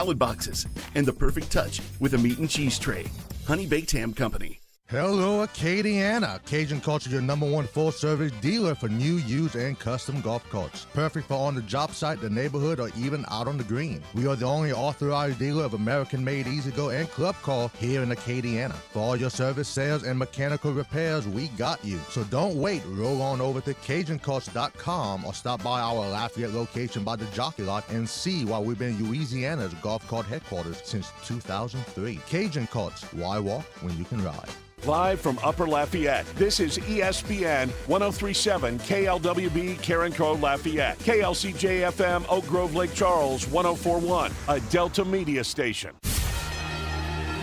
salad boxes, and the perfect touch with a meat and cheese tray. Honey Baked Ham Company. Hello, Acadiana. Cajun Carts is your #1 full-service dealer for new, used, and custom golf carts. Perfect for on the job site, the neighborhood, or even out on the green. We are the only authorized dealer of American-made E-Z-GO and Club Car here in Acadiana. For all your service, sales, and mechanical repairs, we got you. So don't wait. Roll on over to CajunCarts.com or stop by our Lafayette location by the Jockey Lot and see why we've been Louisiana's golf cart headquarters since 2003. Cajun Carts. Why walk when you can ride? Live from Upper Lafayette, this is ESPN 1037 KLWB Karen Crow Lafayette, KLCJ-FM Oak Grove Lake Charles 1041, a Delta Media station.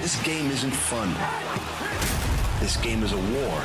This game isn't fun. This game is a war.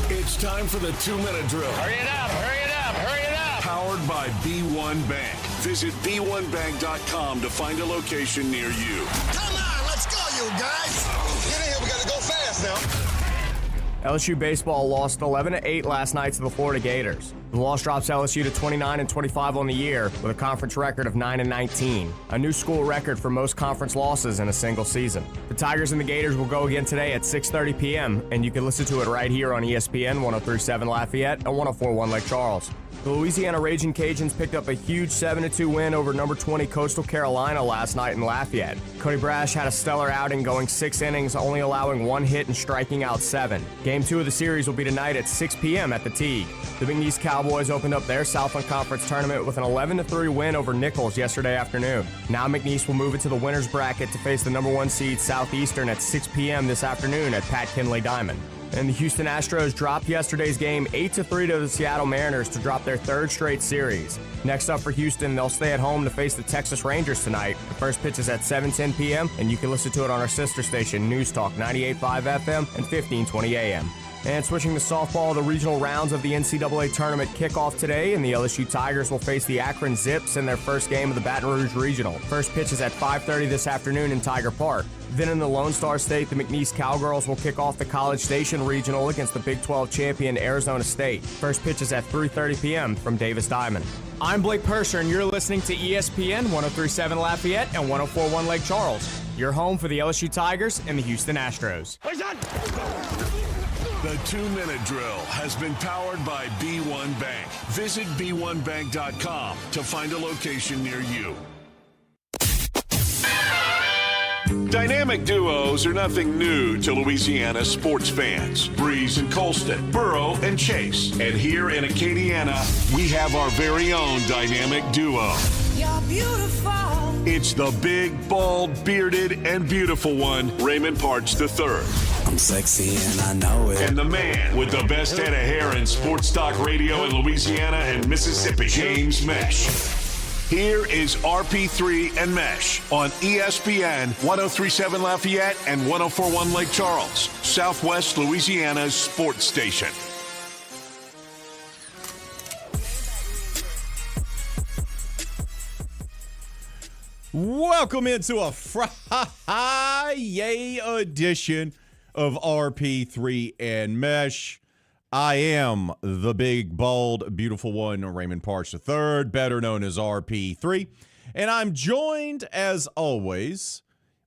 It's time for the 2-minute drill. Hurry it up, hurry it up, hurry it up. Powered by B1 Bank. Visit b1bank.com to find a location near you. Come on, let's go, you guys. Get in here, we gotta go fast now. LSU baseball lost 11-8 last night to the Florida Gators. The loss drops LSU to 29-25 on the year with a conference record of 9-19, a new school record for most conference losses in a single season. The Tigers and the Gators will go again today at 6:30 p.m., and you can listen to it right here on ESPN 1037 Lafayette and 1041 Lake Charles. The Louisiana Raging Cajuns picked up a huge 7-2 win over number 20 Coastal Carolina last night in Lafayette. Cody Brash had a stellar outing going 6 innings, only allowing 1 hit and striking out 7. Game 2 of the series will be tonight at 6 p.m. at the Teague. The McNeese Cowboys opened up their Southland Conference tournament with an 11-3 win over Nichols yesterday afternoon. Now McNeese will move into the winner's bracket to face the number 1 seed Southeastern at 6 p.m. this afternoon at Pat Kinley Diamond. And the Houston Astros dropped yesterday's game 8-3 to the Seattle Mariners to drop their 3rd straight series. Next up for Houston, they'll stay at home to face the Texas Rangers tonight. The first pitch is at 7:10 p.m., and you can listen to it on our sister station, News Talk 98.5 FM and 1520 AM. And switching to softball, the regional rounds of the NCAA tournament kick off today, and the LSU Tigers will face the Akron Zips in their first game of the Baton Rouge Regional. First pitch is at 5:30 this afternoon in Tiger Park. Then in the Lone Star State, the McNeese Cowgirls will kick off the College Station Regional against the Big 12 champion Arizona State. First pitch is at 3:30 p.m. from Davis Diamond. I'm Blake Persher, and you're listening to ESPN 1037 Lafayette and 1041 Lake Charles. Your home for the LSU Tigers and the Houston Astros. The 2-minute drill has been powered by B1 Bank. Visit b1bank.com to find a location near you. Dynamic duos are nothing new to Louisiana sports fans. Breeze and Colston, Burrow and Chase. And here in Acadiana, we have our very own dynamic duo. You're beautiful. It's the big, bald, bearded, and beautiful one, Raymond Parch III. I'm sexy and I know it. And the man with the best head of hair in sports talk radio in Louisiana and Mississippi, James Mesh. Here is RP3 and Mesh on ESPN 1037 Lafayette and 1041 Lake Charles, Southwest Louisiana's sports station. Welcome into a Friday edition of RP3 and Mesh. I am the big, bald, beautiful one, Raymond Parch III, better known as RP3. And I'm joined, as always,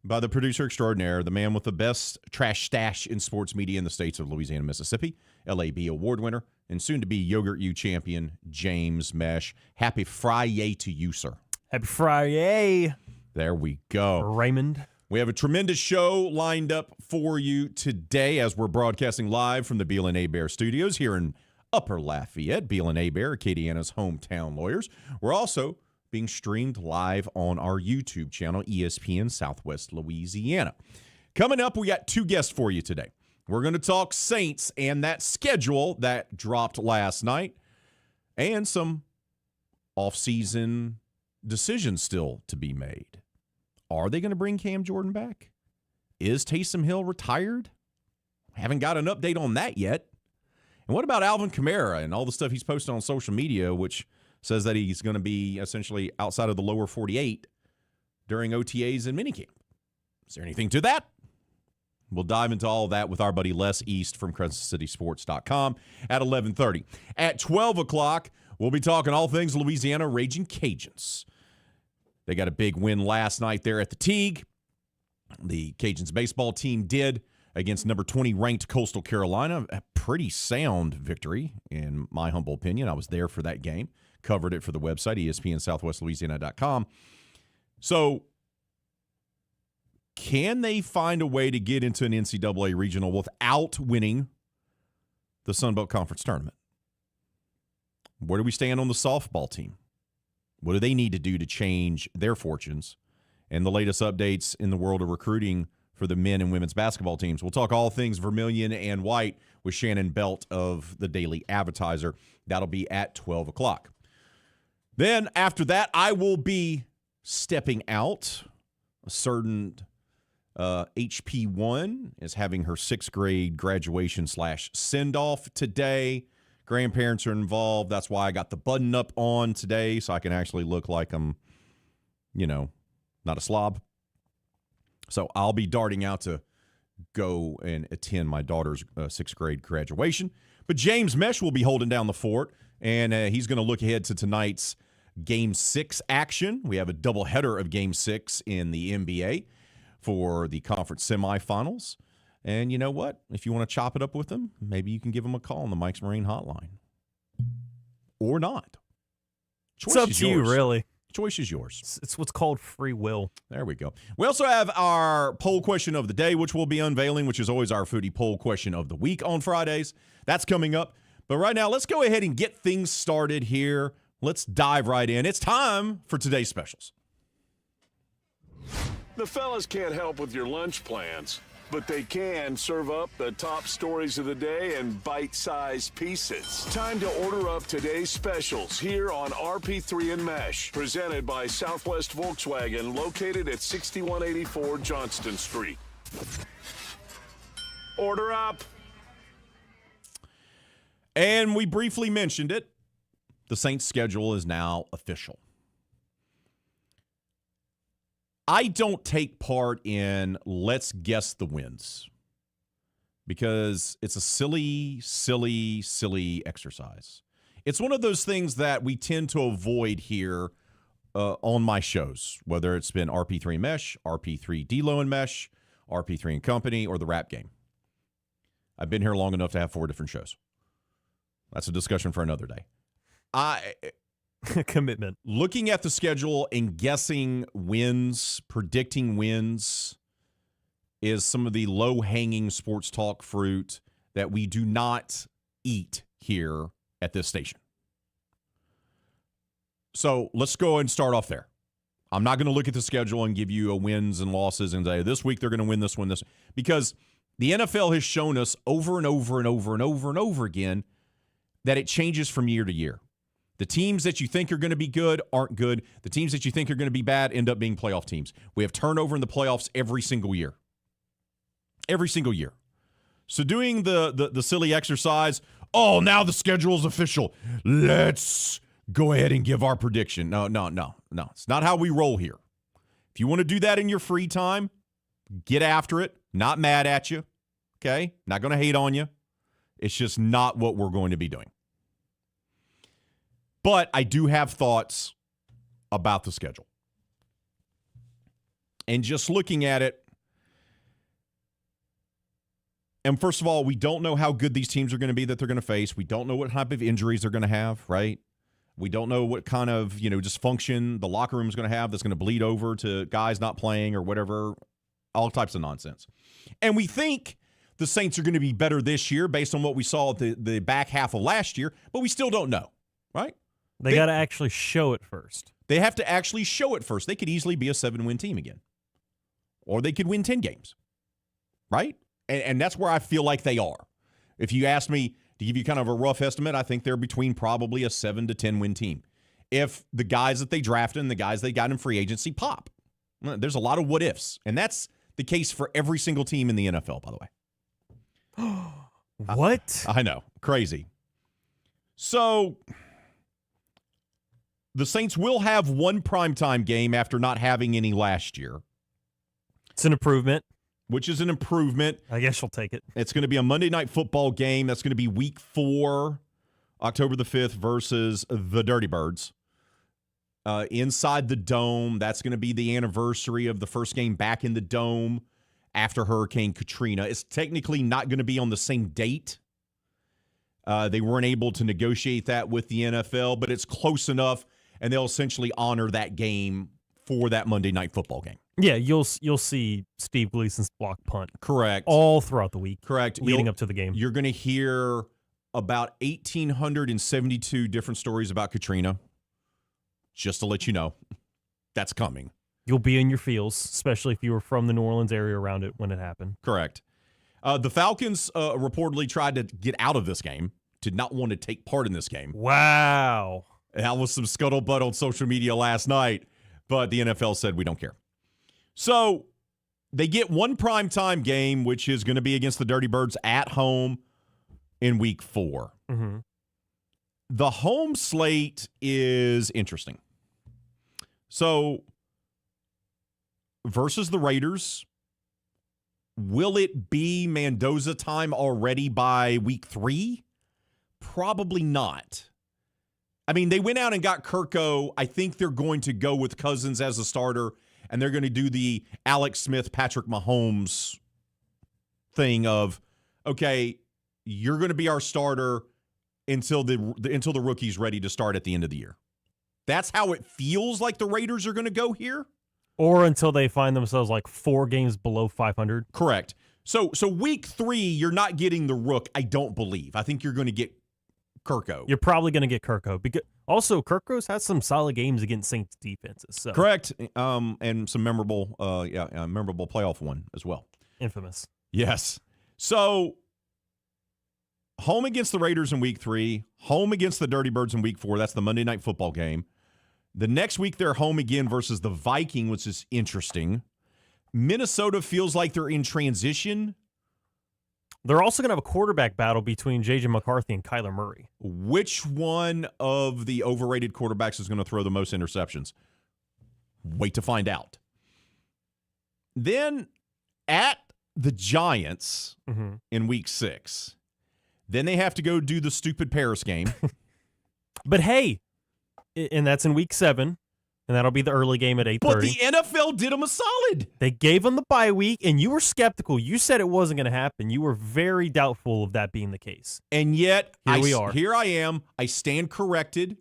by the producer extraordinaire, the man with the best trash stash in sports media in the states of Louisiana, Mississippi, LAB award winner, and soon-to-be Yogurt U champion, James Mesh. Happy Friday to you, sir. Happy Friday. There we go. Raymond. We have a tremendous show lined up for you today as we're broadcasting live from the Beal and Hebert studios here in Upper Lafayette. Beal and Hebert, Acadiana's hometown lawyers. We're also being streamed live on our YouTube channel, ESPN Southwest Louisiana. Coming up, we got 2 guests for you today. We're going to talk Saints and that schedule that dropped last night and some off-season decisions still to be made. Are they going to bring Cam Jordan back? Is Taysom Hill retired? Haven't got an update on that yet. And what about Alvin Kamara and all the stuff he's posted on social media, which says that he's going to be essentially outside of the lower 48 during OTAs and minicamp? Is there anything to that? We'll dive into all that with our buddy Les East from CrescentCitySports.com at 11:30. At 12 o'clock, we'll be talking all things Louisiana Raging Cajuns. They got a big win last night there at the Teague. The Cajuns baseball team did against number 20 ranked Coastal Carolina. A pretty sound victory, in my humble opinion. I was there for that game, covered it for the website, ESPN-SouthwestLouisiana.com. So can they find a way to get into an NCAA regional without winning the Sun Belt Conference tournament? Where do we stand on the softball team? What do they need to do to change their fortunes? And the latest updates in the world of recruiting for the men and women's basketball teams. We'll talk all things vermilion and white with Shannon Belt of the Daily Advertiser. That'll be at 12 o'clock. Then after that, I will be stepping out. A certain HP1 is having her 6th grade graduation / send-off today. Grandparents are involved. That's why I got the button up on today, so I can actually look like I'm, not a slob. So I'll be darting out to go and attend my daughter's 6th grade graduation. But James Mesh will be holding down the fort, and he's going to look ahead to tonight's Game 6 action. We have a doubleheader of Game 6 in the NBA for the conference semifinals. And you know what? If you want to chop it up with them, maybe you can give them a call on the Mike's Marine hotline. Or not. Choice it's up to you, really. Choice is yours. It's what's called free will. There we go. We also have our poll question of the day, which we'll be unveiling, which is always our foodie poll question of the week on Fridays. That's coming up. But right now, let's go ahead and get things started here. Let's dive right in. It's time for today's specials. The fellas can't help with your lunch plans, but they can serve up the top stories of the day in bite-sized pieces. Time to order up today's specials here on RP3 and Mesh, presented by Southwest Volkswagen, located at 6184 Johnston Street. Order up. And we briefly mentioned it. The Saints' schedule is now official. I don't take part in let's guess the wins because it's a silly exercise. It's one of those things that we tend to avoid here on my shows, whether it's been RP3 and Mesh, RP3 D-Lo and Mesh, RP3 and Company, or the Rap Game. I've been here long enough to have 4 different shows. That's a discussion for another day. Commitment. Looking at the schedule and guessing wins, predicting wins, is some of the low-hanging sports talk fruit that we do not eat here at this station. So let's go and start off there. I'm not going to look at the schedule and give you a wins and losses and say this week they're going to win this one, because the NFL has shown us over and over and over and over and over again that it changes from year to year. The teams that you think are going to be good aren't good. The teams that you think are going to be bad end up being playoff teams. We have turnover in the playoffs every single year. Every single year. So doing the silly exercise, oh, now the schedule is official. Let's go ahead and give our prediction. No. It's not how we roll here. If you want to do that in your free time, get after it. Not mad at you. Okay? Not going to hate on you. It's just not what we're going to be doing. But I do have thoughts about the schedule. And just looking at it, and first of all, we don't know how good these teams are going to be that they're going to face. We don't know what type of injuries they're going to have, right? We don't know what kind of, dysfunction the locker room is going to have that's going to bleed over to guys not playing or whatever, all types of nonsense. And we think the Saints are going to be better this year based on what we saw at the back half of last year, but we still don't know, right? They got to actually show it first. They have to actually show it first. They could easily be a 7-win team again. Or they could win 10 games, right? And that's where I feel like they are. If you ask me to give you kind of a rough estimate, I think they're between probably a 7 to 10-win team. If the guys that they drafted and the guys they got in free agency pop. There's a lot of what ifs. And that's the case for every single team in the NFL, by the way. What? I know. Crazy. So the Saints will have one primetime game after not having any last year. It's an improvement. Which is an improvement. I guess you'll take it. It's going to be a Monday Night Football game. That's going to be Week 4, October the 5th versus the Dirty Birds. inside the Dome. That's going to be the anniversary of the first game back in the Dome after Hurricane Katrina. It's technically not going to be on the same date. They weren't able to negotiate that with the NFL, but it's close enough, and they'll essentially honor that game for that Monday Night Football game. Yeah, you'll see Steve Gleason's block punt. Correct. All throughout the week. Correct. Leading up to the game. You're going to hear about 1,872 different stories about Katrina. Just to let you know, that's coming. You'll be in your feels, especially if you were from the New Orleans area around it when it happened. Correct. The Falcons reportedly tried to get out of this game, did not want to take part in this game. Wow. That was some scuttlebutt on social media last night, but the NFL said we don't care. So they get one primetime game, which is going to be against the Dirty Birds at home in week 4. Mm-hmm. The home slate is interesting. So versus the Raiders, will it be Mendoza time already by week 3? Probably not. I mean, they went out and got Kirko. I think they're going to go with Cousins as a starter, and they're going to do the Alex Smith, Patrick Mahomes thing of, okay, you're going to be our starter until the rookie's ready to start at the end of the year. That's how it feels like the Raiders are going to go here. Or until they find themselves like 4 games below 500. Correct. So week 3, you're not getting the rook, I don't believe. I think you're going to get Kirko. You're probably going to get Kirko. Because also, Kirko's had some solid games against Saints defenses. So. Correct. And some memorable playoff one as well. Infamous. Yes. So home against the Raiders in week 3, home against the Dirty Birds in week 4. That's the Monday Night Football game. The next week, they're home again versus the Viking, which is interesting. Minnesota feels like they're in transition. They're also going to have a quarterback battle between J.J. McCarthy and Kyler Murray. Which one of the overrated quarterbacks is going to throw the most interceptions? Wait to find out. Then at the Giants in week 6. Then they have to go do the stupid Paris game. But hey, and that's in week 7, and that'll be the early game at 8:30. But the NFL did them a solid. They gave them the bye week, and you were skeptical. You said it wasn't going to happen. You were very doubtful of that being the case. And yet, Here I am. I stand corrected.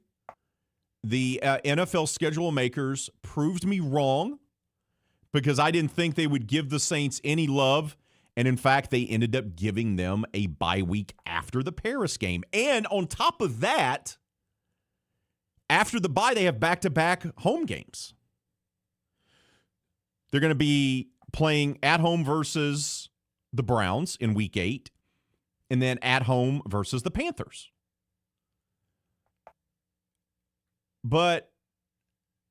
The NFL schedule makers proved me wrong because I didn't think they would give the Saints any love. And in fact, they ended up giving them a bye week after the Paris game. And on top of that, after the bye, they have back-to-back home games. They're going to be playing at home versus the Browns in week 8, and then at home versus the Panthers. But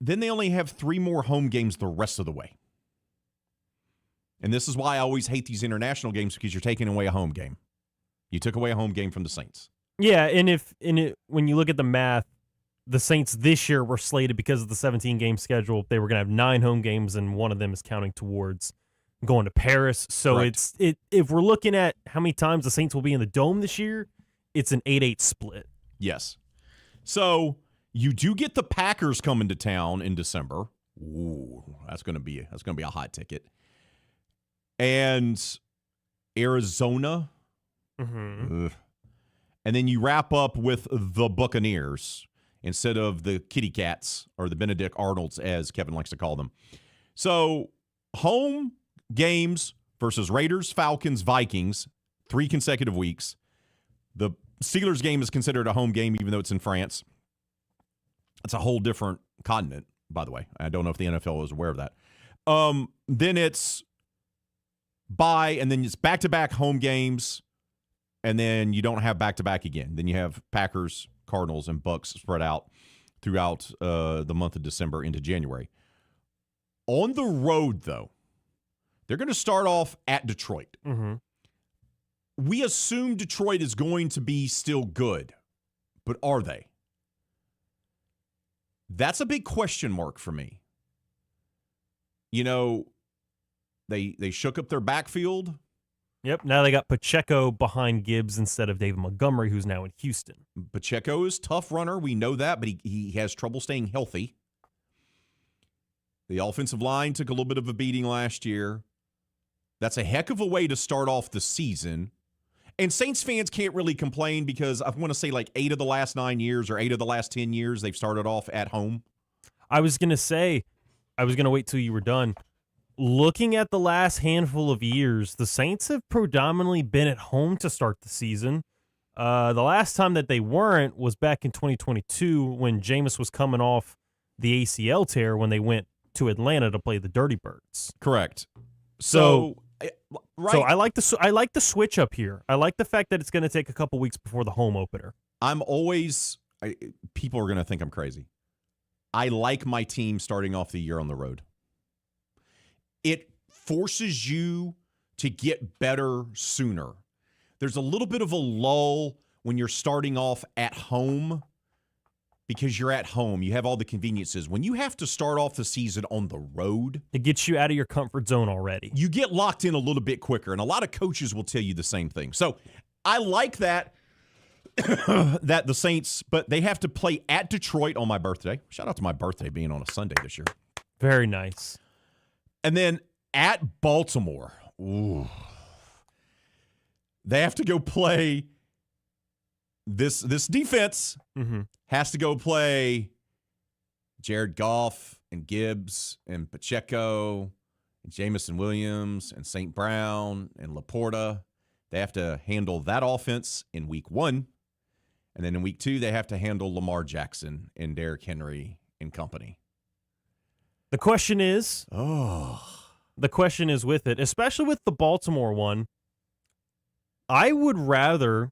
then they only have 3 more home games the rest of the way. And this is why I always hate these international games, because you're taking away a home game. You took away a home game from the Saints. Yeah, and when you look at the math, the Saints this year were slated because of the 17-game schedule. They were going to have 9 home games, and one of them is counting towards going to Paris. So Correct. if we're looking at how many times the Saints will be in the Dome this year, it's an 8-8 split. Yes. So you do get the Packers coming to town in December. Ooh, that's going to be a hot ticket. And Arizona. Mm-hmm. Ugh. And then you wrap up with the Buccaneers instead of the Kitty Cats, or the Benedict Arnolds, as Kevin likes to call them. So home games versus Raiders, Falcons, Vikings, 3 consecutive weeks. The Steelers game is considered a home game, even though it's in France. It's a whole different continent, by the way. I don't know if the NFL is aware of that. Then it's bye, and then it's back-to-back home games, and then you don't have back-to-back again. Then you have Packers, Cardinals, and Bucks spread out throughout the month of December into January. On the road, though, they're going to start off at Detroit. Mm-hmm. We assume Detroit is going to be still good, but are they? That's a big question mark for me. You know, they shook up their backfield. Yep, now they got Pacheco behind Gibbs instead of David Montgomery, who's now in Houston. Pacheco is a tough runner. We know that, but he has trouble staying healthy. The offensive line took a little bit of a beating last year. That's a heck of a way to start off the season. And Saints fans can't really complain because I want to say like 8 of the last 9 years or 8 of the last 10 years, they've started off at home. I was going to wait till you were done. Looking at the last handful of years, the Saints have predominantly been at home to start the season. The last time that they weren't was back in 2022 when Jameis was coming off the ACL tear when they went to Atlanta to play the Dirty Birds. Correct. So right. So I like the switch up here. I like the fact that it's going to take a couple weeks before the home opener. People are going to think I'm crazy. I like my team starting off the year on the road. It forces you to get better sooner. There's a little bit of a lull when you're starting off at home because you're at home. You have all the conveniences. When you have to start off the season on the road, it gets you out of your comfort zone already. You get locked in a little bit quicker, and a lot of coaches will tell you the same thing. So I like that, that the Saints, but they have to play at Detroit on my birthday. Shout out to my birthday being on a Sunday this year. Very nice. And then at Baltimore. Ooh. They have to go play this defense has to go play Jared Goff and Gibbs and Pacheco and Jamison Williams and St. Brown and Laporta. They have to handle that offense in week 1. And then in week 2, they have to handle Lamar Jackson and Derrick Henry and company. The question is with it, especially with the Baltimore one, I would rather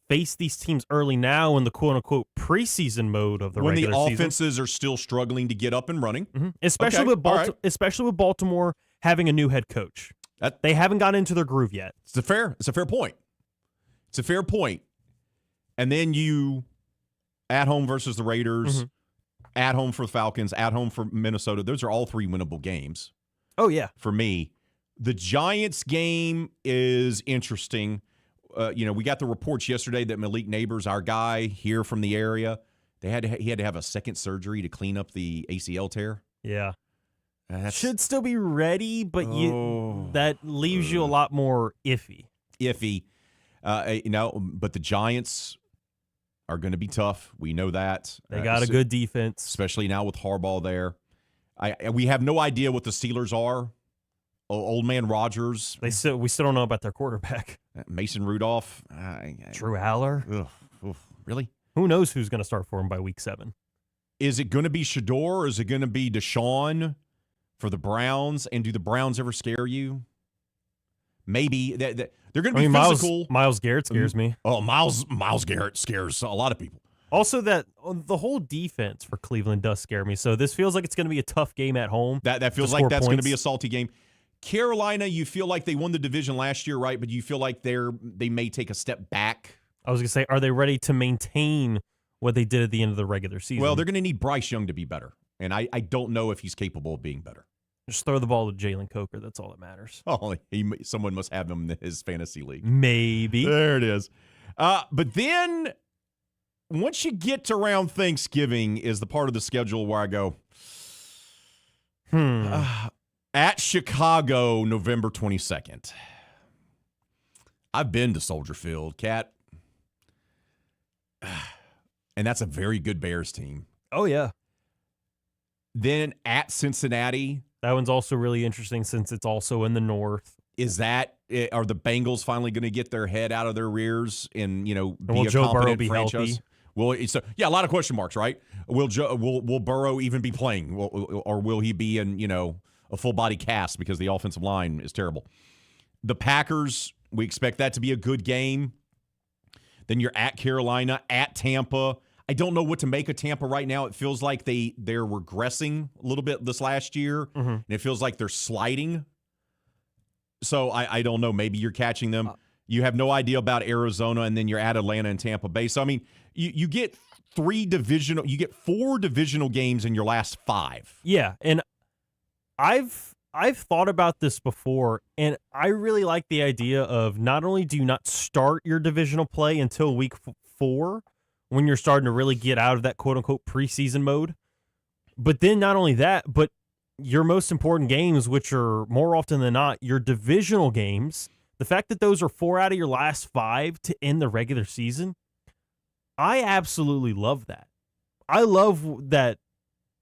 face these teams early now in the quote-unquote preseason mode of the regular season. When the offenses are still struggling to get up and running. Mm-hmm. Especially with Baltimore having a new head coach. They haven't got into their groove yet. It's a fair point. It's a fair point. And then you at home versus the Raiders, at home for the Falcons, at home for Minnesota. Those are all 3 winnable games. Oh, yeah. For me. The Giants game is interesting. We got the reports yesterday that Malik Neighbors, our guy here from the area, he had to have a second surgery to clean up the ACL tear. Yeah. Should still be ready, but that leaves you a lot more iffy. But the Giants are going to be tough. We know that. They got a good defense. Especially now with Harbaugh there. We have no idea what the Steelers are. Old man Rodgers. We still don't know about their quarterback. Mason Rudolph. Drew Aller. Really? Who knows who's going to start for him by week 7? Is it going to be Shador or is it going to be Deshaun for the Browns? And do the Browns ever scare you? Maybe. They're going to be physical. Myles Garrett scares me. Oh, Myles Garrett scares a lot of people. Also, that the whole defense for Cleveland does scare me. So this feels like it's going to be a tough game at home. That feels like that's going to be a salty game. Carolina, you feel like they won the division last year, right? But you feel like they may take a step back. I was going to say, are they ready to maintain what they did at the end of the regular season? Well, they're going to need Bryce Young to be better. And I don't know if he's capable of being better. Just throw the ball to Jalen Coker. That's all that matters. Oh, someone must have him in his fantasy league. Maybe. There it is. But then once you get to around Thanksgiving is the part of the schedule where I go, at Chicago, November 22nd. I've been to Soldier Field, Cat. And that's a very good Bears team. Oh, yeah. Then at Cincinnati. That one's also really interesting since it's also in the north. Are the Bengals finally going to get their head out of their rears and, be will a Joe competent Burrow be franchise? healthy? Well, a lot of question marks, right? Will Burrow even be playing? Or will he be in, a full body cast because the offensive line is terrible? The Packers, we expect that to be a good game. Then you're at Carolina, at Tampa. I don't know what to make of Tampa right now. It feels like they're regressing a little bit this last year, and it feels like they're sliding. So I don't know. Maybe you're catching them. You have no idea about Arizona, and then you're at Atlanta and Tampa Bay. So, I mean, you get 4 divisional games in your last 5. Yeah, and I've thought about this before, and I really like the idea of not only do you not start your divisional play until week 4, when you're starting to really get out of that quote-unquote preseason mode, but then not only that, but your most important games, which are more often than not your divisional games, the fact that those are 4 out of your last 5 to end the regular season, I absolutely love that. I love that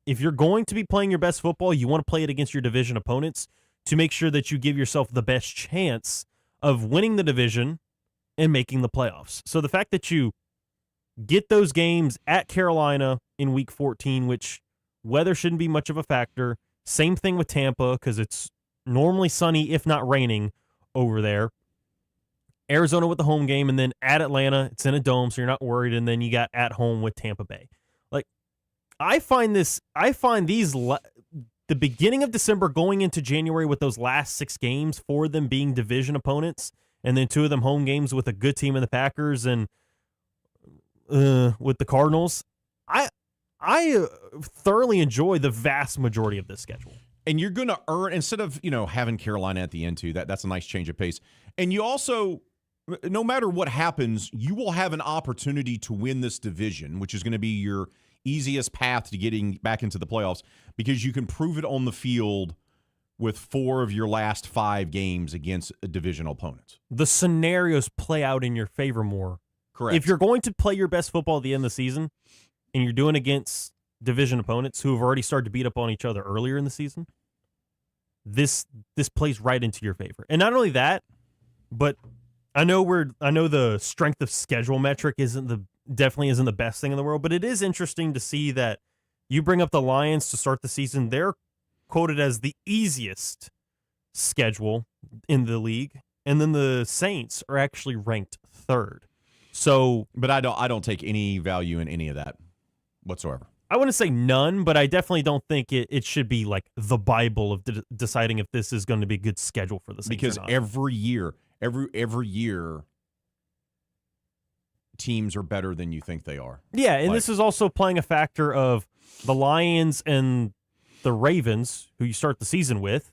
if you're going to be playing your best football, you want to play it against your division opponents to make sure that you give yourself the best chance of winning the division and making the playoffs. So the fact that you get those games at Carolina in week 14, which weather shouldn't be much of a factor. Same thing with Tampa because it's normally sunny, if not raining, over there. Arizona with the home game, and then at Atlanta, it's in a dome, so you're not worried. And then you got at home with Tampa Bay. Like, I find these, the beginning of December going into January with those last 6 games, 4 of them being division opponents, and then 2 of them home games with a good team in the Packers and with the Cardinals. I thoroughly enjoy the vast majority of this schedule. And you're going to earn, instead of, having Carolina at the end too, that's a nice change of pace. And you also, no matter what happens, you will have an opportunity to win this division, which is going to be your easiest path to getting back into the playoffs because you can prove it on the field with 4 of your last 5 games against divisional opponents. The scenarios play out in your favor more. Correct. If you're going to play your best football at the end of the season and you're doing against division opponents who have already started to beat up on each other earlier in the season, this plays right into your favor. And not only that, but I know the strength of schedule metric definitely isn't the best thing in the world, but it is interesting to see that you bring up the Lions to start the season. They're quoted as the easiest schedule in the league, and then the Saints are actually ranked 3rd. So, but I don't take any value in any of that whatsoever. I wouldn't say none, but I definitely don't think it should be like the Bible of deciding if this is going to be a good schedule for the Saints. Because or not. every year, teams are better than you think they are. Yeah, and this is also playing a factor of the Lions and the Ravens, who you start the season with,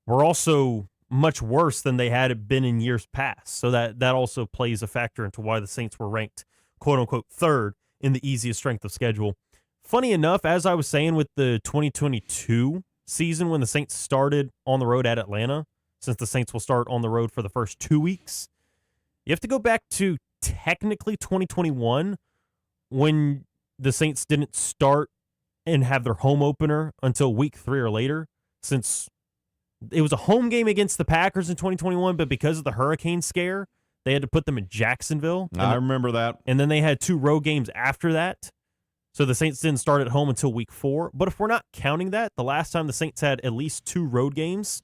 were also much worse than they had been in years past. So that also plays a factor into why the Saints were ranked, quote-unquote, 3rd in the easiest strength of schedule. Funny enough, as I was saying with the 2022 season when the Saints started on the road at Atlanta, since the Saints will start on the road for the first 2 weeks, you have to go back to technically 2021 when the Saints didn't start and have their home opener until week 3 or later, since it was a home game against the Packers in 2021, but because of the hurricane scare, they had to put them in Jacksonville. I remember that. And then they had 2 road games after that. So the Saints didn't start at home until week 4. But if we're not counting that, the last time the Saints had at least 2 road games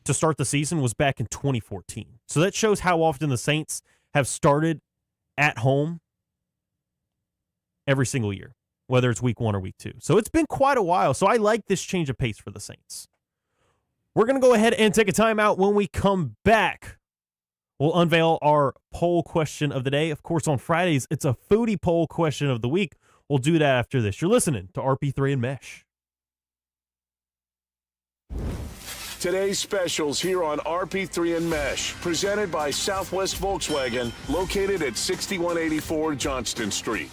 to start the season was back in 2014. So that shows how often the Saints have started at home every single year, whether it's week 1 or week 2. So it's been quite a while. So I like this change of pace for the Saints. We're going to go ahead and take a timeout. When we come back, we'll unveil our poll question of the day. Of course, on Fridays, it's a foodie poll question of the week. We'll do that after this. You're listening to RP3 and Mesh. Today's specials here on RP3 and Mesh, presented by Southwest Volkswagen, located at 6184 Johnston Street.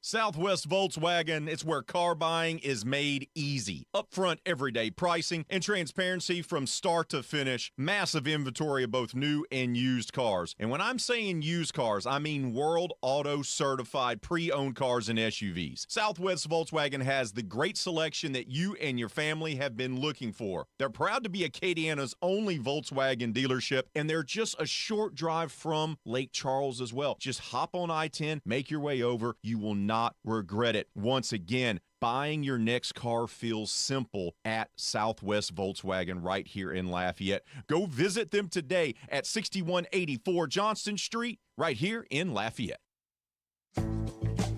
Southwest Volkswagen, it's where car buying is made easy. Upfront everyday pricing and transparency from start to finish. Massive inventory of both new and used cars. And when I'm saying used cars, I mean World Auto certified pre-owned cars and SUVs. Southwest Volkswagen has the great selection that you and your family have been looking for. They're proud to be Acadiana's only Volkswagen dealership, and they're just a short drive from Lake Charles as well. Just hop on I-10, make your way over. You will not regret it. Once again, buying your next car feels simple at Southwest Volkswagen right here in Lafayette. Go visit them today at 6184 Johnston Street right here in Lafayette.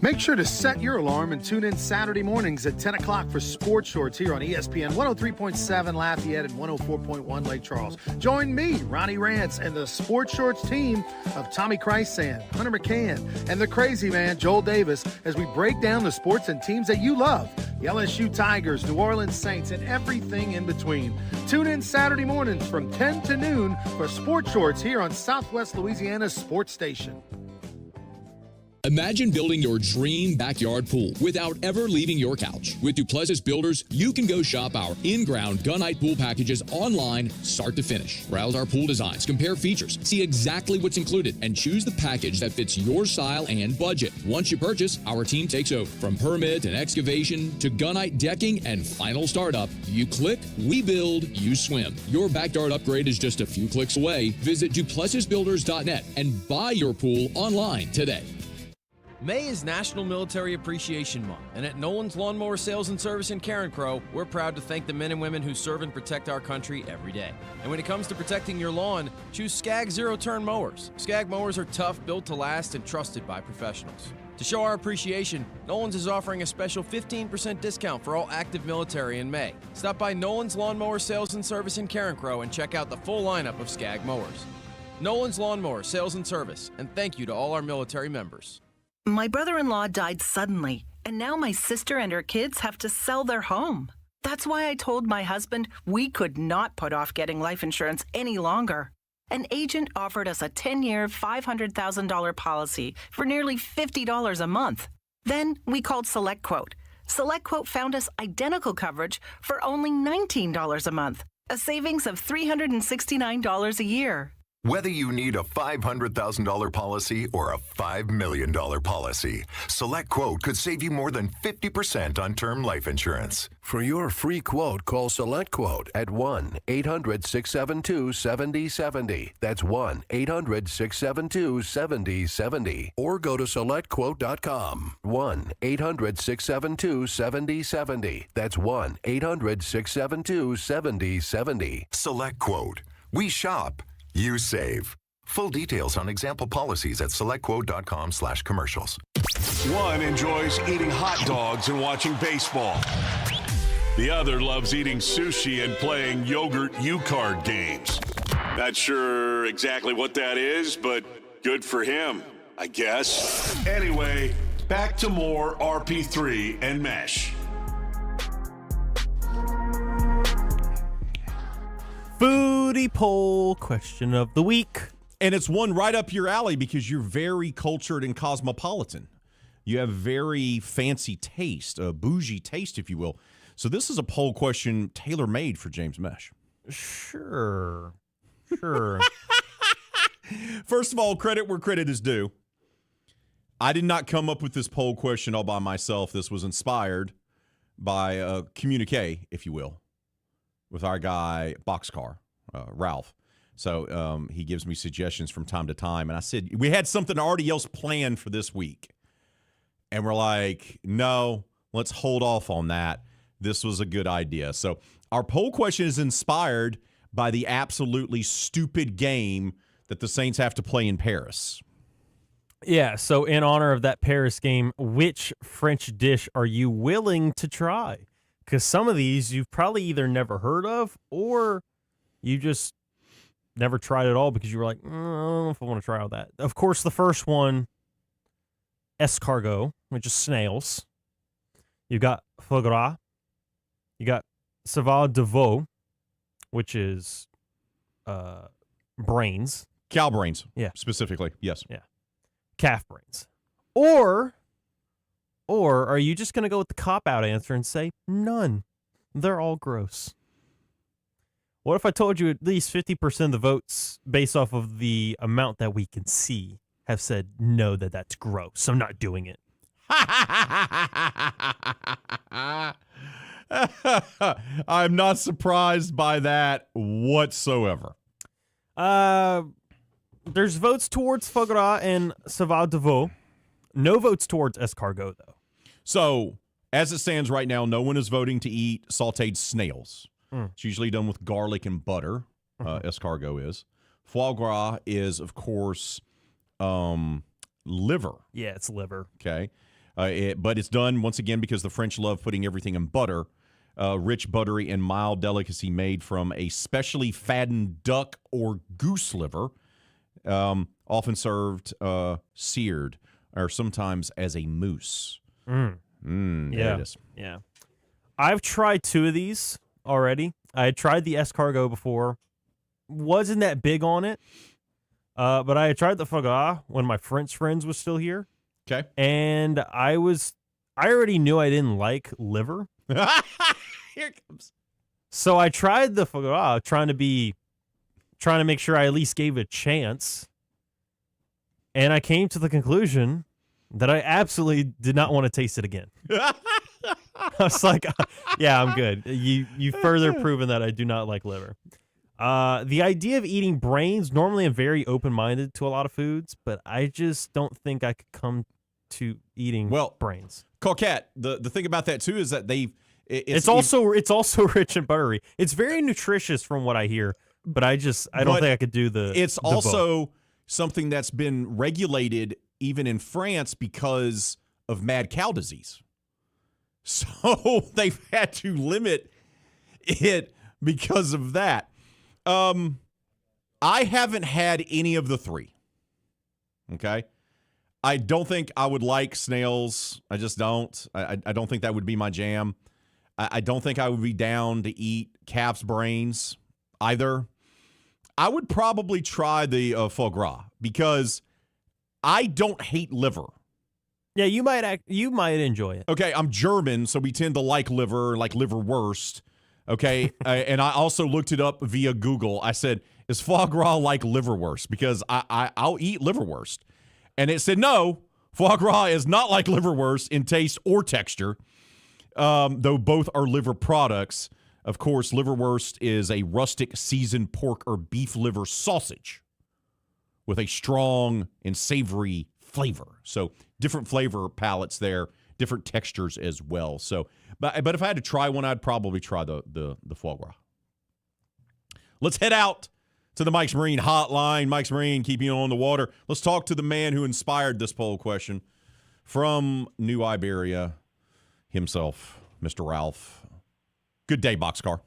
Make sure to set your alarm and tune in Saturday mornings at 10 o'clock for Sports Shorts here on ESPN 103.7 Lafayette and 104.1 Lake Charles. Join me, Ronnie Rance, and the Sports Shorts team of Tommy Christsand, Hunter McCann, and the crazy man, Joel Davis, as we break down the sports and teams that you love. The LSU Tigers, New Orleans Saints, and everything in between. Tune in Saturday mornings from 10 to noon. 1 for Sports Shorts here on Southwest Louisiana's sports station. Imagine building your dream backyard pool without ever leaving your couch. With Duplessis Builders, you can go shop our in-ground gunite pool packages online, start to finish. Browse our pool designs, compare features, see exactly what's included, and choose the package that fits your style and budget. Once you purchase, our team takes over. From permit and excavation to gunite decking and final startup, you click, we build, you swim. Your backyard upgrade is just a few clicks away. Visit duplessisbuilders.net and buy your pool online today. May is National Military Appreciation Month, and at Nolan's Lawnmower Sales and Service in Karen Crow, we're proud to thank the men and women who serve and protect our country every day. And when it comes to protecting your lawn, choose Skag zero-turn mowers. Skag mowers are tough, built to last, and trusted by professionals. To show our appreciation, Nolan's is offering a special 15% discount for all active military in May. Stop by Nolan's Lawnmower Sales and Service in Karen Crow and check out the full lineup of Skag mowers. Nolan's Lawnmower Sales and Service, and thank you to all our military members. My brother-in-law died suddenly, and now my sister and her kids have to sell their home. That's why I told my husband we could not put off getting life insurance any longer. An agent offered us a 10-year, $500,000 policy for nearly $50 a month. Then we called SelectQuote. SelectQuote found us identical coverage for only $19 a month, a savings of $369 a year. Whether you need a $500,000 policy or a $5 million policy, SelectQuote could save you more than 50% on term life insurance. For your free quote, call SelectQuote at 1-800-672-7070. That's 1-800-672-7070. Or go to SelectQuote.com. 1-800-672-7070. That's 1-800-672-7070. SelectQuote. We shop. You save. Full details on example policies at selectquote.com/commercials. One enjoys eating hot dogs and watching baseball. The other loves eating sushi and playing yogurt U-card games. Not sure exactly what that is, but good for him, I guess. Anyway, back to more RP3 and Mesh. Foodie poll question of the week. And it's one right up your alley because you're very cultured and cosmopolitan. You have very fancy taste, a bougie taste, if you will. So this is a poll question tailor-made for James Mesh. Sure. First of all, credit where credit is due. I did not come up with this poll question all by myself. This was inspired by a communique, if you will, with our guy, Boxcar, Ralph. So he gives me suggestions from time to time. And I said, we had something already else planned for this week. And we're like, no, let's hold off on that. This was a good idea. So our poll question is inspired by the absolutely stupid game that the Saints have to play in Paris. Yeah, so in honor of that Paris game, which French dish are you willing to try? Because some of these you've probably either never heard of or you just never tried at all because you were like, I don't know if I want to try all that. Of course, the first one, escargot, which is snails. You got foie gras. You got cheval de veau, which is brains. Cow brains. Yeah. Specifically, yes. Yeah. Calf brains. Or are you just going to go with the cop-out answer and say none? They're all gross. What if I told you at least 50% of the votes, based off of the amount that we can see, have said no, that's gross. I'm not doing it. I'm not surprised by that whatsoever. There's votes towards foie gras and cheval de veau. No votes towards escargot, though. So, as it stands right now, no one is voting to eat sautéed snails. It's usually done with garlic and butter. Escargot is. Foie gras is, of course, liver. Yeah, it's liver. Okay. But it's done, once again, because the French love putting everything in butter. Rich, buttery, and mild delicacy made from a specially fattened duck or goose liver, often served seared or sometimes as a mousse. Yeah. There it is. Yeah. I've tried two of these already. I had tried the escargot before. Wasn't that big on it. But I had tried the foie gras when my French friends was still here. Okay. And I already knew I didn't like liver. Here it comes. So I tried the foie gras, trying to make sure I at least gave it a chance. And I came to the conclusion that I absolutely did not want to taste it again. I was like, yeah, I'm good. You further proven that I do not like liver. The idea of eating brains, normally I'm very open-minded to a lot of foods, but I just don't think I could come to eating brains. Coquette, the thing about that too is that it's also rich and buttery. It's very nutritious from what I hear, but I don't think I could do the. It's the also something that's been regulated even in France because of mad cow disease. So they've had to limit it because of that. I haven't had any of the three. Okay. I don't think I would like snails. I just don't. I don't think that would be my jam. I don't think I would be down to eat calf's brains either. I would probably try the foie gras because I don't hate liver. Yeah, you might enjoy it. Okay, I'm German, so we tend to like liverwurst. Okay, and I also looked it up via Google. I said, "Is foie gras like liverwurst?" Because I'll eat liverwurst, and it said no. Foie gras is not like liverwurst in taste or texture, though both are liver products. Of course, liverwurst is a rustic seasoned pork or beef liver sausage with a strong and savory flavor. So different flavor palettes there, different textures as well. So, but if I had to try one, I'd probably try the foie gras. Let's head out to the Mike's Marine hotline. Mike's Marine, keeping you on the water. Let's talk to the man who inspired this poll question from New Iberia himself, Mr. Ralph. Good day, Boxcar.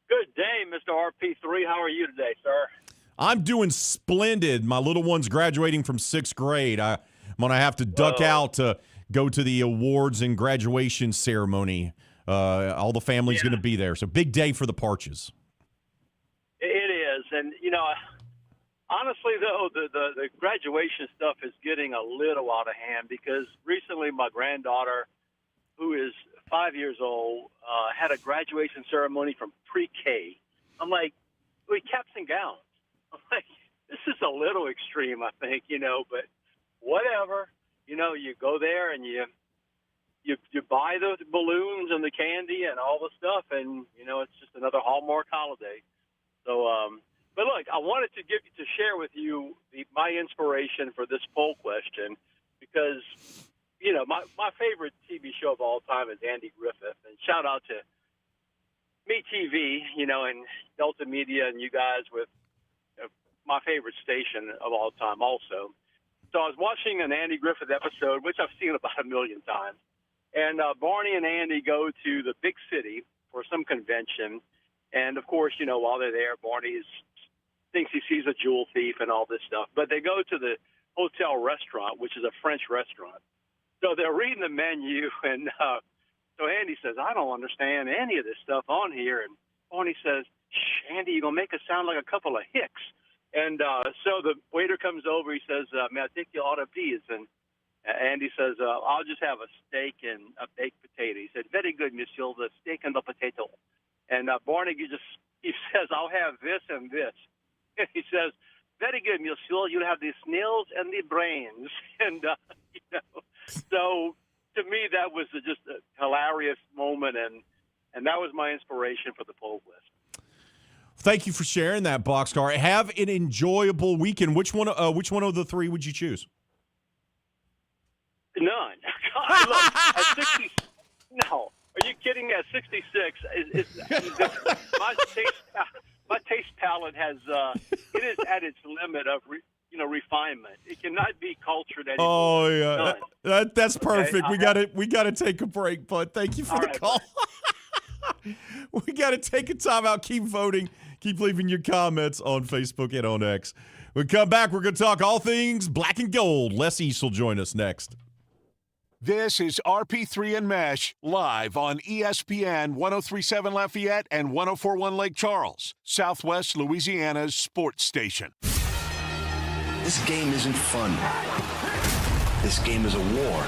Good day, Mr. RP3. How are you today, sir? I'm doing splendid. My little one's graduating from 6th grade. I'm going to have to duck out to go to the awards and graduation ceremony. All the family's going to be there. So big day for the Parches. It is. And, honestly, though, the graduation stuff is getting a little out of hand because recently my granddaughter, who is 5 years old, had a graduation ceremony from pre-K. I'm like, caps and gowns. I'm like, this is a little extreme, I think, but whatever. You go there and you buy the balloons and the candy and all the stuff, and, it's just another Hallmark holiday. So, but look, I wanted to share with you my inspiration for this poll question because, my favorite TV show of all time is Andy Griffith, and shout out to MeTV, and Delta Media and you guys with my favorite station of all time also. So I was watching an Andy Griffith episode, which I've seen about 1 million times, and Barney and Andy go to the big city for some convention, and of course, while they're there, Barney thinks he sees a jewel thief and all this stuff, but they go to the hotel restaurant, which is a French restaurant. So they're reading the menu, and so Andy says, I don't understand any of this stuff on here. And Barney says, shh, Andy, you're going to make us sound like a couple of hicks. And so the waiter comes over. He says, may I take your order, please? And Andy says, I'll just have a steak and a baked potato. He said, very good, monsieur, the steak and the potato. And Barney he says, I'll have this and this. And he says, very good, monsieur, you'll have the snails and the brains. And, so to me, that was just a hilarious moment, and that was my inspiration for the poll list. Thank you for sharing that, Boxcar. Have an enjoyable weekend. Which one of the three would you choose? None. God, look, at 60, no. Are you kidding? At 66, my taste palette has it is at its limit of refinement. It cannot be cultured anymore. Oh yeah, that's perfect. Okay, we got to take a break, bud. Thank you for the call. We got to take a time out. Keep voting. Keep leaving your comments on Facebook and on X. When we come back, we're going to talk all things black and gold. Les East will join us next. This is RP3 and Mesh live on ESPN 103.7 Lafayette and 104.1 Lake Charles, Southwest Louisiana's sports station. This game isn't fun. This game is a war.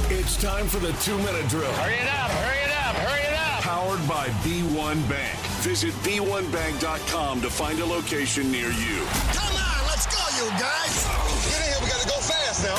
It's time for the 2-minute drill. Hurry it up, hurry it up, hurry it up. Powered by B1 Bank. Visit B1Bank.com to find a location near you. Come on, let's go, you guys. Get in here, we got to go fast now.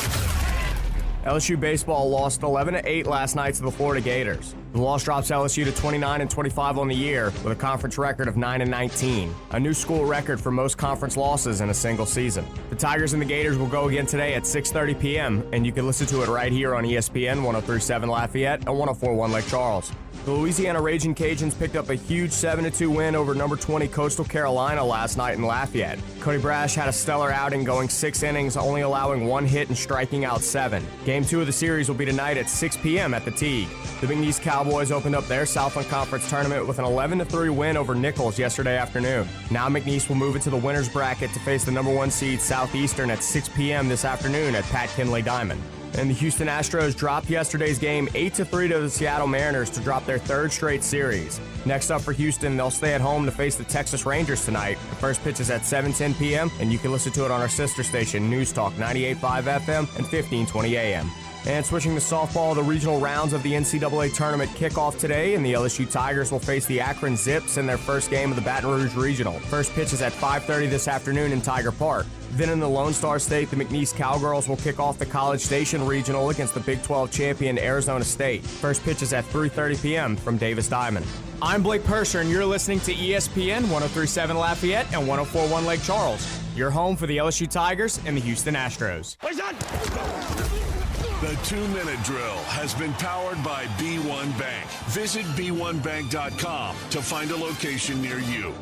LSU baseball lost 11-8 last night to the Florida Gators. The loss drops LSU to 29-25 on the year with a conference record of 9-19, a new school record for most conference losses in a single season. The Tigers and the Gators will go again today at 6:30 p.m., and you can listen to it right here on ESPN 103.7 Lafayette and 104.1 Lake Charles. The Louisiana Raging Cajuns picked up a huge 7-2 win over number 20 Coastal Carolina last night in Lafayette. Cody Brash had a stellar outing going 6 innings, only allowing 1 hit and striking out 7. Game 2 of the series will be tonight at 6 p.m. at the Teague. The McNeese Cowboys opened up their Southland Conference tournament with an 11-3 win over Nichols yesterday afternoon. Now McNeese will move into the winner's bracket to face the number 1 seed Southeastern at 6 p.m. this afternoon at Pat Kinley Diamond. And the Houston Astros dropped yesterday's game 8-3 to the Seattle Mariners to drop their 3rd straight series. Next up for Houston, they'll stay at home to face the Texas Rangers tonight. The first pitch is at 7:10 p.m., and you can listen to it on our sister station, News Talk 98.5 FM and 1520 AM. And switching to softball, the regional rounds of the NCAA tournament kick off today, and the LSU Tigers will face the Akron Zips in their first game of the Baton Rouge Regional. First pitch is at 5:30 this afternoon in Tiger Park. Then in the Lone Star State, the McNeese Cowgirls will kick off the College Station Regional against the Big 12 champion Arizona State. First pitch is at 3:30 p.m. from Davis Diamond. I'm Blake Persher, and you're listening to ESPN 103.7 Lafayette and 104.1 Lake Charles. Your home for the LSU Tigers and the Houston Astros. The 2-minute drill has been powered by B1 Bank. Visit B1Bank.com to find a location near you.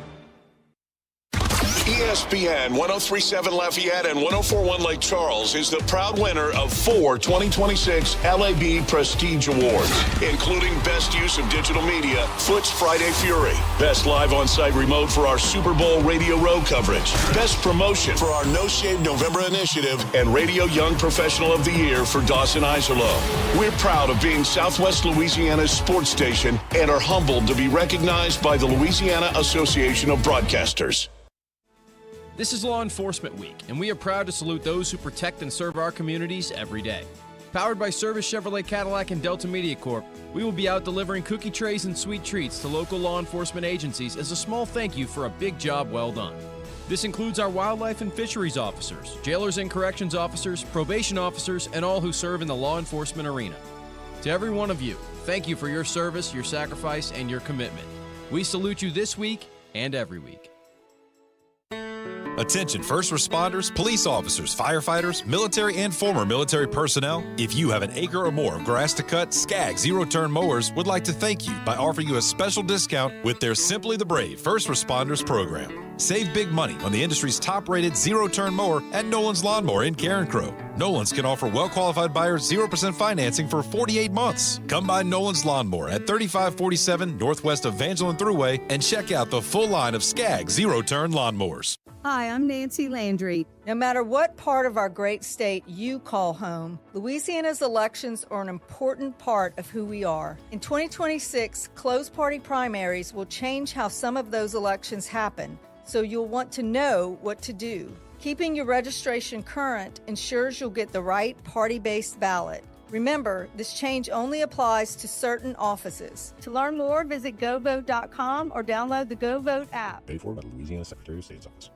ESPN 103.7 Lafayette and 104.1 Lake Charles is the proud winner of 4 2026 LAB Prestige Awards, including Best Use of Digital Media, Foot's Friday Fury, Best Live On-Site Remote for our Super Bowl Radio Row coverage, Best Promotion for our No Shave November initiative, and Radio Young Professional of the Year for Dawson Iserloh. We're proud of being Southwest Louisiana's sports station and are humbled to be recognized by the Louisiana Association of Broadcasters. This is Law Enforcement Week, and we are proud to salute those who protect and serve our communities every day. Powered by Service Chevrolet Cadillac and Delta Media Corp., we will be out delivering cookie trays and sweet treats to local law enforcement agencies as a small thank you for a big job well done. This includes our wildlife and fisheries officers, jailers and corrections officers, probation officers, and all who serve in the law enforcement arena. To every one of you, thank you for your service, your sacrifice, and your commitment. We salute you this week and every week. Attention first responders, police officers, firefighters, military and former military personnel. If you have an acre or more of grass to cut, Skag Zero-Turn Mowers would like to thank you by offering you a special discount with their Simply the Brave First Responders program. Save big money on the industry's top-rated zero-turn mower at Nolan's Lawnmower in Carencro. Nolan's can offer well-qualified buyers 0% financing for 48 months. Come by Nolan's Lawnmower at 3547 Northwest Evangeline Thruway and check out the full line of Skag Zero-Turn Lawnmowers. Hi, I'm Nancy Landry. No matter what part of our great state you call home, Louisiana's elections are an important part of who we are. In 2026, closed party primaries will change how some of those elections happen, so you'll want to know what to do. Keeping your registration current ensures you'll get the right party-based ballot. Remember, this change only applies to certain offices. To learn more, visit govote.com or download the GoVote app. Paid for by the Louisiana Secretary of State's office.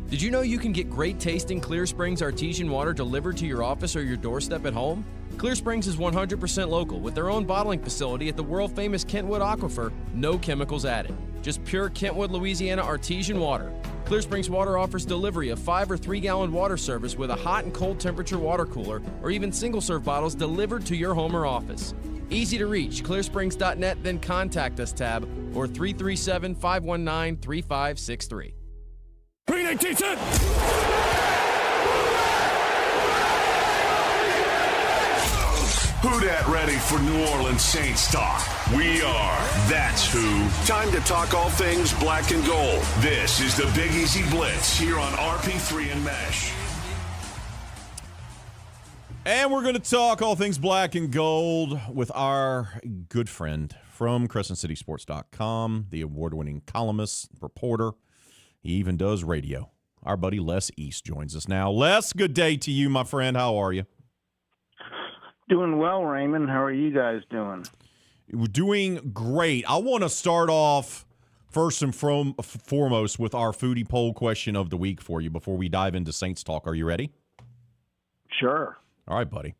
Did you know you can get great tasting Clear Springs artesian water delivered to your office or your doorstep at home? Clear Springs is 100% local with their own bottling facility at the world-famous Kentwood Aquifer, no chemicals added. Just pure Kentwood, Louisiana artesian water. Clear Springs Water offers delivery of 5 or 3 gallon water service with a hot and cold temperature water cooler or even single-serve bottles delivered to your home or office. Easy to reach, clearsprings.net, then contact us tab or 337-519-3563. Bring it, Jason! Who dat ready for New Orleans Saints talk? We are. That's who. Time to talk all things black and gold. This is the Big Easy Blitz here on RP3 and Mesh. And we're going to talk all things black and gold with our good friend from CrescentCitySports.com, the award-winning columnist, reporter. He even does radio Our buddy Les East joins us now. Les, good day to you, my friend. How are you? Doing well, Raymond. How are you guys doing? We're doing great. I want to start off first and foremost with our foodie poll question of the week for you before we dive into Saints talk. Are you ready? Sure. All right, buddy.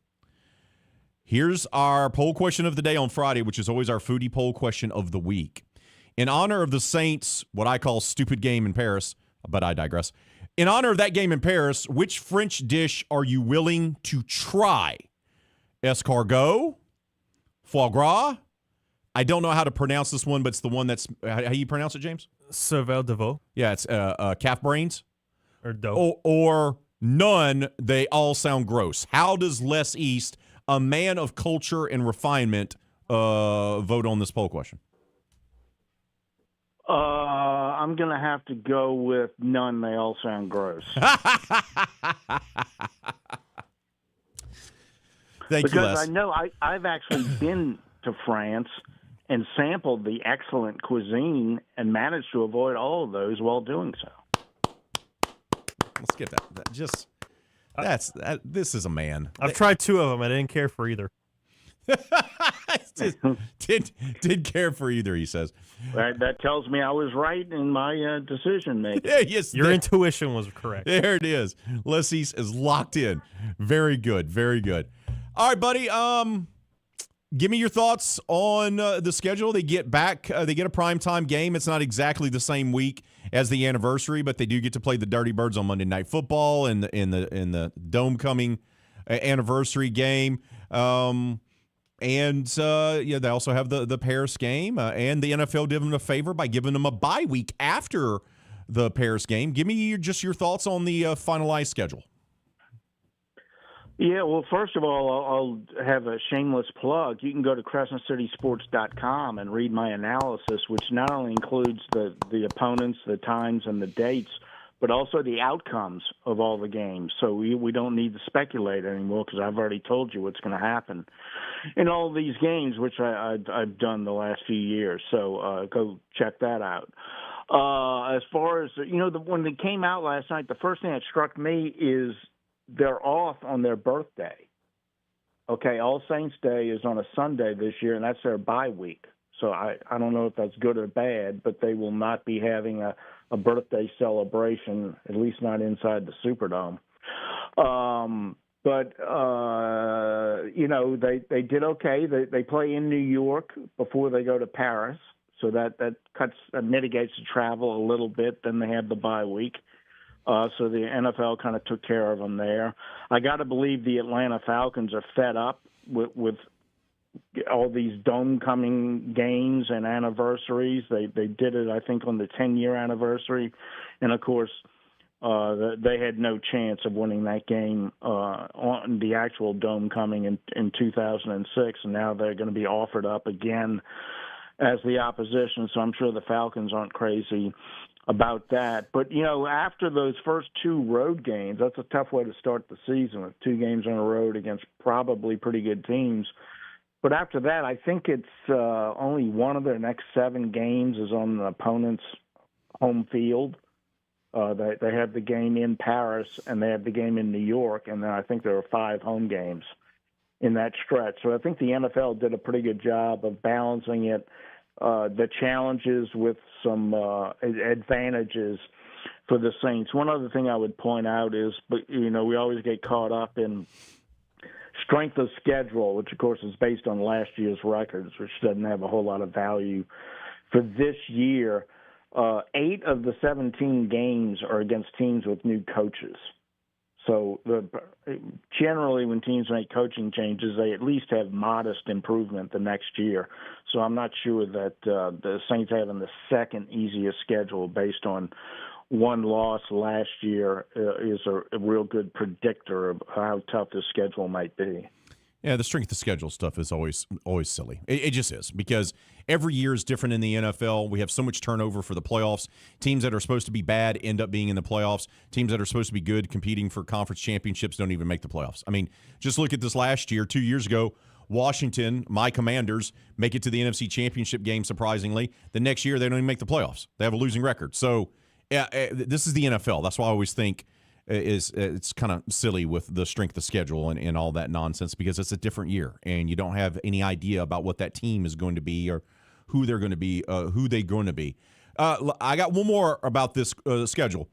Here's our poll question of the day on Friday, which is always our foodie poll question of the week. In honor of the Saints, what I call stupid game in Paris, but I digress. In honor of that game in Paris, which French dish are you willing to try? Escargot? Foie gras? I don't know how to pronounce this one, but it's the one that's how you pronounce it, James? Cervelle de veau. Yeah, it's calf brains. Or dough. Or none. They all sound gross. How does Les East, a man of culture and refinement, vote on this poll question? I'm going to have to go with none. They all sound gross. Thank you, Les. Because I know I've actually been to France and sampled the excellent cuisine and managed to avoid all of those while doing so. Let's get that. This is a man. I've tried 2 of them. I didn't care for either. Didn't care for either, he says. That tells me I was right in my decision making. Yes, your intuition was correct. There it is. Les East is locked in. Very good. Very good. All right, buddy. Give me your thoughts on the schedule. They get back. They get a primetime game. It's not exactly the same week as the anniversary, but they do get to play the Dirty Birds on Monday Night Football and in the Dome coming anniversary game. They also have the Paris game, and the NFL did them a favor by giving them a bye week after the Paris game. Give me just your thoughts on the finalized schedule. Yeah, well, first of all, I'll have a shameless plug. You can go to CrescentCitySports.com and read my analysis, which not only includes the opponents, the times, and the dates, but also the outcomes of all the games. So we don't need to speculate anymore because I've already told you what's going to happen in all these games, which I've done the last few years. So go check that out. As far as, when they came out last night, the first thing that struck me is they're off on their birthday. Okay, All Saints Day is on a Sunday this year, and that's their bye week. So I don't know if that's good or bad, but they will not be having a birthday celebration, at least not inside the Superdome. They did okay. They play in New York before they go to Paris, so that mitigates the travel a little bit. Then they have the bye week. So the NFL kind of took care of them there. I got to believe the Atlanta Falcons are fed up with all these dome-coming games and anniversaries. They did it, I think, on the 10-year anniversary. And, of course, they had no chance of winning that game on the actual dome coming in 2006. And now they're going to be offered up again as the opposition. So I'm sure the Falcons aren't crazy about that. But, after those first 2 road games, that's a tough way to start the season with 2 games on the road against probably pretty good teams. But after that, I think it's only one of their next 7 games is on the opponent's home field. They have the game in Paris, and they have the game in New York, and then I think there are 5 home games in that stretch. So I think the NFL did a pretty good job of balancing it, the challenges with some advantages for the Saints. One other thing I would point out is, we always get caught up in strength of schedule, which, of course, is based on last year's records, which doesn't have a whole lot of value. For this year, 8 of the 17 games are against teams with new coaches. So generally when teams make coaching changes, they at least have modest improvement the next year. So I'm not sure that the Saints having the second easiest schedule based on one loss last year is a real good predictor of how tough the schedule might be. Yeah, the strength of schedule stuff is always silly. It just is, because every year is different in the NFL. We have so much turnover for the playoffs. Teams that are supposed to be bad end up being in the playoffs. Teams that are supposed to be good, competing for conference championships, don't even make the playoffs. I mean, just look at this last year. 2 years ago, Washington, my Commanders, make it to the NFC Championship game, surprisingly. The next year, they don't even make the playoffs. They have a losing record. So This is the NFL. That's why I always think it's kind of silly with the strength of schedule and all that nonsense, because it's a different year and you don't have any idea about what that team is going to be or who they're going to be, who they're going to be. I got one more about this schedule,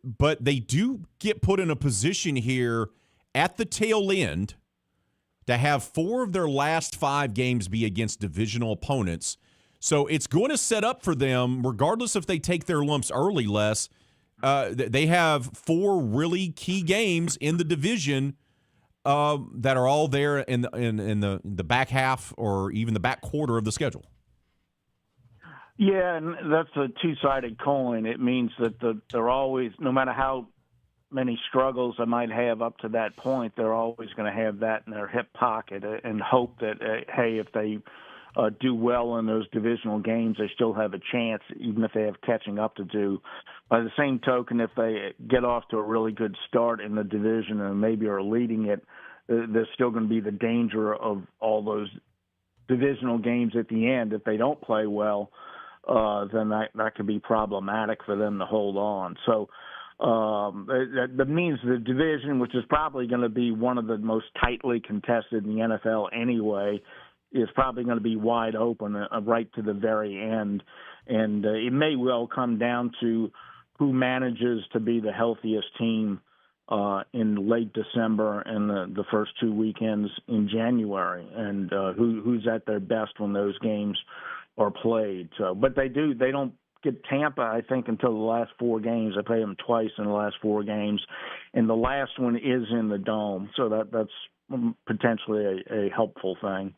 but they do get put in a position here at the tail end to have 4 of their last 5 games be against divisional opponents. So it's going to set up for them, regardless if they take their lumps early, Les. They have 4 really key games in the division that are all there in the back half or even the back quarter of the schedule. Yeah, and that's a two-sided coin. It means that they're always, no matter how many struggles they might have up to that point, they're always going to have that in their hip pocket and hope that, hey, if they do well in those divisional games, they still have a chance, even if they have catching up to do. By the same token, if they get off to a really good start in the division and maybe are leading it, there's still going to be the danger of all those divisional games at the end. If they don't play well, then that could be problematic for them to hold on. So that means the division, which is probably going to be one of the most tightly contested in the NFL anyway, is probably going to be wide open right to the very end. And it may well come down to who manages to be the healthiest team in late December and the first 2 weekends in January, and who's at their best when those games are played. So, but they don't get Tampa, I think, until the last 4 games. They play them twice in the last 4 games, and the last one is in the Dome, so that's potentially a helpful thing.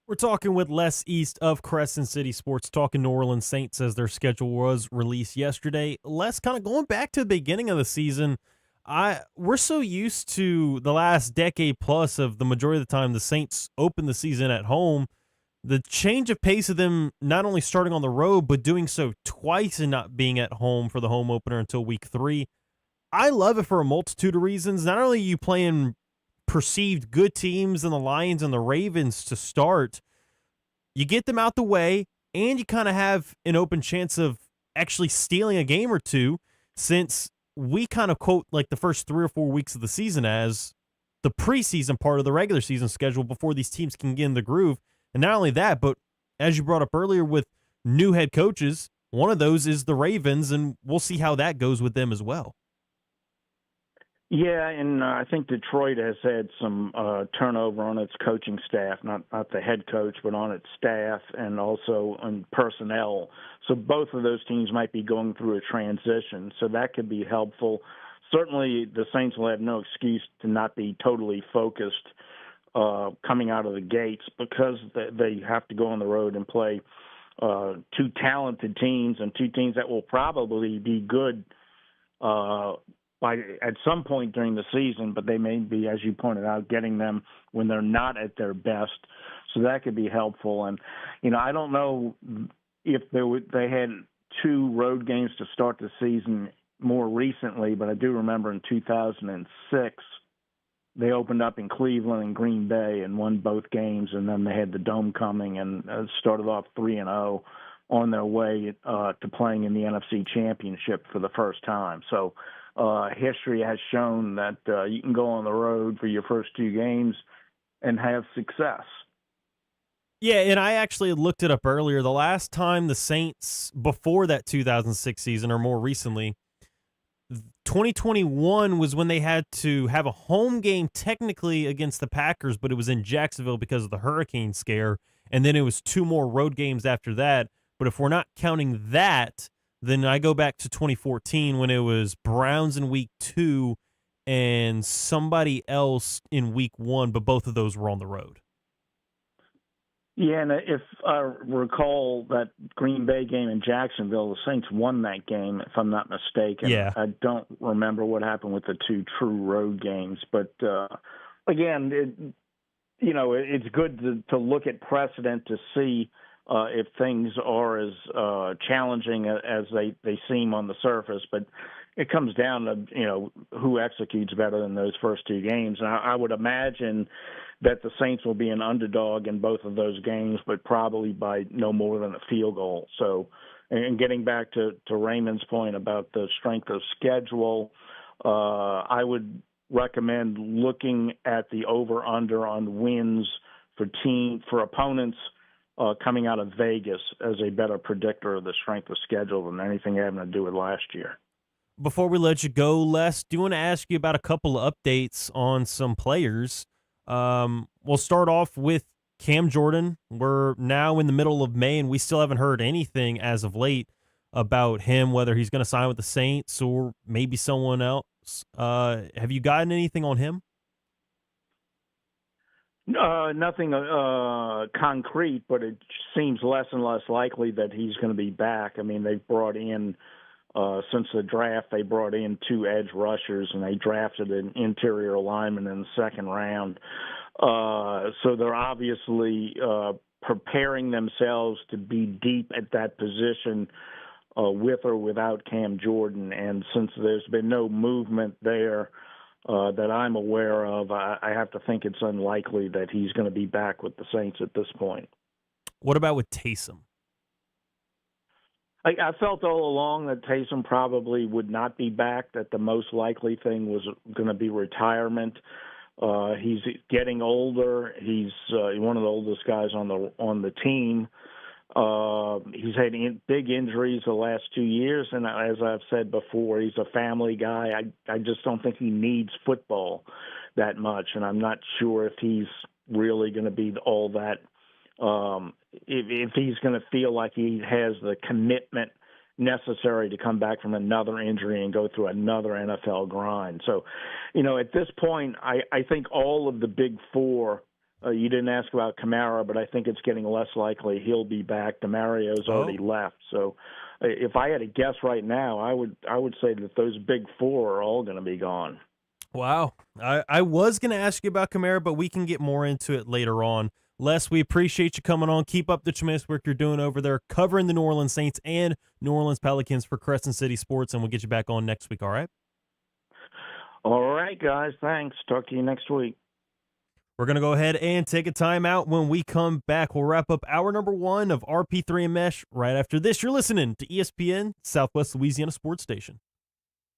We're talking with Les East of Crescent City Sports, talking New Orleans Saints as their schedule was released yesterday. Les, kind of going back to the beginning of the season, we're so used to the last decade plus of the majority of the time the Saints open the season at home. The change of pace of them not only starting on the road, but doing so twice and not being at home for the home opener until week 3. I love it for a multitude of reasons. Not only are you playing perceived good teams in the Lions and the Ravens to start, you get them out the way, and you kind of have an open chance of actually stealing a game or two, since we kind of quote like the first 3 or 4 weeks of the season as the preseason part of the regular season schedule before these teams can get in the groove. And not only that, but as you brought up earlier with new head coaches, one of those is the Ravens, and we'll see how that goes with them as well. Yeah, and I think Detroit has had some turnover on its coaching staff, not the head coach, but on its staff and also on personnel. So both of those teams might be going through a transition, so that could be helpful. Certainly the Saints will have no excuse to not be totally focused coming out of the gates, because they have to go on the road and play 2 talented teams and 2 teams that will probably be good at some point during the season, but they may be, as you pointed out, getting them when they're not at their best. So that could be helpful. And, I don't know if they had 2 road games to start the season more recently, but I do remember in 2006, they opened up in Cleveland and Green Bay and won both games, and then they had the Dome coming and started off 3-0 on their way to playing in the NFC Championship for the first time. So history has shown that you can go on the road for your first 2 games and have success. Yeah, and I actually looked it up earlier. The last time the Saints, before that 2006 season or more recently, 2021 was when they had to have a home game technically against the Packers, but it was in Jacksonville because of the hurricane scare, and then it was 2 more road games after that. But if we're not counting that, then I go back to 2014 when it was Browns in week 2 and somebody else in week 1, but both of those were on the road. Yeah, and if I recall that Green Bay game in Jacksonville, the Saints won that game, if I'm not mistaken. Yeah. I don't remember what happened with the 2 true road games. But, again, it's good to look at precedent to see if things are as challenging as they seem on the surface. But it comes down to, who executes better in those first 2 games. And I would imagine that the Saints will be an underdog in both of those games, but probably by no more than a field goal. So And getting back to Raymond's point about the strength of schedule, I would recommend looking at the over-under on wins for opponents coming out of Vegas as a better predictor of the strength of schedule than anything having to do with last year. Before we let you go, Les, do want to ask you about a couple of updates on some players. We'll start off with Cam Jordan. We're now in the middle of May, and we still haven't heard anything as of late about him, whether he's going to sign with the Saints or maybe someone else. Have you gotten anything on him? Nothing concrete, but it seems less and less likely that he's going to be back. I mean, they've brought in, since the draft, they brought in 2 edge rushers, and they drafted an interior lineman in the second round. So they're obviously preparing themselves to be deep at that position with or without Cam Jordan. And since there's been no movement there that I'm aware of, I have to think it's unlikely that he's going to be back with the Saints at this point. What about with Taysom? I felt all along that Taysom probably would not be back, that the most likely thing was going to be retirement. He's getting older. He's one of the oldest guys on the team. He's had big injuries the last 2 years, and as I've said before, he's a family guy. I just don't think he needs football that much, and I'm not sure if he's really going to be all that. If he's going to feel like he has the commitment necessary to come back from another injury and go through another NFL grind. So, at this point, I think all of the big four, you didn't ask about Kamara, but I think it's getting less likely he'll be back. DeMario's already left. So if I had to guess right now, I would say that those big four are all going to be gone. Wow. I was going to ask you about Kamara, but we can get more into it later on. Les, we appreciate you coming on. Keep up the tremendous work you're doing over there, covering the New Orleans Saints and New Orleans Pelicans for Crescent City Sports, and we'll get you back on next week, all right? All right, guys. Thanks. Talk to you next week. We're going to go ahead and take a timeout. When we come back, we'll wrap up hour number 1 of RP3 and Mesh. Right after this, you're listening to ESPN, Southwest Louisiana Sports Station.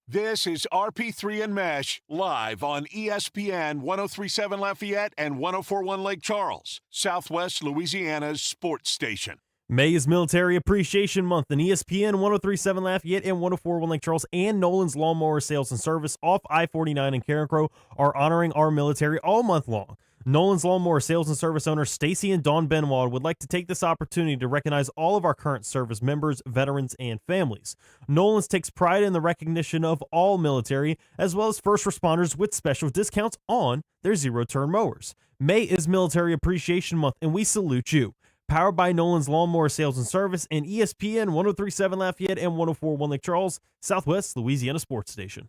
This is RP3 and Mesh, live on ESPN 103.7 Lafayette and 104.1 Lake Charles, Southwest Louisiana's sports station. May is Military Appreciation Month, and ESPN 103.7 Lafayette and 104.1 Lake Charles and Nolan's Lawnmower Sales and Service off I-49 in Carencro are honoring our military all month long. Nolan's Lawnmower Sales and Service owners Stacy and Dawn Benwald would like to take this opportunity to recognize all of our current service members, veterans, and families. Nolan's takes pride in the recognition of all military, as well as first responders with special discounts on their zero-turn mowers. May is Military Appreciation Month, and we salute you. Powered by Nolan's Lawnmower Sales and Service and ESPN 103.7 Lafayette and 104.1 Lake Charles, Southwest Louisiana Sports Station.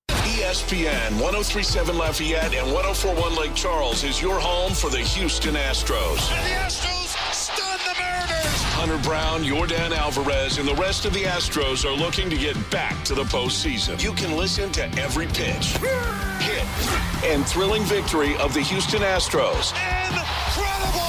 ESPN 103.7 Lafayette and 104.1 Lake Charles is your home for the Houston Astros. And the Astros stun the Mariners. Hunter Brown, Yordan Alvarez, and the rest of the Astros are looking to get back to the postseason. You can listen to every pitch, hit, and thrilling victory of the Houston Astros. Incredible!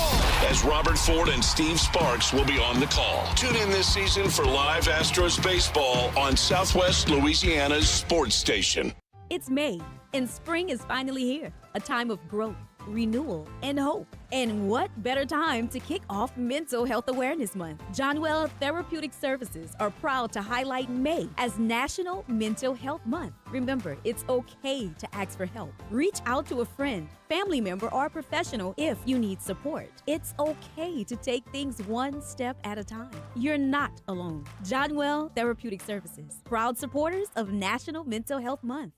As Robert Ford and Steve Sparks will be on the call. Tune in this season for live Astros baseball on Southwest Louisiana's sports station. It's May, and spring is finally here. A time of growth, renewal, and hope. And what better time to kick off Mental Health Awareness Month? Johnwell Therapeutic Services are proud to highlight May as National Mental Health Month. Remember, it's okay to ask for help. Reach out to a friend, family member, or professional if you need support. It's okay to take things one step at a time. You're not alone. Johnwell Therapeutic Services, proud supporters of National Mental Health Month.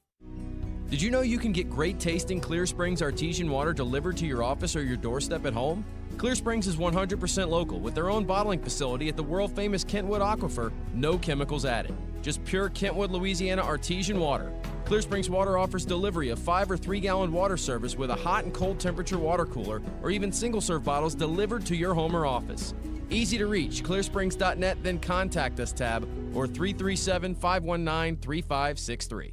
Did you know you can get great tasting Clear Springs artesian water delivered to your office or your doorstep at home? Clear Springs is 100% local with their own bottling facility at the world-famous Kentwood Aquifer, no chemicals added. Just pure Kentwood, Louisiana artesian water. Clear Springs Water offers delivery of 5 or 3 gallon water service with a hot and cold temperature water cooler or even single-serve bottles delivered to your home or office. Easy to reach, clearsprings.net, then contact us tab or 337-519-3563.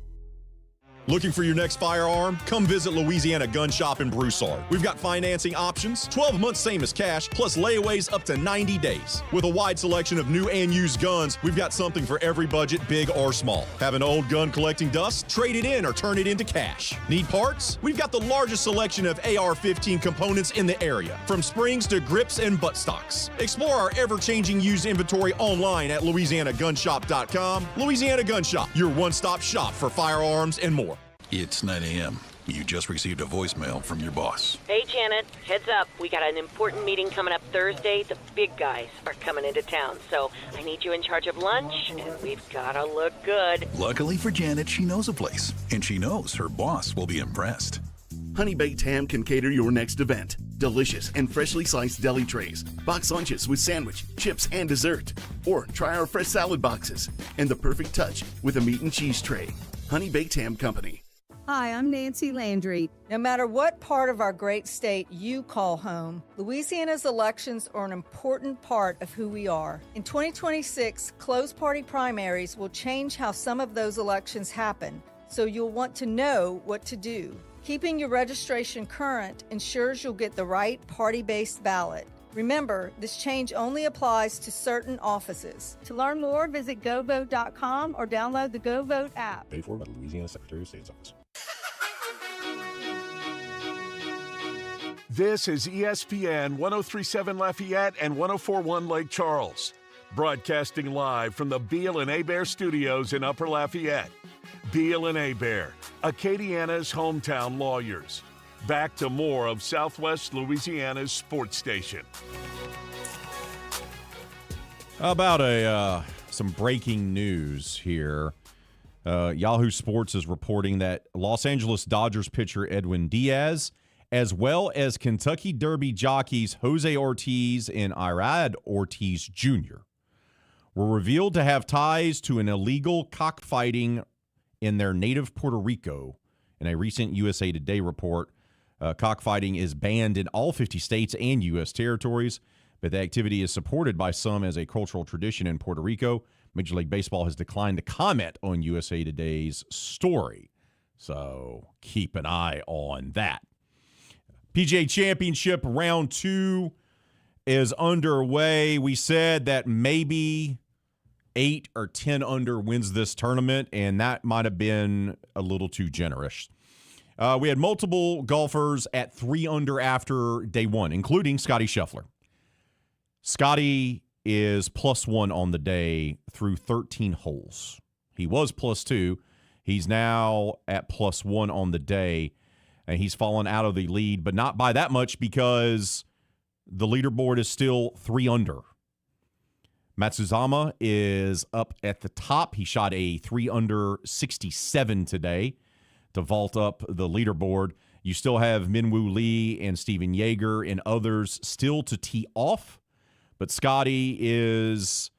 Looking for your next firearm? Come visit Louisiana Gun Shop in Broussard. We've got financing options, 12 months same as cash, plus layaways up to 90 days. With a wide selection of new and used guns, we've got something for every budget, big or small. Have an old gun collecting dust? Trade it in or turn it into cash. Need parts? We've got the largest selection of AR-15 components in the area, from springs to grips and buttstocks. Explore our ever-changing used inventory online at LouisianaGunShop.com. Louisiana Gun Shop, your one-stop shop for firearms and more. It's 9 a.m. You just received a voicemail from your boss. Hey, Janet. Heads up. We got an important meeting coming up Thursday. The big guys are coming into town, so I need you in charge of lunch, and we've got to look good. Luckily for Janet, she knows a place, and she knows her boss will be impressed. Honey Baked Ham can cater your next event. Delicious and freshly sliced deli trays, box lunches with sandwich, chips, and dessert. Or try our fresh salad boxes, and the perfect touch with a meat and cheese tray. Honey Baked Ham Company. Hi, I'm Nancy Landry. No matter what part of our great state you call home, Louisiana's elections are an important part of who we are. In 2026, closed party primaries will change how some of those elections happen, so you'll want to know what to do. Keeping your registration current ensures you'll get the right party-based ballot. Remember, this change only applies to certain offices. To learn more, visit govote.com or download the GoVote app. Paid for by the Louisiana Secretary of State's office. This is ESPN 1037 Lafayette and 1041 Lake Charles, broadcasting live from the Beal and Hebert studios in Upper Lafayette. Beal and Hebert, Acadiana's hometown lawyers. Back to more of Southwest Louisiana's sports station. How about some breaking news here? Yahoo Sports is reporting that Los Angeles Dodgers pitcher Edwin Diaz, as well as Kentucky Derby jockeys Jose Ortiz and Irad Ortiz Jr., were revealed to have ties to an illegal cockfighting in their native Puerto Rico. In a recent USA Today report, cockfighting is banned in all 50 states and U.S. territories, but the activity is supported by some as a cultural tradition in Puerto Rico. Major League Baseball has declined to comment on USA Today's story, so keep an eye on that. PGA Championship Round 2 is underway. We said that maybe 8 or 10 under wins this tournament, and that might have been a little too generous. We had multiple golfers at 3 under after day one, including Scotty Scheffler. Scotty is +1 on the day through 13 holes. He was +2. He's now at +1 on the day, and he's fallen out of the lead, but not by that much because the leaderboard is still 3 under. Matsuzama is up at the top. He shot a 3 under 67 today to vault up the leaderboard. You still have Minwoo Lee and Steven Yeager and others still to tee off, but Scotty is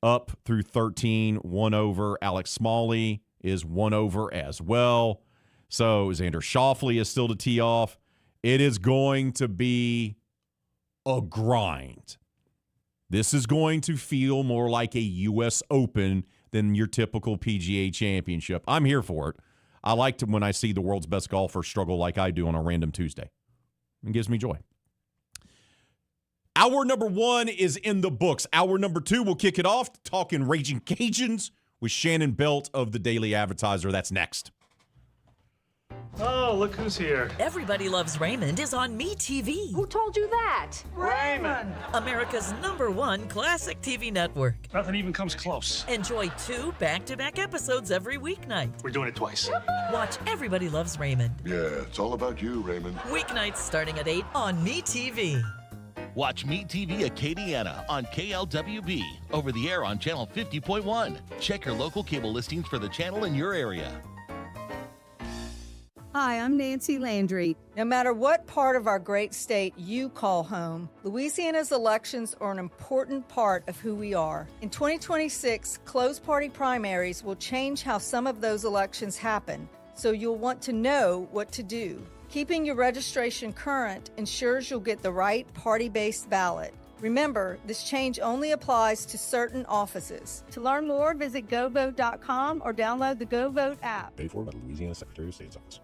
up through 13, 1 over. Alex Smalley is 1 over as well. So Xander Schauffele is still to tee off. It is going to be a grind. This is going to feel more like a U.S. Open than your typical PGA Championship. I'm here for it. I like to when I see the world's best golfer struggle like I do on a random Tuesday. It gives me joy. Hour number 1 is in the books. Hour number 2, we'll kick it off talking Raging Cajuns with Shannon Belt of the Daily Advertiser. That's next. Oh, look who's here. Everybody Loves Raymond is on MeTV. Who told you that? Raymond! America's #1 classic TV network. Nothing even comes close. Enjoy 2 back-to-back episodes every weeknight. We're doing it twice. Watch Everybody Loves Raymond. Yeah, it's all about you, Raymond. Weeknights starting at 8 on MeTV. Watch MeTV Acadiana on KLWB, over the air on Channel 50.1. Check your local cable listings for the channel in your area. Hi, I'm Nancy Landry. No matter what part of our great state you call home, Louisiana's elections are an important part of who we are. In 2026, closed party primaries will change how some of those elections happen, so you'll want to know what to do. Keeping your registration current ensures you'll get the right party-based ballot. Remember, this change only applies to certain offices. To learn more, visit govote.com or download the GoVote app. Paid for by the Louisiana Secretary of State's office.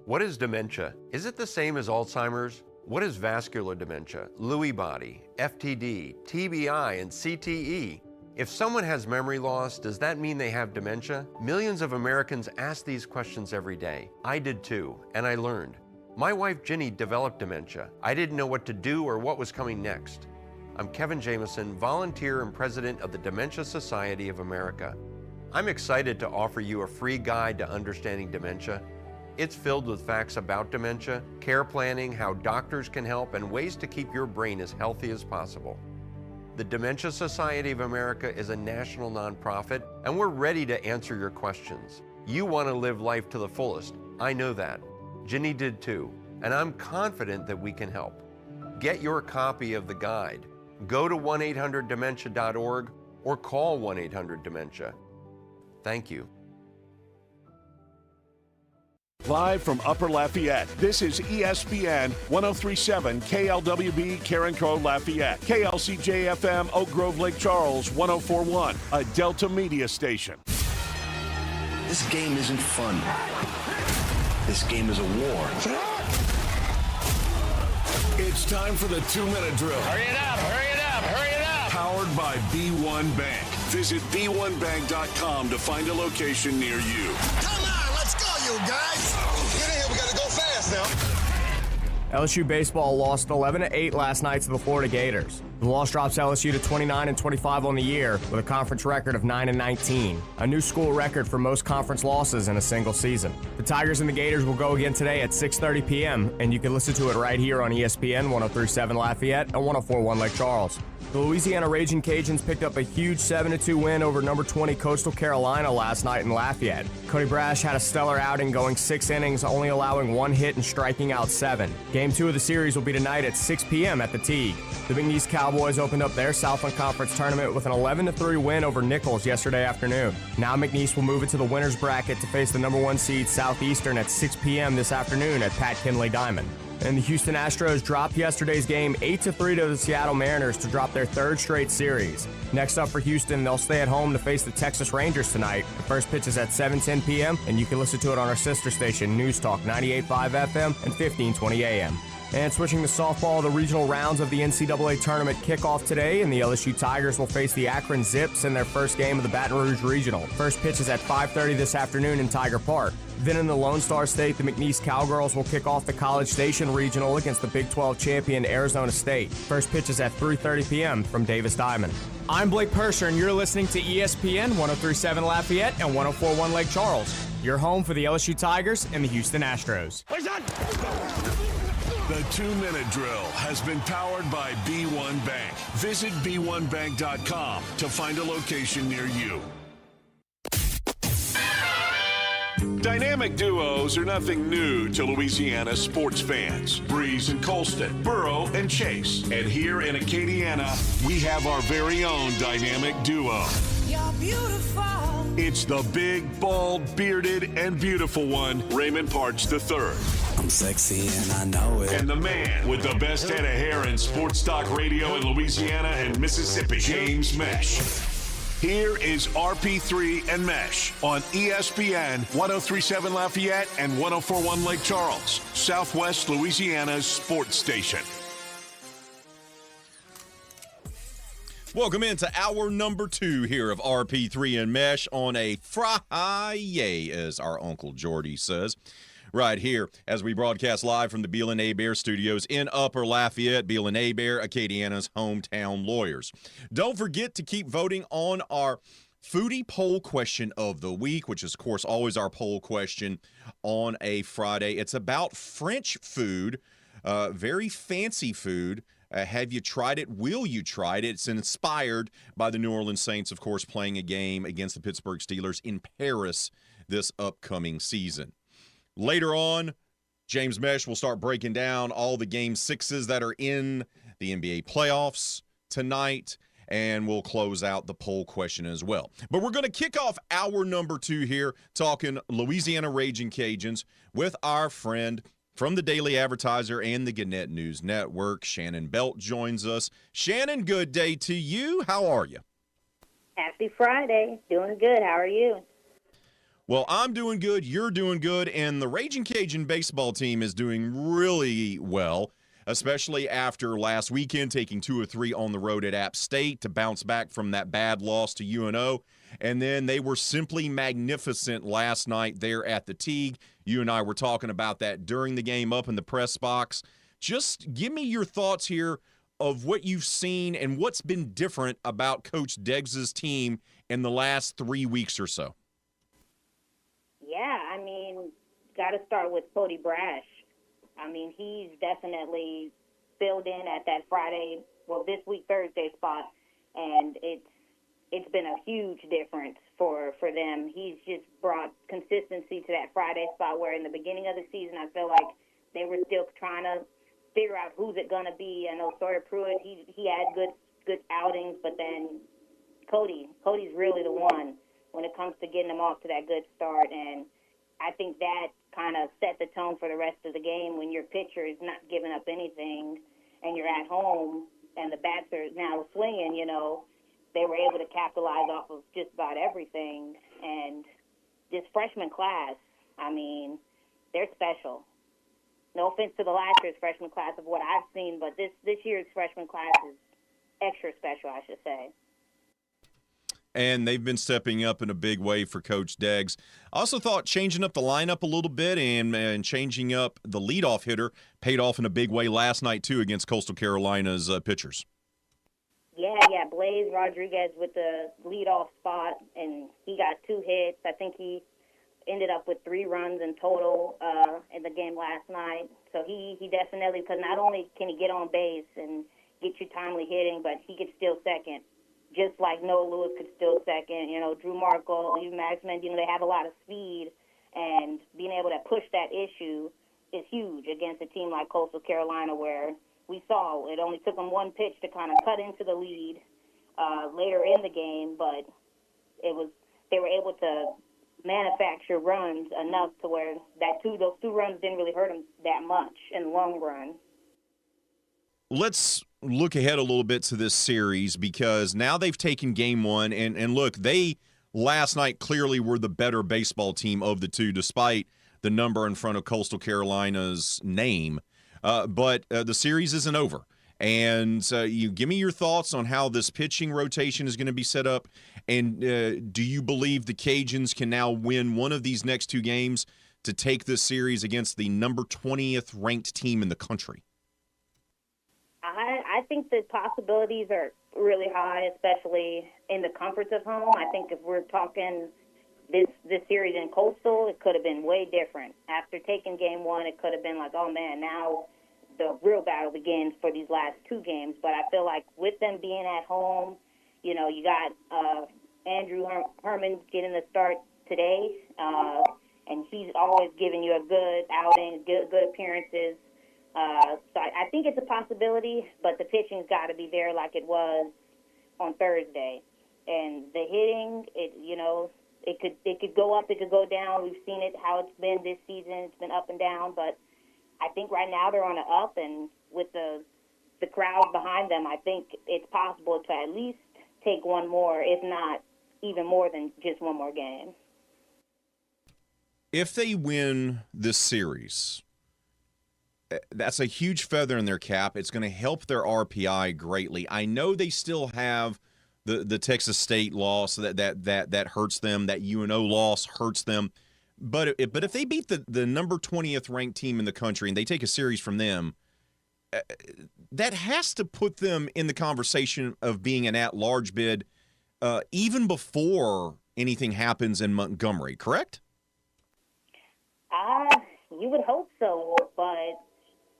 What is dementia? Is it the same as Alzheimer's? What is vascular dementia, Lewy body, FTD, TBI, and CTE? If someone has memory loss, does that mean they have dementia? Millions of Americans ask these questions every day. I did too, and I learned. My wife Ginny developed dementia. I didn't know what to do or what was coming next. I'm Kevin Jameson, volunteer and president of the Dementia Society of America. I'm excited to offer you a free guide to understanding dementia. It's filled with facts about dementia, care planning, how doctors can help, and ways to keep your brain as healthy as possible. The Dementia Society of America is a national nonprofit, and we're ready to answer your questions. You want to live life to the fullest. I know that. Ginny did too, and I'm confident that we can help. Get your copy of the guide. Go to 1-800-DEMENTIA.org or call 1-800-DEMENTIA. Thank you. Live from Upper Lafayette, this is ESPN 1037 KLWB Karen Crow Lafayette, KLCJ-FM Oak Grove Lake Charles 1041, a Delta Media station. This game isn't fun. This game is a war. It's time for the 2-minute drill. Hurry it up, hurry it up, hurry it up. Powered by B1 Bank. Visit b1bank.com to find a location near you. Come on, let's go, you guys. Get in here, we got to go fast now. LSU baseball lost 11-8 last night to the Florida Gators. The loss drops LSU to 29-25 on the year with a conference record of 9-19, a new school record for most conference losses in a single season. The Tigers and the Gators will go again today at 6:30 p.m., and you can listen to it right here on ESPN 1037 Lafayette and 1041 Lake Charles. The Louisiana Raging Cajuns picked up a huge 7-2 win over number 20 Coastal Carolina last night in Lafayette. Cody Brash had a stellar outing, going 6 innings, only allowing 1 hit and striking out 7. Game 2 of the series will be tonight at 6 p.m. at the Teague. The McNeese Cowboys opened up their Southland Conference tournament with an 11-3 win over Nichols yesterday afternoon. Now McNeese will move into the winner's bracket to face the number 1 seed Southeastern at 6 p.m. this afternoon at Pat Kinley Diamond. And the Houston Astros dropped yesterday's game 8-3 to the Seattle Mariners to drop their 3rd straight series. Next up for Houston, they'll stay at home to face the Texas Rangers tonight. The first pitch is at 7:10 p.m., and you can listen to it on our sister station, News Talk 98.5 FM and 1520 AM. And switching to softball, the regional rounds of the NCAA tournament kick off today, and the LSU Tigers will face the Akron Zips in their first game of the Baton Rouge Regional. First pitch is at 5:30 this afternoon in Tiger Park. Then in the Lone Star State, the McNeese Cowgirls will kick off the College Station Regional against the Big 12 champion Arizona State. First pitch is at 3:30 p.m. from Davis Diamond. I'm Blake Purser, and you're listening to ESPN 1037 Lafayette and 1041 Lake Charles. Your home for the LSU Tigers and the Houston Astros. The 2-minute drill has been powered by B1 Bank. Visit b1bank.com to find a location near you. Dynamic duos are nothing new to Louisiana sports fans. Breeze and Colston, Burrow and Chase. And here in Acadiana, we have our very own dynamic duo. You're beautiful. It's the big, bald, bearded, and beautiful one, Raymond Parch III. I'm sexy and I know it. And the man with the best head of hair in sports talk radio in Louisiana and Mississippi, James Mesh. Here is RP3 and Mesh on ESPN 1037 Lafayette and 1041 Lake Charles, Southwest Louisiana's sports station. Welcome into hour number 2 here of RP3 and Mesh on a Friday, as our Uncle Jordy says. Right here as we broadcast live from the Beal and Hebert studios in Upper Lafayette. Beal and Hebert, Acadiana's hometown lawyers. Don't forget to keep voting on our foodie poll question of the week, which is, of course, always our poll question on a Friday. It's about French food, very fancy food. Have you tried it? Will you try it? It's inspired by the New Orleans Saints, of course, playing a game against the Pittsburgh Steelers in Paris this upcoming season. Later on, James Mesh will start breaking down all the Game 6s that are in the NBA playoffs tonight, and we'll close out the poll question as well. But we're going to kick off hour number 2 here talking Louisiana Raging Cajuns with our friend from the Daily Advertiser and the Gannett News Network. Shannon Belt joins us. Shannon, good day to you. How are you? Happy Friday. Doing good. How are you? Well, I'm doing good. You're doing good. And the Raging Cajun baseball team is doing really well, especially after last weekend taking 2 or 3 on the road at App State to bounce back from that bad loss to UNO. And then they were simply magnificent last night there at the Teague. You and I were talking about that during the game up in the press box. Just give me your thoughts here of what you've seen and what's been different about Coach Deggs' team in the last 3 weeks or so. Yeah, I mean, got to start with Cody Brash. I mean, he's definitely filled in at that Friday, well, this week, Thursday spot, and it's been a huge difference for them. He's just brought consistency to that Friday spot where in the beginning of the season I feel like they were still trying to figure out who's it going to be. I know Sawyer Pruitt, he had good outings, but then Cody's really the one when it comes to getting them off to that good start. And I think that kind of set the tone for the rest of the game when your pitcher is not giving up anything and you're at home and the bats are now swinging, you know. They were able to capitalize off of just about everything. And this freshman class, I mean, they're special. No offense to the last year's freshman class of what I've seen, but this year's freshman class is extra special, I should say. And they've been stepping up in a big way for Coach Deggs. I also thought changing up the lineup a little bit and changing up the leadoff hitter paid off in a big way last night, too, against Coastal Carolina's pitchers. Yeah, Blaze Rodriguez with the leadoff spot, and he got 2 hits. I think he ended up with 3 runs in total in the game last night. So he definitely, because not only can he get on base and get you timely hitting, but he could steal second, just like Noah Lewis could steal second. You know, Drew Markle, even Max Mendino, they have a lot of speed, and being able to push that issue is huge against a team like Coastal Carolina where we saw it only took them 1 pitch to kind of cut into the lead later in the game, but they were able to manufacture runs enough to where those 2 runs didn't really hurt them that much in the long run. Let's look ahead a little bit to this series because now they've taken game 1, and look, they last night clearly were the better baseball team of the 2 despite the number in front of Coastal Carolina's name. But the series isn't over. And you give me your thoughts on how this pitching rotation is going to be set up. And do you believe the Cajuns can now win one of these next 2 games to take this series against the number 20th ranked team in the country? I think the possibilities are really high, especially in the comforts of home. I think if we're talking this series in Coastal, it could have been way different. After taking game 1, it could have been like, oh, man, now the real battle begins for these last 2 games. But I feel like with them being at home, you know, you got Andrew Herman getting the start today, and he's always giving you a good outing, good appearances. So I think it's a possibility, but the pitching's got to be there like it was on Thursday. And the hitting, it could go up, it could go down. We've seen it, how it's been this season. It's been up and down, but I think right now they're on an up, and with the crowd behind them, I think it's possible to at least take one more, if not even more than just one more game. If they win this series, that's a huge feather in their cap. It's going to help their RPI greatly. I know they still have the Texas State loss that hurts them. That UNO loss hurts them. But if they beat the number 20th ranked team in the country and they take a series from them, that has to put them in the conversation of being an at-large bid even before anything happens in Montgomery, correct? You would hope so, but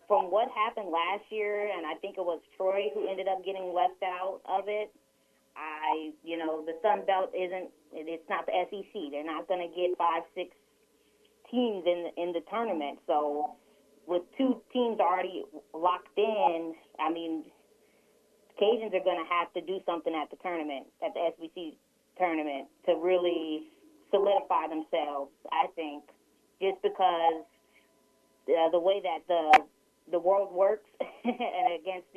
from what happened last year, and I think it was Troy who ended up getting left out of it, the Sun Belt it's not the SEC. They're not going to get 5-6 teams in the tournament. So with 2 teams already locked in, I mean, Cajuns are going to have to do something at the tournament, at the SBC tournament, to really solidify themselves, I think, just because the way that the world works and against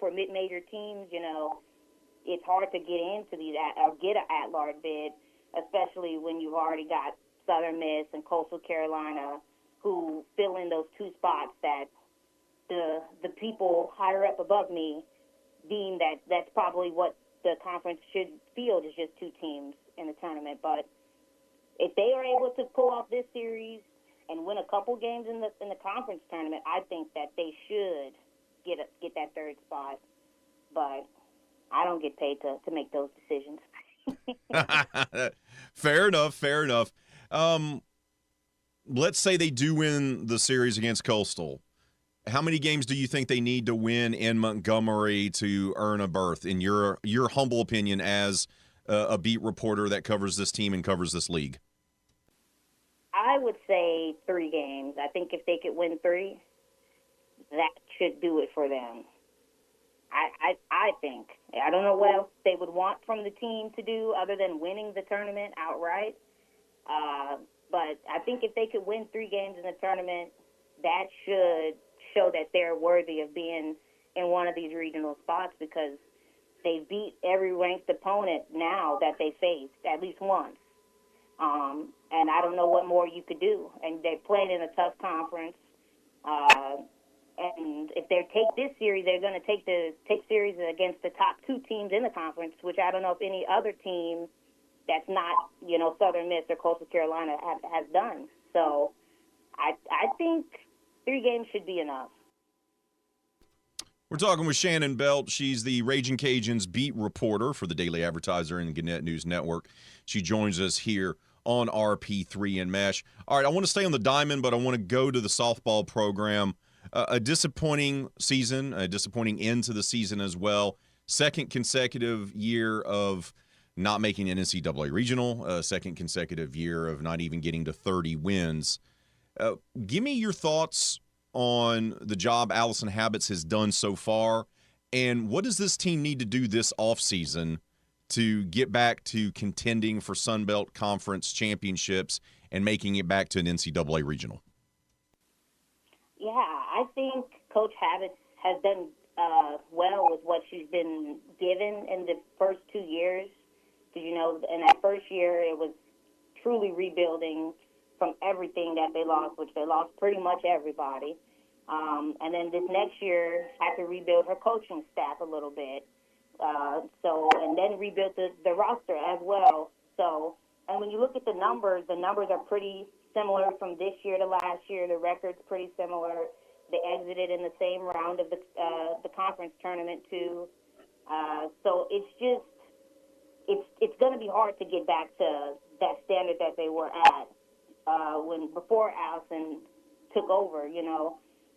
for mid-major teams, it's hard to get into these or get an at-large bid, especially when you've already got Southern Miss and Coastal Carolina who fill in those two spots that the people higher up above me deem that that's probably what the conference should field, is just two teams in the tournament. But if they are able to pull off this series and win a couple games in the conference tournament, I think that they should get that third spot. But I don't get paid to make those decisions. Fair enough. Let's say they do win the series against Coastal. How many games do you think they need to win in Montgomery to earn a berth, in your humble opinion as a beat reporter that covers this team and covers this league? I would say 3 games. I think if they could win 3, that should do it for them. I think. I don't know what else they would want from the team to do other than winning the tournament outright. But I think if they could win 3 games in the tournament, that should show that they're worthy of being in one of these regional spots, because they beat every ranked opponent now that they faced at least once. And I don't know what more you could do. And they're playing in a tough conference. And if they take this series, they're going to take series against the top 2 teams in the conference, which I don't know if any other team that's not, Southern Miss or Coastal Carolina has done. So I think 3 games should be enough. We're talking with Shannon Belt. She's the Raging Cajuns beat reporter for the Daily Advertiser and the Gannett News Network. She joins us here on RP3 and Mesh. All right, I want to stay on the diamond, but I want to go to the softball program. A disappointing season, a disappointing end to the season as well. Second consecutive year of not making an NCAA regional, a second consecutive year of not even getting to 30 wins. Give me your thoughts on the job Allison Habits has done so far, and what does this team need to do this offseason to get back to contending for Sun Belt Conference championships and making it back to an NCAA regional? Yeah, I think Coach Habits has done well with what she's been given in the first 2 years. Because, in that first year, it was truly rebuilding from everything that they lost, which they lost pretty much everybody. And then this next year had to rebuild her coaching staff a little bit. And then rebuild the roster as well. So, and when you look at the numbers are pretty similar from this year to last year. The record's pretty similar. They exited in the same round of the conference tournament too. So it's going to be hard to get back to that standard that they were at before Allison took over.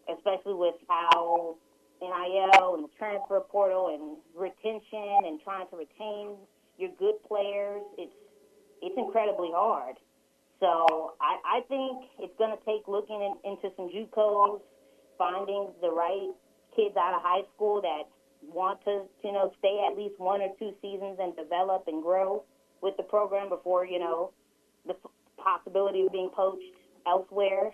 Especially with how NIL and the transfer portal and retention and trying to retain your good players. It's incredibly hard. So I think it's going to take looking into some JUCOs, finding the right kids out of high school that want to, stay at least 1 or 2 seasons and develop and grow with the program before, the possibility of being poached elsewhere.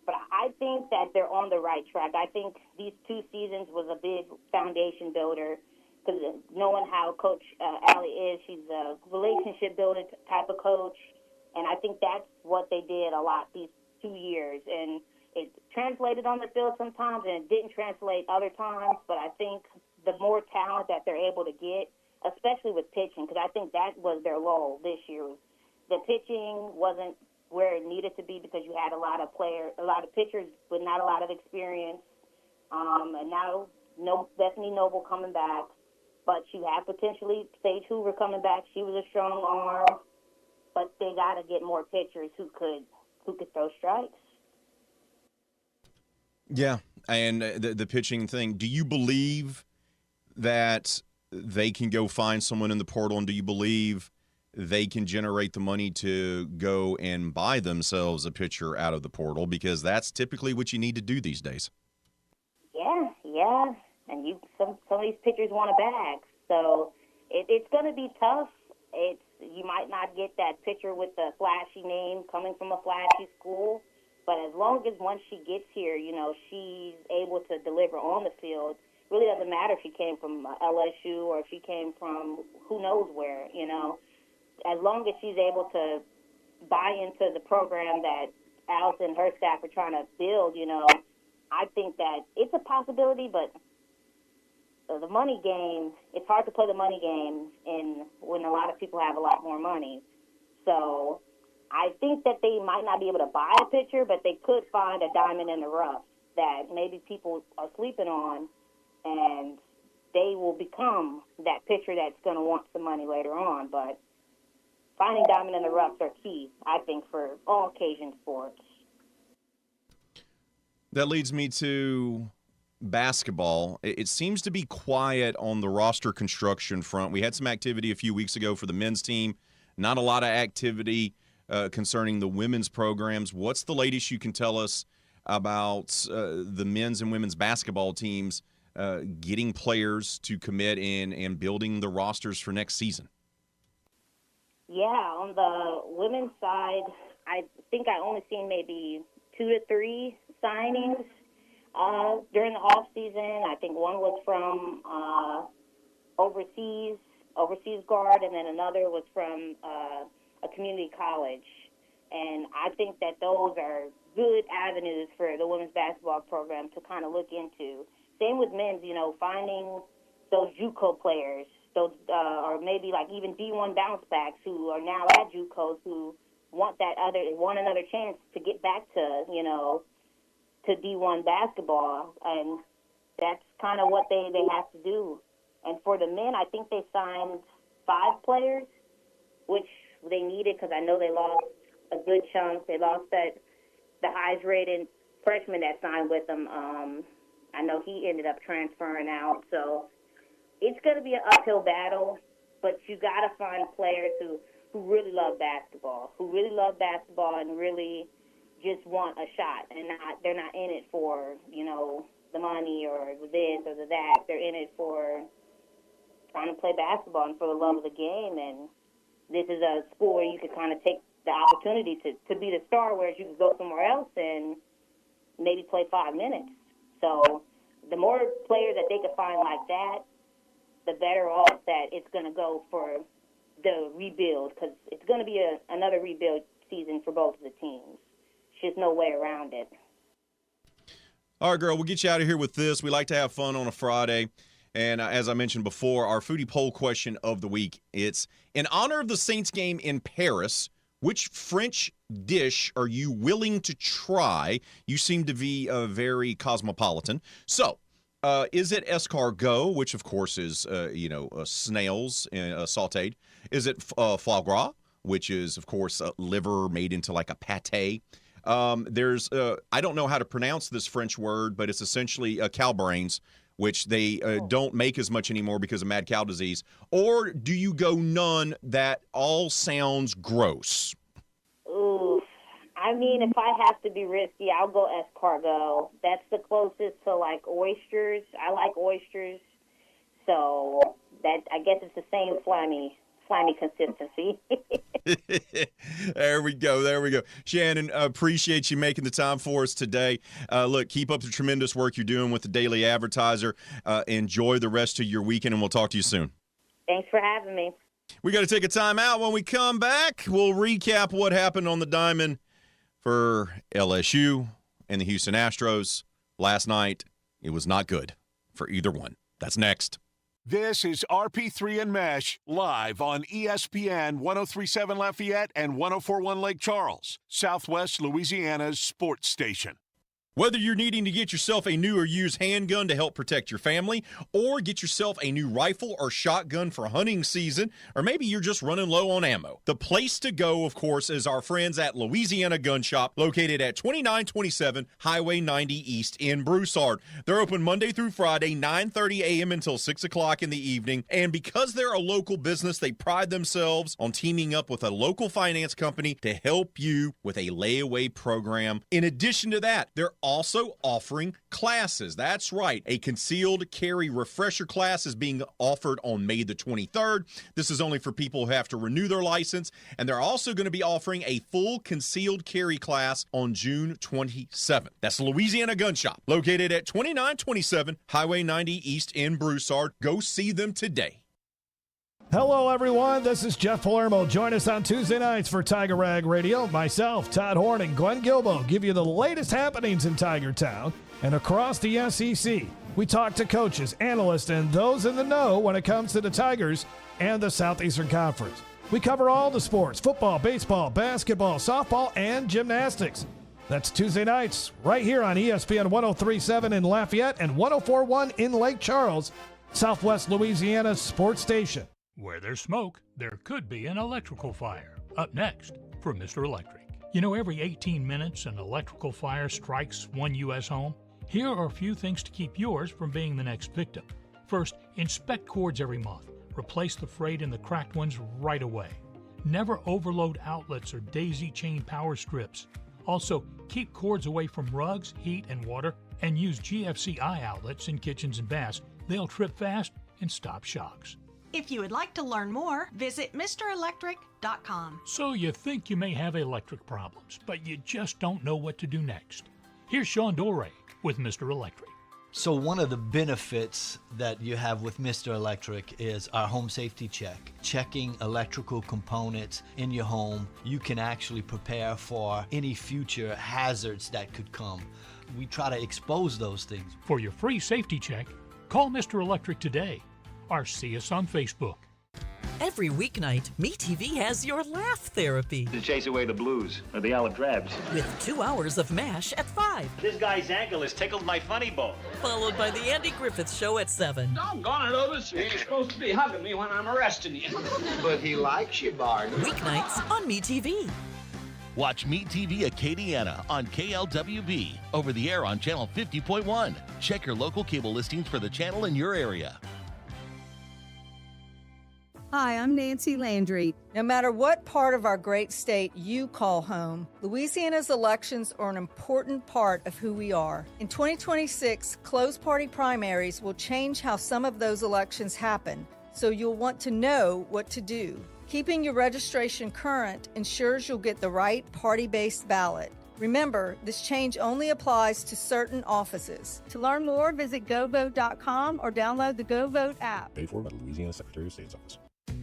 But I think that they're on the right track. I think these 2 seasons was a big foundation builder, because knowing how Coach Allie is, she's a relationship building type of coach. And I think that's what they did a lot these 2 years. And it translated on the field sometimes, and it didn't translate other times. But I think the more talent that they're able to get, especially with pitching, because I think that was their lull this year. The pitching wasn't where it needed to be because you had a lot of pitchers with not a lot of experience. And now Bethany Noble coming back. But you have potentially Sage Hoover coming back. She was a strong arm. But they got to get more pitchers who could throw strikes. Yeah, and the pitching thing. Do you believe that they can go find someone in the portal, and do you believe they can generate the money to go and buy themselves a pitcher out of the portal? Because that's typically what you need to do these days. Yeah. And some of these pitchers want a bag. So it's going to be tough. You might not get that pitcher with the flashy name coming from a flashy school, But as long as once she gets here, she's able to deliver on the field, really doesn't matter if she came from LSU or if she came from who knows where, As long as she's able to buy into the program that Alice and her staff are trying to build, I think that it's a possibility, but the money game, it's hard to play the money game when a lot of people have a lot more money. So I think that they might not be able to buy a pitcher, but they could find a diamond in the rough that maybe people are sleeping on, and they will become that pitcher that's going to want some money later on. But finding diamond in the roughs are key, I think, for all Cajun sports. That leads me to basketball. It seems to be quiet on the roster construction front. We had some activity a few weeks ago for the men's team. Not a lot of activity concerning the women's programs. What's the latest you can tell us about the men's and women's basketball teams getting players to commit in and building the rosters for next season? Yeah, on the women's side, I think I only seen maybe 2 to 3 signings during the off season. I think one was from overseas guard, and then another was from a community college. And I think that those are good avenues for the women's basketball program to kind of look into. Same with men's, finding those JUCO players, those or maybe like even D1 bounce backs who are now at JUCOs who want another chance to get back to, to D1 basketball. And that's kind of what they have to do. And for the men, I think they signed 5 players, which they needed because I know they lost a good chunk. They lost the highest rated freshman that signed with them. I know he ended up transferring out. So it's going to be an uphill battle, but you got to find players who really love basketball, and really just want a shot, and they're not in it for, the money or this or the that. They're in it for trying to play basketball and for the love of the game. And this is a school where you could kind of take the opportunity to be the star, whereas you could go somewhere else and maybe play 5 minutes. So the more players that they could find like that, the better off that it's going to go for the rebuild, because it's going to be another rebuild season for both of the teams. There's just no way around it. All right, girl, we'll get you out of here with this. We like to have fun on a Friday. And as I mentioned before, our foodie poll question of the week, it's in honor of the Saints game in Paris, which French dish are you willing to try? You seem to be very cosmopolitan. So, is it escargot, which of course is, snails sauteed? Is it foie gras, which is, of course, liver made into like a pate? There's, I don't know how to pronounce this French word, but it's essentially cow brains, which they don't make as much anymore because of mad cow disease. Or do you go none? That all sounds gross. Ooh, I mean, if I have to be risky, I'll go escargot. That's the closest to like oysters. I like oysters, so that I guess it's the same slimy consistency. There we go. Shannon, appreciate you making the time for us today. Look, keep up the tremendous work you're doing with the Daily Advertiser. Enjoy the rest of your weekend, and we'll talk to you soon. Thanks for having me. We got to take a time out. When we come back, we'll recap what happened on the diamond for LSU and the Houston Astros last night. It was not good for either one. That's next. This is RP3 and Mesh, live on ESPN 103.7 Lafayette and 104.1 Lake Charles, Southwest Louisiana's sports station. Whether you're needing to get yourself a new or used handgun to help protect your family, or get yourself a new rifle or shotgun for hunting season, or maybe you're just running low on ammo, the place to go, of course, is our friends at Louisiana Gun Shop, located at 2927 Highway 90 East in Broussard. They're open Monday through Friday, 9:30 a.m. until 6 o'clock in the evening, and because they're a local business, they pride themselves on teaming up with a local finance company to help you with a layaway program. In addition to that, they're also offering classes. That's right. A concealed carry refresher class is being offered on May the 23rd. This is only for people who have to renew their license. And they're also going to be offering a full concealed carry class on June 27th. That's Louisiana Gun Shop, located at 2927 Highway 90 East in Broussard. Go see them today. Hello, everyone. This is Jeff Palermo. Join us on Tuesday nights for Tiger Rag Radio. Myself, Todd Horn, and Glenn Gilbo give you the latest happenings in Tiger Town and across the SEC. We talk to coaches, analysts, and those in the know when it comes to the Tigers and the Southeastern Conference. We cover all the sports: football, baseball, basketball, softball, and gymnastics. That's Tuesday nights right here on ESPN 103.7 in Lafayette and 104.1 in Lake Charles, Southwest Louisiana's sports station. Where there's smoke, there could be an electrical fire. Up next, from Mr. Electric. You know, every 18 minutes, an electrical fire strikes one U.S. home. Here are a few things to keep yours from being the next victim. First, inspect cords every month. Replace the frayed and the cracked ones right away. Never overload outlets or daisy-chain power strips. Also, keep cords away from rugs, heat, and water, and use GFCI outlets in kitchens and baths. They'll trip fast and stop shocks. If you would like to learn more, visit MrElectric.com. So you think you may have electric problems, but you just don't know what to do next. Here's Sean Dore with Mr. Electric. So one of the benefits that you have with Mr. Electric is our home safety check. Checking electrical components in your home, you can actually prepare for any future hazards that could come. We try to expose those things. For your free safety check, call Mr. Electric today or see us on Facebook. Every weeknight, MeTV has your laugh therapy. To chase away the blues or the olive drabs. With 2 hours of MASH at 5. This guy's ankle has tickled my funny bone. Followed by the Andy Griffith Show at 7. Doggone it, Otis. You're supposed to be hugging me when I'm arresting you. But he likes you, Bart. Weeknights on MeTV. Watch Meet TV Acadiana on KLWB, over the air on Channel 50.1. Check your local cable listings for the channel in your area. Hi, I'm Nancy Landry. No matter what part of our great state you call home, Louisiana's elections are an important part of who we are. In 2026, closed party primaries will change how some of those elections happen, so you'll want to know what to do. Keeping your registration current ensures you'll get the right party-based ballot. Remember, this change only applies to certain offices. To learn more, visit GoVote.com or download the GoVote app. Paid for by the Louisiana Secretary of State's office.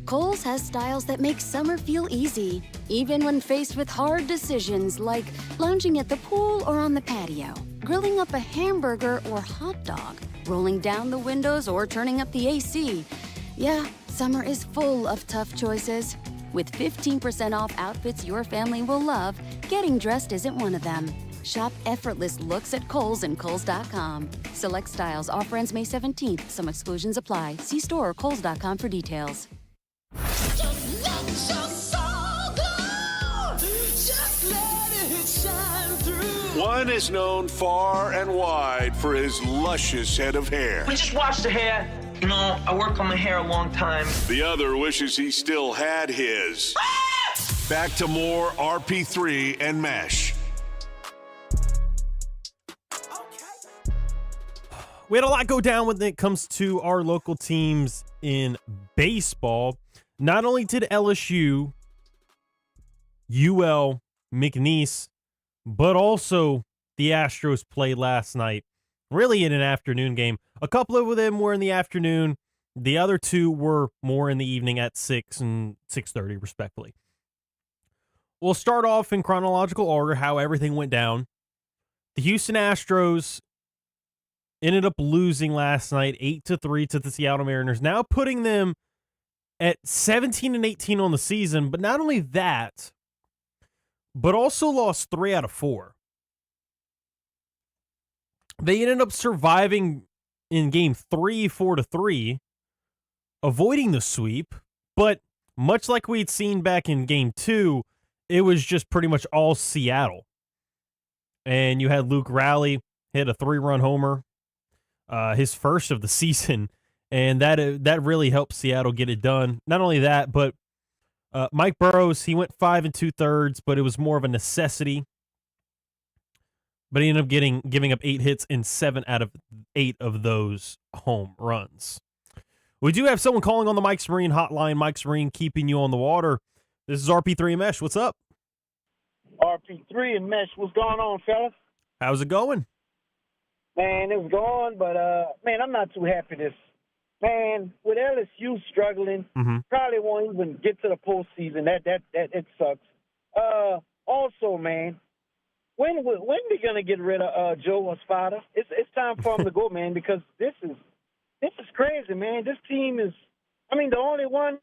Kohl's has styles that make summer feel easy, even when faced with hard decisions like lounging at the pool or on the patio, grilling up a hamburger or hot dog, rolling down the windows or turning up the AC. Yeah, summer is full of tough choices. With 15% off outfits your family will love, getting dressed isn't one of them. Shop effortless looks at Kohl's and Kohl's.com. Select styles. Offer ends May 17th. Some exclusions apply. See store or Kohl's.com for details. One is known far and wide for his luscious head of hair. We just wash the hair. You know, I work on my hair a long time. The other wishes he still had his. Back to more RP3 and Mesh. We had a lot go down when it comes to our local teams in baseball. Not only did LSU, UL, McNeese, but also the Astros played last night, really in an afternoon game. A couple of them were in the afternoon. The other two were more in the evening at 6 and 6:30, respectively. We'll start off in chronological order, how everything went down. The Houston Astros ended up losing last night 8-3 to the Seattle Mariners, now putting them at 17-18 on the season. But not only that, but also lost 3 out of 4. They ended up surviving in game 3, 4-3, avoiding the sweep. But much like we'd seen back in game 2, it was just pretty much all Seattle. And you had Luke Raleigh hit a 3-run homer, his first of the season, and that really helped Seattle get it done. Not only that, but Mike Burrows, he went 5 2/3, but it was more of a necessity. but he ended up giving up 8 hits and 7 out of 8 of those home runs. We do have someone calling on the Mike's Marine hotline. Mike's Marine keeping you on the water. This is RP3 and Mesh. What's up? RP3 and Mesh. What's going on, fellas? How's it going? Man, it was going, but, man, I'm not too happy this. Man, with LSU struggling, probably won't even get to the postseason. That it sucks. Also, man, when we gonna get rid of Joe Espada? It's time for him to go, man, because this is crazy, man. This team is, I mean, the only one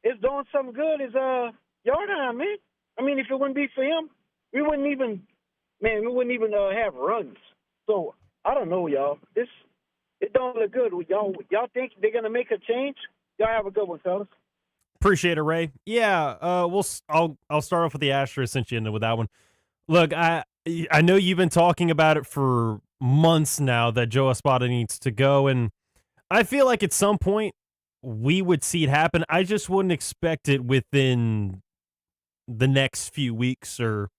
is doing something good is Jordan, man. I mean, if it wouldn't be for him, we wouldn't even have runs. So I don't know, y'all. It don't look good. Y'all think they're gonna make a change? Y'all have a good one, fellas. Appreciate it, Ray. Yeah, I'll start off with the Astros since you ended with that one. Look, I know you've been talking about it for months now that Joe Espada needs to go, and I feel like at some point we would see it happen. I just wouldn't expect it within the next few weeks or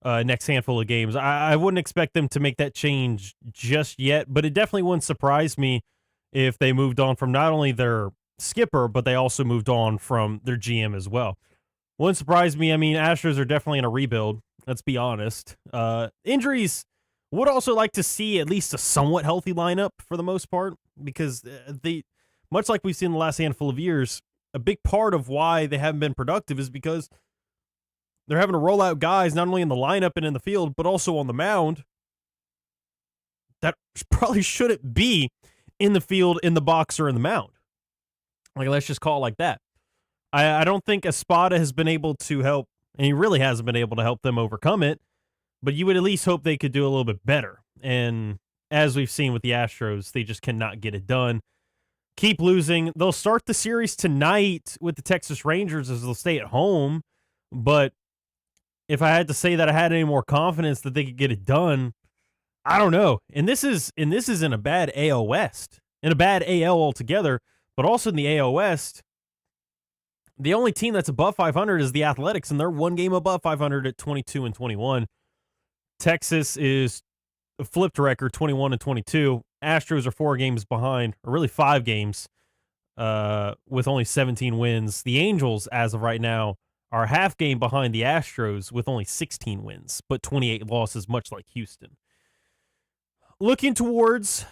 next handful of games. I wouldn't expect them to make that change just yet, but it definitely wouldn't surprise me if they moved on from not only their skipper, but they also moved on from their GM as well. Wouldn't surprise me. I mean, Astros are definitely in a rebuild. Let's be honest. Injuries, would also like to see at least a somewhat healthy lineup for the most part, because they, much like we've seen in the last handful of years, a big part of why they haven't been productive is because they're having to roll out guys not only in the lineup and in the field, but also on the mound that probably shouldn't be in the field, in the box, or in the mound. Like, let's just call it like that. I don't think Espada has been able to help, and he really hasn't been able to help them overcome it, but you would at least hope they could do a little bit better. And as we've seen with the Astros, they just cannot get it done. Keep losing. They'll start the series tonight with the Texas Rangers as they'll stay at home, but if I had to say that I had any more confidence that they could get it done, I don't know. And this is in a bad AL West, in a bad AL altogether, but also in the AL West, the only team that's above 500 is the Athletics, and they're one game above 500 at 22-21. Texas is a flipped record, 21-22. Astros are 4 games behind, or really 5 games, with only 17 wins. The Angels, as of right now, are a half game behind the Astros with only 16 wins, but 28 losses, much like Houston. Looking towards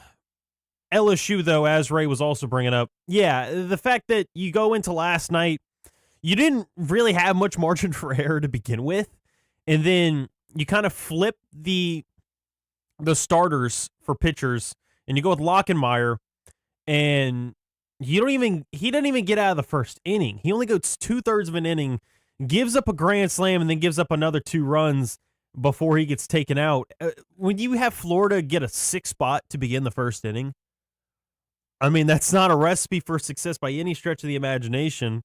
LSU, though, as Ray was also bringing up, yeah, the fact that you go into last night, you didn't really have much margin for error to begin with, and then you kind of flip the starters for pitchers, and you go with Lockenmeyer, and he doesn't even get out of the first inning. He only goes 2/3 of an inning, gives up a grand slam, and then gives up another 2 runs before he gets taken out. When you have Florida get a 6 spot to begin the first inning, I mean, that's not a recipe for success by any stretch of the imagination.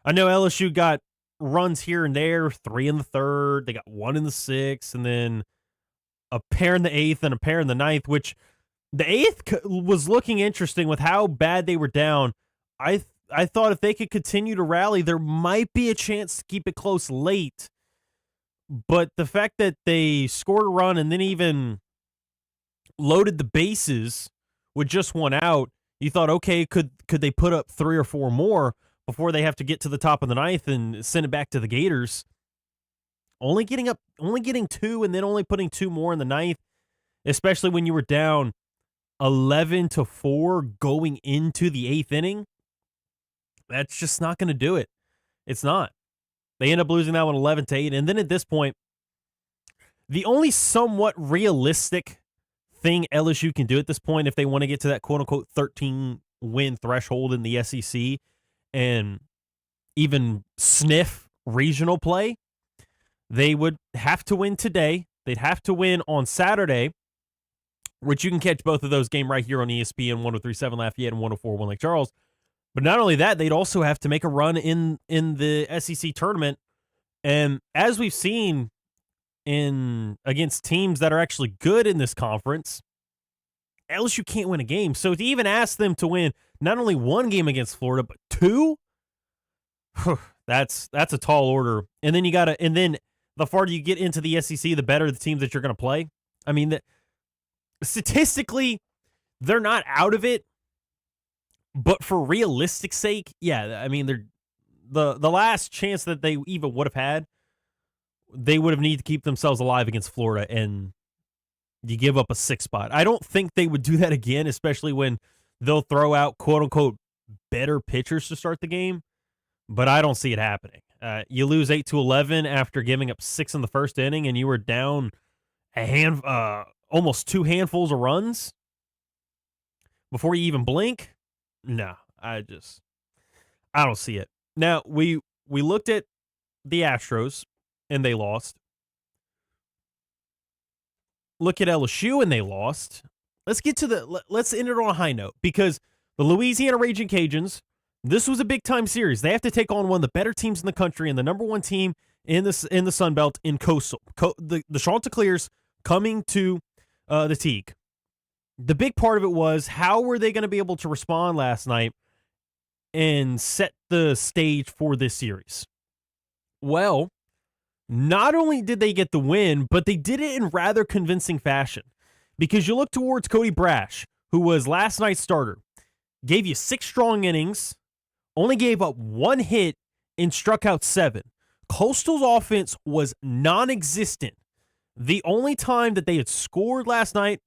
I know LSU got runs here and there, 3 in the 3rd. They got 1 in the 6th, and then a pair in the 8th and a pair in the 9th, which the 8th was looking interesting with how bad they were down. I thought if they could continue to rally, there might be a chance to keep it close late. But the fact that they scored a run and then even loaded the bases with just 1 out, you thought, okay, could they put up 3 or 4 more before they have to get to the top of the 9th and send it back to the Gators? Only getting 2 and then only putting 2 more in the 9th, especially when you were down 11-4 going into the 8th inning, that's just not going to do it. It's not. They end up losing that one 11-8, and then at this point, the only somewhat realistic thing LSU can do at this point, if they want to get to that quote-unquote 13-win threshold in the SEC and even sniff regional play, they would have to win today. They'd have to win on Saturday, which you can catch both of those games right here on ESPN 103.7 Lafayette and 104.1 Lake Charles. But not only that, they'd also have to make a run in the SEC tournament. And as we've seen against teams that are actually good in this conference, LSU can't win a game. So to even ask them to win not only 1 game against Florida, but 2, that's a tall order. And then the farther you get into the SEC, the better the teams that you're going to play. I mean, statistically, they're not out of it, but for realistic sake, yeah, I mean, they're the last chance that they even would have had, they would have needed to keep themselves alive against Florida, and you give up a 6 spot. I don't think they would do that again, especially when they'll throw out quote-unquote better pitchers to start the game, but I don't see it happening. You lose 8-11 after giving up 6 in the first inning, and you were down almost 2 handfuls of runs before you even blink. No, I don't see it. Now, we looked at the Astros, and they lost. Look at LSU, and they lost. Let's end it on a high note, because the Louisiana Raging Cajuns, this was a big-time series. They have to take on one of the better teams in the country and the number one team in the Sun Belt in Coastal. The Chanticleers coming to the Teague. The big part of it was, how were they going to be able to respond last night and set the stage for this series? Well, not only did they get the win, but they did it in rather convincing fashion. Because you look towards Cody Brash, who was last night's starter, gave you 6 strong innings, only gave up 1 hit, and struck out 7. Coastal's offense was non-existent. The only time that they had scored last night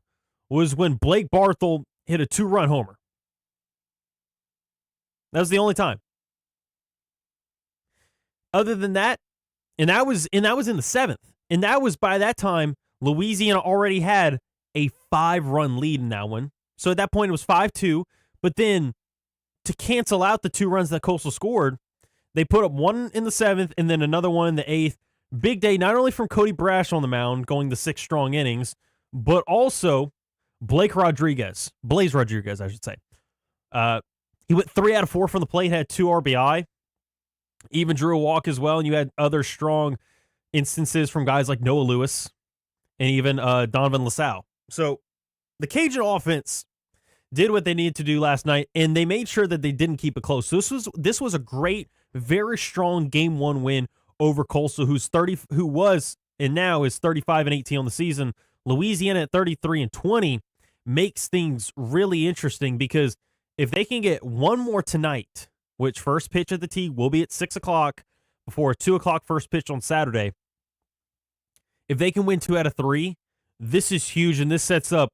was when Blake Barthel hit a 2-run homer. That was the only time. Other than that, and that was in the 7th. And that was, by that time, Louisiana already had a 5-run lead in that one. So at that point, it was 5-2. But then, to cancel out the 2 runs that Coastal scored, they put up 1 in the 7th and then another one in the 8th. Big day, not only from Cody Brash on the mound, going the 6 strong innings, but also Blaze Rodriguez, I should say. He went 3 out of 4 from the plate, had 2 RBI. Even drew a walk as well, and you had other strong instances from guys like Noah Lewis and even Donovan LaSalle. So the Cajun offense did what they needed to do last night, and they made sure that they didn't keep it close. So this was a great, very strong Game 1 win over Coastal, who was and now is 35-18 on the season. Louisiana at 33-20 makes things really interesting, because if they can get one more tonight, which first pitch at the tee will be at 6 o'clock before a 2 o'clock first pitch on Saturday. If they can win 2 out of 3, this is huge, and this sets up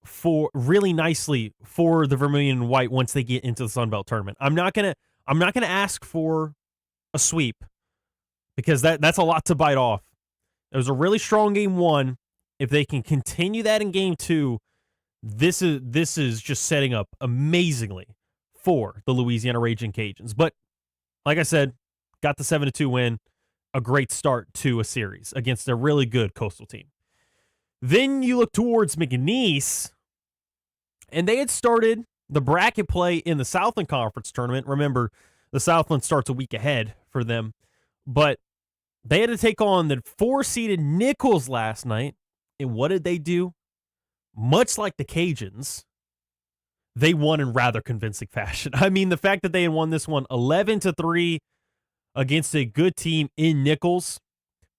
for really nicely for the Vermilion and White once they get into the Sun Belt tournament. I'm not gonna ask for a sweep, because that's a lot to bite off. It was a really strong Game 1. If they can continue that in Game 2, this is just setting up amazingly for the Louisiana Raging Cajuns. But like I said, got the 7-2 win, a great start to a series against a really good Coastal team. Then you look towards McNeese, and they had started the bracket play in the Southland Conference tournament. Remember, the Southland starts a week ahead for them, but they had to take on the 4-seeded Nichols last night, and what did they do? Much like the Cajuns, they won in rather convincing fashion. I mean, the fact that they had won this one 11-3 against a good team in Nichols.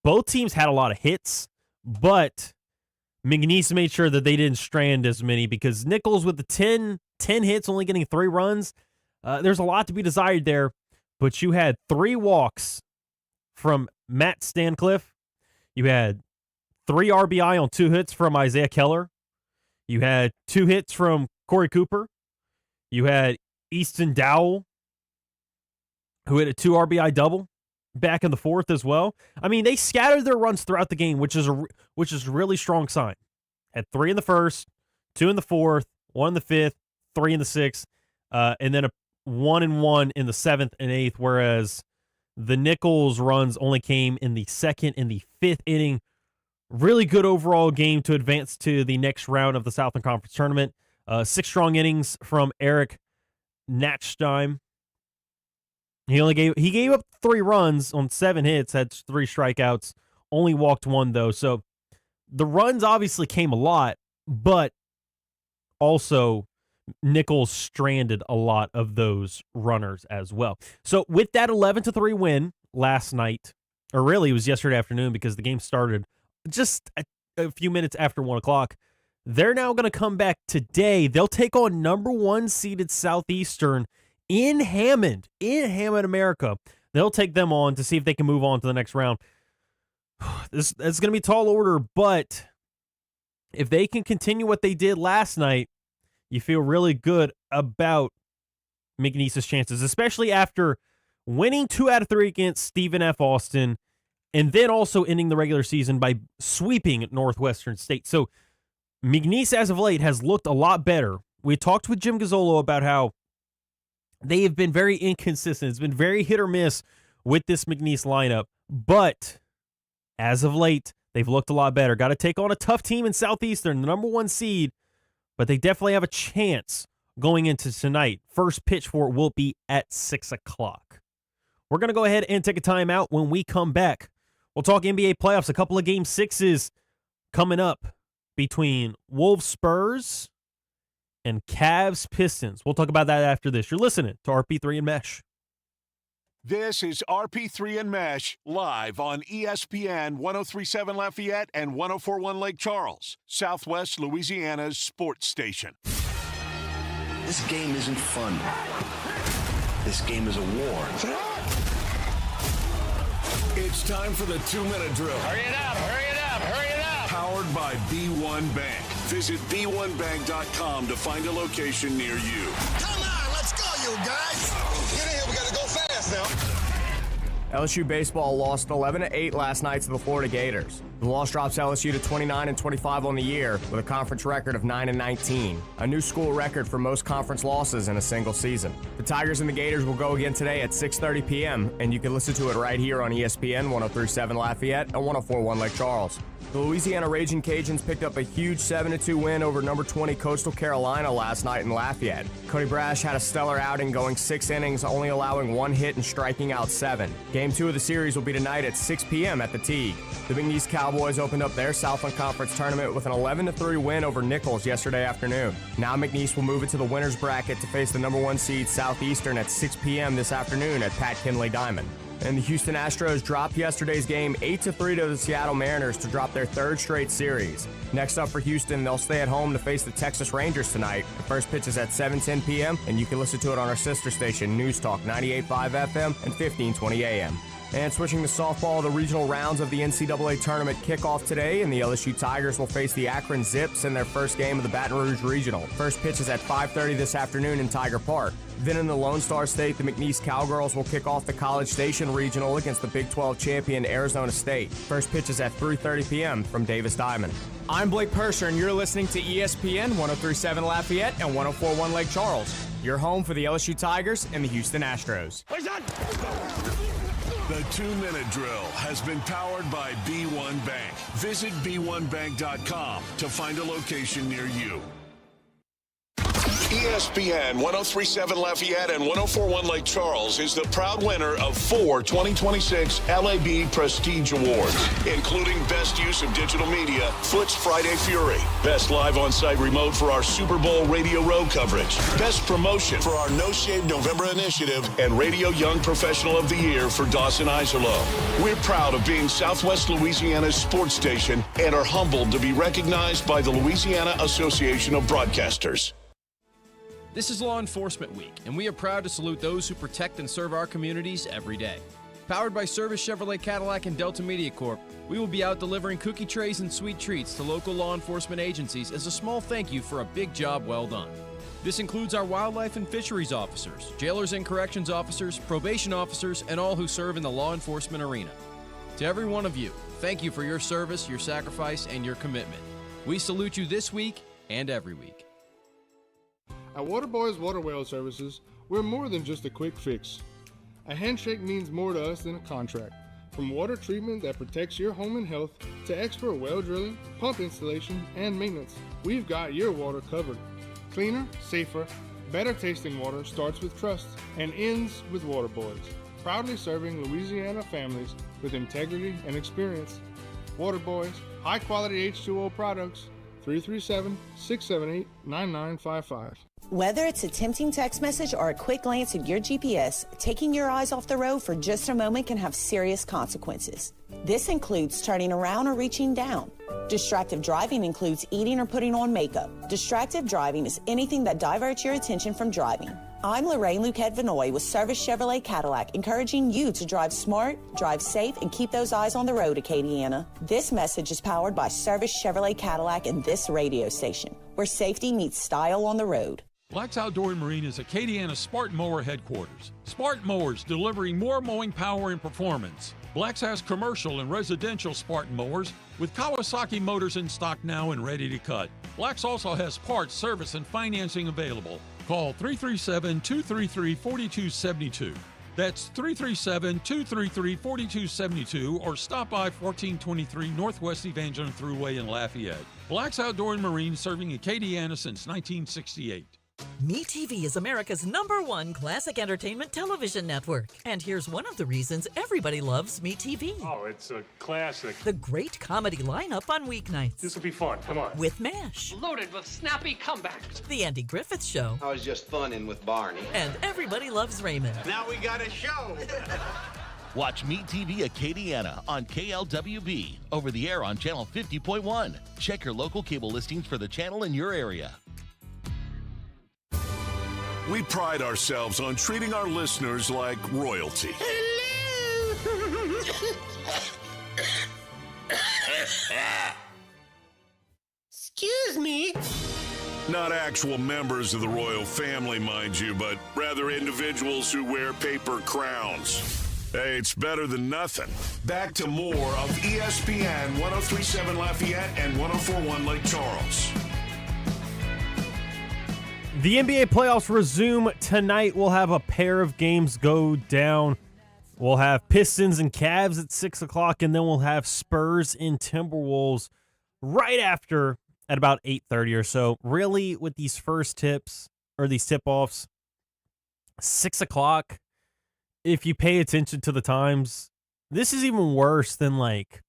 Both teams had a lot of hits, but McNeese made sure that they didn't strand as many, because Nichols with the 10 hits, only getting 3 runs, there's a lot to be desired there. But you had 3 walks from Matt Stancliffe. You had 3 RBI on 2 hits from Isaiah Keller. You had 2 hits from Corey Cooper. You had Easton Dowell, who hit a 2 RBI double back in the 4th as well. I mean, they scattered their runs throughout the game, which is a really strong sign. Had 3 in the 1st, 2 in the 4th, 1 in the 5th, 3 in the 6th, and then a 1-1 in the 7th and 8th, whereas the Nichols runs only came in the 2nd and the 5th inning. Really good overall game to advance to the next round of the Southern Conference Tournament. 6 strong innings from Eric Natchstein. He gave up 3 runs on 7 hits, had 3 strikeouts, only walked 1 though. So the runs obviously came a lot, but also Nichols stranded a lot of those runners as well. So with that 11-3 win last night, or really it was yesterday afternoon, because the game started just a few minutes after 1 o'clock. They're now going to come back today. They'll take on number 1 seeded Southeastern in Hammond, America. They'll take them on to see if they can move on to the next round. This is going to be tall order, but if they can continue what they did last night, you feel really good about McNeese's chances, especially after winning 2 out of 3 against Stephen F. Austin, and then also ending the regular season by sweeping Northwestern State. So McNeese, as of late, has looked a lot better. We talked with Jim Gazzolo about how they have been very inconsistent. It's been very hit or miss with this McNeese lineup, but as of late, they've looked a lot better. Got to take on a tough team in Southeastern, the number 1 seed, but they definitely have a chance going into tonight. First pitch for it will be at 6 o'clock. We're going to go ahead and take a timeout. When we come back, we'll talk NBA playoffs. A couple of Game 6s coming up between Wolves Spurs and Cavs Pistons. We'll talk about that after this. You're listening to RP3 and Mesh. This is RP3 and Mesh live on ESPN 103.7 Lafayette and 104.1 Lake Charles, Southwest Louisiana's sports station. This game isn't fun. This game is a war. It's time for the 2-minute drill. Hurry it up, hurry it up, hurry it up. Powered by B1 Bank. Visit b1bank.com to find a location near you. Come on, let's go, you guys. Get in here, we gotta go fast now. LSU baseball lost 11-8 last night to the Florida Gators. The loss drops LSU to 29-25 on the year with a conference record of 9-19, a new school record for most conference losses in a single season. The Tigers and the Gators will go again today at 6:30 p.m., and you can listen to it right here on ESPN 103.7 Lafayette and 104.1 Lake Charles. The Louisiana Raging Cajuns picked up a huge 7-2 win over number 20 Coastal Carolina last night in Lafayette. Cody Brash had a stellar outing, going 6 innings, only allowing 1 hit and striking out 7. Game 2 of the series will be tonight at 6 p.m. at the Teague. The McNeese Cowboys opened up their Southland Conference tournament with an 11-3 win over Nichols yesterday afternoon. Now McNeese will move it to the winner's bracket to face the number 1 seed Southeastern at 6 p.m. this afternoon at Pat Kinley Diamond. And the Houston Astros dropped yesterday's game 8-3 to the Seattle Mariners to drop their 3rd straight series. Next up for Houston, they'll stay at home to face the Texas Rangers tonight. The first pitch is at 7:10 p.m., and you can listen to it on our sister station, News Talk 98.5 FM and 1520 AM. And switching to softball, the regional rounds of the NCAA tournament kick off today, and the LSU Tigers will face the Akron Zips in their first game of the Baton Rouge Regional. First pitch is at 5:30 this afternoon in Tiger Park. Then in the Lone Star State, the McNeese Cowgirls will kick off the College Station Regional against the Big 12 champion Arizona State. First pitch is at 3:30 p.m. from Davis Diamond. I'm Blake Persher, and you're listening to ESPN 103.7 Lafayette and 104.1 Lake Charles. Your home for the LSU Tigers and the Houston Astros. The 2-minute drill has been powered by B1 Bank. Visit b1bank.com to find a location near you. ESPN 103.7 Lafayette and 104.1 Lake Charles is the proud winner of 4 2026 LAB Prestige Awards, including Best Use of Digital Media, Foot's Friday Fury, Best Live On-Site Remote for our Super Bowl Radio Row coverage, Best Promotion for our No Shave November initiative, and Radio Young Professional of the Year for Dawson Iserloh. We're proud of being Southwest Louisiana's sports station and are humbled to be recognized by the Louisiana Association of Broadcasters. This is Law Enforcement Week, and we are proud to salute those who protect and serve our communities every day. Powered by Service Chevrolet Cadillac and Delta Media Corp., we will be out delivering cookie trays and sweet treats to local law enforcement agencies as a small thank you for a big job well done. This includes our wildlife and fisheries officers, jailers and corrections officers, probation officers, and all who serve in the law enforcement arena. To every one of you, thank you for your service, your sacrifice, and your commitment. We salute you this week and every week. At Waterboys Water Well Services, we're more than just a quick fix. A handshake means more to us than a contract. From water treatment that protects your home and health to expert well drilling, pump installation, and maintenance, we've got your water covered. Cleaner, safer, better tasting water starts with trust and ends with Waterboys. Proudly serving Louisiana families with integrity and experience. Waterboys, high quality H2O products, 337-678-9955. Whether it's a tempting text message or a quick glance at your GPS, taking your eyes off the road for just a moment can have serious consequences. This includes turning around or reaching down. Distractive driving includes eating or putting on makeup. Distractive driving is anything that diverts your attention from driving. I'm Lorraine Luquette Vinoy with Service Chevrolet Cadillac, encouraging you to drive smart, drive safe, and keep those eyes on the road, Acadiana. This message is powered by Service Chevrolet Cadillac and this radio station, where safety meets style on the road. Black's Outdoor and Marine is Acadiana's Spartan Mower headquarters. Spartan Mowers delivering more mowing power and performance. Black's has commercial and residential Spartan mowers with Kawasaki motors in stock now and ready to cut. Black's also has parts, service, and financing available. Call 337-233-4272. That's 337-233-4272 or stop by 1423 Northwest Evangeline Thruway in Lafayette. Black's Outdoor and Marine serving Acadiana since 1968. MeTV is America's #1 classic entertainment television network. And here's one of the reasons everybody loves MeTV. Oh, it's a classic. The great comedy lineup on weeknights. This will be fun. Come on. With MASH. Loaded with snappy comebacks. The Andy Griffith Show. I was just funning with Barney. And Everybody Loves Raymond. Now we got a show. Watch MeTV Acadiana on KLWB, over the air on channel 50.1. Check your local cable listings for the channel in your area. We pride ourselves on treating our listeners like royalty. Excuse me. Not actual members of the royal family, mind you, but rather individuals who wear paper crowns. Hey, it's better than nothing. Back to more of ESPN 103.7 Lafayette and 104.1 Lake Charles. The NBA playoffs resume tonight. We'll have a pair of games go down. We'll have Pistons and Cavs at 6 o'clock, and then we'll have Spurs and Timberwolves right after at about 8:30 or so. Really, with these first tips, or these tip-offs, 6 o'clock, if you pay attention to the times, this is even worse than, like,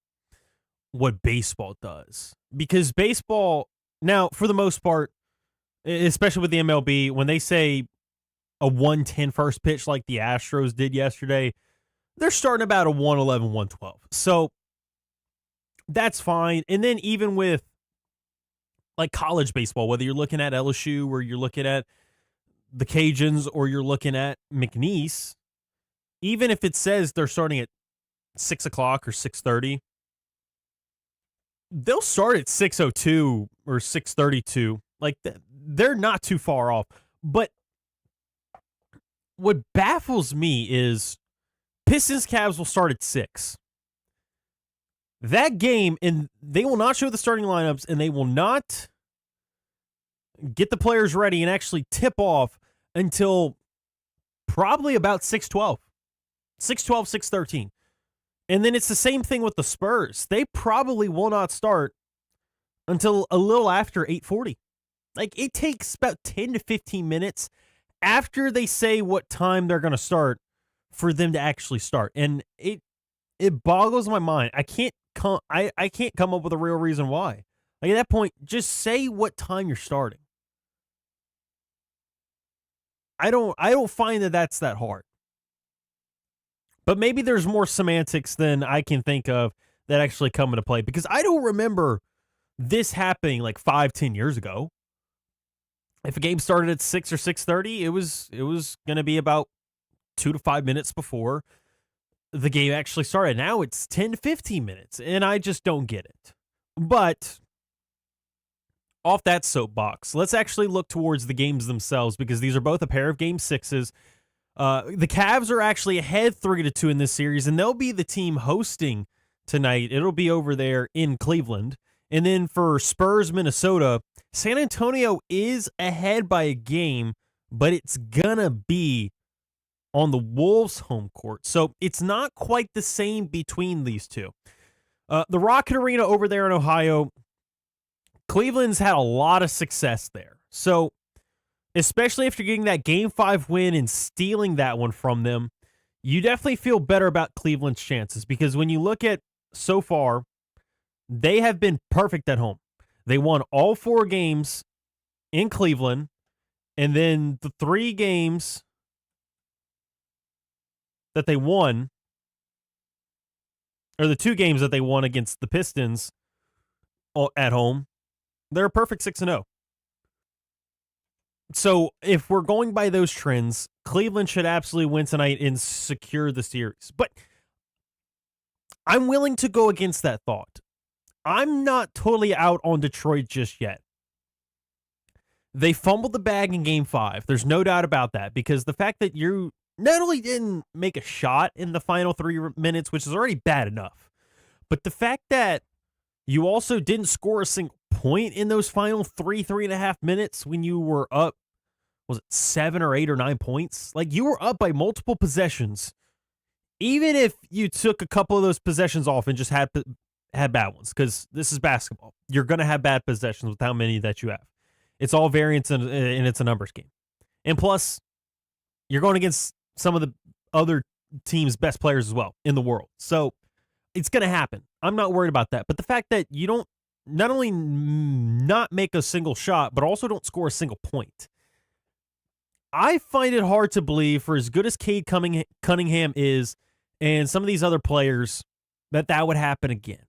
what baseball does. Because baseball, now, for the most part, especially with the MLB, when they say a 110 first pitch like the Astros did yesterday, they're starting about a 111, 112. So that's fine. And then even with like college baseball, whether you're looking at LSU or you're looking at the Cajuns or you're looking at McNeese, even if it says they're starting at 6 o'clock or 6:30, they'll start at 6:02 or 6:32. Like, they're not too far off. But what baffles me is Pistons Cavs will start at 6. That game, and they will not show the starting lineups, and they will not get the players ready and actually tip off until probably about 6:12. 6:12, 6:13. And then it's the same thing with the Spurs. They probably will not start until a little after 8:40. Like, it takes about 10 to 15 minutes after they say what time they're going to start for them to actually start. And it boggles my mind. I can't come up with a real reason why. Like, at that point, just say what time you're starting. I don't find that that's that hard. But maybe there's more semantics than I can think of that actually come into play, because I don't remember this happening like 5-10 years ago. If a game started at 6 or 6:30, it was going to be about 2 to 5 minutes before the game actually started. Now it's 10 to 15 minutes, and I just don't get it. But off that soapbox, let's actually look towards the games themselves, because these are both a pair of game sixes. The Cavs are actually ahead 3-2 in this series, and they'll be the team hosting tonight. It'll be over there in Cleveland. And then for Spurs, Minnesota, San Antonio is ahead by a game, but it's gonna be on the Wolves' home court. So it's not quite the same between these two. The Rocket Arena over there in Ohio, Cleveland's had a lot of success there. So especially after getting that Game 5 win and stealing that one from them, you definitely feel better about Cleveland's chances, because when you look at so far, they have been perfect at home. They won all 4 games in Cleveland, and then the 3 games that they won, or the 2 games that they won against the Pistons, at home. They're a perfect 6-0. So if we're going by those trends, Cleveland should absolutely win tonight and secure the series. But I'm willing to go against that thought. I'm not totally out on Detroit just yet. They fumbled the bag in Game 5. There's no doubt about that, because the fact that you not only didn't make a shot in the final 3 minutes, which is already bad enough, but the fact that you also didn't score a single point in those final 3.5 minutes when you were up, was it 7 or 8 or 9 points? Like, you were up by multiple possessions. Even if you took a couple of those possessions off and just had bad ones, because this is basketball. You're going to have bad possessions with how many that you have. It's all variance and it's a numbers game. And plus, you're going against some of the other team's best players as well in the world. So it's going to happen. I'm not worried about that. But the fact that you don't not only not make a single shot, but also don't score a single point, I find it hard to believe, for as good as Cade Cunningham is and some of these other players, that would happen again.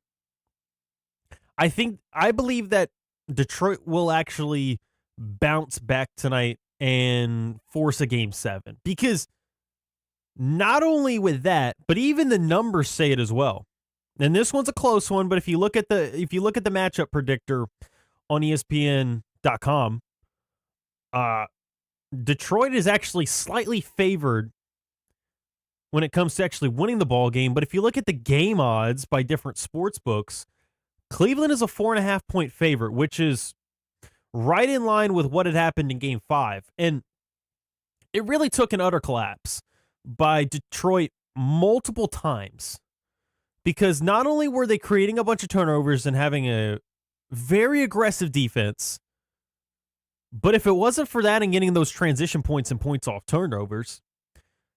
I believe that Detroit will actually bounce back tonight and force a Game 7, because not only with that, but even the numbers say it as well. And this one's a close one, but if you look at the matchup predictor on ESPN.com, Detroit is actually slightly favored when it comes to actually winning the ball game. But if you look at the game odds by different sports books, Cleveland is a 4.5 point favorite, which is right in line with what had happened in Game 5. And it really took an utter collapse by Detroit multiple times, because not only were they creating a bunch of turnovers and having a very aggressive defense, but if it wasn't for that and getting those transition points and points off turnovers,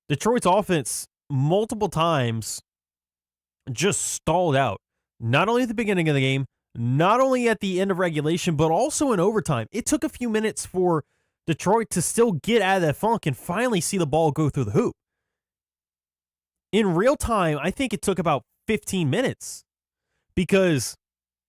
Detroit's offense multiple times just stalled out. Not only at the beginning of the game, not only at the end of regulation, but also in overtime. It took a few minutes for Detroit to still get out of that funk and finally see the ball go through the hoop. In real time, I think it took about 15 minutes, because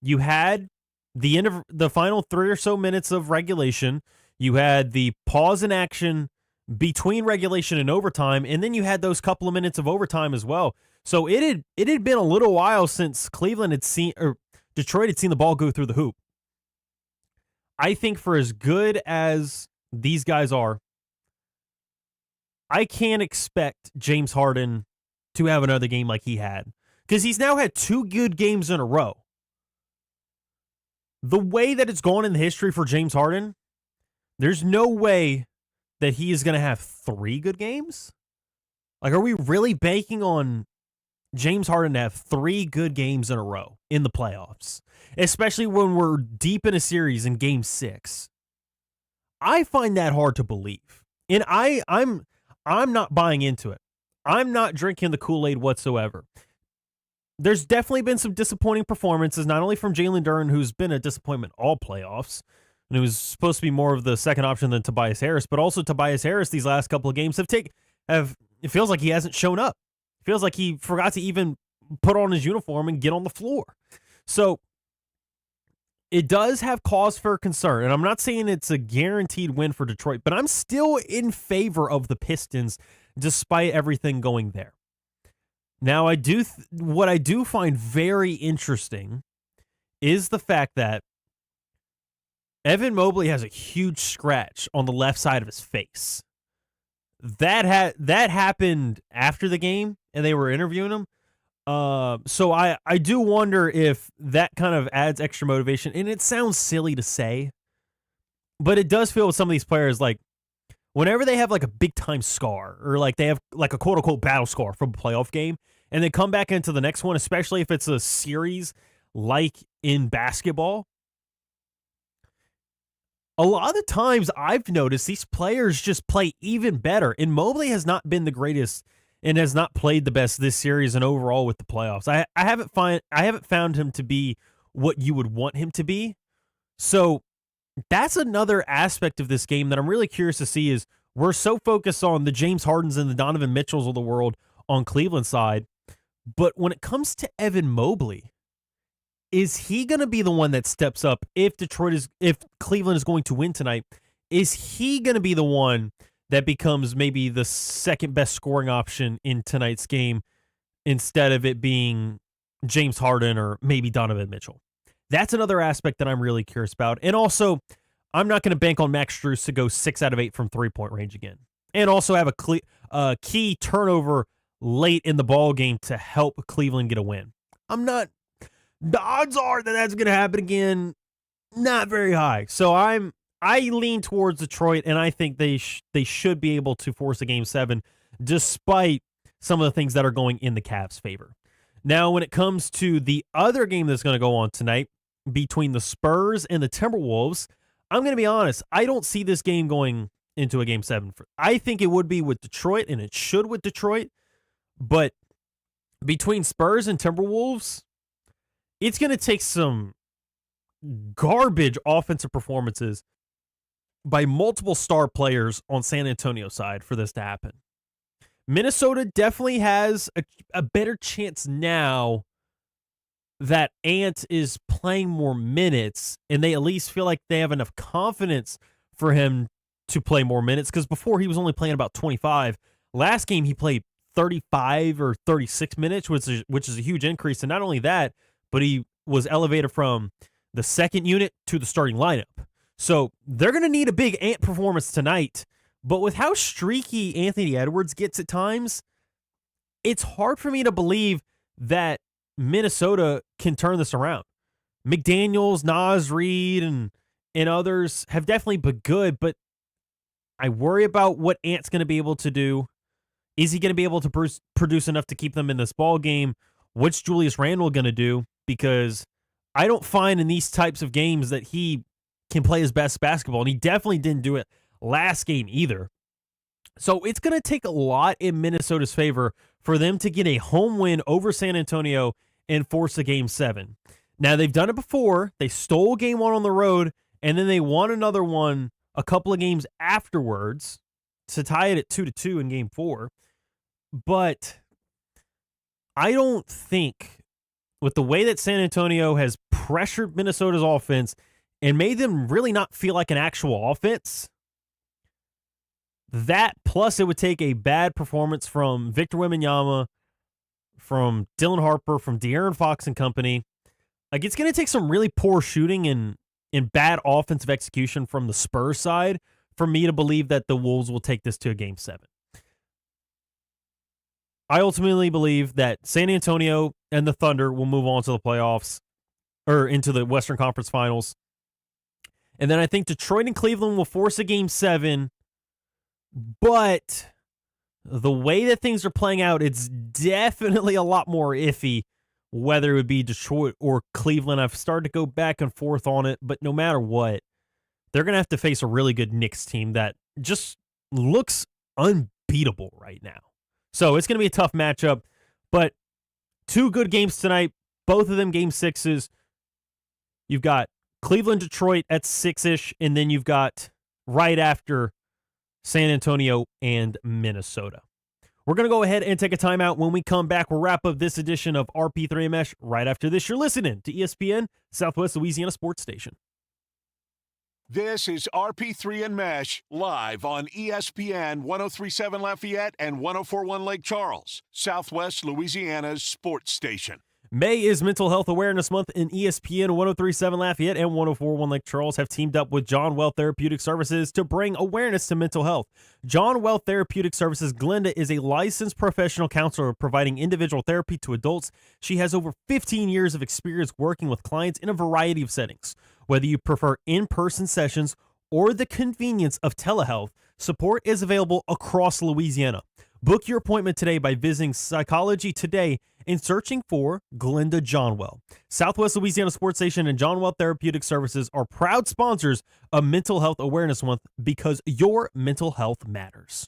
you had the end of the final 3 or so minutes of regulation. You had the pause in action between regulation and overtime, and then you had those couple of minutes of overtime as well. So it had been a little while since Detroit had seen the ball go through the hoop. I think for as good as these guys are, I can't expect James Harden to have another game like he had, because he's now had 2 good games in a row. The way that it's gone in the history for James Harden, there's no way that he is going to have 3 good games. Like, are we really banking on James Harden to have 3 good games in a row in the playoffs, especially when we're deep in a series in Game 6? I find that hard to believe, and I'm not buying into it. I'm not drinking the Kool-Aid whatsoever. There's definitely been some disappointing performances, not only from Jalen Duren, who's been a disappointment all playoffs, and it was supposed to be more of the second option than Tobias Harris, but also Tobias Harris these last couple of games it feels like he hasn't shown up. It feels like he forgot to even put on his uniform and get on the floor. So it does have cause for concern, and I'm not saying it's a guaranteed win for Detroit, but I'm still in favor of the Pistons despite everything going there. Now, what I do find very interesting is the fact that Evan Mobley has a huge scratch on the left side of his face. That happened after the game, and they were interviewing him. So I do wonder if that kind of adds extra motivation. And it sounds silly to say, but it does feel with some of these players, like whenever they have like a big time scar, or like they have like a quote unquote battle scar from a playoff game, and they come back into the next one, especially if it's a series like in basketball, a lot of the times I've noticed these players just play even better. And Mobley has not been the greatest and has not played the best this series and overall with the playoffs. I haven't found him to be what you would want him to be. So that's another aspect of this game that I'm really curious to see. Is we're so focused on the James Hardens and the Donovan Mitchells of the world on Cleveland side, but when it comes to Evan Mobley, is he going to be the one that steps up if Cleveland is going to win tonight? Is he going to be the one that becomes maybe the second best scoring option in tonight's game instead of it being James Harden or maybe Donovan Mitchell? That's another aspect that I'm really curious about. And also, I'm not going to bank on Max Strus to go 6 out of 8 from three-point range again. And also have a key turnover late in the ball game to help Cleveland get a win. The odds are that that's going to happen again, not very high. So I lean towards Detroit, and I think they should be able to force a Game 7 despite some of the things that are going in the Cavs' favor. Now, when it comes to the other game that's going to go on tonight between the Spurs and the Timberwolves, I'm going to be honest, I don't see this game going into a Game 7. I think it would be with Detroit, and it should with Detroit, but between Spurs and Timberwolves, it's going to take some garbage offensive performances by multiple star players on San Antonio's side for this to happen. Minnesota definitely has a better chance now that Ant is playing more minutes, and they at least feel like they have enough confidence for him to play more minutes, because before he was only playing about 25. Last game he played 35 or 36 minutes, which is a huge increase. And not only that, but he was elevated from the second unit to the starting lineup. So they're going to need a big Ant performance tonight. But with how streaky Anthony Edwards gets at times, it's hard for me to believe that Minnesota can turn this around. McDaniels, Naz Reid, and others have definitely been good, but I worry about what Ant's going to be able to do. Is he going to be able to produce enough to keep them in this ball game? What's Julius Randle going to do? Because I don't find in these types of games that he can play his best basketball, and he definitely didn't do it last game either. So it's going to take a lot in Minnesota's favor for them to get a home win over San Antonio and force a Game 7. Now, they've done it before. They stole Game 1 on the road, and then they won another one a couple of games afterwards to tie it at 2-2 in Game 4. But I don't think, with the way that San Antonio has pressured Minnesota's offense and made them really not feel like an actual offense, that plus it would take a bad performance from Victor Wembanyama, from Dylan Harper, from De'Aaron Fox and company. Like, it's going to take some really poor shooting and bad offensive execution from the Spurs side for me to believe that the Wolves will take this to a Game 7. I ultimately believe that San Antonio and the Thunder will move on to the playoffs, or into the Western Conference Finals. And then I think Detroit and Cleveland will force a Game 7, but the way that things are playing out, it's definitely a lot more iffy whether it would be Detroit or Cleveland. I've started to go back and forth on it, but no matter what, they're going to have to face a really good Knicks team that just looks unbeatable right now. So it's going to be a tough matchup, but two good games tonight, both of them Game 6s. You've got Cleveland, Detroit at 6-ish, and then you've got right after San Antonio and Minnesota. We're going to go ahead and take a timeout. When we come back, we'll wrap up this edition of RP3 and Mesh. Right after this, you're listening to ESPN, Southwest Louisiana Sports Station. This is RP3 and Mesh, live on ESPN 103.7 Lafayette and 104.1 Lake Charles, Southwest Louisiana's sports station. May is Mental Health Awareness Month, and ESPN 103.7 Lafayette and 104.1 Lake Charles have teamed up with John Well Therapeutic Services to bring awareness to mental health. John Well Therapeutic Services Glenda is a licensed professional counselor providing individual therapy to adults. She has over 15 years of experience working with clients in a variety of settings. Whether you prefer in-person sessions or the convenience of telehealth, support is available across Louisiana. Book your appointment today by visiting Psychology Today and searching for Glenda Johnwell. Southwest Louisiana Sports Station and John Well Therapeutic Services are proud sponsors of Mental Health Awareness Month, because your mental health matters.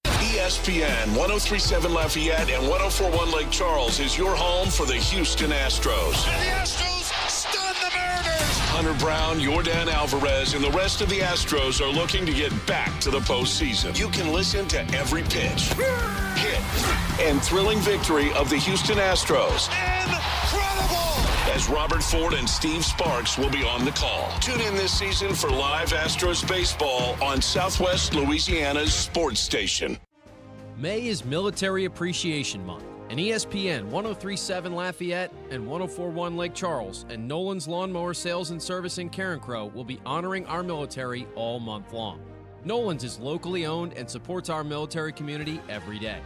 ESPN 103.7 Lafayette and 104.1 Lake Charles is your home for the Houston Astros. And the Astros stun the Mariners. Hunter Brown, Yordan Alvarez, and the rest of the Astros are looking to get back to the postseason. You can listen to every pitch, hit, and thrilling victory of the Houston Astros. Incredible! as Robert Ford and Steve Sparks will be on the call. Tune in this season for live Astros baseball on Southwest Louisiana's sports station. May is Military Appreciation Month, and ESPN 103.7 Lafayette and 104.1 Lake Charles and Nolan's Lawnmower Sales and Service in Carencro will be honoring our military all month long. Nolan's is locally owned and supports our military community every day.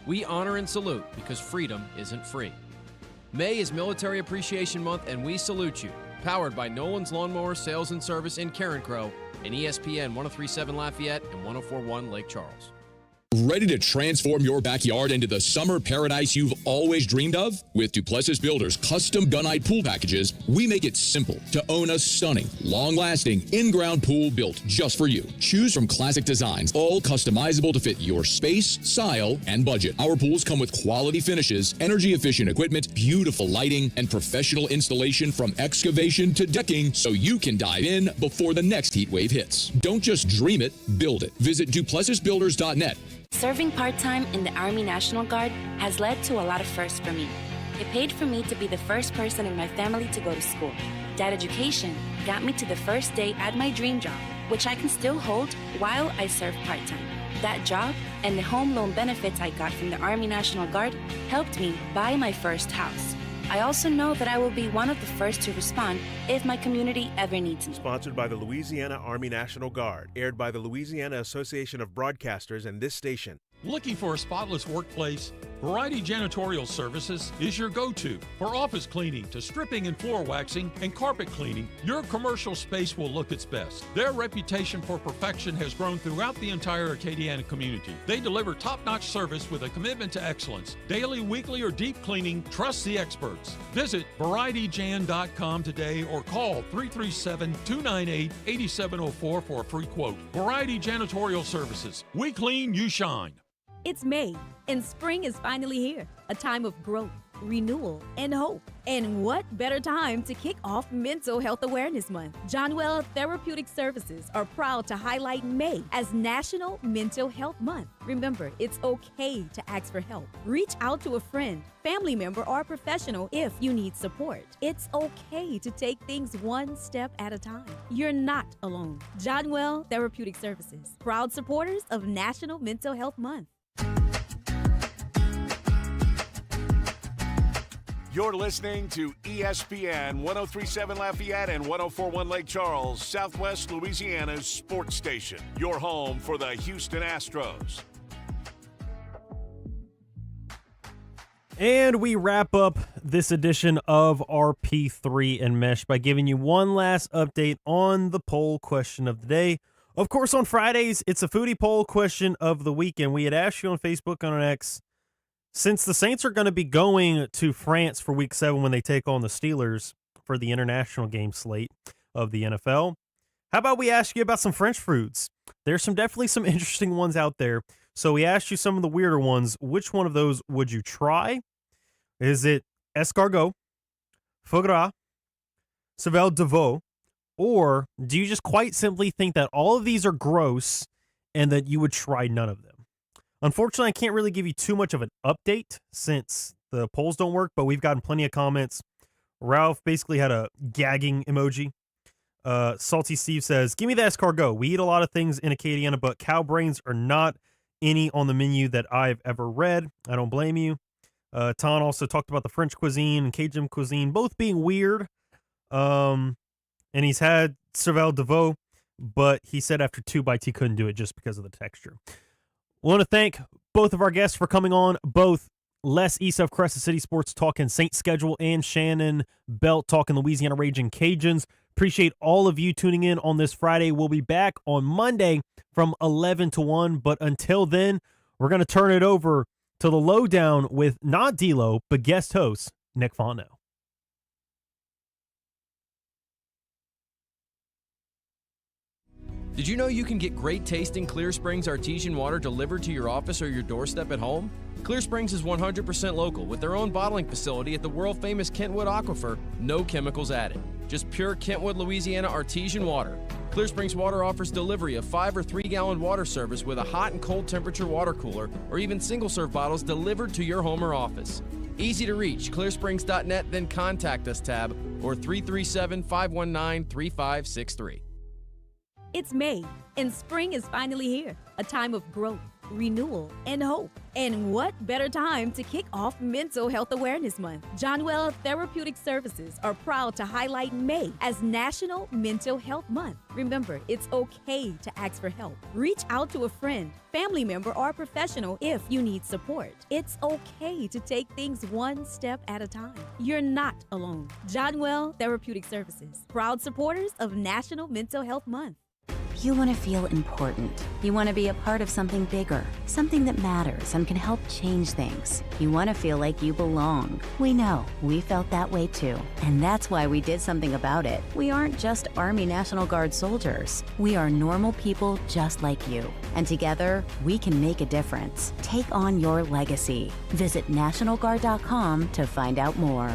We honor and salute because freedom isn't free. May is Military Appreciation Month, and we salute you. Powered by Nolan's Lawnmower Sales and Service in Carencro and ESPN 103.7 Lafayette and 104.1 Lake Charles. Ready to transform your backyard into the summer paradise you've always dreamed of? With Duplessis Builders custom gunite pool packages, we make it simple to own a stunning, long-lasting, in-ground pool built just for you. Choose from classic designs, all customizable to fit your space, style, and budget. Our pools come with quality finishes, energy-efficient equipment, beautiful lighting, and professional installation from excavation to decking, so you can dive in before the next heat wave hits. Don't just dream it, build it. Visit duplessisbuilders.net. Serving part-time in the Army National Guard has led to a lot of firsts for me. It paid for me to be the first person in my family to go to school. That education got me to the first day at my dream job, which I can still hold while I serve part-time. That job and the home loan benefits I got from the Army National Guard helped me buy my first house. I also know that I will be one of the first to respond if my community ever needs me. Sponsored by the Louisiana Army National Guard. Aired by the Louisiana Association of Broadcasters and this station. Looking for a spotless workplace? Variety Janitorial Services is your go-to. For office cleaning to stripping and floor waxing and carpet cleaning, your commercial space will look its best. Their reputation for perfection has grown throughout the entire Acadiana community. They deliver top-notch service with a commitment to excellence. Daily, weekly, or deep cleaning, trust the experts. Visit varietyjan.com today or call 337-298-8704 for a free quote. Variety Janitorial Services. We clean, you shine. It's May, and spring is finally here. A time of growth, renewal, and hope. And what better time to kick off Mental Health Awareness Month? Johnwell Therapeutic Services are proud to highlight May as National Mental Health Month. Remember, it's okay to ask for help. Reach out to a friend, family member, or professional if you need support. It's okay to take things one step at a time. You're not alone. Johnwell Therapeutic Services, proud supporters of National Mental Health Month. You're listening to ESPN 103.7 Lafayette and 104.1 Lake Charles, Southwest Louisiana's sports station. Your home for the Houston Astros. And we wrap up this edition of RP3 and Mesh by giving you one last update on the poll question of the day. Of course, on Fridays, it's a foodie poll question of the week, and we had asked you on Facebook and on X, since the Saints are going to be going to France for Week 7 when they take on the Steelers for the international game slate of the NFL, how about we ask you about some French foods? There's definitely some interesting ones out there. So we asked you some of the weirder ones. Which one of those would you try? Is it escargot, foie gras, cervelle de veau, or do you just quite simply think that all of these are gross and that you would try none of them? Unfortunately, I can't really give you too much of an update since the polls don't work, but we've gotten plenty of comments. Ralph basically had a gagging emoji. Salty Steve says, give me the escargot. We eat a lot of things in Acadiana, but cow brains are not any on the menu that I've ever read. I don't blame you. Ton also talked about the French cuisine and Cajun cuisine, both being weird. And he's had cervelle de veau, but he said after 2 bites he couldn't do it just because of the texture. I want to thank both of our guests for coming on, both Les East of Crescent City Sports talking Saints schedule and Shannon Belt talking Louisiana Raging Cajuns. Appreciate all of you tuning in on this Friday. We'll be back on Monday from 11 to 1, but until then, we're going to turn it over to the Lowdown with not D-Lo, but guest host Nick Fano. Did you know you can get great tasting Clear Springs artesian water delivered to your office or your doorstep at home? Clear Springs is 100% local with their own bottling facility at the world-famous Kentwood Aquifer, no chemicals added. Just pure Kentwood, Louisiana artesian water. Clear Springs Water offers delivery of 5 or 3 gallon water service with a hot and cold temperature water cooler or even single-serve bottles delivered to your home or office. Easy to reach, clearsprings.net, then contact us tab, or 337-519-3563. It's May, and spring is finally here. A time of growth, renewal, and hope. And what better time to kick off Mental Health Awareness Month? Johnwell Therapeutic Services are proud to highlight May as National Mental Health Month. Remember, it's okay to ask for help. Reach out to a friend, family member, or professional if you need support. It's okay to take things one step at a time. You're not alone. Johnwell Therapeutic Services, proud supporters of National Mental Health Month. You want to feel important. You want to be a part of something bigger, something that matters and can help change things. You want to feel like you belong. We know. We felt that way too. And that's why we did something about it. We aren't just Army National Guard soldiers. We are normal people just like you. And together, we can make a difference. Take on your legacy. Visit NationalGuard.com to find out more.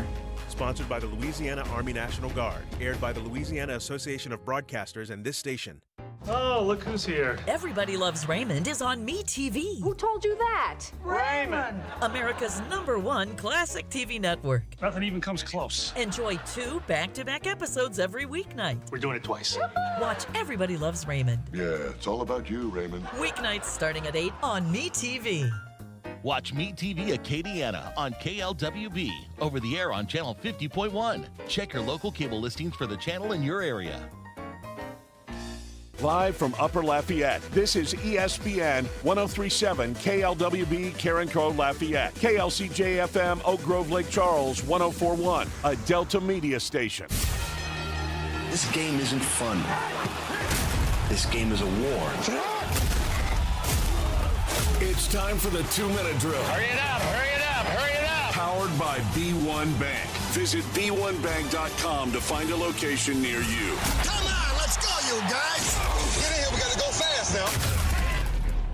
Sponsored by the Louisiana Army National Guard. Aired by the Louisiana Association of Broadcasters and this station. Oh, look who's here. Everybody Loves Raymond is on MeTV. Who told you that? Raymond! America's #1 classic TV network. Nothing even comes close. Enjoy 2 back-to-back episodes every weeknight. We're doing it twice. Watch Everybody Loves Raymond. Yeah, it's all about you, Raymond. Weeknights starting at 8 on MeTV. Watch MeTV Acadiana on KLWB, over the air on channel 50.1. Check your local cable listings for the channel in your area. Live from Upper Lafayette, this is ESPN 1037 KLWB Carencro Lafayette, KLCJ-FM Oak Grove Lake Charles 1041, a Delta Media station. This game isn't fun. This game is a war. It's time for the 2-minute drill. Hurry it up, hurry it up, hurry it up. Powered by B1 Bank. Visit b1bank.com to find a location near you. Come on, let's go, you guys. Get in here, we gotta go fast now.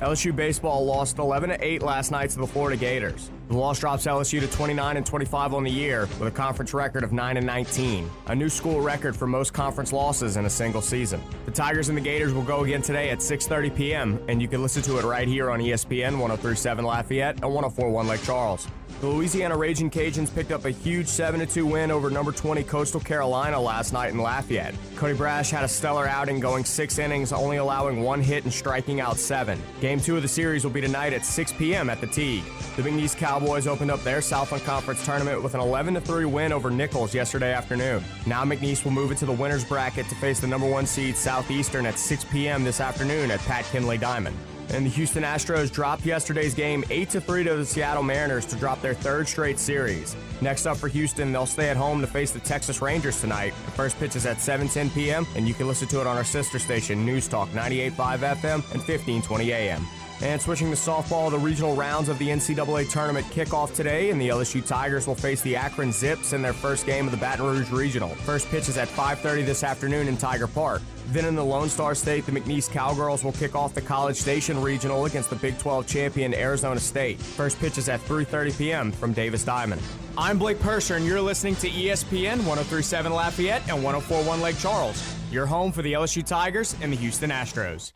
LSU baseball lost 11-8 last night to the Florida Gators. The loss drops LSU to 29-25 on the year with a conference record of 9-19, a new school record for most conference losses in a single season. The Tigers and the Gators will go again today at 6:30 p.m., and you can listen to it right here on ESPN 1037 Lafayette and 1041 Lake Charles. The Louisiana Raging Cajuns picked up a huge 7-2 win over number 20 Coastal Carolina last night in Lafayette. Cody Brash had a stellar outing, going 6 innings, only allowing 1 hit and striking out 7. Game 2 of the series will be tonight at 6 p.m. at the Teague. The McNeese Cowboys opened up their Southland Conference tournament with an 11-3 win over Nichols yesterday afternoon. Now McNeese will move into the winner's bracket to face the number 1 seed Southeastern at 6 p.m. this afternoon at Pat Kinley Diamond. And the Houston Astros dropped yesterday's game 8-3 to the Seattle Mariners to drop their 3rd straight series. Next up for Houston, they'll stay at home to face the Texas Rangers tonight. The first pitch is at 7:10 p.m., and you can listen to it on our sister station, News Talk 98.5 FM and 1520 AM. And switching to softball, the regional rounds of the NCAA tournament kick off today, and the LSU Tigers will face the Akron Zips in their first game of the Baton Rouge Regional. First pitch is at 5:30 this afternoon in Tiger Park. Then in the Lone Star State, the McNeese Cowgirls will kick off the College Station Regional against the Big 12 champion Arizona State. First pitch is at 3:30 p.m. from Davis Diamond. I'm Blake Purser, and you're listening to ESPN 1037 Lafayette and 1041 Lake Charles. Your home for the LSU Tigers and the Houston Astros.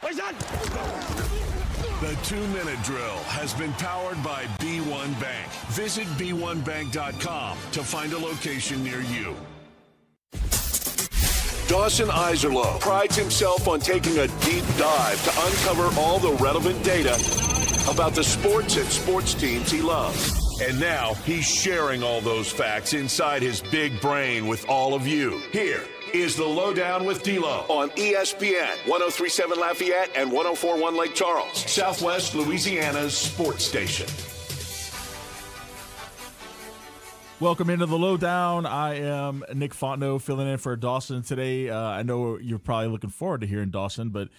The 2-minute drill has been powered by B1 Bank. Visit b1bank.com to find a location near you. Dawson Iserloh prides himself on taking a deep dive to uncover all the relevant data about the sports and sports teams he loves. And now he's sharing all those facts inside his big brain with all of you. Here is the Lowdown with D-Lo on ESPN 1037 Lafayette and 1041 Lake Charles, Southwest Louisiana's sports station. Welcome into the Lowdown. I am Nick Fontenot filling in for Dawson today. I know you're probably looking forward to hearing Dawson, but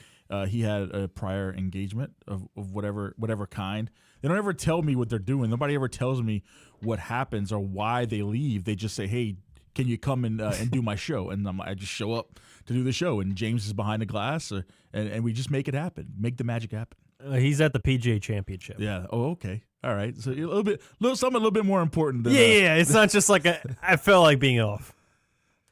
he had a prior engagement of whatever kind. They don't ever tell me what they're doing. Nobody ever tells me what happens or why they leave. They just say, hey, can you come and do my show? And I just show up to do the show. And James is behind the glass, and we just make it happen, make the magic happen. He's at the PGA Championship. Yeah. Oh, okay. All right. So something a little bit more important than yeah. It's not just like I felt like being off.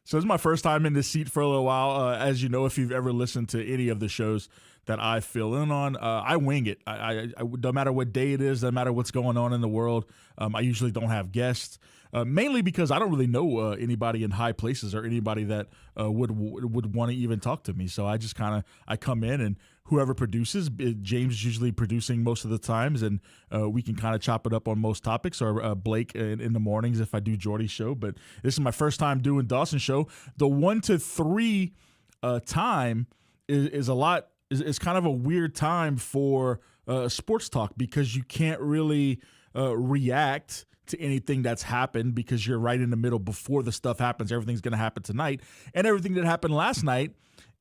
So this is my first time in this seat for a little while. As you know, if you've ever listened to any of the shows, that I fill in on. I wing it. I no matter what day it is, no matter what's going on in the world, I usually don't have guests, mainly because I don't really know anybody in high places or anybody that would want to even talk to me. So I just I come in, and whoever produces, James is usually producing most of the times, and we can kind of chop it up on most topics, or Blake in the mornings if I do Jordy's show. But this is my first time doing Dawson's show. The 1 to 3 time is a lot. Is kind of a weird time for sports talk, because you can't really react to anything that's happened, because you're right in the middle before the stuff happens. Everything's going to happen tonight, and everything that happened last night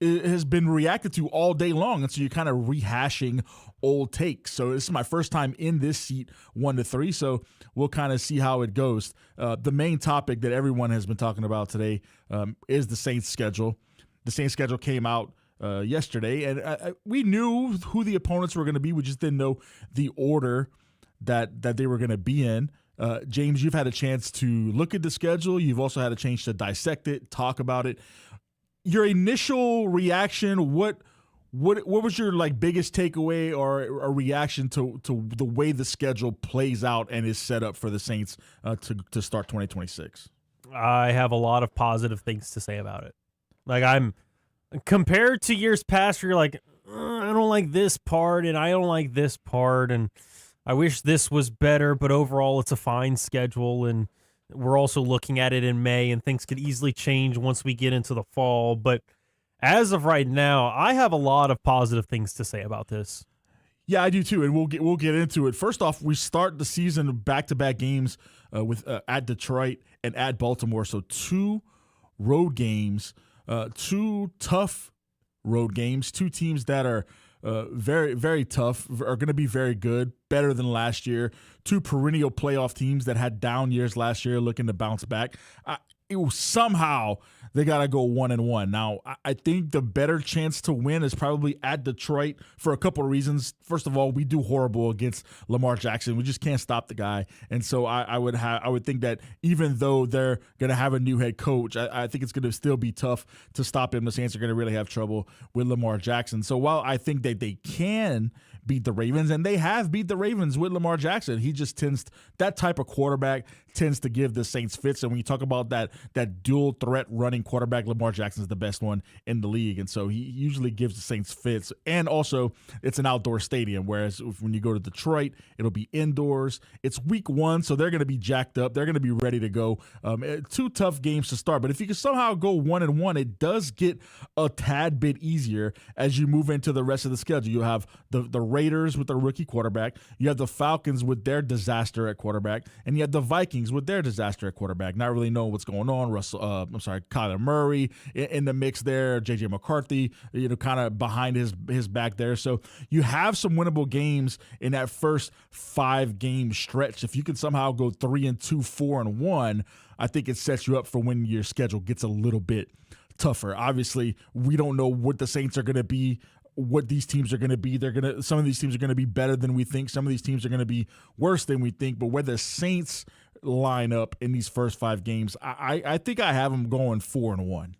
has been reacted to all day long, and so you're kind of rehashing old takes. So this is my first time in this seat, 1 to 3, so we'll kind of see how it goes. The main topic that everyone has been talking about today is the Saints schedule. The Saints schedule came out yesterday, and we knew who the opponents were going to be. We just didn't know the order that they were going to be in. James, you've had a chance to look at the schedule. You've also had a chance to dissect it, talk about it. Your initial reaction, what was your biggest takeaway or a reaction to the way the schedule plays out and is set up for the Saints to start 2026? I have a lot of positive things to say about it. I'm compared to years past, where you're like, I don't like this part, and I don't like this part, and I wish this was better, but overall it's a fine schedule, and we're also looking at it in May, and things could easily change once we get into the fall. But as of right now, I have a lot of positive things to say about this. Yeah, I do too, and we'll get into it. First off, we start the season back-to-back games with at Detroit and at Baltimore, so 2 road games. 2 tough road games, 2 teams that are very, very tough, are going to be very good, better than last year. 2 perennial playoff teams that had down years last year, looking to bounce back. Somehow they got to go 1-1. Now, I think the better chance to win is probably at Detroit for a couple of reasons. First of all, we do horrible against Lamar Jackson. We just can't stop the guy. And so I would think that even though they're going to have a new head coach, I think it's going to still be tough to stop him. The Saints are going to really have trouble with Lamar Jackson. So while I think that they can beat the Ravens, and they have beat the Ravens with Lamar Jackson, he just that type of quarterback tends to give the Saints fits. And when you talk about that dual threat running quarterback, Lamar Jackson is the best one in the league. And so he usually gives the Saints fits. And also, it's an outdoor stadium, whereas when you go to Detroit, it'll be indoors. It's week 1, so they're going to be jacked up. They're going to be ready to go. 2 tough games to start. But if you can somehow go 1-1, it does get a tad bit easier as you move into the rest of the schedule. You'll have the Raiders with their rookie quarterback. You have the Falcons with their disaster at quarterback. And you have the Vikings with their disaster at quarterback. Not really knowing what's going on. Kyler Murray in the mix there. J.J. McCarthy, kind of behind his back there. So you have some winnable games in that first 5-game stretch. If you can somehow go 3-2, 4-1, I think it sets you up for when your schedule gets a little bit tougher. Obviously, we don't know what the Saints are going to be, what these teams are going to be. Some of these teams are going to be better than we think. Some of these teams are going to be worse than we think. But where the Saints line up in these first 5 games, I think I have them going 4-1.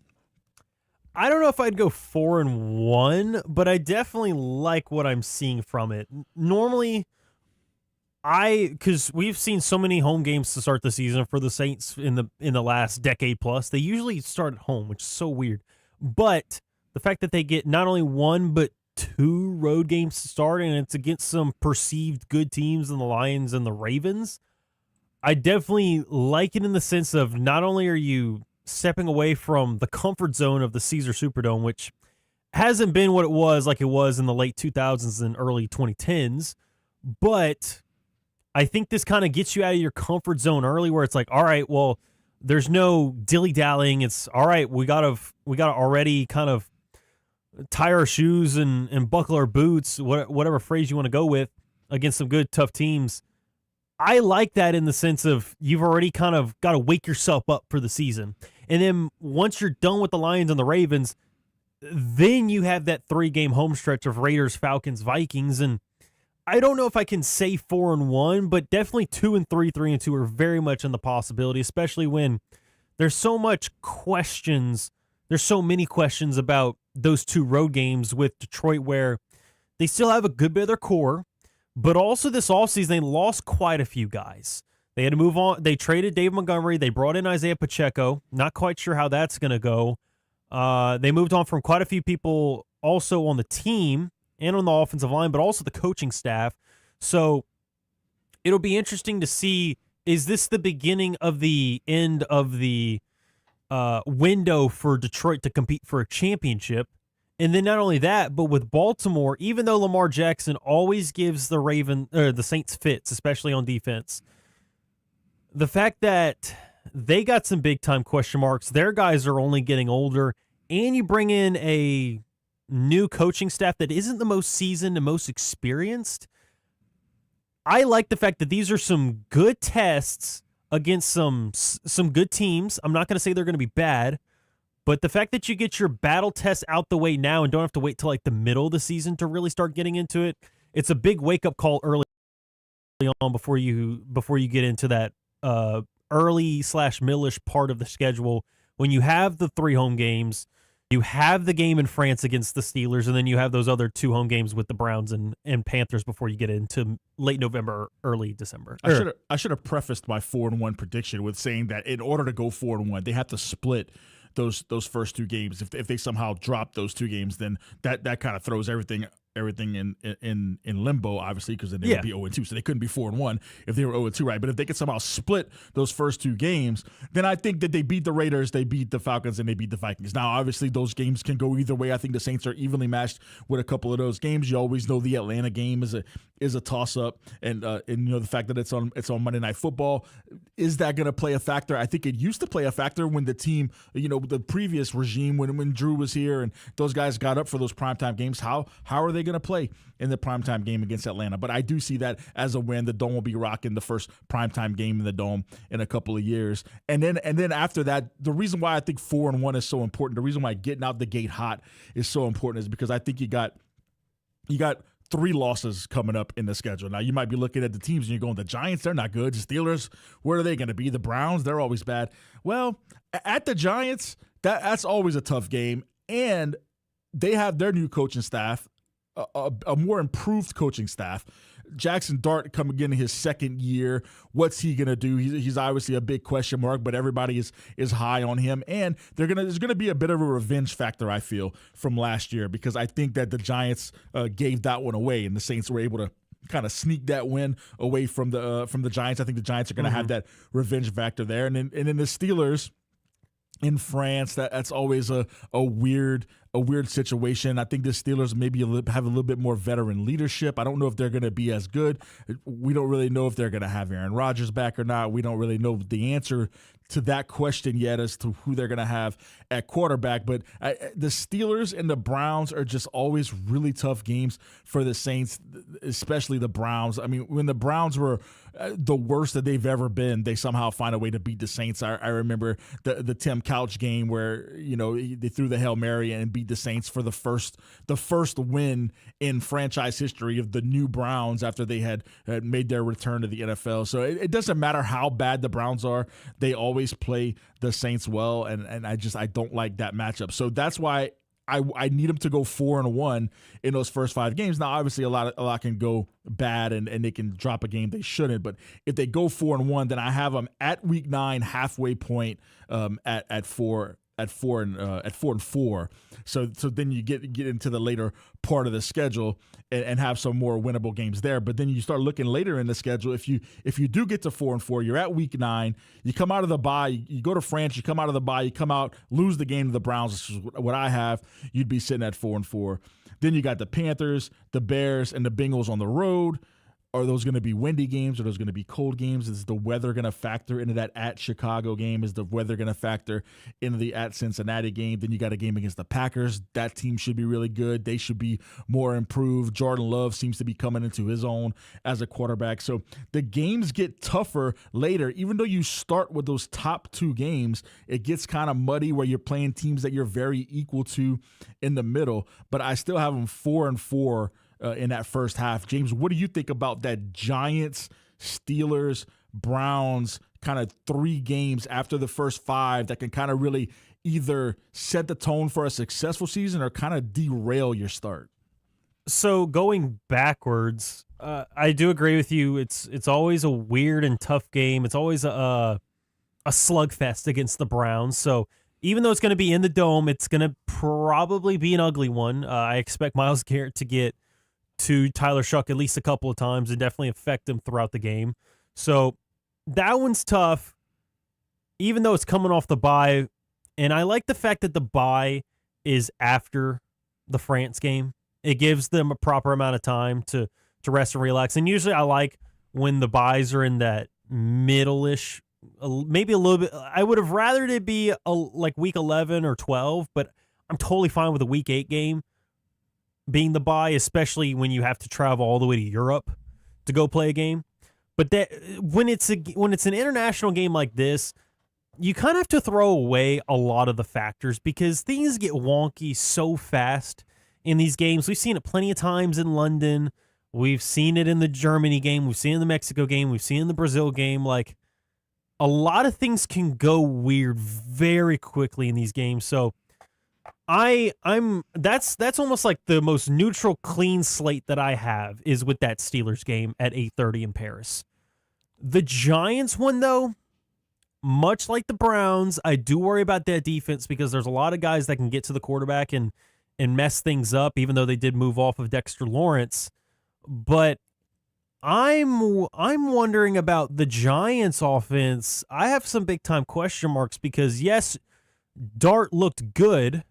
I don't know if I'd go 4-1, but I definitely like what I'm seeing from it. Normally, because we've seen so many home games to start the season for the Saints in the last decade plus, they usually start at home, which is so weird. But the fact that they get not only 1 but 2 road games to start, and it's against some perceived good teams in the Lions and the Ravens, I definitely like it in the sense of not only are you stepping away from the comfort zone of the Caesar Superdome, which hasn't been what it was in the late 2000s and early 2010s, but I think this kind of gets you out of your comfort zone early, where it's like, all right, well, there's no dilly-dallying. It's all right, we gotta already kind of tie our shoes and buckle our boots, whatever phrase you want to go with, against some good, tough teams. I like that in the sense of you've already kind of got to wake yourself up for the season. And then once you're done with the Lions and the Ravens, then you have that 3-game home stretch of Raiders, Falcons, Vikings. And I don't know if I can say 4-1, but definitely 2-3, 3-2 are very much in the possibility, especially when there's so much questions. There's so many questions about those 2 road games with Detroit, where they still have a good bit of their core, but also this offseason they lost quite a few guys. They had to move on. They traded Dave Montgomery. They brought in Isaiah Pacheco. Not quite sure how that's going to go. They moved on from quite a few people also on the team and on the offensive line, but also the coaching staff. So it'll be interesting to see, is this the beginning of the end of the window for Detroit to compete for a championship? And then not only that, but with Baltimore, even though Lamar Jackson always gives the Saints fits, especially on defense, the fact that they got some big-time question marks, their guys are only getting older, and you bring in a new coaching staff that isn't the most seasoned and most experienced, I like the fact that these are some good tests against some good teams. I'm not going to say they're going to be bad, but the fact that you get your battle tests out the way now and don't have to wait till like the middle of the season to really start getting into it, it's a big wake-up call early on before you get into that early/millish part of the schedule when you have the 3 home games, you have the game in France against the Steelers, and then you have those other 2 home games with the Browns and Panthers before you get into late November, early December. I should have prefaced my 4-1 prediction with saying that in order to go 4-1, they have to split those first 2 games. If they somehow drop those 2 games, then that kind of throws everything in limbo, obviously, because then they would be 0-2, so they couldn't be 4-1 if they were 0-2, right? But if they could somehow split those first 2 games, then I think that they beat the Raiders, they beat the Falcons, and they beat the Vikings. Now, obviously, those games can go either way. I think the Saints are evenly matched with a couple of those games. You always know the Atlanta game is a toss-up, and you know the fact that it's on Monday Night Football, is that going to play a factor? I think it used to play a factor when the team, you know, the previous regime, when Drew was here and those guys got up for those primetime games. How are they going to play in the primetime game against Atlanta? But I do see that as a win. The Dome will be rocking the first primetime game in the Dome in a couple of years. And then after that, the reason why I think 4-1 is so important, the reason why getting out the gate hot is so important is because I think you got 3 losses coming up in the schedule. Now, you might be looking at the teams and you're going, the Giants, they're not good. The Steelers, where are they going to be? The Browns, they're always bad. Well, at the Giants, that's always a tough game. And they have their new coaching staff, a more improved coaching staff. Jackson Dart coming in his second year. What's he going to do? He's obviously a big question mark, but everybody is high on him. And there's going to be a bit of a revenge factor, I feel, from last year, because I think that the Giants gave that one away, and the Saints were able to kind of sneak that win away from the Giants. I think the Giants are going to have that revenge factor there. And then the Steelers in France, that's always a weird situation. I think the Steelers maybe have a little bit more veteran leadership. I don't know if they're going to be as good. We don't really know if they're going to have Aaron Rodgers back or not. We don't really know the answer to that question yet as to who they're going to have at quarterback. But the Steelers and the Browns are just always really tough games for the Saints, especially the Browns. I mean, when the Browns were the worst that they've ever been, they somehow find a way to beat the Saints. I remember the Tim Couch game where, you know, they threw the Hail Mary and beat the Saints for the first win in franchise history of the new Browns after they had made their return to the NFL. So it doesn't matter how bad the Browns are, they always play the Saints well, and I don't like that matchup. So that's why I need them to go 4-1 in those first 5 games. Now, obviously, a lot can go bad, and they can drop a game they shouldn't. But if they go 4-1, then I have them at Week 9 halfway point at 4-4. So then you get into the later part of the schedule and have some more winnable games there. But then you start looking later in the schedule. If you do get to 4-4, you're at Week 9. You come out of the bye. You go to France. You come out of the bye. You come out, lose the game to the Browns, which is what I have. You'd be sitting at 4-4. Then you got the Panthers, the Bears, and the Bengals on the road. Are those going to be windy games? Are those going to be cold games? Is the weather going to factor into that at Chicago game? Is the weather going to factor into the at Cincinnati game? Then you got a game against the Packers. That team should be really good. They should be more improved. Jordan Love seems to be coming into his own as a quarterback. So the games get tougher later. Even though you start with those top 2 games, it gets kind of muddy where you're playing teams that you're very equal to in the middle. But I still have them 4-4 in that first half. James, what do you think about that Giants, Steelers, Browns kind of 3 games after the first 5 that can kind of really either set the tone for a successful season or kind of derail your start? So going backwards, I do agree with you. It's always a weird and tough game. It's always a slugfest against the Browns. So even though it's going to be in the Dome, it's going to probably be an ugly one. I expect Myles Garrett to get to Tyler Shuck at least a couple of times and definitely affect him throughout the game. So that one's tough, even though it's coming off the bye. And I like the fact that the bye is after the France game. It gives them a proper amount of time to rest and relax. And usually I like when the byes are in that middle-ish, maybe a little bit. I would have rathered it be like week 11 or 12, but I'm totally fine with a week 8 game being the bye, especially when you have to travel all the way to Europe to go play a game. But that when it's an international game like this, you kind of have to throw away a lot of the factors because things get wonky so fast in these games. We've seen it plenty of times in London. We've seen it in the Germany game. We've seen it in the Mexico game. We've seen it in the Brazil game. Like, a lot of things can go weird very quickly in these games. So that's almost like the most neutral, clean slate that I have is with that Steelers game at 8:30 in Paris. The Giants one, though, much like the Browns, I do worry about that defense because there's a lot of guys that can get to the quarterback and mess things up, even though they did move off of Dexter Lawrence. But I'm wondering about the Giants offense. I have some big time question marks because yes, Dart looked good,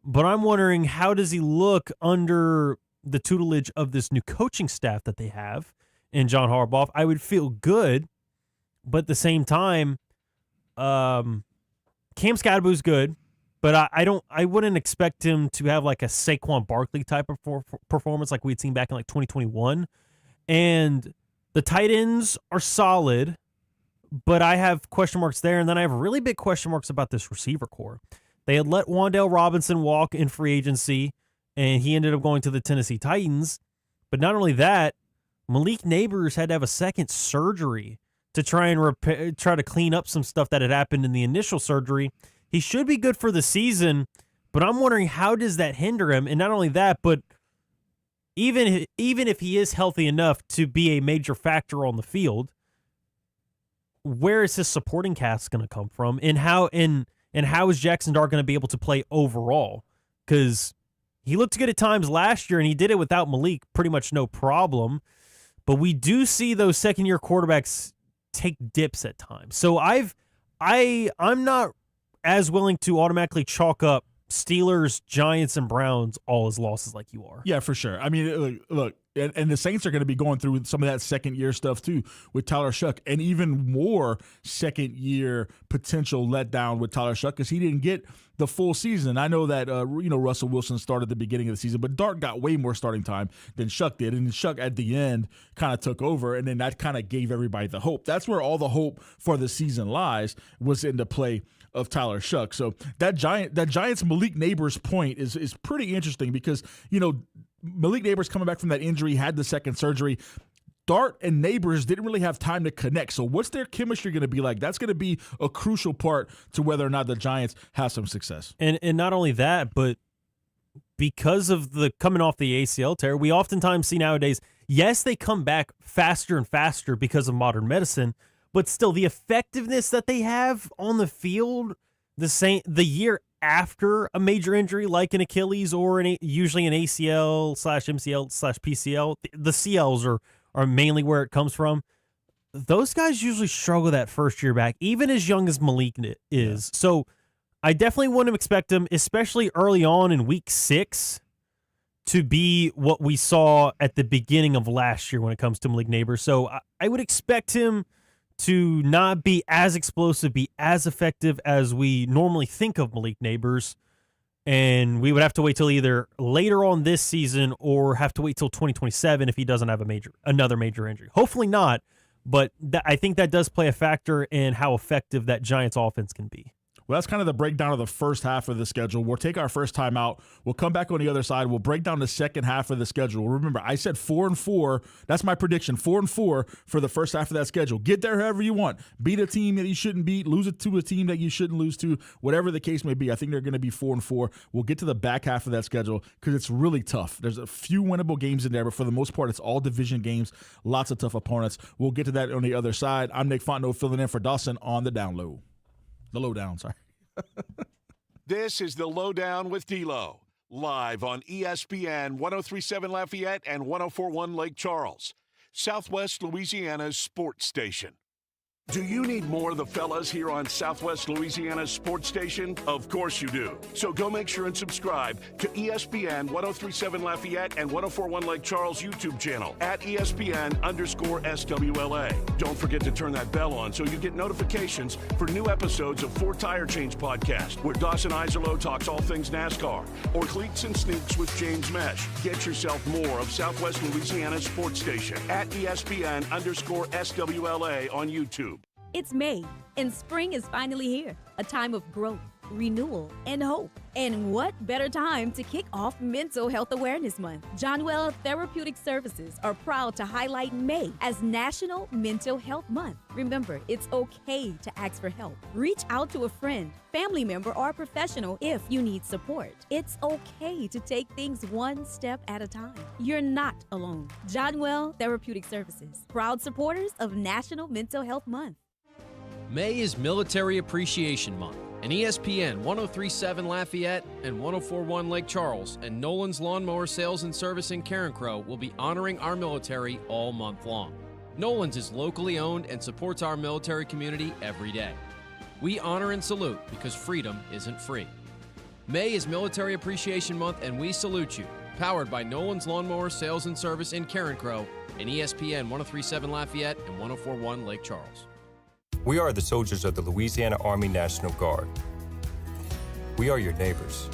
but I'm wondering how does he look under the tutelage of this new coaching staff that they have in John Harbaugh. I would feel good, but at the same time, Cam Skadaboo's good, but I wouldn't expect him to have like a Saquon Barkley type of performance like we had seen back in like 2021. And the tight ends are solid, but I have question marks there. And then I have really big question marks about this receiver core. They had let Wan'Dale Robinson walk in free agency, and he ended up going to the Tennessee Titans. But not only that, Malik Neighbors had to have a second surgery to try and try to clean up some stuff that had happened in the initial surgery. He should be good for the season, but I'm wondering how does that hinder him? And not only that, but even if he is healthy enough to be a major factor on the field, where is his supporting cast going to come from? And how is Jackson Dart going to be able to play overall? Because he looked good at times last year, and he did it without Malik pretty much no problem. But we do see those second-year quarterbacks take dips at times. So I'm not as willing to automatically chalk up Steelers, Giants, and Browns all as losses like you are. Yeah, for sure. I mean, look, and the Saints are going to be going through some of that second-year stuff too with Tyler Shuck, and even more second-year potential letdown with Tyler Shuck because he didn't get the full season. I know that Russell Wilson started at the beginning of the season, but Dart got way more starting time than Shuck did, and Shuck at the end kind of took over, and then that kind of gave everybody the hope. That's where all the hope for the season lies, was in the play of Tyler Shuck. So that Giants Malik Neighbors point is pretty interesting because, Malik Neighbors coming back from that injury, had the second surgery. Dart and Neighbors didn't really have time to connect. So what's their chemistry going to be like? That's going to be a crucial part to whether or not the Giants have some success. And not only that, but because of the coming off the ACL tear, we oftentimes see nowadays, yes, they come back faster and faster because of modern medicine, but still the effectiveness that they have on the field the year after a major injury like an Achilles or usually an ACL/MCL/PCL, the CLs are mainly where it comes from. Those guys usually struggle that first year back, even as young as Malik is. Yeah. So I definitely wouldn't expect him, especially early on in week 6, to be what we saw at the beginning of last year when it comes to Malik Neighbors. So I would expect him to not be as explosive, be as effective as we normally think of Malik Neighbors. And we would have to wait till either later on this season or have to wait till 2027 if he doesn't have another major injury. Hopefully not, but I think that does play a factor in how effective that Giants offense can be. Well, that's kind of the breakdown of the first half of the schedule. We'll take our first time out. We'll come back on the other side. We'll break down the second half of the schedule. Remember, I said 4-4. That's my prediction, 4-4 for the first half of that schedule. Get there however you want. Beat a team that you shouldn't beat. Lose it to a team that you shouldn't lose to. Whatever the case may be, I think they're going to be 4-4. We'll get to the back half of that schedule because it's really tough. There's a few winnable games in there, but for the most part, it's all division games. Lots of tough opponents. We'll get to that on the other side. I'm Nick Fontenot filling in for Dawson on the down low. The lowdown, sorry. This is the Lowdown with D-Lo, live on ESPN 103.7 Lafayette and 104.1 Lake Charles, Southwest Louisiana's sports station. Do you need more of the fellas here on Southwest Louisiana's sports station? Of course you do. So go make sure and subscribe to ESPN 103.7 Lafayette and 104.1 Lake Charles YouTube channel at ESPN_SWLA. Don't forget to turn that bell on so you get notifications for new episodes of Four Tire Change Podcast, where Dawson Iserlo talks all things NASCAR, or Cleats and Sneaks with James Mesh. Get yourself more of Southwest Louisiana's sports station at ESPN_SWLA on YouTube. It's May, and spring is finally here. A time of growth, renewal, and hope. And what better time to kick off Mental Health Awareness Month? Johnwell Therapeutic Services are proud to highlight May as National Mental Health Month. Remember, it's okay to ask for help. Reach out to a friend, family member, or professional if you need support. It's okay to take things one step at a time. You're not alone. Johnwell Therapeutic Services, proud supporters of National Mental Health Month. May is Military Appreciation Month, and ESPN 103.7 Lafayette and 104.1 Lake Charles and Nolan's Lawnmower Sales and Service in Carencro will be honoring our military all month long. Nolan's is locally owned and supports our military community every day. We honor and salute because freedom isn't free. May is Military Appreciation Month, and we salute you. Powered by Nolan's Lawnmower Sales and Service in Carencro and ESPN 103.7 Lafayette and 104.1 Lake Charles. We are the soldiers of the Louisiana Army National Guard. We are your neighbors.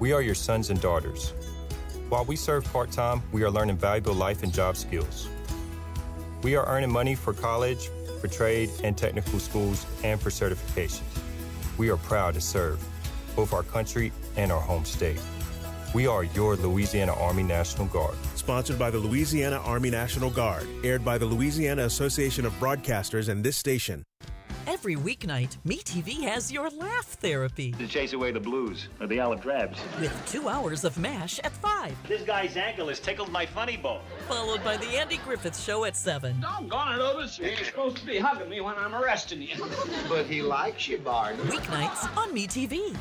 We are your sons and daughters. While we serve part-time, we are learning valuable life and job skills. We are earning money for college, for trade and technical schools, and for certifications. We are proud to serve both our country and our home state. We are your Louisiana Army National Guard. Sponsored by the Louisiana Army National Guard. Aired by the Louisiana Association of Broadcasters and this station. Every weeknight, MeTV has your laugh therapy. To chase away the blues or the olive drabs. With 2 hours of MASH at 5. This guy's ankle has tickled my funny bone. Followed by the Andy Griffith Show at 7. Doggone it, Otis. You're supposed to be hugging me when I'm arresting you. But he likes you, Barney. Weeknights on MeTV.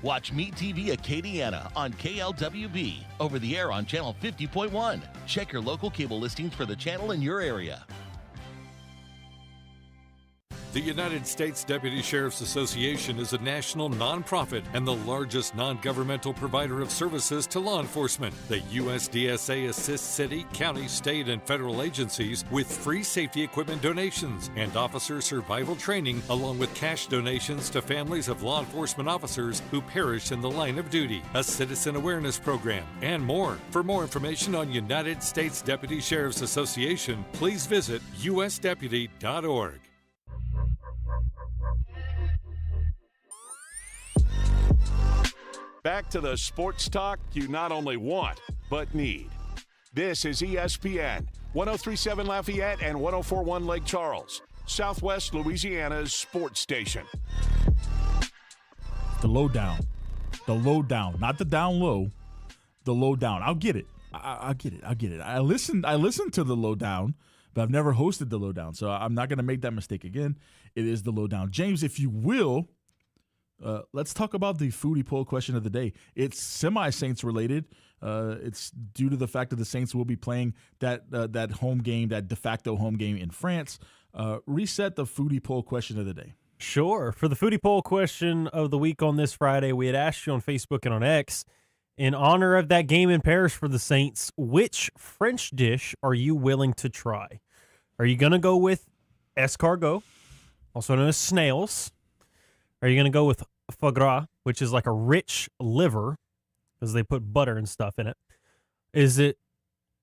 Watch Meet TV Acadiana on KLWB, over the air on channel 50.1. Check your local cable listings for the channel in your area. The United States Deputy Sheriff's Association is a national nonprofit and the largest non-governmental provider of services to law enforcement. The USDSA assists city, county, state, and federal agencies with free safety equipment donations and officer survival training, along with cash donations to families of law enforcement officers who perish in the line of duty, a citizen awareness program, and more. For more information on United States Deputy Sheriff's Association, please visit usdeputy.org. Back to the sports talk you not only want, but need. This is ESPN 103.7 Lafayette and 104.1 Lake Charles, Southwest Louisiana's sports station. The lowdown. The lowdown. Not the down low. The lowdown. I'll get it. I'll get it. I listened to the lowdown, but I've never hosted the lowdown, so I'm not going to make that mistake again. It is the lowdown. James, if you will, let's talk about the foodie poll question of the day. It's semi-Saints related. It's due to the fact that the Saints will be playing that home game, that de facto home game in France. Reset the foodie poll question of the day. Sure. For the foodie poll question of the week on this Friday, we had asked you on Facebook and on X, in honor of that game in Paris for the Saints, which French dish are you willing to try? Are you going to go with escargot, also known as snails? Are you going to go with foie gras, which is like a rich liver, because they put butter and stuff in it? Is it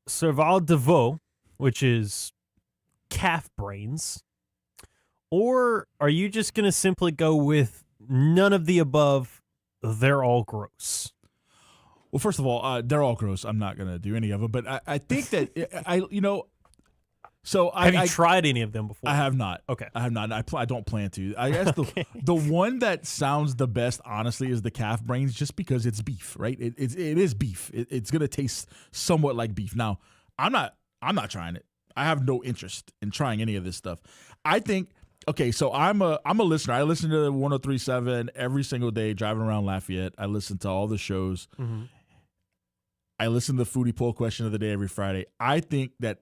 cerveau de veau, which is calf brains? Or are you just going to simply go with none of the above. They're all gross. Well, first of all, they're all gross. I'm not going to do any of them, but I think that have you tried any of them before? I have not. Okay. I have not. I don't plan to. I guess the one that sounds the best, honestly, is the calf brains, just because it's beef, right? It is beef. It's going to taste somewhat like beef. Now, I'm not trying it. I have no interest in trying any of this stuff. I think, okay, so I'm a listener. I listen to 103.7 every single day driving around Lafayette. I listen to all the shows. Mm-hmm. I listen to the foodie poll question of the day every Friday. I think that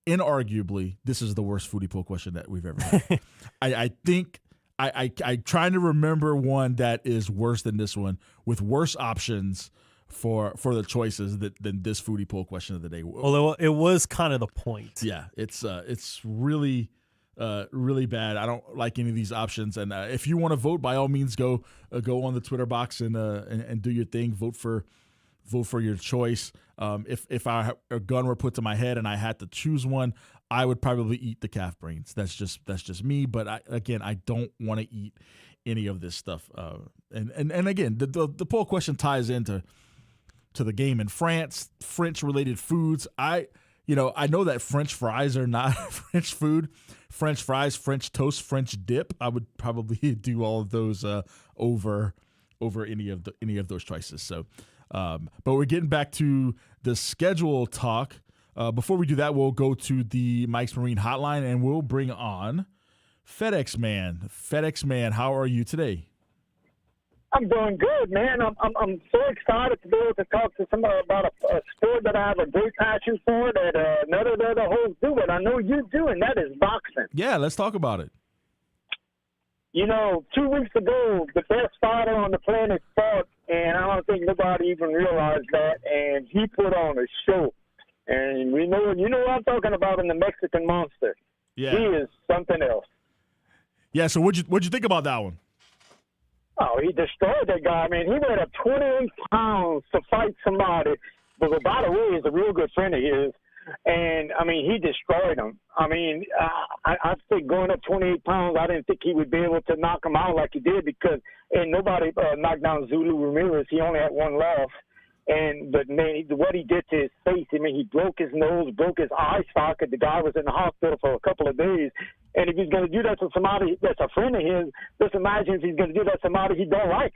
inarguably, this is the worst foodie poll question that we've ever had. I think I'm trying to remember one that is worse than this one, with worse options for the choices than this foodie poll question of the day. Although it was kind of the point. Yeah, it's really really bad. I don't like any of these options. And if you want to vote, by all means, go on the Twitter box and do your thing. Vote for your choice. If a gun were put to my head and I had to choose one, I would probably eat the calf brains. That's just me. But I don't want to eat any of this stuff. And again, the poll question ties into the game in France, French related foods. I know that French fries are not French food. French fries, French toast, French dip. I would probably do all of those over any of those choices. So. But we're getting back to the schedule talk. Before we do that, we'll go to the Mike's Marine Hotline, and we'll bring on FedEx Man. FedEx Man, how are you today? I'm doing good, man. I'm so excited to be able to talk to somebody about a sport that I have a great passion for that none of the other hosts do, but I know you do, and that is boxing. Yeah, let's talk about it. 2 weeks ago, the best fighter on the planet fought, and I don't think nobody even realized that, and he put on a show. And you know what I'm talking about in the Mexican Monster. Yeah. He is something else. Yeah, so what'd you think about that one? Oh, he destroyed that guy. I mean, he weighed up 28 pounds to fight somebody. But by the way, he's a real good friend of his. And, I mean, he destroyed him. I mean, I think going up 28 pounds, I didn't think he would be able to knock him out like he did because nobody knocked down Zulu Ramirez. He only had one loss. But, man, what he did to his face, I mean, he broke his nose, broke his eye socket. The guy was in the hospital for a couple of days. And if he's going to do that to somebody that's a friend of his, just imagine if he's going to do that to somebody he don't like.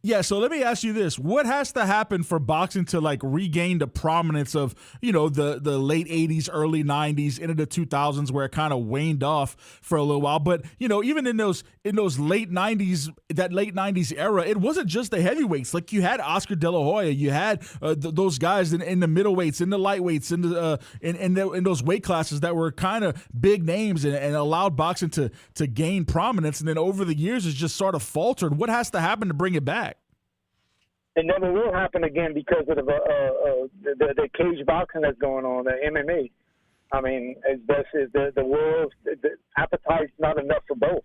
Yeah, so let me ask you this. What has to happen for boxing to regain the prominence of, the late 80s, early 90s, into the 2000s where it kind of waned off for a little while? But, even in those late 90s, that late 90s era, it wasn't just the heavyweights. Like you had Oscar De La Hoya, you had those guys in the middleweights, in the lightweights, in those weight classes that were kind of big names and allowed boxing to gain prominence. And then over the years, it's just sort of faltered. What has to happen to bring it back? It never will happen again because of the cage boxing that's going on, the MMA. I mean, the world's appetite's not enough for both.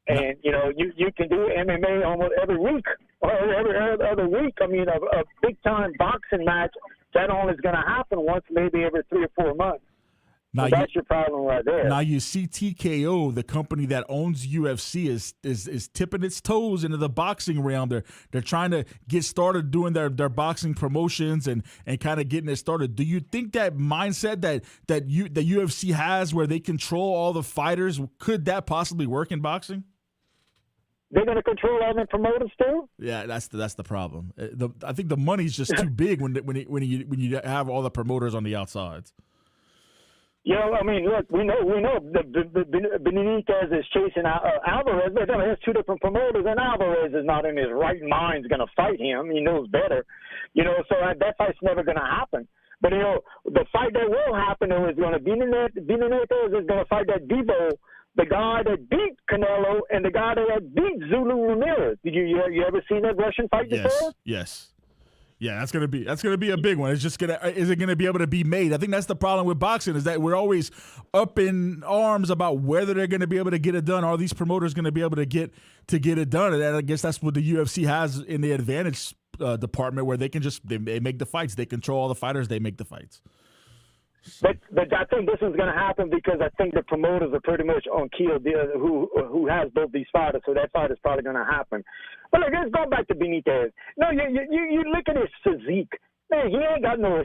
And, you can do MMA almost every week or every other week. I mean, a big-time boxing match, that only is going to happen once, maybe every 3 or 4 months. Now that's your problem right there. Now you see TKO, the company that owns UFC, is tipping its toes into the boxing realm. They're trying to get started doing their boxing promotions and kind of getting it started. Do you think that mindset that the UFC has, where they control all the fighters, could that possibly work in boxing? They're going to control all the promoters too? Yeah, that's the problem. I think the money's just too big when you have all the promoters on the outsides. I mean, look, we know Benitez is chasing Alvarez, but there's two different promoters, and Alvarez is not in his right mind going to fight him. He knows better, so that fight's never going to happen. But, the fight that will happen is going to be Benitez is going to fight that Devo, the guy that beat Canelo and the guy that beat Zulu Ramirez. Did you ever seen that Russian fight before? Yes. Yeah, that's gonna be a big one. Is it gonna be able to be made? I think that's the problem with boxing, is that we're always up in arms about whether they're gonna be able to get it done. Are these promoters gonna be able to get it done? And I guess that's what the UFC has in the advantage department, where they can they make the fights, they control all the fighters, they make the fights. But I think this is going to happen because I think the promoters are pretty much on Kiel, who has both these fighters, so that fight is probably going to happen. But look, let's go back to Benitez. No, you look at his physique. Man, he ain't got no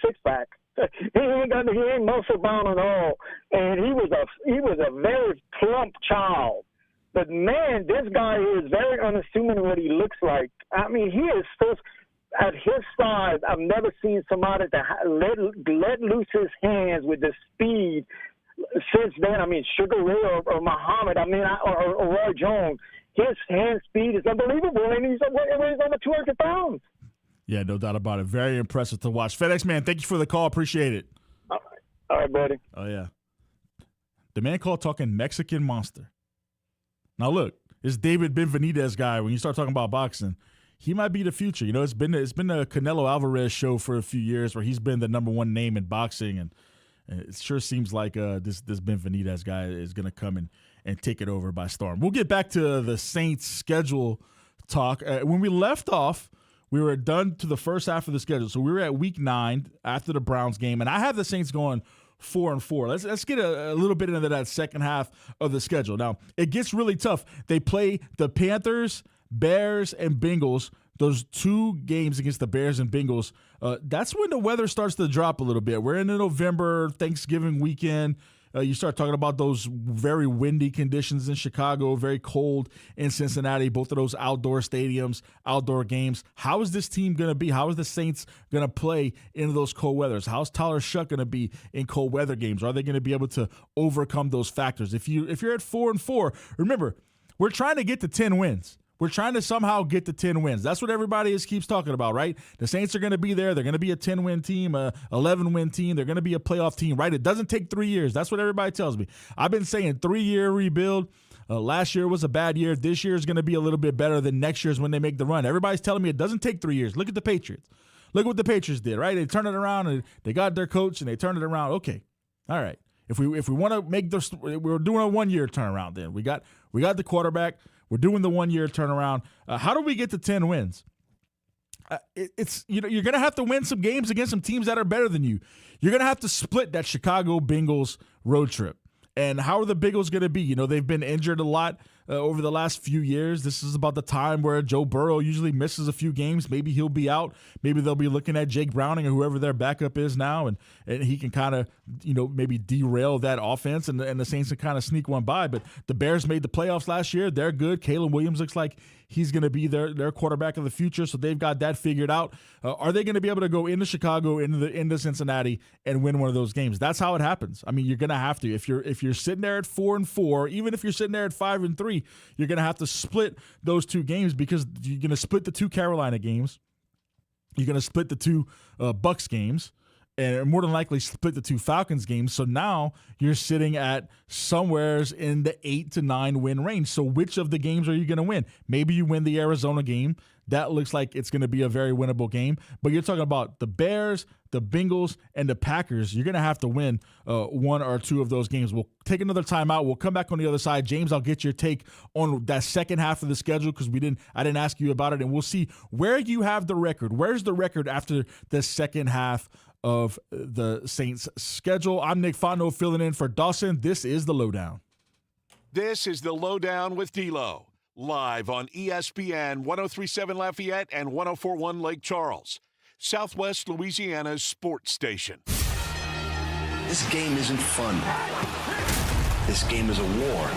six pack. He ain't muscle bound at all, and he was a very plump child. But man, this guy is very unassuming what he looks like. I mean, he is so. At his size, I've never seen somebody that let loose his hands with the speed since then. I mean, Sugar Ray or Muhammad, or Roy Jones. His hand speed is unbelievable, and he's over 200 pounds. Yeah, no doubt about it. Very impressive to watch. FedEx man, thank you for the call. Appreciate it. All right, buddy. Oh, yeah. The man called talking Mexican monster. Now, look, this David Benavidez guy, when you start talking about boxing, he might be the future. You know, it's been a Canelo Alvarez show for a few years where he's been the number one name in boxing, and it sure seems like this Benavidez guy is going to come and take it over by storm. We'll get back to the Saints schedule talk. When we left off, we were done to the first half of the schedule. So we were at week 9 after the Browns game, and I have the Saints going 4-4. Let's get a little bit into that second half of the schedule. Now, it gets really tough. They play the Panthers, Bears, and Bengals. Those 2 games against the Bears and Bengals, that's when the weather starts to drop a little bit. We're in November, Thanksgiving weekend. You start talking about those very windy conditions in Chicago, very cold in Cincinnati, both of those outdoor stadiums, outdoor games. How is this team going to be? How is the Saints going to play in those cold weathers? How's Tyler Shuck going to be in cold weather games? Are they going to be able to overcome those factors? If you're at 4-4, remember, we're trying to get to 10 wins. We're trying to somehow get to 10 wins. That's what everybody keeps talking about, right? The Saints are going to be there. They're going to be a 10-win team, a 11-win team. They're going to be a playoff team, right? It doesn't take 3 years. That's what everybody tells me. I've been saying 3-year rebuild. Last year was a bad year. This year is going to be a little bit better than next year's when they make the run. Everybody's telling me it doesn't take 3 years. Look at the Patriots. Look what the Patriots did, right? They turned it around, and they got their coach, and they turned it around. Okay, all right. If we want to make this, we're doing a 1-year turnaround then. We got the quarterback. We're doing the 1-year turnaround. How do we get to 10 wins? It's you're going to have to win some games against some teams that are better than you. You're going to have to split that Chicago Bengals road trip. And how are the Bengals going to be? You know, they've been injured a lot over the last few years. This is about the time where Joe Burrow usually misses a few games. Maybe he'll be out. Maybe they'll be looking at Jake Browning or whoever their backup is now, and he can kind of, maybe derail that offense, and the Saints can kind of sneak one by. But the Bears made the playoffs last year. They're good. Caleb Williams looks like he's going to be their quarterback of the future, so they've got that figured out. Are they going to be able to go into Chicago, into Cincinnati, and win one of those games? That's how it happens. I mean, you're going to have to. If you're sitting there at 4-4, even if you're sitting there at 5-3, you're going to have to split those 2 games, because you're going to split the 2 Carolina games. You're going to split the 2 Bucs games, and more than likely split the 2 Falcons games. So now you're sitting at somewheres in the 8 to 9 win range. So which of the games are you going to win? Maybe you win the Arizona game. That looks like it's going to be a very winnable game. But you're talking about the Bears, the Bengals, and the Packers. You're going to have to win 1 or 2 of those games. We'll take another timeout. We'll come back on the other side. James, I'll get your take on that second half of the schedule, because I didn't ask you about it. And we'll see where you have the record. Where's the record after the second half of the Saints schedule? I'm Nick Fontenot filling in for Dawson. This is The Lowdown. This is The Lowdown with D-Lo, live on ESPN 103.7 Lafayette and 104.1 Lake Charles, Southwest Louisiana's sports station. This game isn't fun. This game is a war.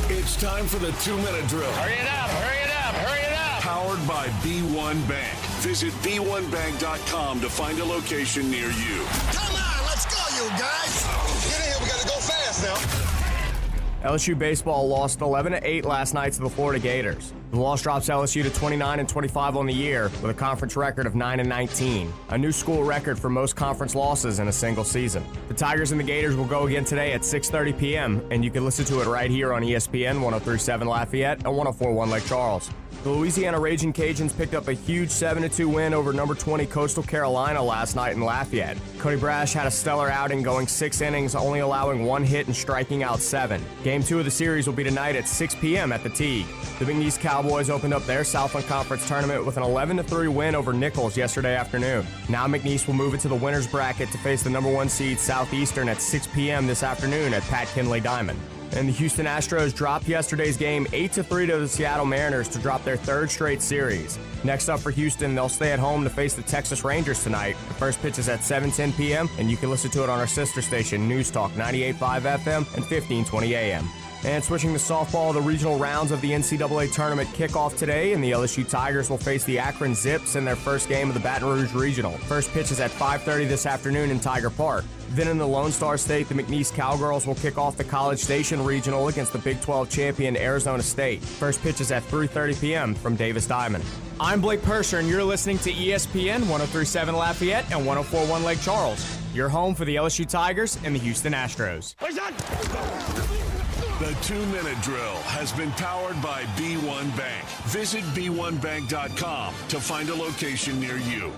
It's time for the 2-minute drill. Hurry it up, hurry it up, hurry it up. Powered by B1 Bank. Visit b1bank.com to find a location near you. Come on, let's go, you guys. Get in here, we gotta go fast now. LSU baseball lost 11-8 last night to the Florida Gators. The loss drops LSU to 29-25 on the year, with a conference record of 9-19, a new school record for most conference losses in a single season. The Tigers and the Gators will go again today at 6:30 p.m., and you can listen to it right here on ESPN 103.7 Lafayette and 104.1 Lake Charles. The Louisiana Raging Cajuns picked up a huge 7-2 win over number 20 Coastal Carolina last night in Lafayette. Cody Brash had a stellar outing going 6 innings, only allowing 1 hit and striking out 7. Game 2 of the series will be tonight at 6 p.m. at the Teague. The McNeese Cowboys opened up their Southland Conference tournament with an 11-3 win over Nichols yesterday afternoon. Now McNeese will move into the winner's bracket to face the number 1 seed Southeastern at 6 p.m. this afternoon at Pat Kinley Diamond. And the Houston Astros dropped yesterday's game 8-3 to the Seattle Mariners to drop their 3rd straight series. Next up for Houston, they'll stay at home to face the Texas Rangers tonight. The first pitch is at 7:10 p.m., and you can listen to it on our sister station, News Talk 98.5 FM and 1520 AM. And switching to softball, the regional rounds of the NCAA tournament kick off today, and the LSU Tigers will face the Akron Zips in their first game of the Baton Rouge Regional. First pitch is at 5:30 this afternoon in Tiger Park. Then in the Lone Star State, the McNeese Cowgirls will kick off the College Station Regional against the Big 12 champion Arizona State. First pitch is at 3:30 p.m. from Davis Diamond. I'm Blake Persher, and you're listening to ESPN 103.7 Lafayette and 104.1 Lake Charles. Your home for the LSU Tigers and the Houston Astros. The 2-minute drill has been powered by B1 Bank. Visit b1bank.com to find a location near you.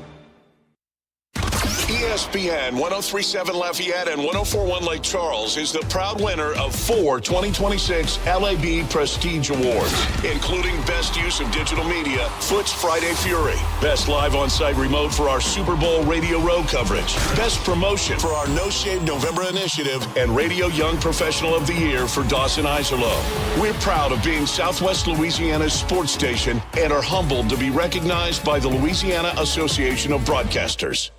ESPN 103.7 Lafayette and 104.1 Lake Charles is the proud winner of 4 2026 LAB Prestige Awards, including Best Use of Digital Media, Foot's Friday Fury, Best Live On-Site Remote for our Super Bowl Radio Row coverage, Best Promotion for our No Shave November initiative, and Radio Young Professional of the Year for Dawson Iserloh. We're proud of being Southwest Louisiana's sports station and are humbled to be recognized by the Louisiana Association of Broadcasters.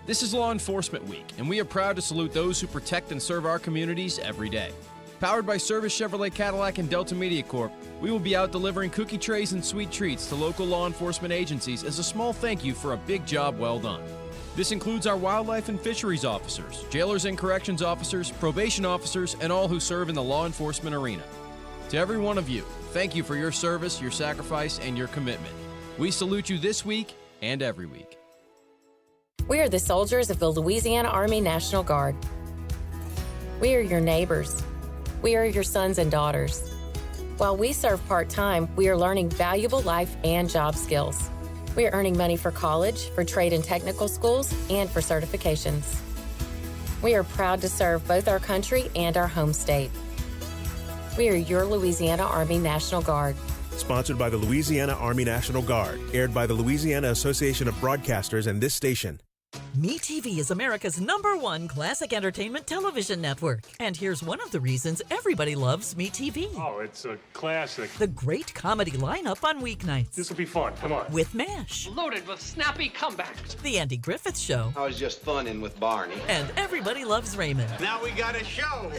This is Law Enforcement Week, and we are proud to salute those who protect and serve our communities every day. Powered by Service Chevrolet Cadillac and Delta Media Corp, we will be out delivering cookie trays and sweet treats to local law enforcement agencies as a small thank you for a big job well done. This includes our wildlife and fisheries officers, jailers and corrections officers, probation officers, and all who serve in the law enforcement arena. To every one of you, thank you for your service, your sacrifice, and your commitment. We salute you this week and every week. We are the soldiers of the Louisiana Army National Guard. We are your neighbors. We are your sons and daughters. While we serve part-time, we are learning valuable life and job skills. We are earning money for college, for trade and technical schools, and for certifications. We are proud to serve both our country and our home state. We are your Louisiana Army National Guard. Sponsored by the Louisiana Army National Guard. Aired by the Louisiana Association of Broadcasters and this station. MeTV is America's #1 classic entertainment television network. And here's one of the reasons everybody loves MeTV. Oh, it's a classic. The great comedy lineup on weeknights. This will be fun. Come on. With MASH. Loaded with snappy comebacks. The Andy Griffith Show. I was just funning with Barney. And Everybody Loves Raymond. Now we got a show.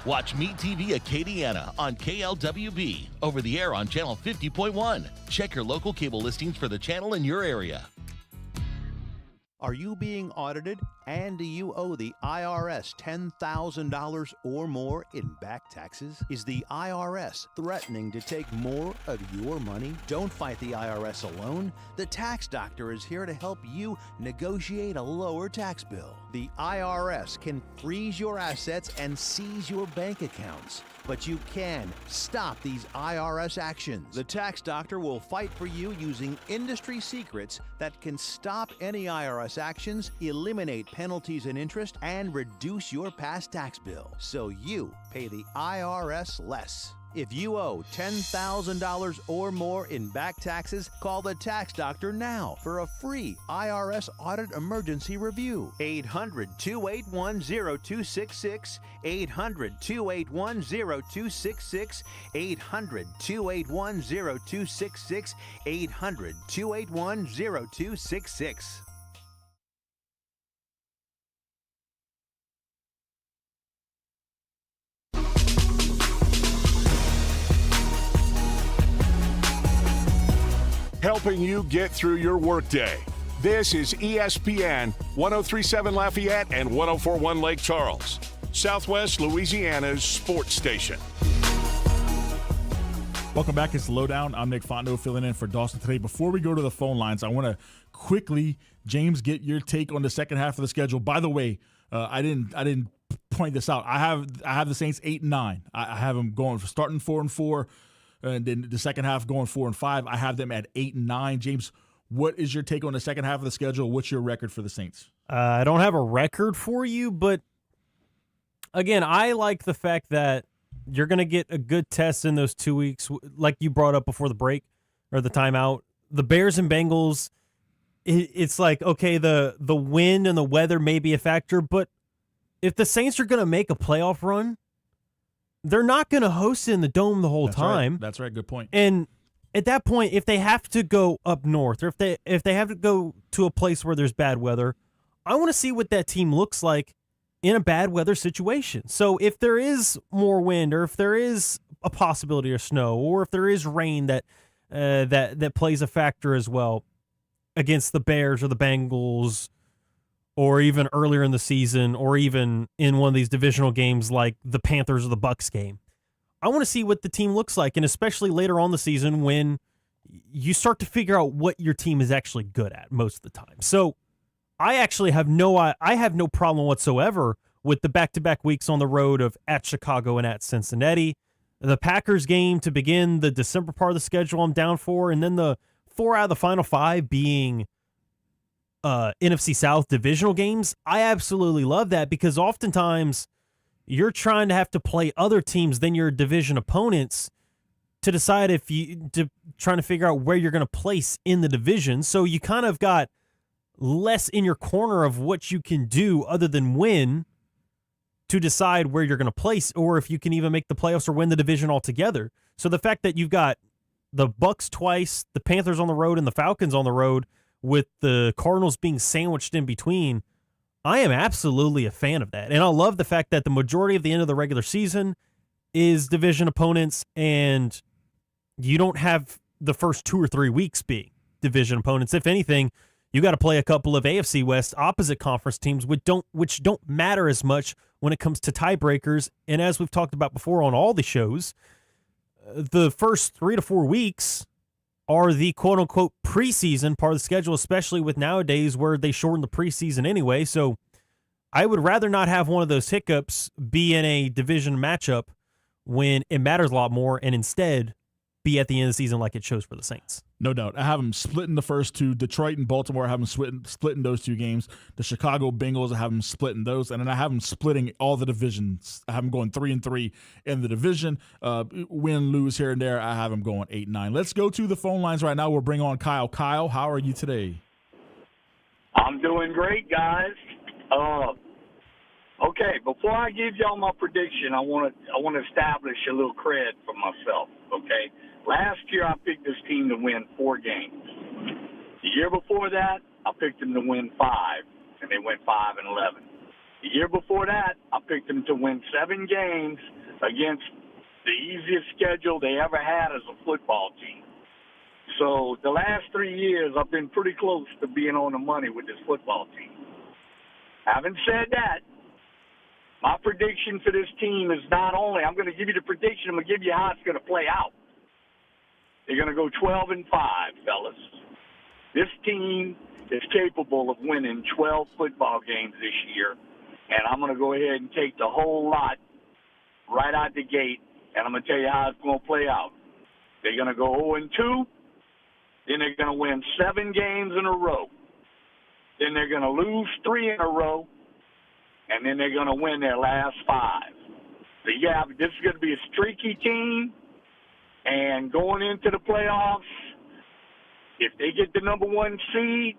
Watch MeTV Acadiana on KLWB, over the air on Channel 50.1. Check your local cable listings for the channel in your area. Are you being audited and do you owe the IRS $10,000 or more in back taxes? Is the IRS threatening to take more of your money? Don't fight the IRS alone. The Tax Doctor is here to help you negotiate a lower tax bill. The IRS can freeze your assets and seize your bank accounts. But you can stop these IRS actions. The Tax Doctor will fight for you using industry secrets that can stop any IRS actions, eliminate penalties and interest, and reduce your past tax bill so you pay the IRS less. If you owe $10,000 or more in back taxes, call the Tax Doctor now for a free IRS audit emergency review. 800-281-0266, 800-281-0266, 800-281-0266, 800-281-0266. Helping you get through your workday. This is ESPN 103.7 Lafayette and 104.1 Lake Charles, Southwest Louisiana's sports station. Welcome back. It's Lowdown. I'm Nick Fontenot filling in for Dawson today. Before we go to the phone lines, I want to quickly, James, get your take on the second half of the schedule. By the way, I didn't point this out. I have the Saints 8-9. I have them going starting 4-4. and then the second half going 4 and 5. I have them at 8 and 9. James, what is your take on the second half of the schedule? What's your record for the Saints? I don't have a record for you, but again, I like the fact that you're going to get a good test in those 2 weeks, like you brought up before the break or the timeout. The Bears and Bengals, it's like, okay, the wind and the weather may be a factor, but if the Saints are going to make a playoff run, they're not going to host it in the Dome the whole time. Right. That's right. Good point. And at that point, if they have to go up north or if they have to go to a place where there's bad weather, I want to see what that team looks like in a bad weather situation. So if there is more wind or if there is a possibility of snow or if there is rain that plays a factor as well against the Bears or the Bengals or even earlier in the season or even in one of these divisional games like the Panthers or the Bucs game, I want to see what the team looks like, and especially later on the season when you start to figure out what your team is actually good at most of the time. So I actually have no problem whatsoever with the back-to-back weeks on the road of at Chicago and at Cincinnati. The Packers game to begin the December part of the schedule I'm down for, and then the 4 out of the final 5 being NFC South divisional games. I absolutely love that because oftentimes you're trying to have to play other teams than your division opponents to decide trying to figure out where you're going to place in the division. So you kind of got less in your corner of what you can do other than win to decide where you're going to place or if you can even make the playoffs or win the division altogether. So the fact that you've got the Bucs twice, the Panthers on the road, and the Falcons on the road with the Cardinals being sandwiched in between, I am absolutely a fan of that. And I love the fact that the majority of the end of the regular season is division opponents and you don't have the first 2 or 3 weeks being division opponents. If anything, you got to play a couple of AFC West opposite conference teams which don't matter as much when it comes to tiebreakers. And as we've talked about before on all the shows, the first 3 to 4 weeks are the quote-unquote preseason part of the schedule, especially with nowadays where they shorten the preseason anyway. So I would rather not have one of those hiccups be in a division matchup when it matters a lot more and instead be at the end of the season like it shows for the Saints. No doubt. I have them splitting the first two. Detroit and Baltimore, I have them splitting those 2 games. The Chicago Bengals, I have them splitting those. And then I have them splitting all the divisions. I have them going 3-3 in the division. Win, lose here and there, I have them going 8-9. Let's go to the phone lines right now. We'll bring on Kyle. Kyle, how are you today? I'm doing great, guys. Okay, before I give y'all my prediction, I want to establish a little cred for myself, okay? Last year, I picked this team to win 4 games. The year before that, I picked them to win 5, and they went 5-11. The year before that, I picked them to win 7 games against the easiest schedule they ever had as a football team. So the last 3 years, I've been pretty close to being on the money with this football team. Having said that, my prediction for this team is not only, I'm going to give you the prediction, I'm going to give you how it's going to play out. They're going to go 12-5, fellas. This team is capable of winning 12 football games this year, and I'm going to go ahead and take the whole lot right out the gate, and I'm going to tell you how it's going to play out. They're going to go 0-2, then they're going to win 7 games in a row. Then they're going to lose 3 in a row, and then they're going to win their last 5. So, yeah, this is going to be a streaky team. And going into the playoffs, if they get the number 1 seed,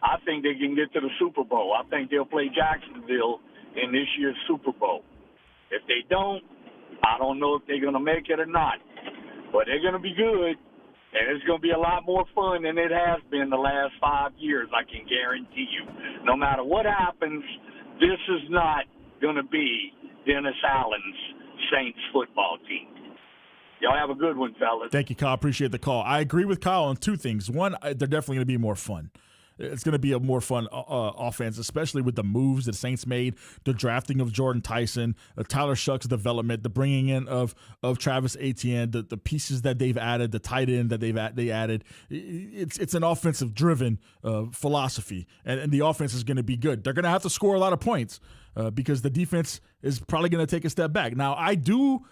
I think they can get to the Super Bowl. I think they'll play Jacksonville in this year's Super Bowl. If they don't, I don't know if they're going to make it or not. But they're going to be good, and it's going to be a lot more fun than it has been the last 5 years, I can guarantee you. No matter what happens, this is not going to be Dennis Allen's Saints football team. Y'all have a good one, fellas. Thank you, Kyle. Appreciate the call. I agree with Kyle on 2 things. One, they're definitely going to be more fun. It's going to be a more fun offense, especially with the moves the Saints made, the drafting of Jordan Tyson, Tyler Shuck's development, the bringing in of Travis Etienne, the pieces that they've added, the tight end that they added. It's an offensive-driven philosophy, and the offense is going to be good. They're going to have to score a lot of points because the defense is probably going to take a step back. Now, I do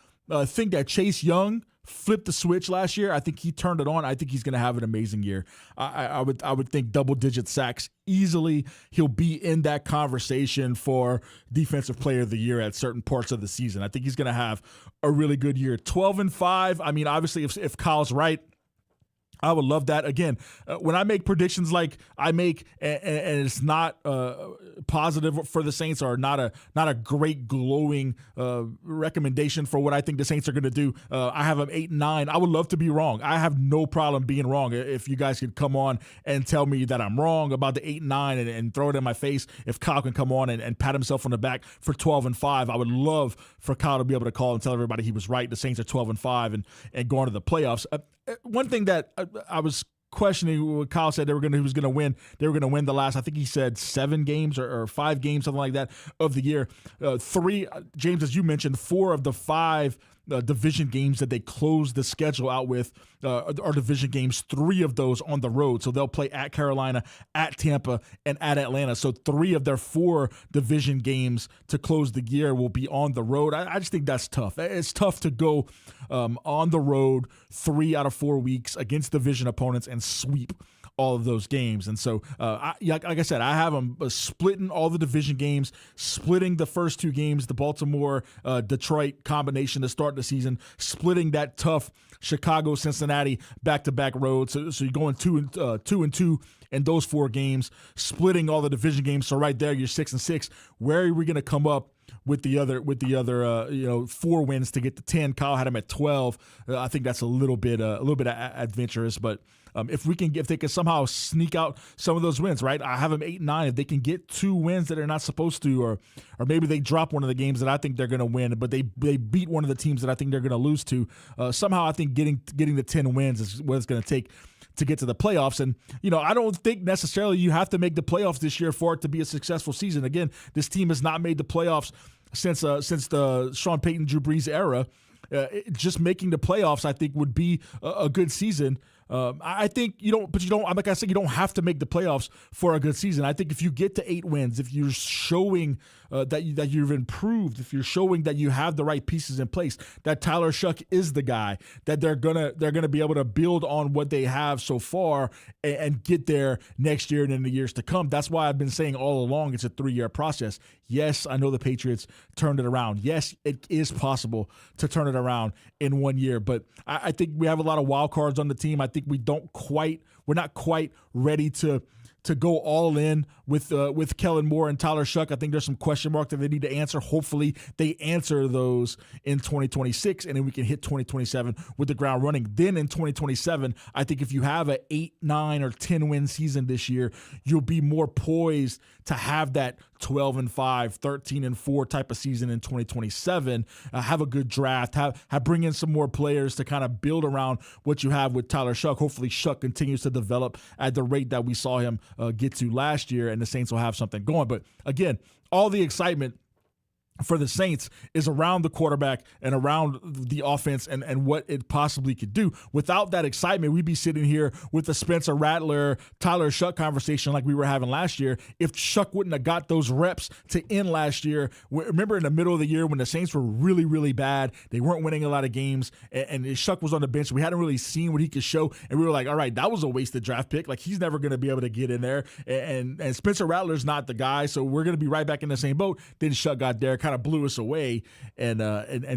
think that Chase Young flipped the switch last year. I think he turned it on. I think he's going to have an amazing year. I would think double-digit sacks easily. He'll be in that conversation for Defensive Player of the Year at certain parts of the season. I think he's going to have a really good year. 12-5. I mean, obviously, if Kyle's right, I would love that. Again, when I make predictions like I make, and it's not positive for the Saints, or not a great glowing recommendation for what I think the Saints are going to do, I have them 8-9. I would love to be wrong. I have no problem being wrong. If you guys could come on and tell me that I'm wrong about the 8-9 and throw it in my face, if Kyle can come on and pat himself on the back for 12-5, I would love for Kyle to be able to call and tell everybody he was right. The Saints are 12-5 and going to the playoffs. One thing that I was questioning, what Kyle said he was going to win. They were going to win the last, I think he said 7 games or 5 games, something like that, of the year. 3, James, as you mentioned, 4 of the 5 division games that they closed the schedule out with are division games, 3 of those on the road. So they'll play at Carolina, at Tampa, and at Atlanta. So 3 of their 4 division games to close the year will be on the road. I just think that's tough. It's tough to go on the road 3 out of 4 weeks against division opponents and sweep all of those games. And so, like I said, I have them splitting all the division games, splitting the first 2 games, the Baltimore-Detroit combination to start the season, splitting that tough Chicago-Cincinnati back-to-back road. So you're going 2-2 in those 4 games, splitting all the division games. So right there, you're 6-6. Where are we going to come up with the other 4 wins to get to 10? Kyle had them at 12. I think that's a little bit adventurous, but if they can somehow sneak out some of those wins, right? I have them 8-9. If they can get 2 wins that they're not supposed to, or maybe they drop one of the games that I think they're going to win, but they beat one of the teams that I think they're going to lose to. Somehow, I think getting the 10 wins is what it's going to take to get to the playoffs. And, I don't think necessarily you have to make the playoffs this year for it to be a successful season. Again, this team has not made the playoffs since the Sean Payton, Drew Brees era. Just making the playoffs, I think, would be a good season. I think like I said, you don't have to make the playoffs for a good season. I think if you get to 8 wins, if you're showing that you've improved, if you're showing that you have the right pieces in place, that Tyler Shuck is the guy, that they're gonna be able to build on what they have so far and get there next year and in the years to come. That's why I've been saying all along it's a 3-year process. Yes, I know the Patriots turned it around. Yes, it is possible to turn it around in 1 year, but I think we have a lot of wild cards on the team. I think we're not quite ready to go all in with Kellen Moore and Tyler Shuck. I think there's some question marks that they need to answer. Hopefully they answer those in 2026, and then we can hit 2027 with the ground running. Then in 2027, I think if you have an 8, 9, or 10 win season this year, you'll be more poised to have that 12-5, 13-4 type of season in 2027. Have a good draft. Have bring in some more players to kind of build around what you have with Tyler Shuck. Hopefully Shuck continues to develop at the rate that we saw him get to last year, and the Saints will have something going. But again, all the excitement for the Saints is around the quarterback and around the offense and what it possibly could do. Without that excitement, we'd be sitting here with the Spencer Rattler, Tyler Shuck conversation like we were having last year. If Shuck wouldn't have got those reps to end last year, remember in the middle of the year when the Saints were really, really bad, they weren't winning a lot of games, and Shuck was on the bench. We hadn't really seen what he could show, and we were like, all right, that was a wasted draft pick. Like, he's never going to be able to get in there, and Spencer Rattler's not the guy, so we're going to be right back in the same boat. Then Shuck got there, kind of blew us away, and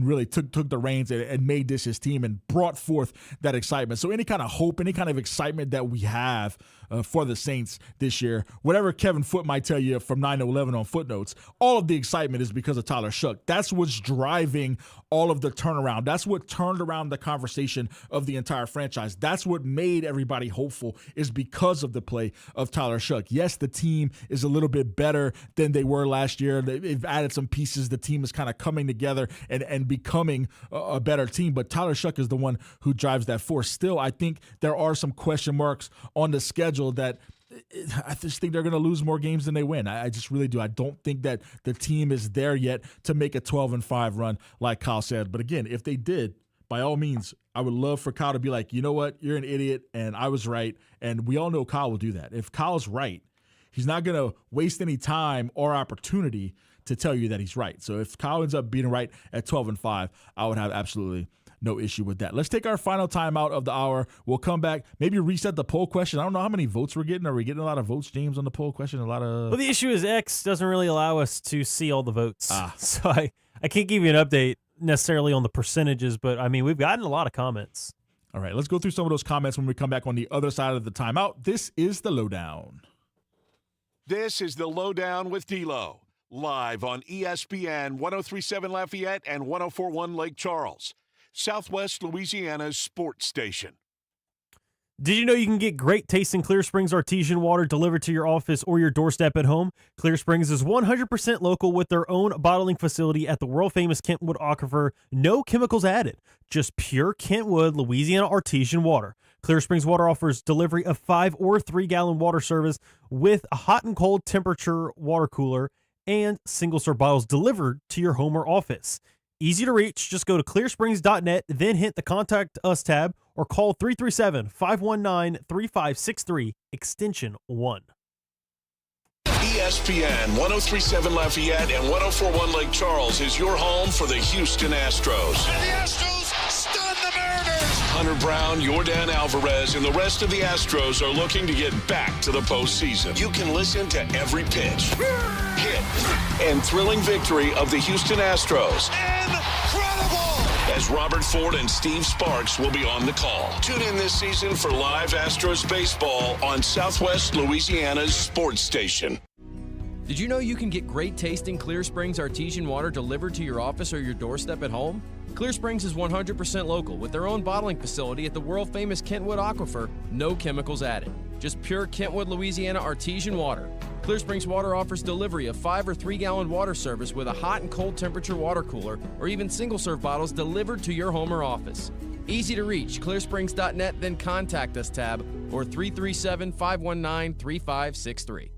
really took the reins and made this his team and brought forth that excitement. So any kind of hope, any kind of excitement that we have for the Saints this year, whatever Kevin Foote might tell you from 9 to 11 on Footnotes, all of the excitement is because of Tyler Shuck. That's what's driving all of the turnaround. That's what turned around the conversation of the entire franchise. That's what made everybody hopeful, is because of the play of Tyler Shuck. Yes, the team is a little bit better than they were last year. They've added some pieces. The team is kind of coming together and becoming a better team, but Tyler Shuck is the one who drives that force. Still, I think there are some question marks on the schedule that I just think they're going to lose more games than they win. I just really do. I don't think that the team is there yet to make a 12-5 run like Kyle said. But again, if they did, by all means, I would love for Kyle to be like, you know what, you're an idiot and I was right. And we all know Kyle will do that. If Kyle's right, he's not going to waste any time or opportunity to tell you that he's right. So if Kyle ends up being right at 12-5, I would have absolutely no issue with that. Let's take our final timeout of the hour. We'll come back, maybe reset the poll question. I don't know how many votes we're getting. Are we getting a lot of votes, James, on the poll question? Well, the issue is X doesn't really allow us to see all the votes. So I can't give you an update necessarily on the percentages, but I mean, we've gotten a lot of comments. All right, let's go through some of those comments when we come back on the other side of the timeout. This is the Lowdown. This is the Lowdown with D-Lo, live on ESPN 103.7 Lafayette and 104.1 Lake Charles, Southwest Louisiana's sports station. Did you know you can get great tasting Clear Springs artesian water delivered to your office or your doorstep at home? Clear Springs is 100% local with their own bottling facility at the world-famous Kentwood Aquifer. No chemicals added, just pure Kentwood, Louisiana artesian water. Clear Springs Water offers delivery of 5 or 3 gallon water service with a hot and cold temperature water cooler and single-serve bottles delivered to your home or office. Easy to reach. Just go to clearsprings.net, then hit the Contact Us tab or call 337-519-3563, extension 1. ESPN 103.7 Lafayette and 104.1 Lake Charles is your home for the Houston Astros. And the Astros stun the Mariners. Hunter Brown, Yordan Alvarez, and the rest of the Astros are looking to get back to the postseason. You can listen to every pitch, hit, and thrilling victory of the Houston Astros. Incredible! As Robert Ford and Steve Sparks will be on the call. Tune in this season for live Astros baseball on Southwest Louisiana's sports station. Did you know you can get great tasting Clear Springs artesian water delivered to your office or your doorstep at home? Clear Springs is 100% local with their own bottling facility at the world-famous Kentwood Aquifer, no chemicals added. Just pure Kentwood, Louisiana artesian water. Clear Springs Water offers delivery of 5 or 3 gallon water service with a hot and cold temperature water cooler or even single-serve bottles delivered to your home or office. Easy to reach, clearsprings.net, then Contact Us tab or 337-519-3563.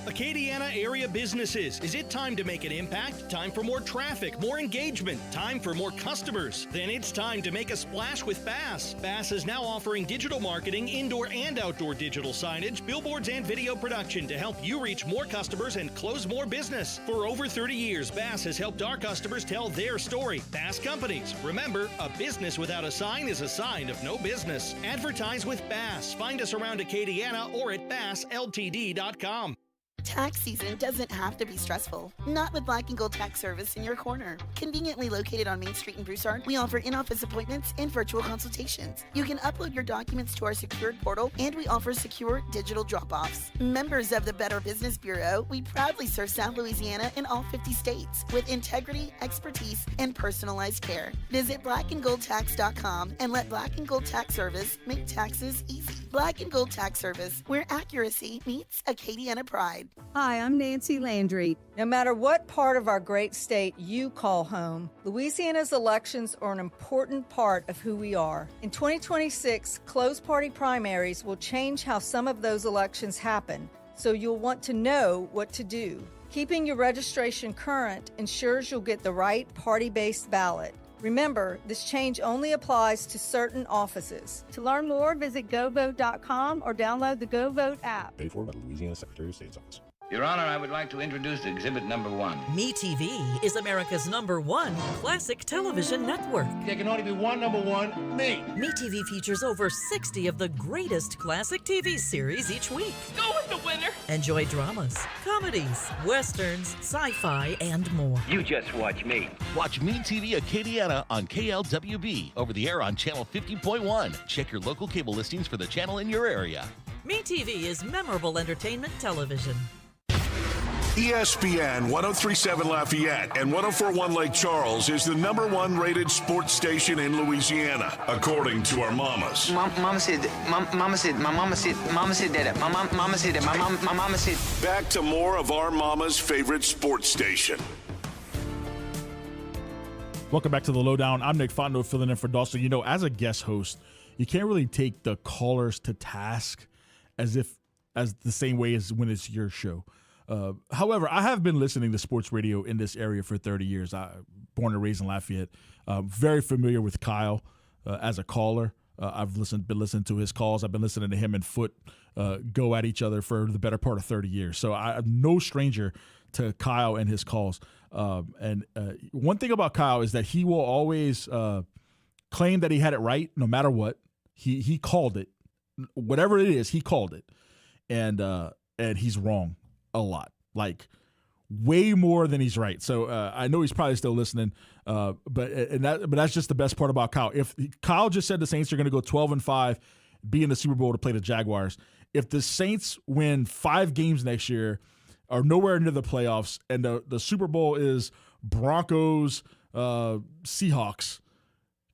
Acadiana area businesses. Is it time to make an impact? Time for more traffic, more engagement, time for more customers? Then it's time to make a splash with Bass. Bass is now offering digital marketing, indoor and outdoor digital signage, billboards, and video production to help you reach more customers and close more business. For over 30 years, Bass has helped our customers tell their story. Bass Companies. Remember, a business without a sign is a sign of no business. Advertise with Bass. Find us around Acadiana or at bassltd.com. Tax season doesn't have to be stressful. Not with Black & Gold Tax Service in your corner. Conveniently located on Main Street in Broussard, we offer in-office appointments and virtual consultations. You can upload your documents to our secured portal, and we offer secure digital drop-offs. Members of the Better Business Bureau, we proudly serve South Louisiana and all 50 states with integrity, expertise, and personalized care. Visit blackandgoldtax.com and let Black & Gold Tax Service make taxes easy. Black & Gold Tax Service, where accuracy meets Acadiana pride. Hi, I'm Nancy Landry. No matter what part of our great state you call home, Louisiana's elections are an important part of who we are. In 2026, closed party primaries will change how some of those elections happen, so you'll want to know what to do. Keeping your registration current ensures you'll get the right party-based ballot. Remember, this change only applies to certain offices. To learn more, visit govote.com or download the GoVote app. Paid for by the Louisiana Secretary of State's office. Your Honor, I would like to introduce exhibit number 1. MeTV is America's #1 classic television network. There can only be one number 1, me. MeTV features over 60 of the greatest classic TV series each week. Go with the winner. Enjoy dramas, comedies, westerns, sci-fi, and more. You just watch me. Watch MeTV Acadiana on KLWB, over the air on channel 50.1. Check your local cable listings for the channel in your area. MeTV is memorable entertainment television. ESPN 103.7 Lafayette and 104.1 Lake Charles is the #1 rated sports station in Louisiana, according to our mamas. Mama said that. My mama said that. My mama said. Back to more of our mama's favorite sports station. Welcome back to the Lowdown. I'm Nick Fontenot filling in for Dawson. You know, as a guest host, you can't really take the callers to task as the same way as when it's your show. However, I have been listening to sports radio in this area for 30 years. Born and raised in Lafayette. Very familiar with Kyle as a caller. I've been listening to his calls. I've been listening to him and Foot go at each other for the better part of 30 years. So I'm no stranger to Kyle and his calls. And one thing about Kyle is that he will always claimed that he had it right no matter what. He called it. Whatever it is, he called it. And he's wrong a lot. Like, way more than he's right. So I know he's probably still listening. But that's just the best part about Kyle. If Kyle just said the Saints are going to go 12-5, be in the Super Bowl to play the Jaguars. If the Saints win 5 games next year, are nowhere near the playoffs, and the Super Bowl is Broncos, Seahawks,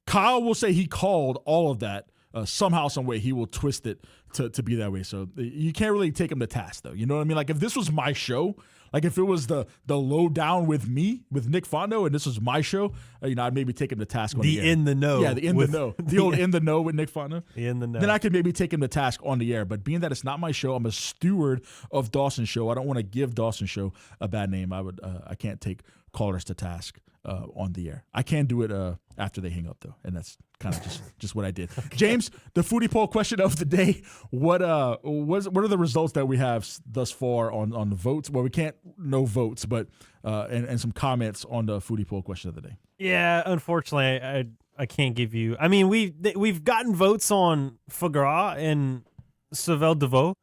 Kyle will say he called all of that. Somehow, some way, he will twist it to be that way. So you can't really take him to task, though. You know what I mean? Like, if this was my show, like if it was the lowdown with me, with Nick Fondo, and this was my show, I'd maybe take him to task on the air. In the know. Yeah, the in the know. The old in the know with Nick Fondo. In the know. Then I could maybe take him to task on the air. But being that it's not my show, I'm a steward of Dawson's show. I don't want to give Dawson's show a bad name. I can't take callers to task on the air. I can do it after they hang up, though, and that's kind of just what I did. James, the foodie poll question of the day: what are the results that we have thus far on the votes? Well, we can't know votes, but and some comments on the foodie poll question of the day. Yeah, unfortunately, I can't give you. I mean, we've gotten votes on foie gras and Sauvel de Veau.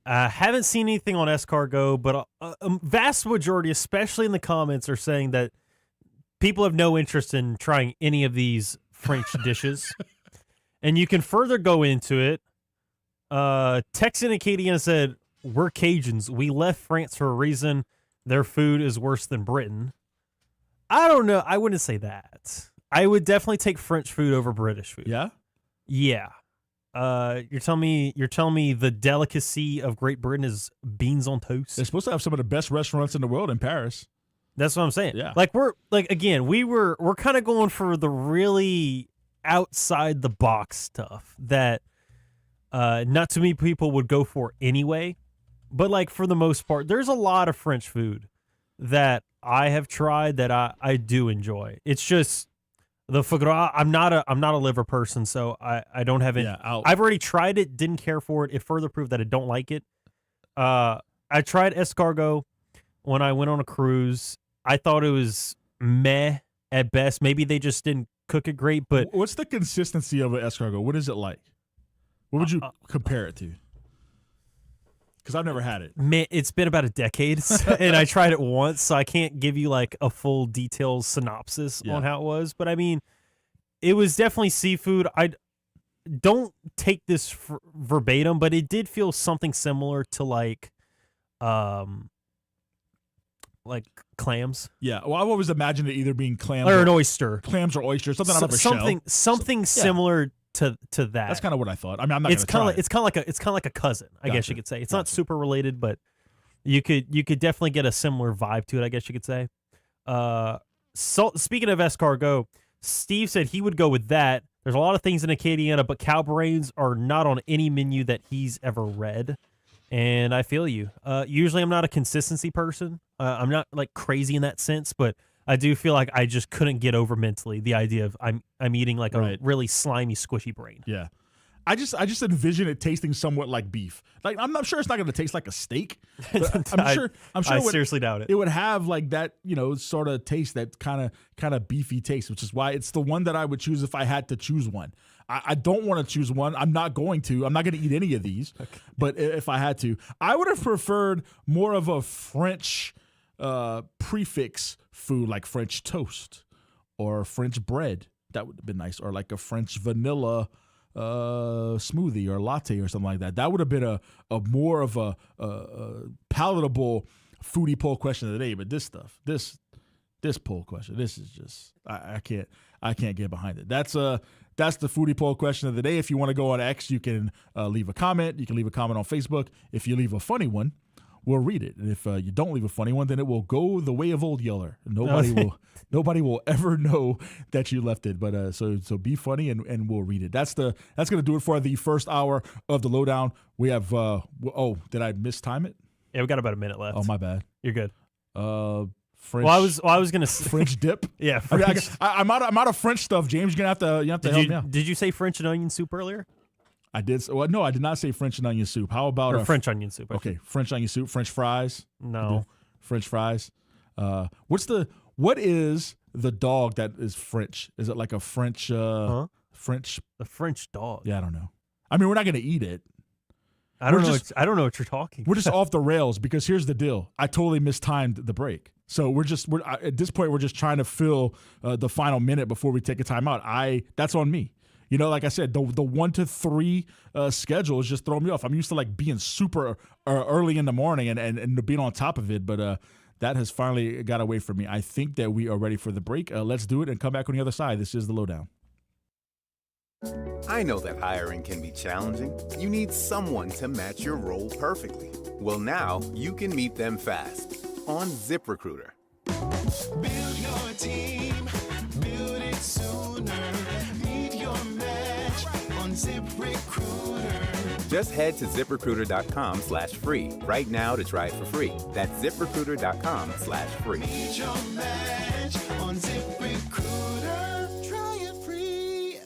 Haven't seen anything on escargot, but a vast majority, especially in the comments, are saying that people have no interest in trying any of these French dishes. And you can further go into it. Texan Acadian said, "We're Cajuns. We left France for a reason. Their food is worse than Britain." I don't know. I wouldn't say that. I would definitely take French food over British food. Yeah? Yeah. You're telling me the delicacy of Great Britain is beans on toast? They're supposed to have some of the best restaurants in the world in Paris. That's what I'm saying. Yeah. Like we're kind of going for the really outside the box stuff that not too many people would go for anyway. But like for the most part, there's a lot of French food that I have tried that I do enjoy. It's just the foie gras. I'm not a liver person, so I don't have it. Yeah, I've already tried it, didn't care for it. It further proved that I don't like it. I tried escargot when I went on a cruise. I thought it was meh at best. Maybe they just didn't cook it great. But what's the consistency of an escargot? What is it like? What would you compare it to? Because I've never had it. Man, it's been about a decade, and I tried it once, so I can't give you like a full detailed synopsis on how it was. But I mean, it was definitely seafood. I don't take this verbatim, but it did feel something similar to like clams. Yeah, well, I've always imagined it either being clams or an oyster, clams or oysters, something out of a shell. Something similar to that. That's kind of what I thought. I mean, I'm not. It's kind of like a cousin, I guess you could say. It's not super related, but you could definitely get a similar vibe to it, I guess you could say. So speaking of escargot, Steve said he would go with that. There's a lot of things in Acadiana, but cow brains are not on any menu that he's ever read. And I feel you. Usually I'm not a consistency person. I'm not like crazy in that sense, but I do feel like I just couldn't get over mentally the idea of I'm eating like a really slimy, squishy brain. Yeah. I just envision it tasting somewhat like beef. Like I'm sure it's not going to taste like a steak. But I'm sure. I seriously doubt it. It would have like that, sort of taste, that kind of beefy taste, which is why it's the one that I would choose if I had to choose one. I don't want to choose one. I'm not going to. I'm not going to eat any of these. Okay. But if I had to, I would have preferred more of a French prefix food, like French toast or French bread. That would have been nice. Or like a French vanilla smoothie or latte or something like that. That would have been a more of a palatable foodie poll question of the day. But this stuff, this poll question, this is just I can't get behind it. That's the foodie poll question of the day. If you want to go on X, you can leave a comment. You can leave a comment on Facebook. If you leave a funny one, we'll read it. And if you don't leave a funny one, then it will go the way of Old Yeller. Nobody will ever know that you left it. But so be funny and we'll read it. That's going to do it for the first hour of the Lowdown. We have did I mistime it? Yeah, we got about a minute left. Oh, my bad. You're good. French. Well, I was gonna say French dip. Yeah, I'm out of French stuff. James, you're gonna have to help me out. Did you say French and onion soup earlier? I did. Well, no, I did not say French and onion soup. How about French onion soup? Okay, French onion soup. French fries. No, French fries. What is the dog that is French. Is it like a French French? The French dog. Yeah, I don't know. I mean, we're not going to eat it. I don't know what you're talking. We're just off the rails because here's the deal. I totally mistimed the break. So we're at this point we're just trying to fill the final minute before we take a timeout. That's on me. You know, like I said, the 1 to 3 schedule is just throwing me off. I'm used to like being super early in the morning and being on top of it, but that has finally got away from me. I think that we are ready for the break. Let's do it and come back on the other side. This is the Lowdown. I know that hiring can be challenging. You need someone to match your role perfectly. Well, now you can meet them fast on ZipRecruiter. Build your team, build it sooner. Meet your match on ZipRecruiter. Just head to ZipRecruiter.com/free right now to try it for free. That's ZipRecruiter.com/free. Meet your match on ZipRecruiter. Try it free.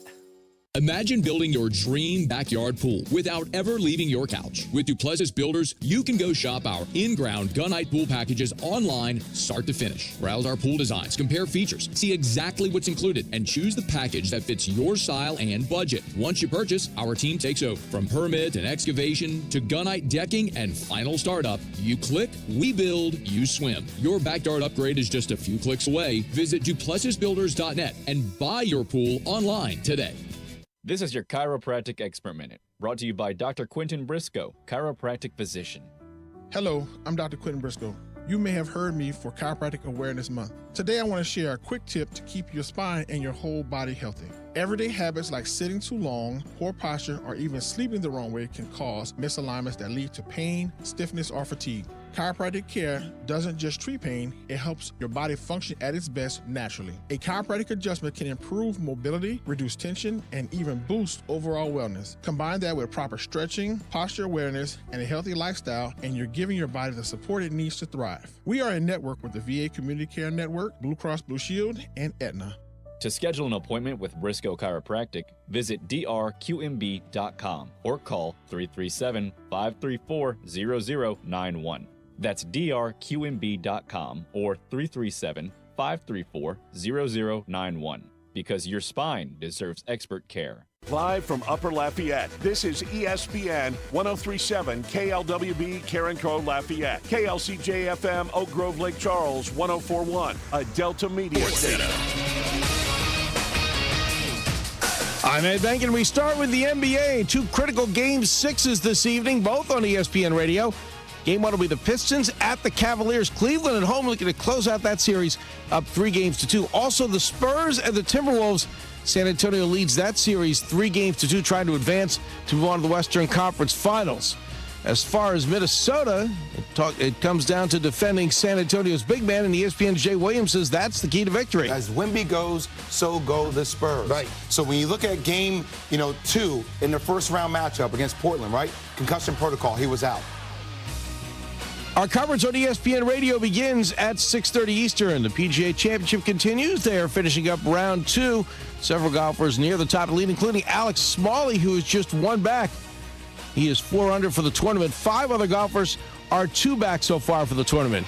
Imagine building your dream backyard pool without ever leaving your couch. With Duplessis Builders, you can go shop our in-ground gunite pool packages online, start to finish. Browse our pool designs, compare features, see exactly what's included, and choose the package that fits your style and budget. Once you purchase, our team takes over. From permit and excavation to gunite decking and final startup, you click, we build, you swim. Your backyard upgrade is just a few clicks away. Visit DuplessisBuilders.net and buy your pool online today. This is your Chiropractic Expert Minute, brought to you by Dr. Quentin Briscoe, chiropractic physician. Hello, I'm Dr. Quentin Briscoe. You may have heard me for Chiropractic Awareness Month. Today I want to share a quick tip to keep your spine and your whole body healthy. Everyday habits like sitting too long, poor posture, or even sleeping the wrong way can cause misalignments that lead to pain, stiffness, or fatigue. Chiropractic care doesn't just treat pain, it helps your body function at its best naturally. A chiropractic adjustment can improve mobility, reduce tension, and even boost overall wellness. Combine that with proper stretching, posture awareness, and a healthy lifestyle, and you're giving your body the support it needs to thrive. We are in network with the VA Community Care Network, Blue Cross Blue Shield, and Aetna. To schedule an appointment with Briscoe Chiropractic, visit drqmb.com or call 337-534-0091. That's drqmb.com or 337-534-0091. Because your spine deserves expert care. Live from Upper Lafayette, this is ESPN 1037 KLWB Carencro Lafayette, KLCJ-FM Oak Grove Lake Charles 1041, a Delta Media station. I'm Ed Benkin. We start with the NBA. 2 critical Game 6s this evening, both on ESPN Radio. Game 1 will be the Pistons at the Cavaliers. Cleveland at home looking to close out that series up 3-2. Also, the Spurs and the Timberwolves. San Antonio leads that series 3-2, trying to advance to move on to the Western Conference Finals. As far as Minnesota, it comes down to defending San Antonio's big man, and ESPN's Jay Williams says that's the key to victory. As Wemby goes, so go the Spurs. Right. So when you look at game, 2 in the first round matchup against Portland, right? Concussion protocol, he was out. Our coverage on ESPN Radio begins at 6:30 Eastern. The PGA Championship continues. They are finishing up round 2. Several golfers near the top of the lead, including Alex Smalley, who is just 1 back. He is 4 under for the tournament. 5 other golfers are 2 back so far for the tournament.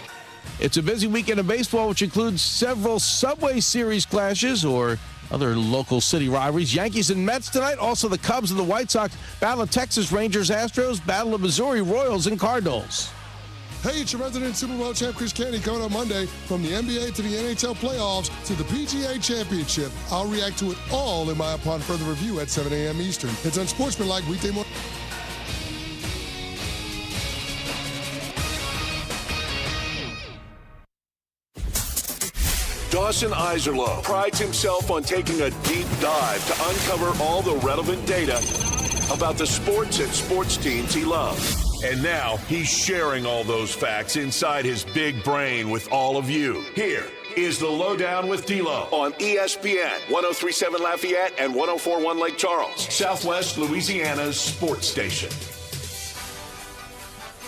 It's a busy weekend of baseball, which includes several Subway Series clashes or other local city rivalries. Yankees and Mets tonight. Also the Cubs and the White Sox. Battle of Texas Rangers, Astros. Battle of Missouri Royals and Cardinals. Hey, it's your resident Super Bowl champ, Chris Canty, coming on Monday. From the NBA to the NHL playoffs to the PGA Championship. I'll react to it all in my Upon Further Review at 7 a.m. Eastern. It's Unsportsmanlike weekday morning. Dawson Iserloh prides himself on taking a deep dive to uncover all the relevant data about the sports and sports teams he loves. And now he's sharing all those facts inside his big brain with all of you. Here is the Lowdown with D-Lo on ESPN 1037 Lafayette and 1041 Lake Charles, Southwest Louisiana's sports station.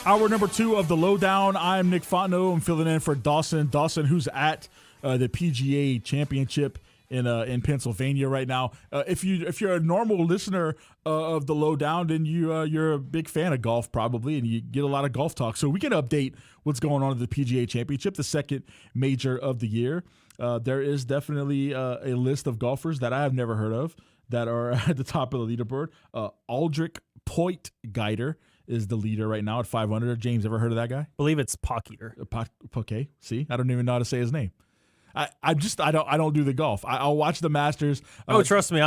Hour number 2 of the Lowdown. I'm Nick Fontenot. I'm filling in for Dawson. Dawson, who's at the PGA Championship in Pennsylvania right now. If you're a normal listener of the Lowdown, then you're a big fan of golf probably, and you get a lot of golf talk. So we can update what's going on at the PGA Championship, the second major of the year. there is definitely a list of golfers that I have never heard of that are at the top of the leaderboard. Aldrich Poitgeiter is the leader right now at 500. James, ever heard of that guy? I believe it's Pockheater. Okay, see, I don't even know how to say his name. I don't do the golf. I'll watch the Masters. Trust me,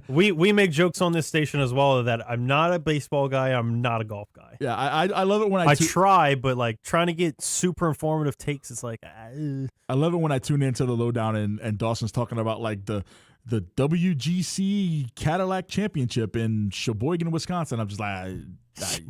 we make jokes on this station as well that I'm not a baseball guy. I'm not a golf guy. Yeah, I love it when I try, but like trying to get super informative takes, it's like. I love it when I tune into the lowdown and Dawson's talking about like the WGC Cadillac Championship in Sheboygan, Wisconsin. I'm just like,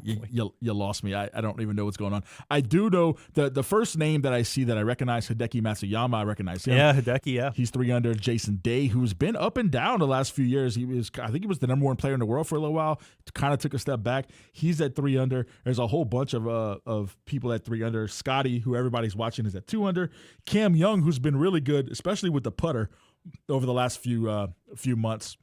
you lost me. I don't even know what's going on. I do know the first name that I see that I recognize, Hideki Matsuyama. I recognize him. Yeah, Hideki, yeah. He's 3 under. Jason Day, who's been up and down the last few years. I think he was the number 1 player in the world for a little while. Kind of took a step back. He's at 3 under. There's a whole bunch of people at 3 under. Scotty, who everybody's watching, is at 2 under. Cam Young, who's been really good, especially with the putter over the last few months.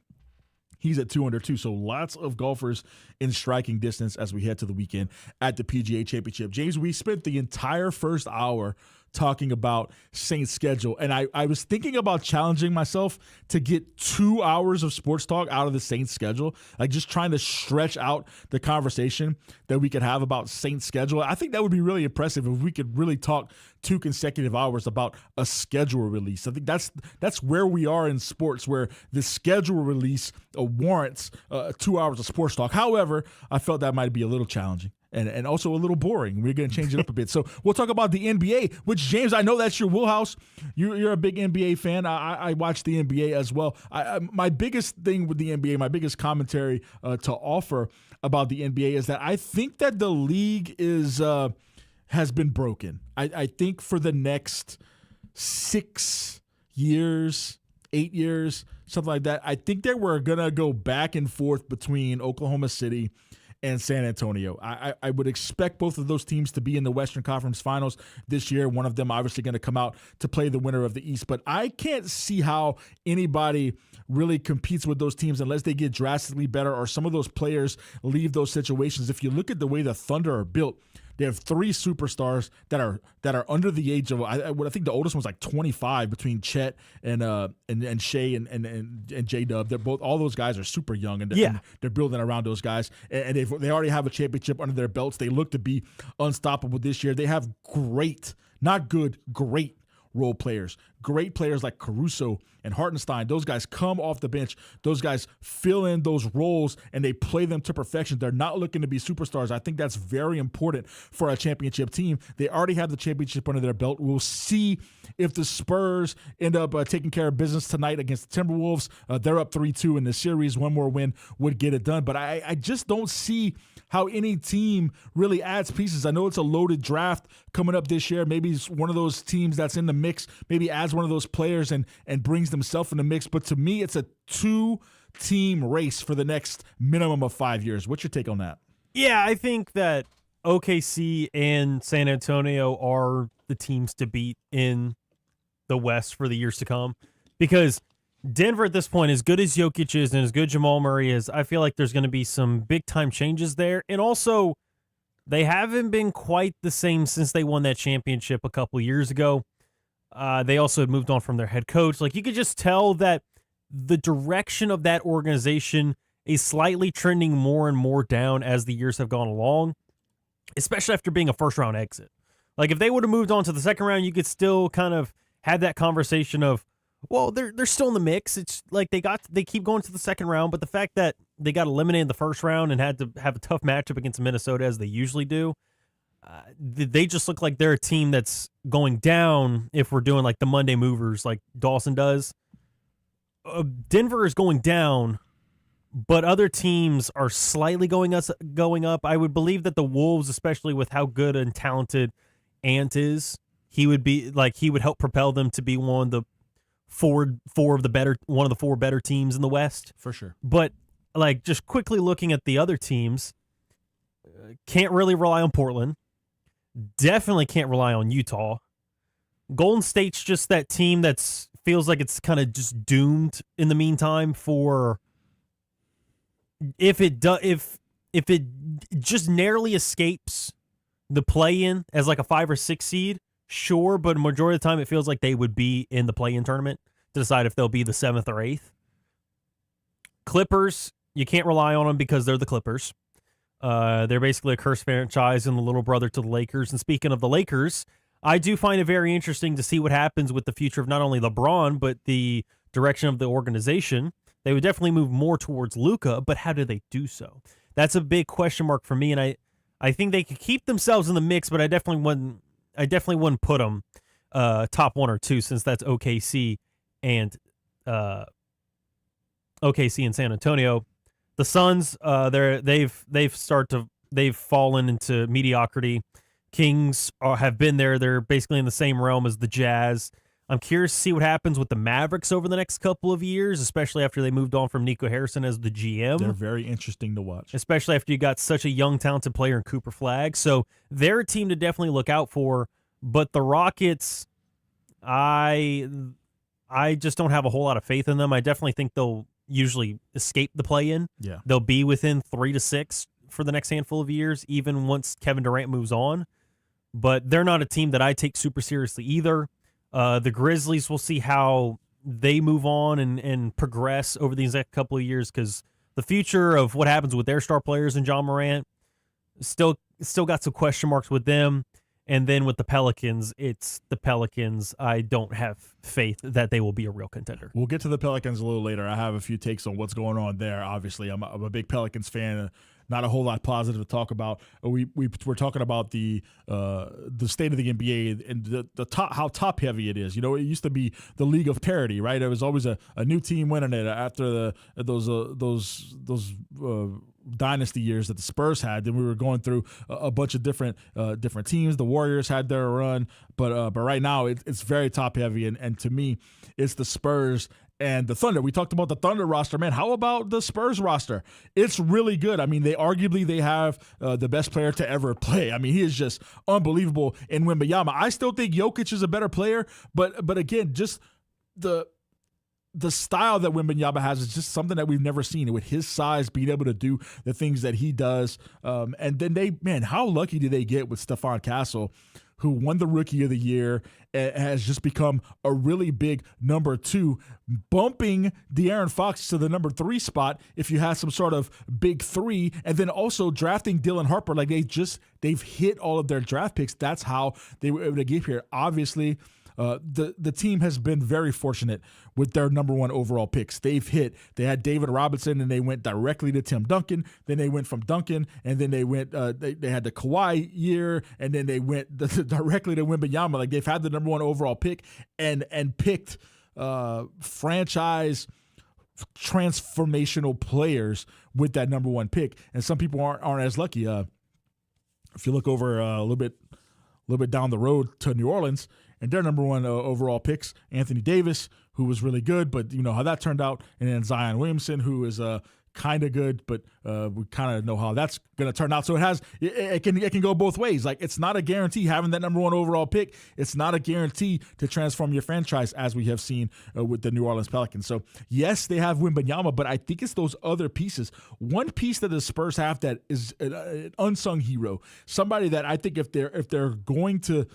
He's at 2 under too. So lots of golfers in striking distance as we head to the weekend at the PGA Championship. James, we spent the entire first hour talking about Saints schedule, and I was thinking about challenging myself to get 2 hours of sports talk out of the Saints schedule, like just trying to stretch out the conversation that we could have about Saints schedule. I think that would be really impressive if we could really talk 2 consecutive hours about a schedule release. I think that's where we are in sports, where the schedule release warrants 2 hours of sports talk. However, I felt that might be a little challenging. And also a little boring. We're going to change it up a bit. So we'll talk about the NBA, which, James, I know that's your wheelhouse. You're a big NBA fan. I watch the NBA as well. My biggest thing with the NBA, my biggest commentary to offer about the NBA is that I think that the league has been broken. I think for the next 6 years, 8 years, something like that, I think that we're going to go back and forth between Oklahoma City and San Antonio. I would expect both of those teams to be in the Western Conference Finals this year. One of them obviously going to come out to play the winner of the East, but I can't see how anybody really competes with those teams unless they get drastically better or some of those players leave those situations. If you look at the way the Thunder are built, they have 3 superstars that are under the age of, I think the oldest one's like 25 between Chet and Shea and J-Dub. They're both, all those guys are super young and they're building around those guys. And they already have a championship under their belts. They look to be unstoppable this year. They have great, not good, great role players. Great players like Caruso and Hartenstein. Those guys come off the bench. Those guys fill in those roles and they play them to perfection. They're not looking to be superstars. I think that's very important for a championship team. They already have the championship under their belt. We'll see if the Spurs end up taking care of business tonight against the Timberwolves. They're up 3-2 in the series. One more win would get it done. But I just don't see how any team really adds pieces. I know it's a loaded draft coming up this year. Maybe it's one of those teams that's in the mix, maybe adds one of those players and brings themselves in the mix. But to me, it's a 2-team race for the next minimum of 5 years. What's your take on that? Yeah, I think that OKC and San Antonio are the teams to beat in the West for the years to come, because Denver at this point, as good as Jokic is and as good Jamal Murray is, I feel like there's going to be some big-time changes there. And also, they haven't been quite the same since they won that championship a couple years ago. They also had moved on from their head coach. Like, you could just tell that the direction of that organization is slightly trending more and more down as the years have gone along, especially after being a first-round exit. Like, if they would have moved on to the second round, you could still kind of have that conversation of, well, they're still in the mix. It's like they keep going to the second round, but the fact that they got eliminated in the first round and had to have a tough matchup against Minnesota as they usually do, they just look like they're a team that's going down if we're doing like the Monday movers like Dawson does. Denver is going down, but other teams are slightly going up. I would believe that the Wolves, especially with how good and talented Ant is, he would help propel them to be one of the four better teams in the West. For sure. But like, just quickly looking at the other teams, can't really rely on Portland. Definitely can't rely on Utah. Golden State's just that team that's feels like it's kind of just doomed in the meantime for if it just narrowly escapes the play-in as like a 5 or 6 seed, Sure, but majority of the time it feels like they would be in the play-in tournament to decide if they'll be the 7th or 8th. Clippers, you can't rely on them because they're the Clippers. They're basically a cursed franchise and the little brother to the Lakers. And speaking of the Lakers, I do find it very interesting to see what happens with the future of not only LeBron, but the direction of the organization. They would definitely move more towards Luka, but how do they do so? That's a big question mark for me, and I think they could keep themselves in the mix, but I definitely wouldn't put them top 1 or 2, since that's OKC and San Antonio. The Suns, they've fallen into mediocrity. Kings have been there. They're basically in the same realm as the Jazz. I'm curious to see what happens with the Mavericks over the next couple of years, especially after they moved on from Nico Harrison as the GM. They're very interesting to watch. Especially after you got such a young, talented player in Cooper Flagg. So they're a team to definitely look out for. But the Rockets, I just don't have a whole lot of faith in them. I definitely think they'll usually escape the play-in. Yeah. They'll be within 3 to 6 for the next handful of years, even once Kevin Durant moves on. But they're not a team that I take super seriously either. The Grizzlies, we'll see how they move on and progress over these next couple of years, because the future of what happens with their star players and John Morant still got some question marks with them. And then with the Pelicans, it's the Pelicans. I don't have faith that they will be a real contender. We'll get to the Pelicans a little later. I have a few takes on what's going on there. Obviously, I'm a big Pelicans fan. Not a whole lot positive to talk about. We're talking about the state of the NBA and the top, how top heavy it is. You know, it used to be the league of parity, right? It was always a new team winning it after those dynasty years that the Spurs had. Then we were going through a bunch of different teams. The Warriors had their run, but right now it's very top heavy, and to me, it's the Spurs and the Thunder. We talked about the Thunder roster, man. How about the Spurs roster? It's really good. I mean, they have the best player to ever play. I mean, he is just unbelievable in Wembanyama. I still think Jokic is a better player, but again, just the style that Wembanyama has is just something that we've never seen. With his size, being able to do the things that he does, and then how lucky did they get with Stephon Castle, who won the Rookie of the Year and has just become a really big number 2, bumping De'Aaron Fox to the number 3 spot if you have some sort of big 3, and then also drafting Dylan Harper. Like they've hit all of their draft picks. That's how they were able to get here. Obviously, the team has been very fortunate with their number 1 overall picks. They had David Robinson, and they went directly to Tim Duncan. Then they went from Duncan, and then they went, they had the Kawhi year, and then they went directly to Wembanyama. Like, they've had the number 1 overall pick and picked franchise transformational players with that number 1 pick. And some people aren't as lucky. If you look over a little bit down the road to New Orleans, and their number 1 overall picks, Anthony Davis, who was really good, but you know how that turned out, and then Zion Williamson, who is kind of good, but we kind of know how that's going to turn out. So it can go both ways. Like, it's not a guarantee having that number 1 overall pick. It's not a guarantee to transform your franchise, as we have seen with the New Orleans Pelicans. So yes, they have Wembanyama, but I think it's those other pieces. One piece that the Spurs have that is an unsung hero, somebody that I think if they're going to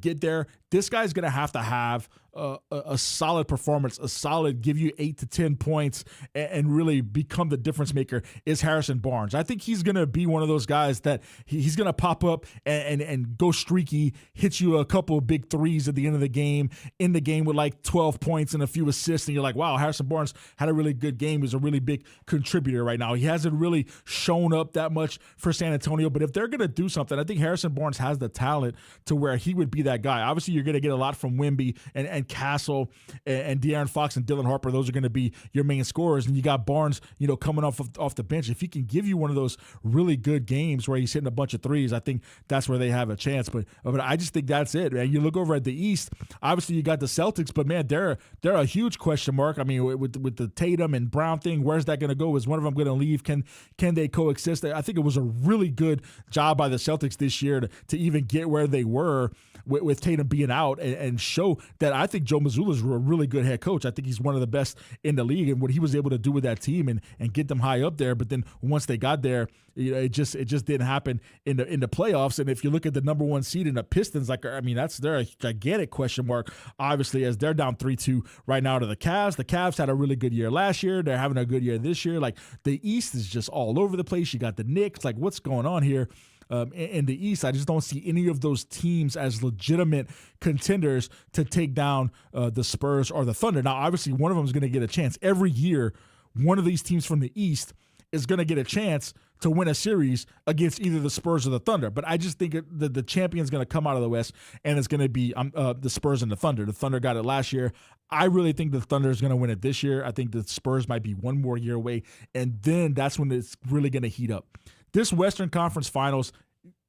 get there, this guy's going to have a solid performance, give you 8 to 10 points, and really become the difference maker, is Harrison Barnes. I think he's going to be one of those guys that he's going to pop up and go streaky, hit you a couple of big threes at the end of the game, in the game with like 12 points and a few assists, and you're like, wow, Harrison Barnes had a really good game. He's a really big contributor right now. He hasn't really shown up that much for San Antonio, but if they're going to do something, I think Harrison Barnes has the talent to where he would be that guy. Obviously, you're going to get a lot from Wemby and Castle and De'Aaron Fox and Dylan Harper. Those are going to be your main scorers, and you got Barnes, coming off the bench. If he can give you one of those really good games where he's hitting a bunch of threes, I think that's where they have a chance. But I just think that's it, man. You look over at the East, obviously you got the Celtics, but man, they're a huge question mark. I mean, with the Tatum and Brown thing, where's that going to go? Is one of them going to leave? Can they coexist? I think it was a really good job by the Celtics this year to even get where they were with Tatum being out and show that I think think Joe Mazzulla's a really good head coach. I think he's one of the best in the league, and what he was able to do with that team and get them high up there. But then once they got there, it just didn't happen in the playoffs. And if you look at the number 1 seed in the Pistons, they're a gigantic question mark, obviously, as they're down 3-2 right now to the Cavs. The Cavs had a really good year last year. They're having a good year this year. Like, the East is just all over the place. You got the Knicks. Like, what's going on here? In the East, I just don't see any of those teams as legitimate contenders to take down the Spurs or the Thunder. Now, obviously, one of them is going to get a chance. Every year, one of these teams from the East is going to get a chance to win a series against either the Spurs or the Thunder. But I just think the champion's going to come out of the West, and it's going to be the Spurs and the Thunder. The Thunder got it last year. I really think the Thunder is going to win it this year. I think the Spurs might be one more year away, and then that's when it's really going to heat up. This Western Conference Finals,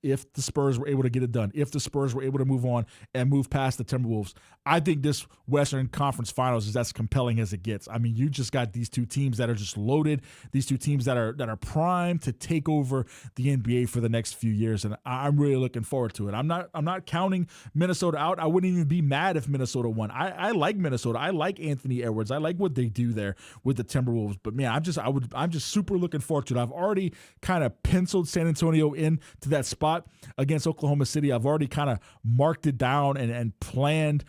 if the Spurs were able to get it done, if the Spurs were able to move on and move past the Timberwolves, I think this Western Conference Finals is as compelling as it gets. I mean, you just got these two teams that are just loaded, these two teams that are primed to take over the NBA for the next few years, and I'm really looking forward to it. I'm not counting Minnesota out. I wouldn't even be mad if Minnesota won. I like Minnesota. I like Anthony Edwards. I like what they do there with the Timberwolves. But man, I'm just super looking forward to it. I've already kind of penciled San Antonio into that spot against Oklahoma City. I've already kind of marked it down and planned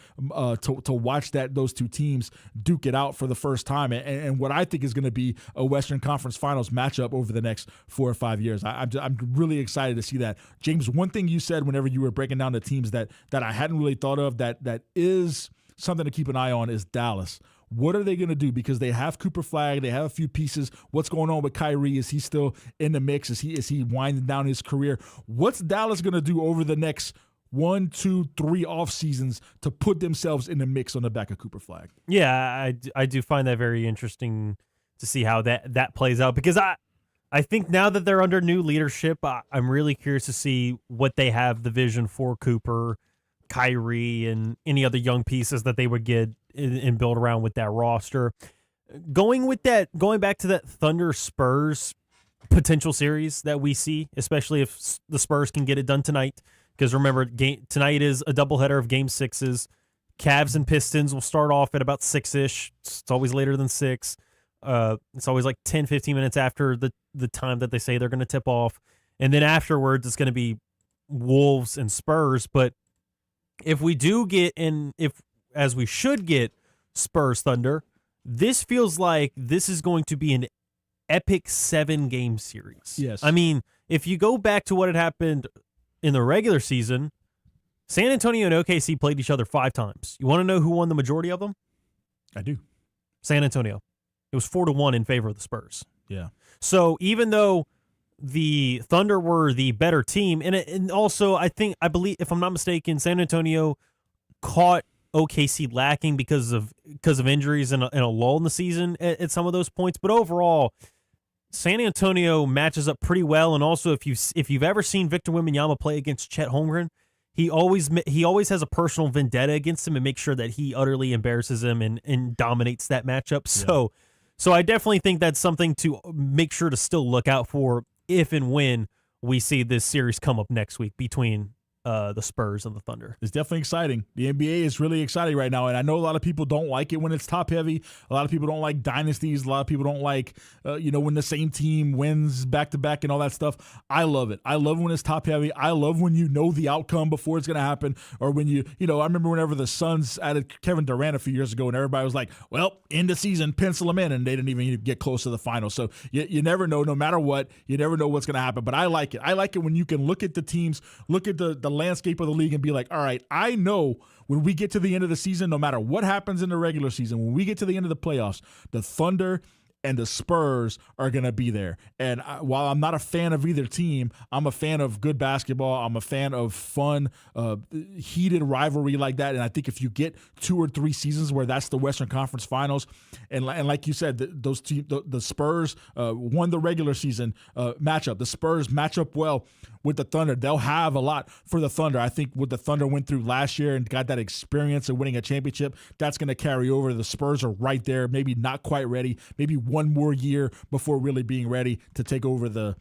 to watch those two teams duke it out for the first time, and what I think is going to be a Western Conference Finals matchup over the next 4 or 5 years. I'm really excited to see that. James, one thing you said whenever you were breaking down the teams that I hadn't really thought of that is something to keep an eye on is Dallas. What are they going to do? Because they have Cooper Flag, they have a few pieces. What's going on with Kyrie? Is he still in the mix? Is he winding down his career? What's Dallas going to do over the next 1, 2, 3 off seasons to put themselves in the mix on the back of Cooper Flag? Yeah, I do find that very interesting to see how that plays out, because I think now that they're under new leadership, I'm really curious to see what they have the vision for Cooper, Kyrie, and any other young pieces that they would get and build around with that roster. Going back to that Thunder Spurs potential series that we see, especially if the Spurs can get it done tonight, because remember, tonight is a doubleheader of Game 6s. Cavs and Pistons will start off at about 6-ish. It's always later than 6. It's always like 10, 15 minutes after the time that they say they're going to tip off. And then afterwards, it's going to be Wolves and Spurs. But if we do get as we should get Spurs Thunder, this feels like this is going to be an epic 7-game series. Yes. I mean, if you go back to what had happened in the regular season, San Antonio and OKC played each other 5 times. You want to know who won the majority of them? I do. San Antonio. It was 4-1 in favor of the Spurs. Yeah. So even though the Thunder were the better team, and also I believe, if I'm not mistaken, San Antonio caught OKC lacking because of injuries and a lull in the season at some of those points. But overall, San Antonio matches up pretty well. And also, if you've ever seen Victor Wembanyama play against Chet Holmgren, he always has a personal vendetta against him and makes sure that he utterly embarrasses him and dominates that matchup. Yeah. So I definitely think that's something to make sure to still look out for if and when we see this series come up next week between the Spurs and the Thunder. It's definitely exciting. The NBA is really exciting right now, and I know a lot of people don't like it when it's top heavy. A lot of people don't like dynasties. A lot of people don't like, when the same team wins back to back and all that stuff. I love it. I love when it's top heavy. I love when you know the outcome before it's going to happen, or when I remember whenever the Suns added Kevin Durant a few years ago, and everybody was like, well, end of season, pencil them in, and they didn't even get close to the final. So you never know, no matter what, you never know what's going to happen. But I like it. I like it when you can look at the teams, look at the landscape of the league and be like, all right, I know when we get to the end of the season, no matter what happens in the regular season, when we get to the end of the playoffs, the Thunder and the Spurs are going to be there. And while I'm not a fan of either team, I'm a fan of good basketball. I'm a fan of fun, heated rivalry like that. And I think if you get 2 or 3 seasons where that's the Western Conference Finals, and like you said, those teams, the Spurs won the regular season matchup. The Spurs match up well with the Thunder. They'll have a lot for the Thunder. I think what the Thunder went through last year and got that experience of winning a championship, that's going to carry over. The Spurs are right there, maybe not quite ready, maybe one more year before really being ready to take over the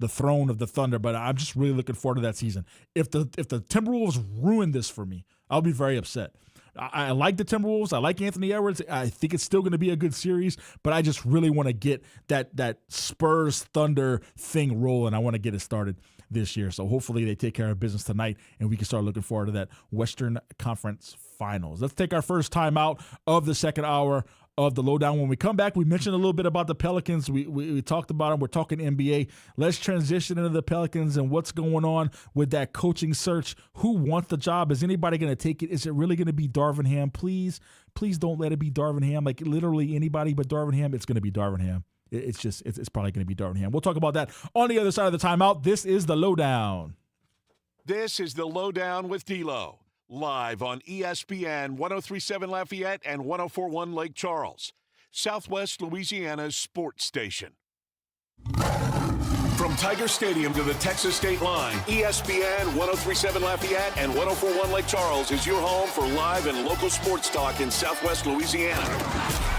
throne of the Thunder. But I'm just really looking forward to that season. If the Timberwolves ruin this for me, I'll be very upset. I like the Timberwolves. I like Anthony Edwards. I think it's still going to be a good series, but I just really want to get that Spurs Thunder thing rolling. I want to get it started this year. So hopefully they take care of business tonight and we can start looking forward to that Western Conference Finals. Let's take our first time out of the second hour of the Lowdown. When we come back, we mentioned a little bit about the Pelicans. We talked about them. We're talking NBA. Let's transition into the Pelicans and what's going on with that coaching search. Who wants the job? Is anybody going to take it? Is it really going to be Darvin Ham? Please don't let it be Darvin Ham. Like literally anybody but Darvin Ham, it's going to be Darvin Ham. It's probably going to be Darvin Ham. We'll talk about that on the other side of the timeout. This is the Lowdown. This is the Lowdown with D-Lo. Live on ESPN 103.7 Lafayette and 104.1 Lake Charles, Southwest Louisiana's sports station. From Tiger Stadium to the Texas state line, ESPN 103.7 Lafayette and 104.1 Lake Charles is your home for live and local sports talk in Southwest Louisiana.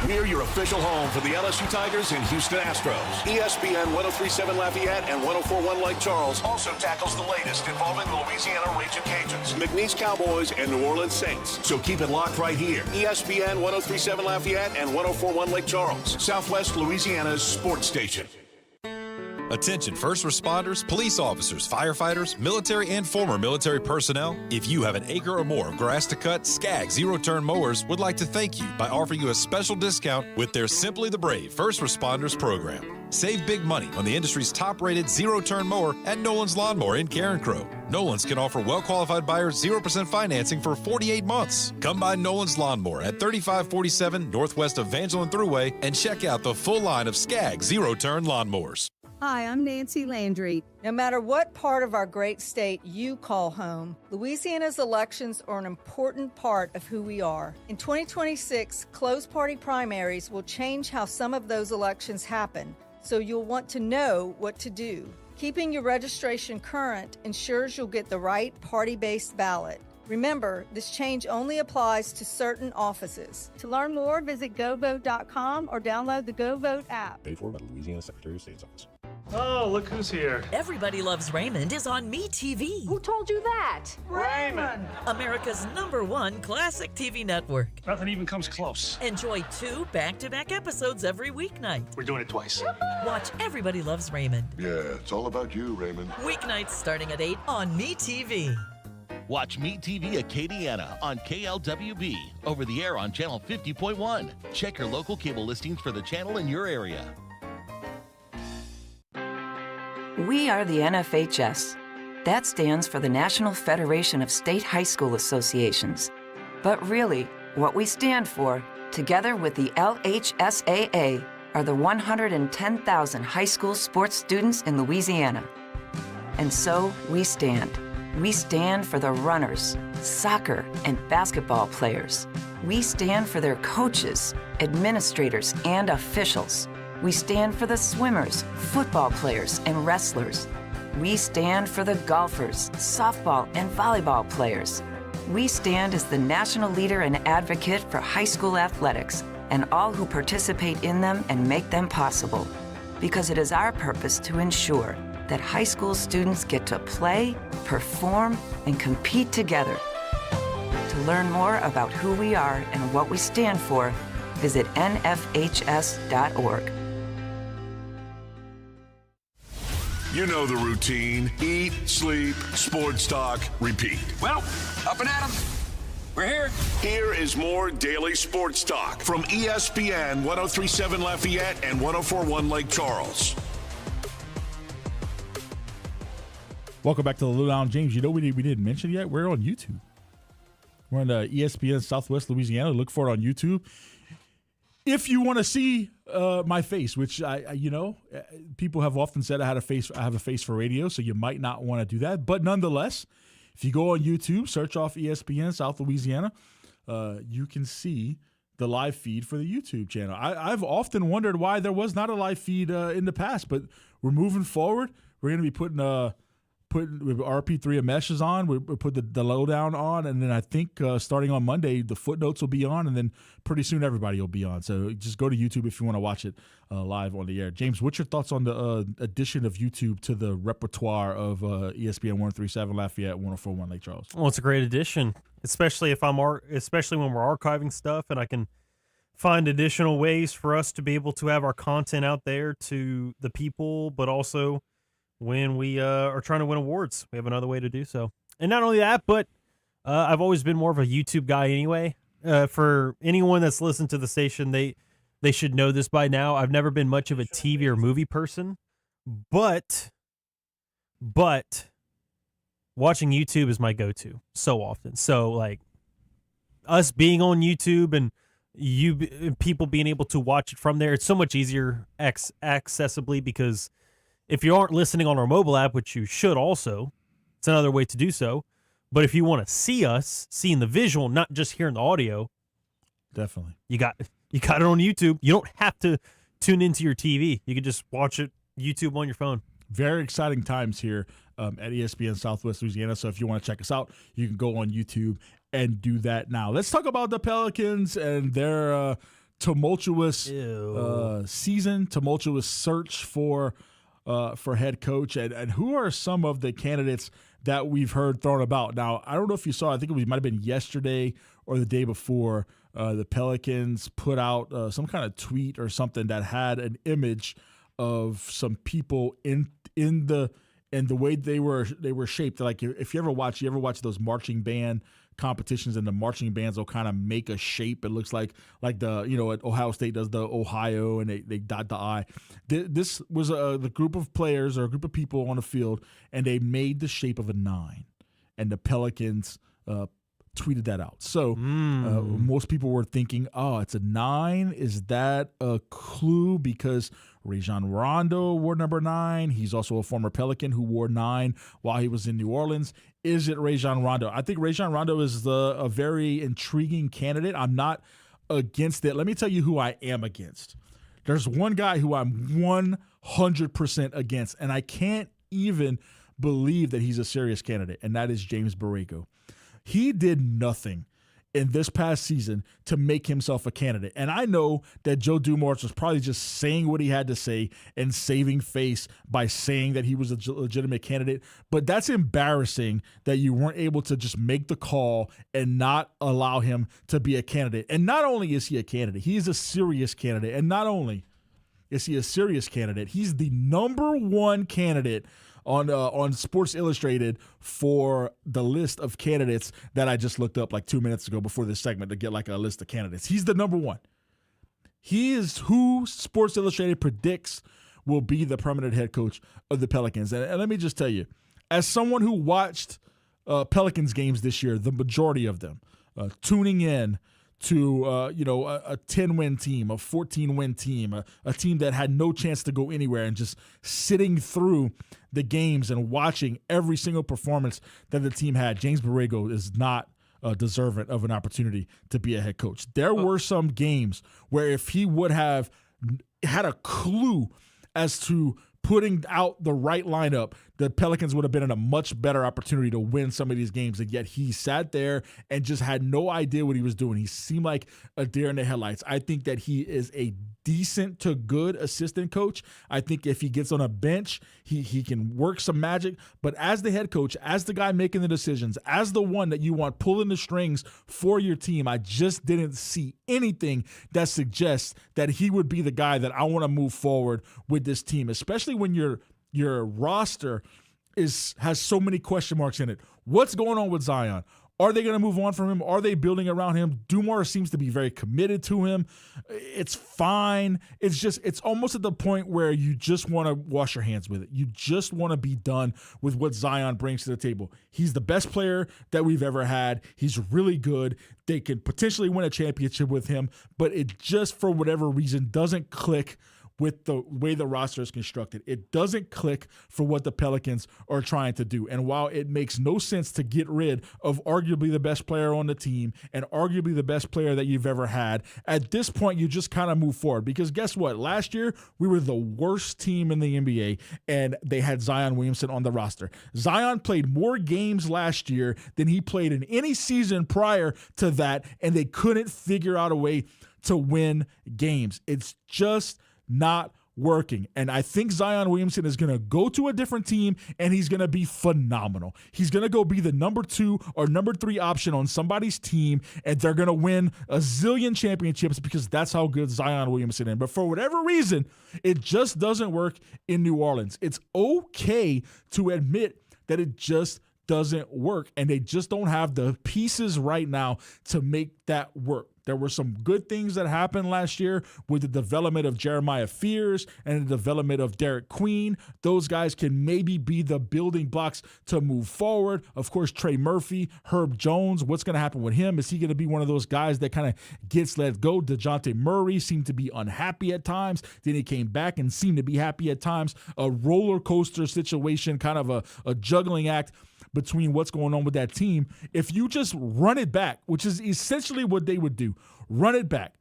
We're your official home for the LSU Tigers and Houston Astros. ESPN 103.7 Lafayette and 104.1 Lake Charles also tackles the latest involving the Louisiana Raging Cajuns, McNeese Cowboys, and New Orleans Saints. So keep it locked right here. ESPN 103.7 Lafayette and 104.1 Lake Charles, Southwest Louisiana's sports station. Attention first responders, police officers, firefighters, military and former military personnel. If you have an acre or more of grass to cut, Skag Zero-Turn Mowers would like to thank you by offering you a special discount with their Simply the Brave First Responders program. Save big money on the industry's top-rated zero-turn mower at Nolan's Lawnmower in Carencro. Nolan's can offer well-qualified buyers 0% financing for 48 months. Come by Nolan's Lawnmower at 3547 Northwest Evangeline Thruway and check out the full line of Skag Zero-Turn Lawnmowers. Hi, I'm Nancy Landry. No matter what part of our great state you call home, Louisiana's elections are an important part of who we are. In 2026, closed party primaries will change how some of those elections happen, so you'll want to know what to do. Keeping your registration current ensures you'll get the right party-based ballot. Remember, this change only applies to certain offices. To learn more, visit govote.com or download the GoVote app. Paid for by the Louisiana Secretary of State's office. Oh, look who's here. Everybody Loves Raymond is on MeTV. Who told you that? Raymond! America's #1 classic TV network. Nothing even comes close. Enjoy 2 back-to-back episodes every weeknight. We're doing it twice. Watch Everybody Loves Raymond. Yeah, it's all about you, Raymond. Weeknights starting at 8 on MeTV. Watch MeTV Acadiana on KLWB, over the air on channel 50.1. Check your local cable listings for the channel in your area. We are the NFHS. That stands for the National Federation of State High School Associations. But really, what we stand for, together with the LHSAA, are the 110,000 high school sports students in Louisiana. And so we stand. We stand for the runners, soccer and basketball players. We stand for their coaches, administrators, and officials. We stand for the swimmers, football players, and wrestlers. We stand for the golfers, softball, and volleyball players. We stand as the national leader and advocate for high school athletics and all who participate in them and make them possible. Because it is our purpose to ensure that high school students get to play, perform, and compete together. To learn more about who we are and what we stand for, visit nfhs.org. You know the routine. Eat, sleep, sports talk, repeat. Well, up and at 'em. We're here. Here is more daily sports talk from ESPN 103.7 Lafayette and 104.1 Lake Charles. Welcome back to the Lowdown. James, you know we didn't mention yet? We're on YouTube. We're on the ESPN Southwest Louisiana. Look for it on YouTube. If you want to see my face, which people have often said I have a face for radio, so you might not want to do that. But nonetheless, if you go on YouTube, search off ESPN South Louisiana, you can see the live feed for the YouTube channel. I've often wondered why there was not a live feed in the past, but we're moving forward. We're going to be putting RP3 and Mesh is on. We put the lowdown on, and then I think starting on Monday, the footnotes will be on, and then pretty soon everybody will be on. So just go to YouTube if you want to watch it live on the air. James, what's your thoughts on the addition of YouTube to the repertoire of ESPN 137 Lafayette, 104.1 Lake Charles? Well, it's a great addition, especially when we're archiving stuff, and I can find additional ways for us to be able to have our content out there to the people, but also when we are trying to win awards, we have another way to do so. And not only that, but I've always been more of a YouTube guy anyway. For anyone that's listened to the station, they should know this by now. I've never been much of a TV or movie person, but watching YouTube is my go-to so often. So like us being on YouTube and people being able to watch it from there, it's so much easier accessibly, because if you aren't listening on our mobile app, which you should also, it's another way to do so. But if you want to see us, seeing the visual, not just hearing the audio, definitely you got it on YouTube. You don't have to tune into your TV. You can just watch it YouTube on your phone. Very exciting times here at ESPN Southwest Louisiana. So if you want to check us out, you can go on YouTube and do that now. Let's talk about the Pelicans and their tumultuous season, tumultuous search for head coach, and who are some of the candidates that we've heard thrown about. Now, I don't know if you saw, I think it might have been yesterday or the day before, the Pelicans put out some kind of tweet or something that had an image of some people in the way they were shaped. Like if you ever watch those marching band competitions, and the marching bands will kind of make a shape. It looks like the, at Ohio State does the Ohio, and they dot the I. This was the group of players or a group of people on the field, and they made the shape of a 9, and the Pelicans tweeted that out. So most people were thinking, oh, it's a 9. Is that a clue? Because Rajon Rondo wore number 9. He's also a former Pelican who wore 9 while he was in New Orleans. Is it Rajon Rondo? I think Rajon Rondo is a very intriguing candidate. I'm not against it. Let me tell you who I am against. There's one guy who I'm 100% against, and I can't even believe that he's a serious candidate, and that is James Borrego. He did nothing in this past season to make himself a candidate. And I know that Joe Dumars was probably just saying what he had to say and saving face by saying that he was a legitimate candidate. But that's embarrassing that you weren't able to just make the call and not allow him to be a candidate. And not only is he a candidate, he is a serious candidate. And not only is he a serious candidate, he's the number 1 candidate on Sports Illustrated for the list of candidates that I just looked up like 2 minutes ago before this segment to get like a list of candidates. He's the number 1. He is who Sports Illustrated predicts will be the permanent head coach of the Pelicans. And let me just tell you, as someone who watched Pelicans games this year, the majority of them, tuning in to a 10-win team, a 14-win team, a team that had no chance to go anywhere, and just sitting through the games and watching every single performance that the team had, James Borrego is not deserving of an opportunity to be a head coach. There were some games where if he would have had a clue as to putting out the right lineup, the Pelicans would have been in a much better opportunity to win some of these games. And yet he sat there and just had no idea what he was doing. He seemed like a deer in the headlights. I think that he is a decent to good assistant coach. I think if he gets on a bench, he can work some magic. But as the head coach, as the guy making the decisions, as the one that you want pulling the strings for your team, I just didn't see anything that suggests that he would be the guy that I want to move forward with this team, especially when your roster has so many question marks in it. What's going on with Zion? Are they going to move on from him? Are they building around him? Dumars seems to be very committed to him. It's fine. It's almost at the point where you just want to wash your hands with it. You just want to be done with what Zion brings to the table. He's the best player that we've ever had. He's really good. They could potentially win a championship with him, but it just, for whatever reason, doesn't click with the way the roster is constructed. It doesn't click for what the Pelicans are trying to do. And while it makes no sense to get rid of arguably the best player on the team and arguably the best player that you've ever had, at this point you just kind of move forward. Because guess what? Last year we were the worst team in the NBA and they had Zion Williamson on the roster. Zion played more games last year than he played in any season prior to that, and they couldn't figure out a way to win games. It's just not working. And I think Zion Williamson is going to go to a different team and he's going to be phenomenal. He's going to go be the number 2 or number 3 option on somebody's team, and they're going to win a zillion championships because that's how good Zion Williamson is. But for whatever reason, it just doesn't work in New Orleans. It's okay to admit that it just doesn't work, and they just don't have the pieces right now to make that work. There were some good things that happened last year with the development of Jeremiah Fears and the development of Derek Queen. Those guys can maybe be the building blocks to move forward. Of course, Trey Murphy, Herb Jones, what's going to happen with him? Is he going to be one of those guys that kind of gets let go? DeJounte Murray seemed to be unhappy at times. Then he came back and seemed to be happy at times. A roller coaster situation, kind of a juggling act between what's going on with that team. If you just run it back, which is essentially what they would do, run it back,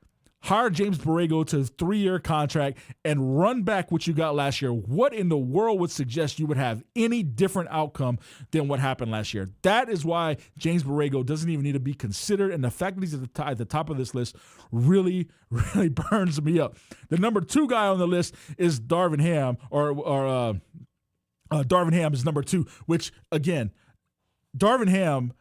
hire James Borrego to a 3-year contract and run back what you got last year, what in the world would suggest you would have any different outcome than what happened last year? That is why James Borrego doesn't even need to be considered, and the fact that he's at the top of this list really, really burns me up. The number 2 guy on the list is Darvin Ham, Darvin Ham is number 2, which, again, Darvin Ham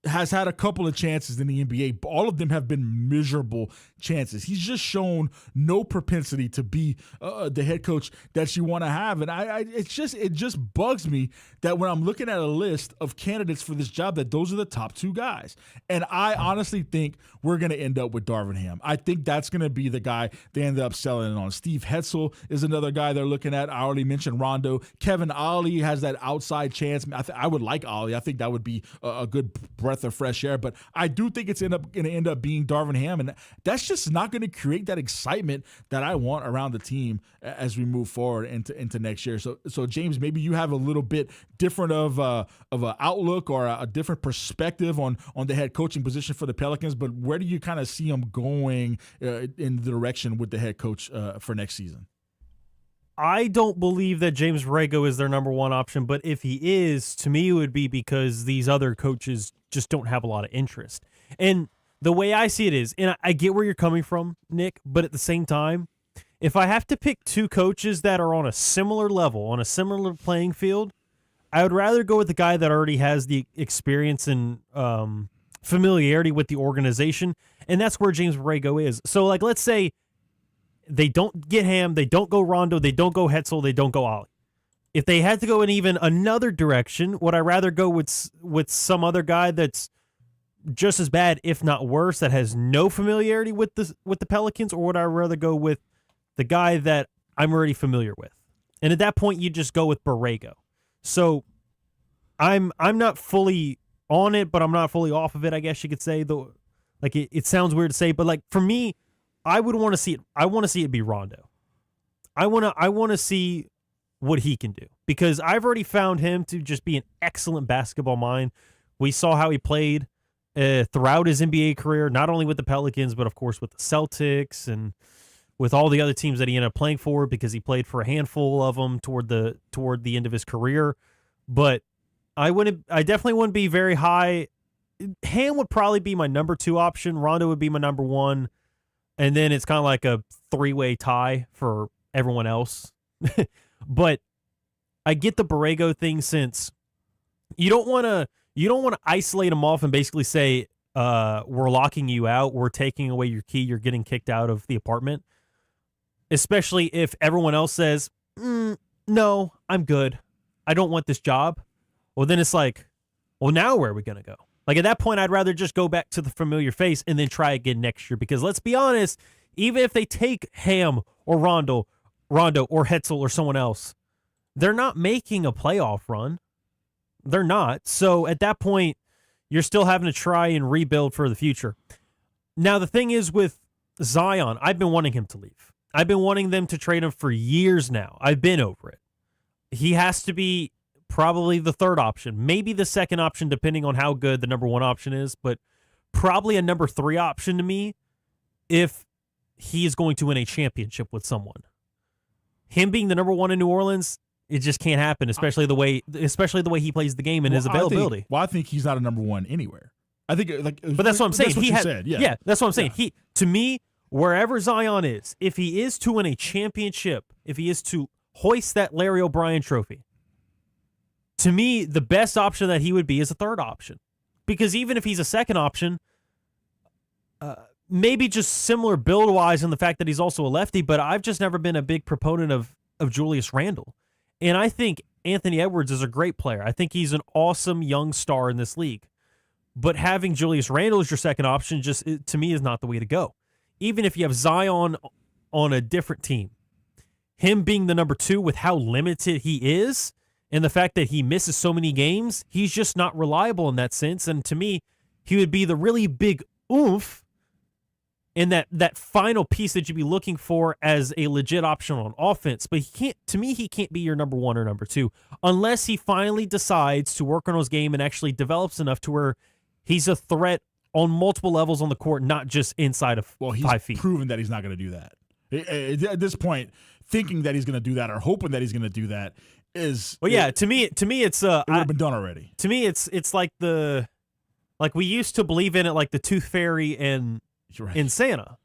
has had a couple of chances in the NBA. All of them have been miserable chances. He's just shown no propensity to be the head coach that you want to have. And it just bugs me that when I'm looking at a list of candidates for this job, that those are the top 2 guys. And I honestly think we're going to end up with Darvin Ham. I think that's going to be the guy they end up selling it on. Steve Hetzel is another guy they're looking at. I already mentioned Rondo. Kevin Ollie has that outside chance. I would like Ollie. I think that would be a good breath of fresh air, but I do think it's going to end up being Darvin Ham, and that's just not going to create that excitement that I want around the team as we move forward into next year. So James, maybe you have a little bit different of an outlook or a different perspective on the head coaching position for the Pelicans, but where do you kind of see them going in the direction with the head coach for next season? I don't believe that James Borrego is their number 1 option, but if he is, to me it would be because these other coaches just don't have a lot of interest. And the way I see it is, and I get where you're coming from, Nick, but at the same time, if I have to pick 2 coaches that are on a similar level, on a similar playing field, I would rather go with the guy that already has the experience and familiarity with the organization, and that's where James Borrego is. So, like, let's say they don't get Ham, they don't go Rondo, they don't go Hetzel, they don't go Ollie. If they had to go in even another direction, would I rather go with some other guy that's just as bad, if not worse, that has no familiarity with the Pelicans, or would I rather go with the guy that I'm already familiar with? And at that point, you just go with Borrego. So I'm not fully on it, but I'm not fully off of it, I guess you could say. Though, like it sounds weird to say, but like for me, I would want to see it. I want to see it be Rondo. I want to see what he can do, because I've already found him to just be an excellent basketball mind. We saw how he played throughout his NBA career, not only with the Pelicans, but of course with the Celtics and with all the other teams that he ended up playing for, because he played for a handful of them toward the end of his career. But I definitely wouldn't be very high. Ham would probably be my number 2 option. Rondo would be my number 1. And then it's kind of like a 3-way tie for everyone else. But I get the Borrego thing, since you don't want to isolate him off and basically say, we're locking you out, we're taking away your key, you're getting kicked out of the apartment. Especially if everyone else says, no, I'm good, I don't want this job. Well, then it's like, well, now where are we going to go? Like, at that point, I'd rather just go back to the familiar face and then try again next year. Because let's be honest, even if they take Ham or Rondo or Hetzel or someone else, they're not making a playoff run. They're not. So at that point, you're still having to try and rebuild for the future. Now, the thing is with Zion, I've been wanting him to leave. I've been wanting them to trade him for years now. I've been over it. He has to be probably the third option, maybe the second option, depending on how good the number one option is, but probably a number 3 option to me if he is going to win a championship with someone. Him being the number 1 in New Orleans, it just can't happen, especially the way he plays the game and his availability. I think he's not a number 1 anywhere. I think, but that's what I'm saying. That's what you said. Yeah, that's what I'm saying. He, to me, wherever Zion is, if he is to win a championship, if he is to hoist that Larry O'Brien trophy, to me, the best option that he would be is a third option. Because even if he's a second option, maybe just similar build-wise in the fact that he's also a lefty, but I've just never been a big proponent of Julius Randle. And I think Anthony Edwards is a great player. I think he's an awesome young star in this league. But having Julius Randle as your second option just, to me, is not the way to go. Even if you have Zion on a different team, him being the number 2 with how limited he is and the fact that he misses so many games, he's just not reliable in that sense. And to me, he would be the really big oomph in that final piece that you'd be looking for as a legit option on offense. But he can't be your number 1 or number 2 unless he finally decides to work on his game and actually develops enough to where he's a threat on multiple levels on the court, not just inside of 5 feet. He's proven that he's not going to do that. At this point, thinking that he's going to do that or hoping that he's going to do that is. Well, yeah. To me, it's it would have been done already. To me, it's like we used to believe in it, like the Tooth Fairy and in Santa.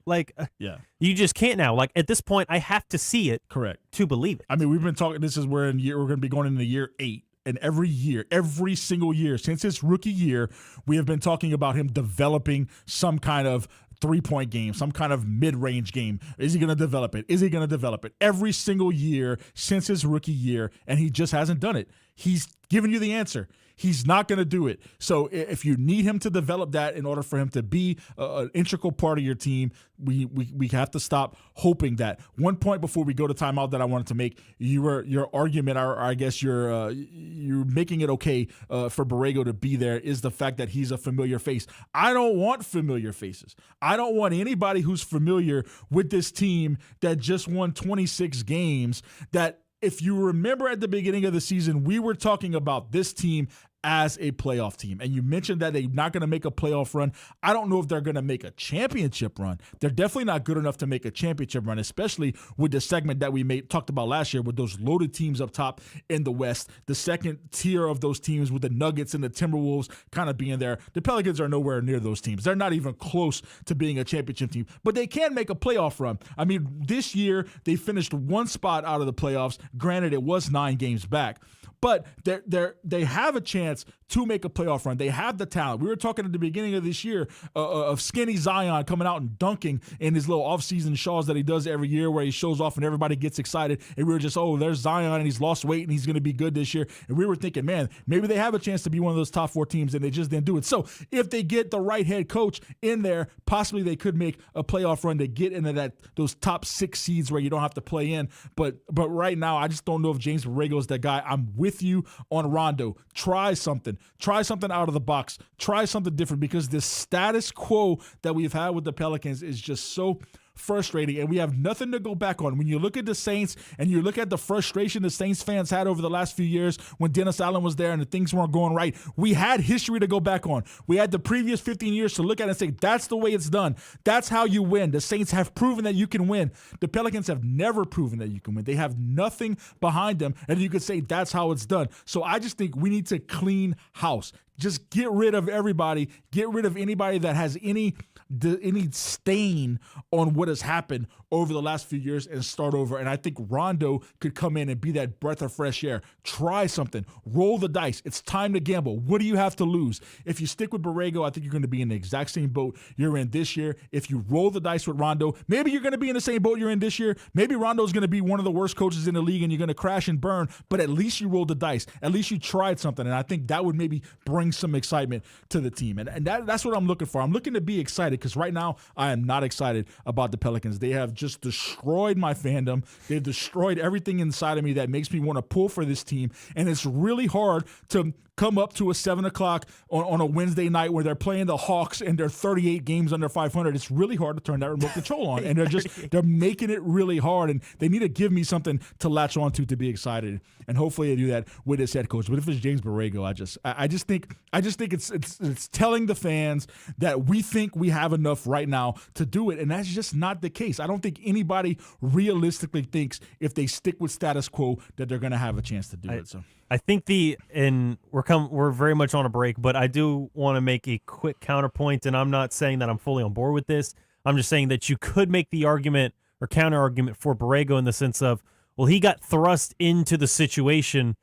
You just can't now. Like at this point, I have to see it. Correct. To believe it. I mean, we've been talking. This is we're going to be going into year 8. And every single year, since his rookie year, we have been talking about him developing some kind of 3-point game, some kind of mid-range game. Is he going to develop it? Is he going to develop it? Every single year since his rookie year, and he just hasn't done it. He's given you the answer. He's not going to do it. So if you need him to develop that in order for him to be an integral part of your team, we have to stop hoping that. One point before we go to timeout that I wanted to make, your argument, or I guess you're making it okay for Borrego to be there, is the fact that he's a familiar face. I don't want familiar faces. I don't want anybody who's familiar with this team that just won 26 games, that if you remember at the beginning of the season, we were talking about this team as a playoff team. And you mentioned that they're not going to make a playoff run. I don't know if they're going to make a championship run. They're definitely not good enough to make a championship run, especially with the segment that we talked about last year with those loaded teams up top in the West. The second tier of those teams with the Nuggets and the Timberwolves kind of being there. The Pelicans are nowhere near those teams. They're not even close to being a championship team, but they can make a playoff run. I mean, this year they finished 1 spot out of the playoffs. Granted, it was 9 games back. But they have a chance to make a playoff run. They have the talent. We were talking at the beginning of this year of skinny Zion coming out and dunking in his little offseason shows that he does every year where he shows off and everybody gets excited. And we were just, there's Zion and he's lost weight and he's going to be good this year. And we were thinking, man, maybe they have a chance to be one of those top 4 teams, and they just didn't do it. So if they get the right head coach in there, possibly they could make a playoff run to get into those top 6 seeds where you don't have to play in. But right now, I just don't know if James Borrego is that guy. I'm with you on Rondo. Try something out of the box. Try something different, because this status quo that we've had with the Pelicans is just so frustrating, and we have nothing to go back on. When you look at the Saints and you look at the frustration the Saints fans had over the last few years when Dennis Allen was there and the things weren't going right, we had history to go back on. We had the previous 15 years to look at and say, that's the way it's done. That's how you win. The Saints have proven that you can win. The Pelicans have never proven that you can win. They have nothing behind them, and you could say that's how it's done. So I just think we need to clean house. Just get rid of everybody. Get rid of anybody that has any stain on what has happened over the last few years and start over. And I think Rondo could come in and be that breath of fresh air. Try something. Roll the dice. It's time to gamble. What do you have to lose? If you stick with Borrego, I think you're going to be in the exact same boat you're in this year. If you roll the dice with Rondo, maybe you're going to be in the same boat you're in this year. Maybe Rondo's going to be one of the worst coaches in the league and you're going to crash and burn, but at least you rolled the dice. At least you tried something. And I think that would maybe bring bring some excitement to the team. And that's what I'm looking for. I'm looking to be excited because right now I am not excited about the Pelicans. They have just destroyed my fandom. They've destroyed everything inside of me that makes me want to pull for this team. And it's really hard to come up to a 7 o'clock on a Wednesday night where they're playing the Hawks and they're 38 games under 500. It's really hard to turn that remote control on. And they're making it really hard. And they need to give me something to latch on to be excited. And hopefully they do that with his head coach. But if it's James Borrego, I just think it's telling the fans that we think we have enough right now to do it. And that's just not the case. I don't think anybody realistically thinks if they stick with status quo that they're going to have a chance to do it. So I think we're very much on a break, but I do want to make a quick counterpoint, and I'm not saying that I'm fully on board with this. I'm just saying that you could make the argument or counter argument for Borrego in the sense of, well, he got thrust into the situation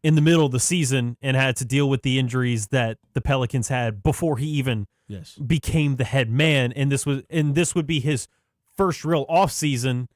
in the middle of the season and had to deal with the injuries that the Pelicans had before he even became the head man, and this would be his first real offseason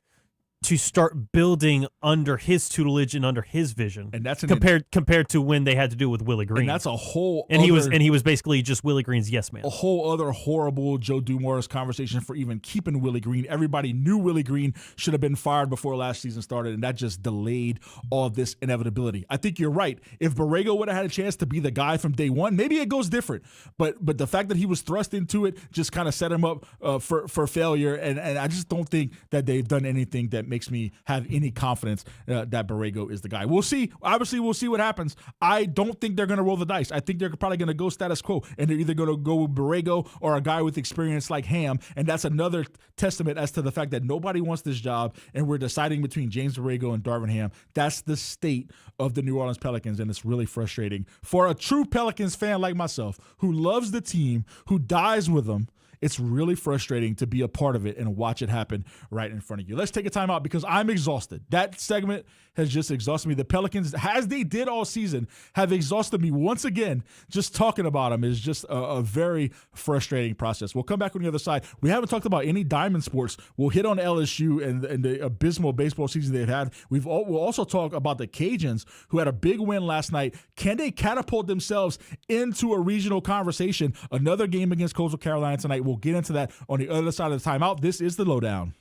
to start building under his tutelage and under his vision, and that's compared to when they had to do it with Willie Green. And that's a whole he was basically just Willie Green's yes man. A whole other horrible Joe Dumars conversation for even keeping Willie Green. Everybody knew Willie Green should have been fired before last season started, and that just delayed all of this inevitability. I think you're right. If Borrego would have had a chance to be the guy from day one, maybe it goes different. But the fact that he was thrust into it just kind of set him up for failure, and I just don't think that they've done anything that makes me have any confidence that Borrego is the guy. We'll see. Obviously, we'll see what happens. I don't think they're going to roll the dice. I think they're probably going to go status quo, and they're either going to go with Borrego or a guy with experience like Ham, and that's another testament as to the fact that nobody wants this job, and we're deciding between James Borrego and Darvin Ham. That's the state of the New Orleans Pelicans, and it's really frustrating. For a true Pelicans fan like myself, who loves the team, who dies with them, it's really frustrating to be a part of it and watch it happen right in front of you. Let's take a time out because I'm exhausted. That segment has just exhausted me. The Pelicans, as they did all season, have exhausted me once again. Just talking about them is just a very frustrating process. We'll come back on the other side. We haven't talked about any diamond sports. We'll hit on LSU and the abysmal baseball season they've had. We'll also talk about the Cajuns, who had a big win last night. Can they catapult themselves into a regional conversation? Another game against Coastal Carolina tonight. We'll get into that on the other side of the timeout. This is The Lowdown.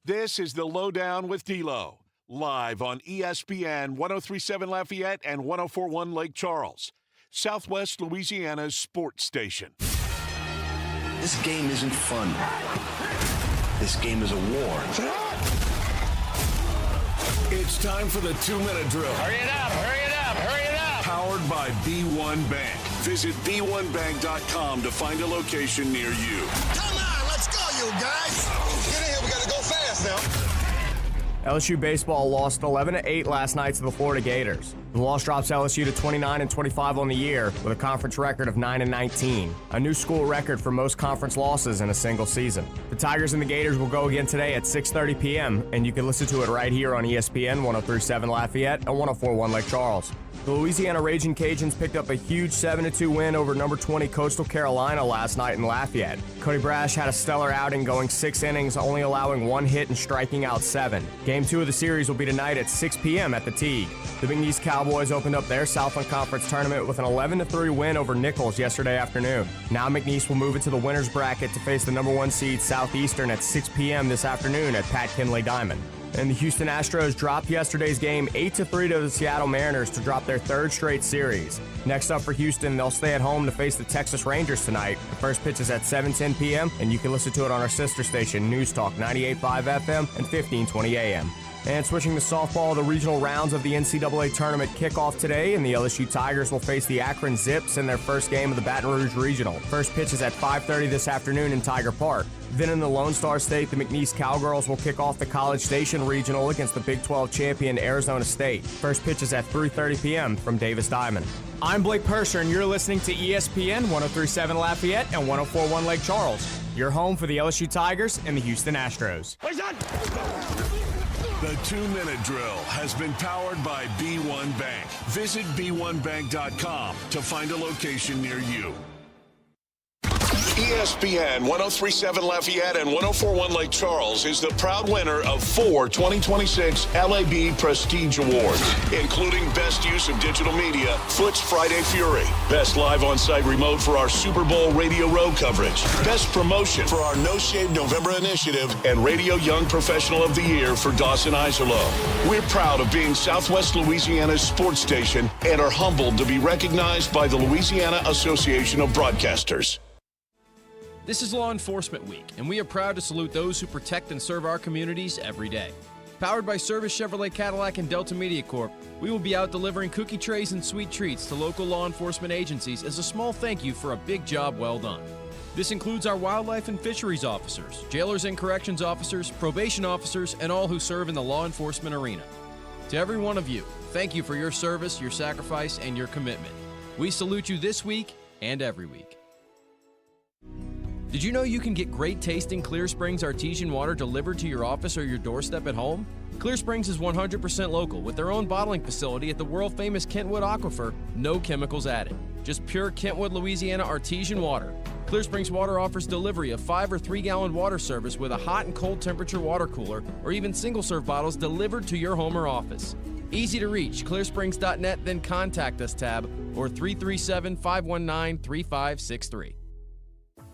This is The Lowdown with D-Lo. Live on ESPN 103.7 Lafayette and 104.1 Lake Charles, Southwest Louisiana's sports station. This game isn't fun. This game is a war. It's time for the 2-minute drill. Hurry it up, hurry it up, hurry it up. Powered by B1 Bank. Visit b1bank.com to find a location near you. Come on, let's go, you guys. Get in here, we got to go fast now. LSU baseball lost 11-8 last night to the Florida Gators. The loss drops LSU to 29-25 on the year with a conference record of 9-19, a new school record for most conference losses in a single season. The Tigers and the Gators will go again today at 6:30 p.m., and you can listen to it right here on ESPN 103.7 Lafayette and 104.1 Lake Charles. The Louisiana Raging Cajuns picked up a huge 7-2 win over number 20 Coastal Carolina last night in Lafayette. Cody Brash had a stellar outing, going 6 innings, only allowing 1 hit and striking out 7. Game 2 of the series will be tonight at 6 p.m. at the Teague. The McNeese Cowboys opened up their Southland Conference tournament with an 11-3 win over Nichols yesterday afternoon. Now McNeese will move it to the winner's bracket to face the number 1 seed Southeastern at 6 p.m. this afternoon at Pat Kinley Diamond. And the Houston Astros dropped yesterday's game 8-3 to the Seattle Mariners to drop their 3rd straight series. Next up for Houston, they'll stay at home to face the Texas Rangers tonight. The first pitch is at 7:10 p.m., and you can listen to it on our sister station, News Talk 98.5 FM and 1520 AM. And switching to softball, the regional rounds of the NCAA tournament kick off today, and the LSU Tigers will face the Akron Zips in their first game of the Baton Rouge Regional. First pitch is at 5:30 this afternoon in Tiger Park. Then in the Lone Star State, the McNeese Cowgirls will kick off the College Station Regional against the Big 12 champion Arizona State. First pitch is at 3:30 p.m. from Davis Diamond. I'm Blake Persher, and you're listening to ESPN 103.7 Lafayette and 104.1 Lake Charles. Your home for the LSU Tigers and the Houston Astros. The 2-minute drill has been powered by B1 Bank. Visit b1bank.com to find a location near you. ESPN 1037 Lafayette and 1041 Lake Charles is the proud winner of 4 2026 LAB Prestige Awards, including Best Use of Digital Media, Foot's Friday Fury, Best Live On-Site Remote for our Super Bowl Radio Row coverage, Best Promotion for our No Shave November initiative, and Radio Young Professional of the Year for Dawson Iserloh. We're proud of being Southwest Louisiana's sports station and are humbled to be recognized by the Louisiana Association of Broadcasters. This is Law Enforcement Week, and we are proud to salute those who protect and serve our communities every day. Powered by Service Chevrolet Cadillac and Delta Media Corp., we will be out delivering cookie trays and sweet treats to local law enforcement agencies as a small thank you for a big job well done. This includes our wildlife and fisheries officers, jailers and corrections officers, probation officers, and all who serve in the law enforcement arena. To every one of you, thank you for your service, your sacrifice, and your commitment. We salute you this week and every week. Did you know you can get great tasting Clear Springs artesian water delivered to your office or your doorstep at home? Clear Springs is 100% local with their own bottling facility at the world-famous Kentwood Aquifer, no chemicals added. Just pure Kentwood, Louisiana artesian water. Clear Springs Water offers delivery of 5 or 3-gallon water service with a hot and cold temperature water cooler or even single-serve bottles delivered to your home or office. Easy to reach, clearsprings.net, then contact us tab or 337-519-3563.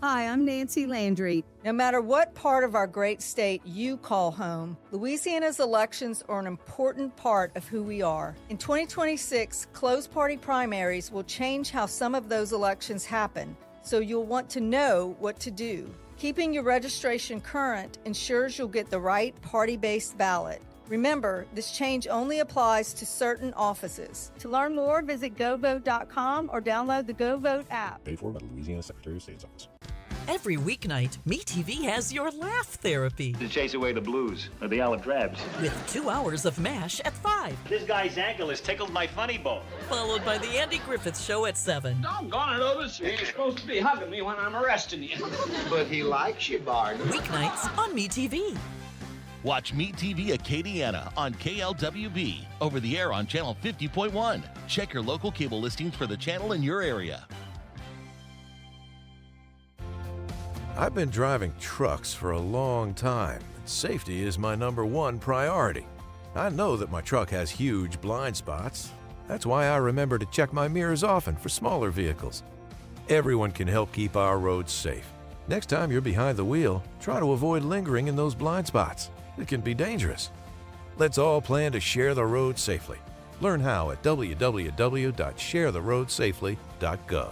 Hi, I'm Nancy Landry. No matter what part of our great state you call home, Louisiana's elections are an important part of who we are. In 2026, closed party primaries will change how some of those elections happen, so you'll want to know what to do. Keeping your registration current ensures you'll get the right party-based ballot. Remember, this change only applies to certain offices. To learn more, visit govote.com or download the GoVote app. Paid for by the Louisiana Secretary of State's office. Every weeknight, MeTV has your laugh therapy. To chase away the blues or the olive drabs. With 2 hours of MASH at 5. This guy's ankle has tickled my funny bone. Followed by the Andy Griffith Show at 7. Doggone it, Otis. You're supposed to be hugging me when I'm arresting you. But he likes you, Bart. Weeknights on MeTV. Watch Meet TV Acadiana on KLWB, over the air on Channel 50.1. Check your local cable listings for the channel in your area. I've been driving trucks for a long time. Safety is my #1 priority. I know that my truck has huge blind spots. That's why I remember to check my mirrors often for smaller vehicles. Everyone can help keep our roads safe. Next time you're behind the wheel, try to avoid lingering in those blind spots. It can be dangerous. Let's all plan to share the road safely. Learn how at www.sharetheroadsafely.gov.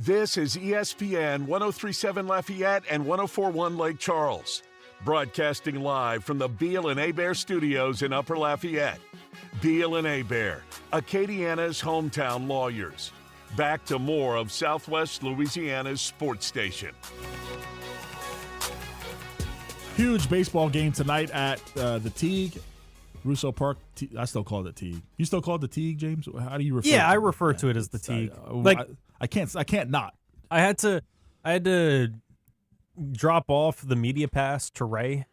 This is ESPN 1037 Lafayette and 1041 Lake Charles, broadcasting live from the Beal and Hebert studios in Upper Lafayette. Beal and Hebert, Acadiana's hometown lawyers. Back to more of Southwest Louisiana's sports station. Huge baseball game tonight at the Teague, Russo Park. I still call it the Teague. You still call it the Teague, James? How do you refer? Yeah, I refer to it as the Teague. I can't not. I had to drop off the media pass to Ray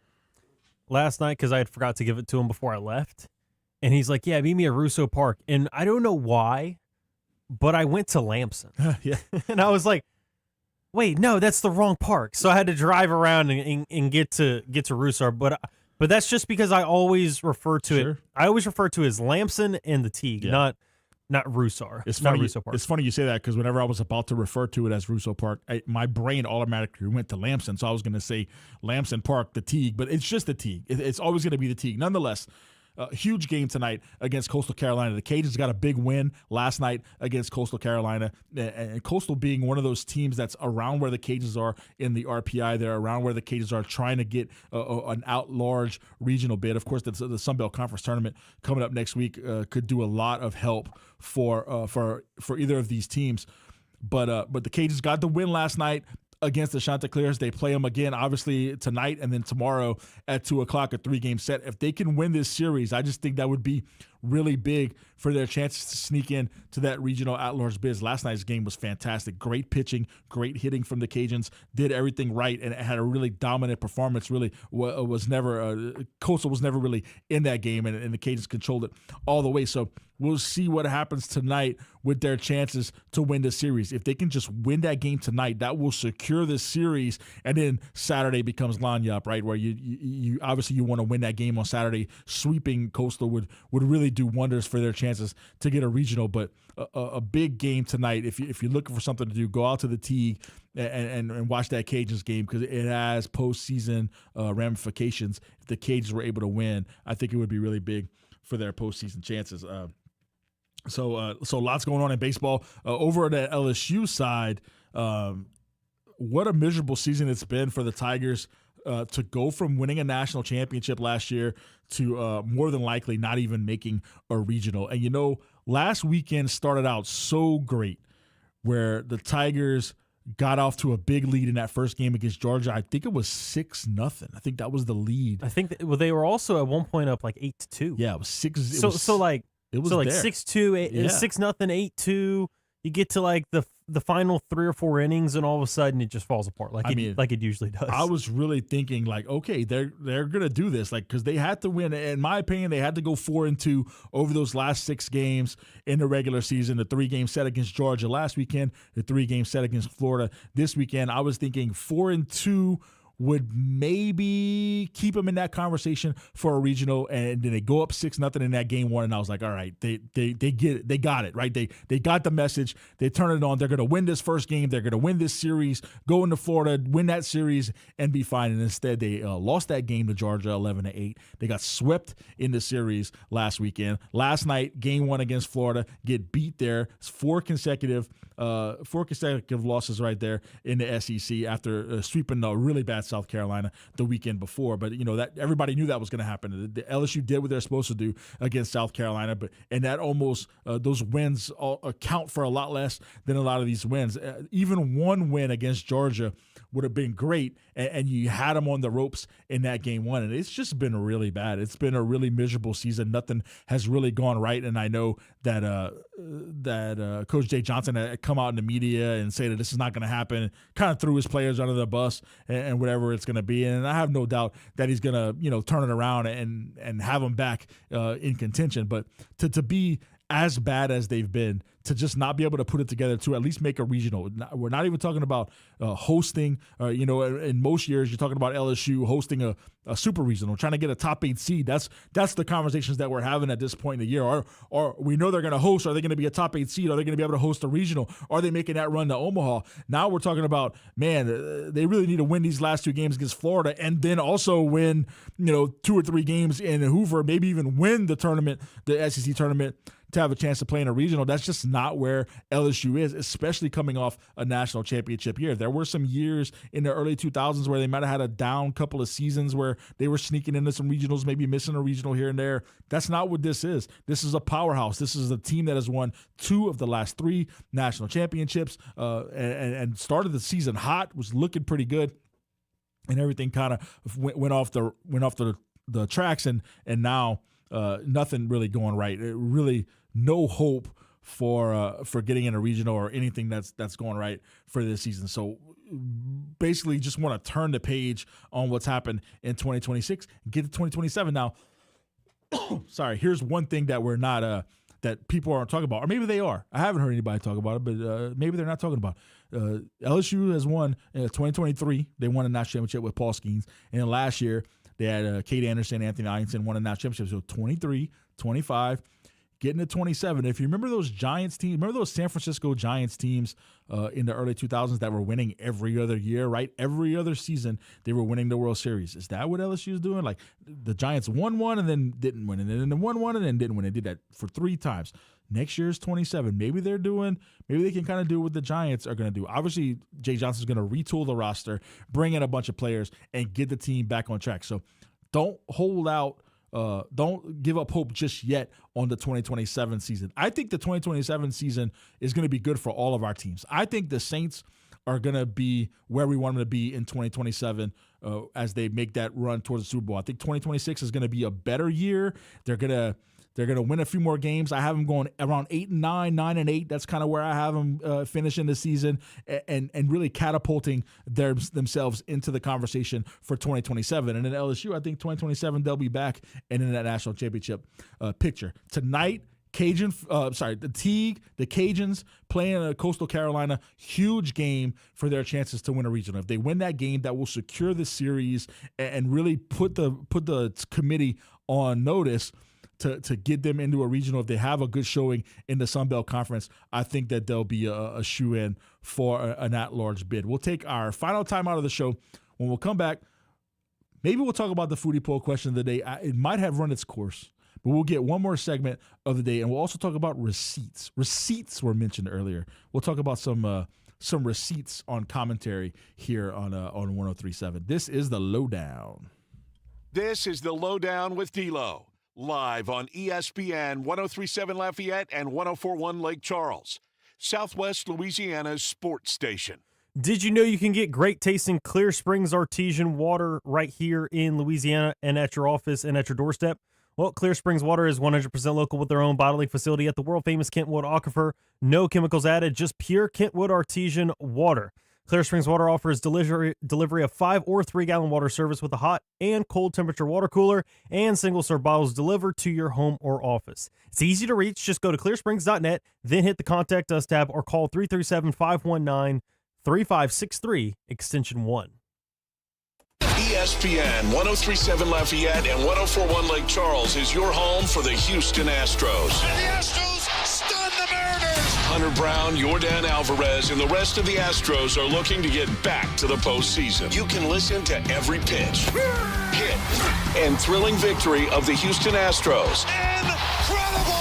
last night because I had forgot to give it to him before I left. And he's like, yeah, meet me at Russo Park. And I don't know why, but I went to Lamson. Yeah. And I was like, wait, no, that's the wrong park. So I had to drive around and get to Russo. But that's just because I always refer to it. I always refer to it as Lamson and the Teague, not Russo. It's funny. Russo Park. It's funny you say that because whenever I was about to refer to it as Russo Park, my brain automatically went to Lamson. So I was going to say Lamson Park, the Teague, but it's just the Teague. It's always going to be the Teague. Nonetheless, huge game tonight against Coastal Carolina. The Cajuns got a big win last night against Coastal Carolina, and Coastal being one of those teams that's around where the Cajuns are in the RPI. They're around where the Cajuns are trying to get an out-large regional bid. Of course, the Sun Belt Conference Tournament coming up next week could do a lot of help for either of these teams. But the Cajuns got the win last night against the Chanticleers. They play them again, obviously, tonight and then tomorrow at 2 o'clock, a 3-game set. If they can win this series, I just think that would be really big for their chances to sneak in to that regional at-large bid. Last night's game was fantastic. Great pitching, great hitting from the Cajuns. Did everything right and had a really dominant performance. Really was never Coastal was never really in that game, and the Cajuns controlled it all the way. So we'll see what happens tonight with their chances to win the series. If they can just win that game tonight, that will secure the series, and then Saturday becomes lagniappe, right? Where you obviously you want to win that game on Saturday. Sweeping Coastal would really do wonders for their chances to get a regional, but a big game tonight. If you're looking for something to do, go out to the Teague and watch that Cajuns game, because it has postseason ramifications. If the Cajuns were able to win, I think it would be really big for their postseason chances. So lots going on in baseball. Over at the LSU side, what a miserable season it's been for the Tigers to go from winning a national championship last year to more than likely not even making a regional. And, last weekend started out so great, where the Tigers got off to a big lead in that first game against Georgia. I think it was 6-0. I think that was the lead. I think they were also at one point up like 8-2. Yeah, it was 6. It was 6-2, 6-0, 8-2. You get to like the final 3 or 4 innings, and all of a sudden it just falls apart like it usually does. I was really thinking like, okay, they're gonna do this, like, because they had to win. In my opinion, they had to go 4-2 over those last 6 games in the regular season. The 3-game set against Georgia last weekend, the 3-game set against Florida this weekend. I was thinking 4-2 would maybe keep them in that conversation for a regional, and then they go up 6-0 in that game 1, and I was like, all right, they get it, they got it, right? They got the message, they turn it on, they're going to win this first game, they're going to win this series, go into Florida, win that series, and be fine. And instead, they lost that game to Georgia 11-8. They got swept in the series last weekend. Last night, game 1 against Florida, get beat there. It's 4 consecutive losses right there in the SEC after sweeping a really bad South Carolina the weekend before. But that everybody knew that was going to happen. The LSU did what they're supposed to do against South Carolina, and that almost those wins account for a lot less than a lot of these wins. Even one win against Georgia would have been great, and you had them on the ropes in that game 1, and it's just been really bad. It's been a really miserable season. Nothing has really gone right, and I know that Coach Jay Johnson had come out in the media and say that this is not going to happen, kind of threw his players under the bus and whatever it's going to be. And I have no doubt that he's going to turn it around and have them back in contention. But to be as bad as they've been, to just not be able to put it together to at least make a regional. We're not even talking about hosting. In most years, you're talking about LSU hosting a super regional, trying to get a top 8 seed. That's the conversations that we're having at this point in the year. Or we know they're going to host. Are they going to be a top 8 seed? Are they going to be able to host a regional? Are they making that run to Omaha? Now we're talking about, man, they really need to win these last 2 games against Florida, and then also win 2 or 3 games in Hoover, maybe even win the tournament, the SEC tournament, to have a chance to play in a regional. That's just not where LSU is, especially coming off a national championship year. There were some years in the early 2000s where they might have had a down couple of seasons where they were sneaking into some regionals, maybe missing a regional here and there. That's not what this is. This is a powerhouse. This is a team that has won 2 of the last 3 national championships and started the season hot, was looking pretty good, and everything kind of went off the tracks, and now nothing really going right. Really no hope for getting in a regional or anything that's going right for this season. So basically just want to turn the page on what's happened in 2026 and get to 2027. Now, sorry, here's one thing that we're not that people aren't talking about, or maybe they are. I haven't heard anybody talk about it, but maybe they're not talking about it. LSU has won 2023. They won a national championship with Paul Skeens, and then last year they had Kate Anderson, Anthony Ianson won a national championship. So 23, 25, getting to 27. If you remember those Giants teams, remember those San Francisco Giants teams in the early 2000s that were winning every other year, right? Every other season they were winning the World Series. Is that what LSU is doing? Like the Giants won one and then didn't win, and then won one and then didn't win. They did that for 3 times. Next year's 27. Maybe they can kind of do what the Giants are going to do. Obviously, Jay Johnson's going to retool the roster, bring in a bunch of players, and get the team back on track. So don't hold out. Don't give up hope just yet on the 2027 season. I think the 2027 season is going to be good for all of our teams. I think the Saints are going to be where we want them to be in 2027 as they make that run towards the Super Bowl. I think 2026 is going to be a better year. They're going to win a few more games. I have them going around 8-9, 9-8. That's kind of where I have them finishing the season and really catapulting themselves into the conversation for 2027. And then LSU, I think 2027 they'll be back and in that national championship picture. Tonight, the Cajuns playing Coastal Carolina, huge game for their chances to win a regional. If they win that game, that will secure the series and really put the committee on notice to get them into a regional. If they have a good showing in the Sun Belt Conference, I think that they'll be a shoe-in for an at-large bid. We'll take our final time out of the show. When we'll come back, maybe we'll talk about the foodie poll question of the day. It might have run its course, but we'll get one more segment of the day, and we'll also talk about receipts. Receipts were mentioned earlier. We'll talk about some receipts on commentary here on 103.7. This is the Lowdown. This is the Lowdown with D-Lo, live on ESPN 103.7 Lafayette and 104.1 Lake Charles, Southwest Louisiana's sports station. Did you know you can get great tasting Clear Springs artesian water right here in Louisiana and at your office and at your doorstep? Well, Clear Springs water is 100% local with their own bottling facility at the world-famous Kentwood Aquifer. No chemicals added, just pure Kentwood artesian water. Clear Springs Water offers delivery of 5 or 3 gallon water service with a hot and cold temperature water cooler and single-serve bottles delivered to your home or office. It's easy to reach. Just go to clearsprings.net, then hit the Contact Us tab or call 337-519-3563, extension 1. ESPN 103.7 Lafayette and 104.1 Lake Charles is your home for the Houston Astros. And the Astros stun the Mariners. Hunter Brown, Yordan Alvarez, and the rest of the Astros are looking to get back to the postseason. You can listen to every pitch, hit, and thrilling victory of the Houston Astros. Incredible!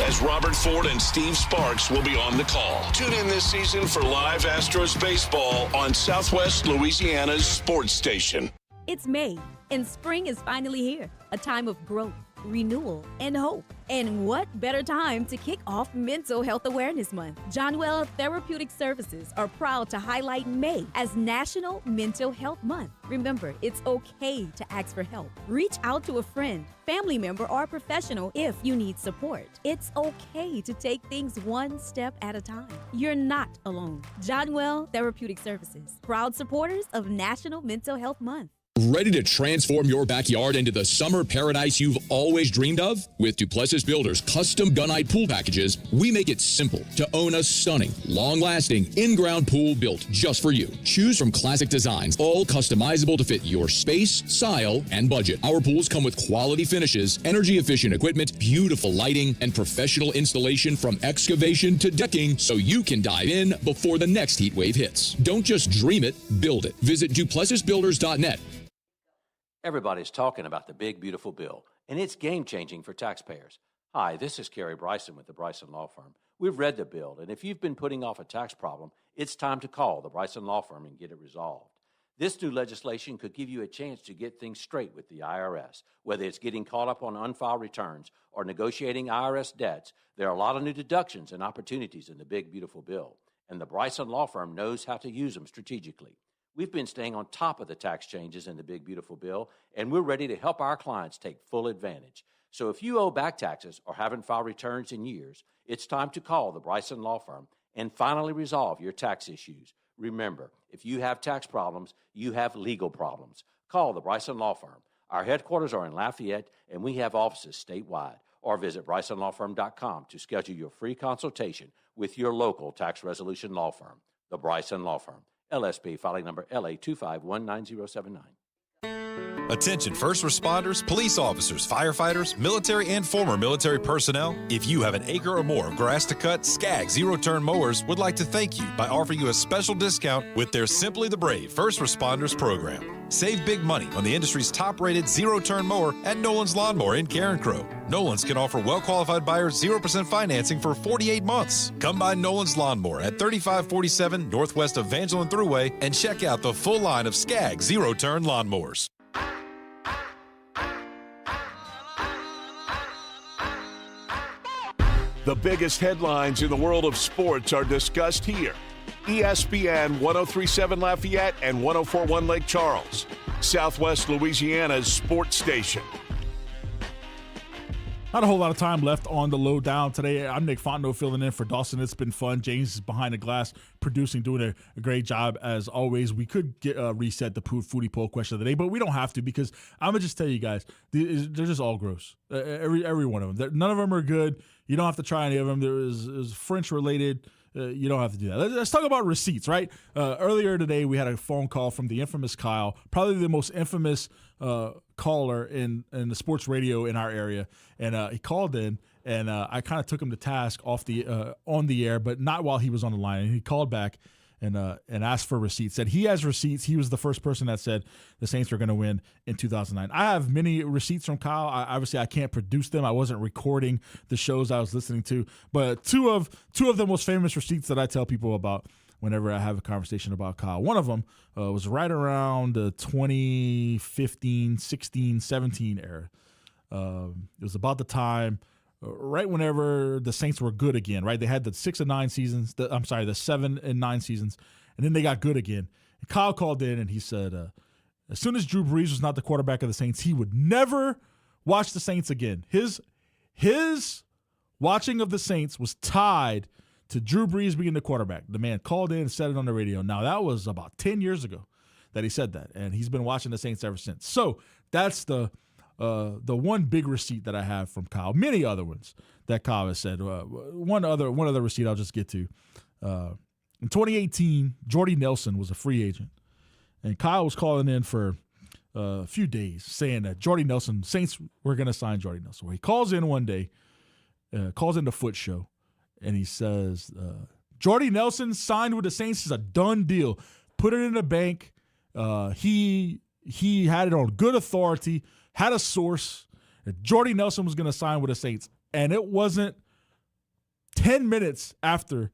As Robert Ford and Steve Sparks will be on the call. Tune in this season for live Astros baseball on Southwest Louisiana's sports station. It's May, and spring is finally here. A time of growth, renewal, and hope. And what better time to kick off Mental Health Awareness Month? Johnwell Therapeutic Services are proud to highlight May as National Mental Health Month. Remember, it's okay to ask for help. Reach out to a friend, family member, or professional if you need support. It's okay to take things one step at a time. You're not alone. Johnwell Therapeutic Services, proud supporters of National Mental Health Month. Ready to transform your backyard into the summer paradise you've always dreamed of? With Duplessis Builders custom gunite pool packages, we make it simple to own a stunning, long-lasting, in-ground pool built just for you. Choose from classic designs, all customizable to fit your space, style, and budget. Our pools come with quality finishes, energy-efficient equipment, beautiful lighting, and professional installation from excavation to decking, so you can dive in before the next heat wave hits. Don't just dream it, build it. Visit duplessisbuilders.net. Everybody's talking about the big, beautiful bill, and it's game-changing for taxpayers. Hi, this is Kerry Bryson with the Bryson Law Firm. We've read the bill, and if you've been putting off a tax problem, it's time to call the Bryson Law Firm and get it resolved. This new legislation could give you a chance to get things straight with the IRS. Whether it's getting caught up on unfiled returns or negotiating IRS debts, there are a lot of new deductions and opportunities in the big, beautiful bill, and the Bryson Law Firm knows how to use them strategically. We've been staying on top of the tax changes in the big, beautiful bill, and we're ready to help our clients take full advantage. So if you owe back taxes or haven't filed returns in years, it's time to call the Bryson Law Firm and finally resolve your tax issues. Remember, if you have tax problems, you have legal problems. Call the Bryson Law Firm. Our headquarters are in Lafayette, and we have offices statewide. Or visit brysonlawfirm.com to schedule your free consultation with your local tax resolution law firm, the Bryson Law Firm. LSP filing number LA2519079. Attention first responders, police officers, firefighters, military and former military personnel. If you have an acre or more of grass to cut, Skag zero-turn mowers would like to thank you by offering you a special discount with their Simply the Brave First Responders program. Save big money on the industry's top-rated zero-turn mower at Nolan's Lawnmower in Carencro. Nolan's can offer well-qualified buyers 0% financing for 48 months. Come by Nolan's Lawnmower at 3547 Northwest Evangeline Thruway and check out the full line of Skag zero-turn lawnmowers. The biggest headlines in the world of sports are discussed here. ESPN 103.7 Lafayette and 104.1 Lake Charles, Southwest Louisiana's sports station. Not a whole lot of time left on the lowdown today. I'm Nick Fontenot filling in for Dawson. It's been fun. James is behind the glass producing, doing a great job as always. We could reset the foodie poll question of the day, but we don't have to because I'm going to just tell you guys, they're just all gross. Every one of them. None of them are good. You don't have to try any of them. There is French related. You don't have to do that. Let's talk about receipts, right? Earlier today, we had a phone call from the infamous Kyle, probably the most infamous caller in the sports radio in our area. And he called in, and I kind of took him to task on the air, but not while he was on the line. And he called back and asked for receipts. Said he has receipts. He was the first person that said the Saints were going to win in 2009. I have many receipts from Kyle. Obviously, I can't produce them. I wasn't recording the shows I was listening to. But two of the most famous receipts that I tell people about whenever I have a conversation about Kyle. One of them was right around the 2015, 16, 17 era. It was about the time right whenever the Saints were good again, right? They had the 7 and 9 seasons, and then they got good again. And Kyle called in and he said, as soon as Drew Brees was not the quarterback of the Saints, he would never watch the Saints again. His watching of the Saints was tied to Drew Brees being the quarterback. The man called in and said it on the radio. Now, that was about 10 years ago that he said that, and he's been watching the Saints ever since. So that's the one big receipt that I have from Kyle. Many other ones that Kyle has said. One other receipt I'll just get to. In 2018, Jordy Nelson was a free agent, and Kyle was calling in for a few days saying that Saints were going to sign Jordy Nelson. Well, he calls in one day, calls in the Foot Show, and he says, Jordy Nelson signed with the Saints is a done deal. Put it in the bank. He had it on good authority, had a source. Jordy Nelson was going to sign with the Saints. And it wasn't 10 minutes after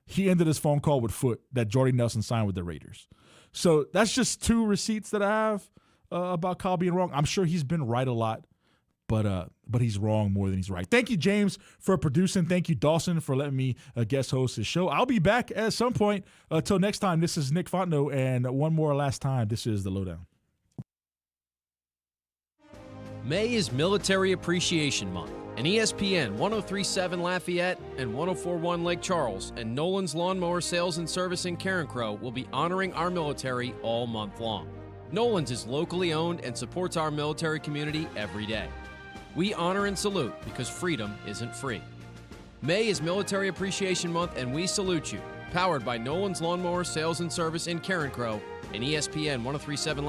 he ended his phone call with Foot that Jordy Nelson signed with the Raiders. So that's just two receipts that I have about Kyle being wrong. I'm sure he's been right a lot, but he's wrong more than he's right. Thank you, James, for producing. Thank you, Dawson, for letting me guest host his show. I'll be back at some point. Till next time, this is Nick Fontenot, and one more last time, this is The Lowdown. May is Military Appreciation Month, and ESPN 1037 Lafayette and 1041 Lake Charles and Nolan's Lawnmower Sales and Service in Carencro will be honoring our military all month long. Nolan's is locally owned and supports our military community every day. We honor and salute because freedom isn't free. May is Military Appreciation Month, and we salute you. Powered by Nolan's Lawnmower Sales and Service in Carencro and ESPN 1037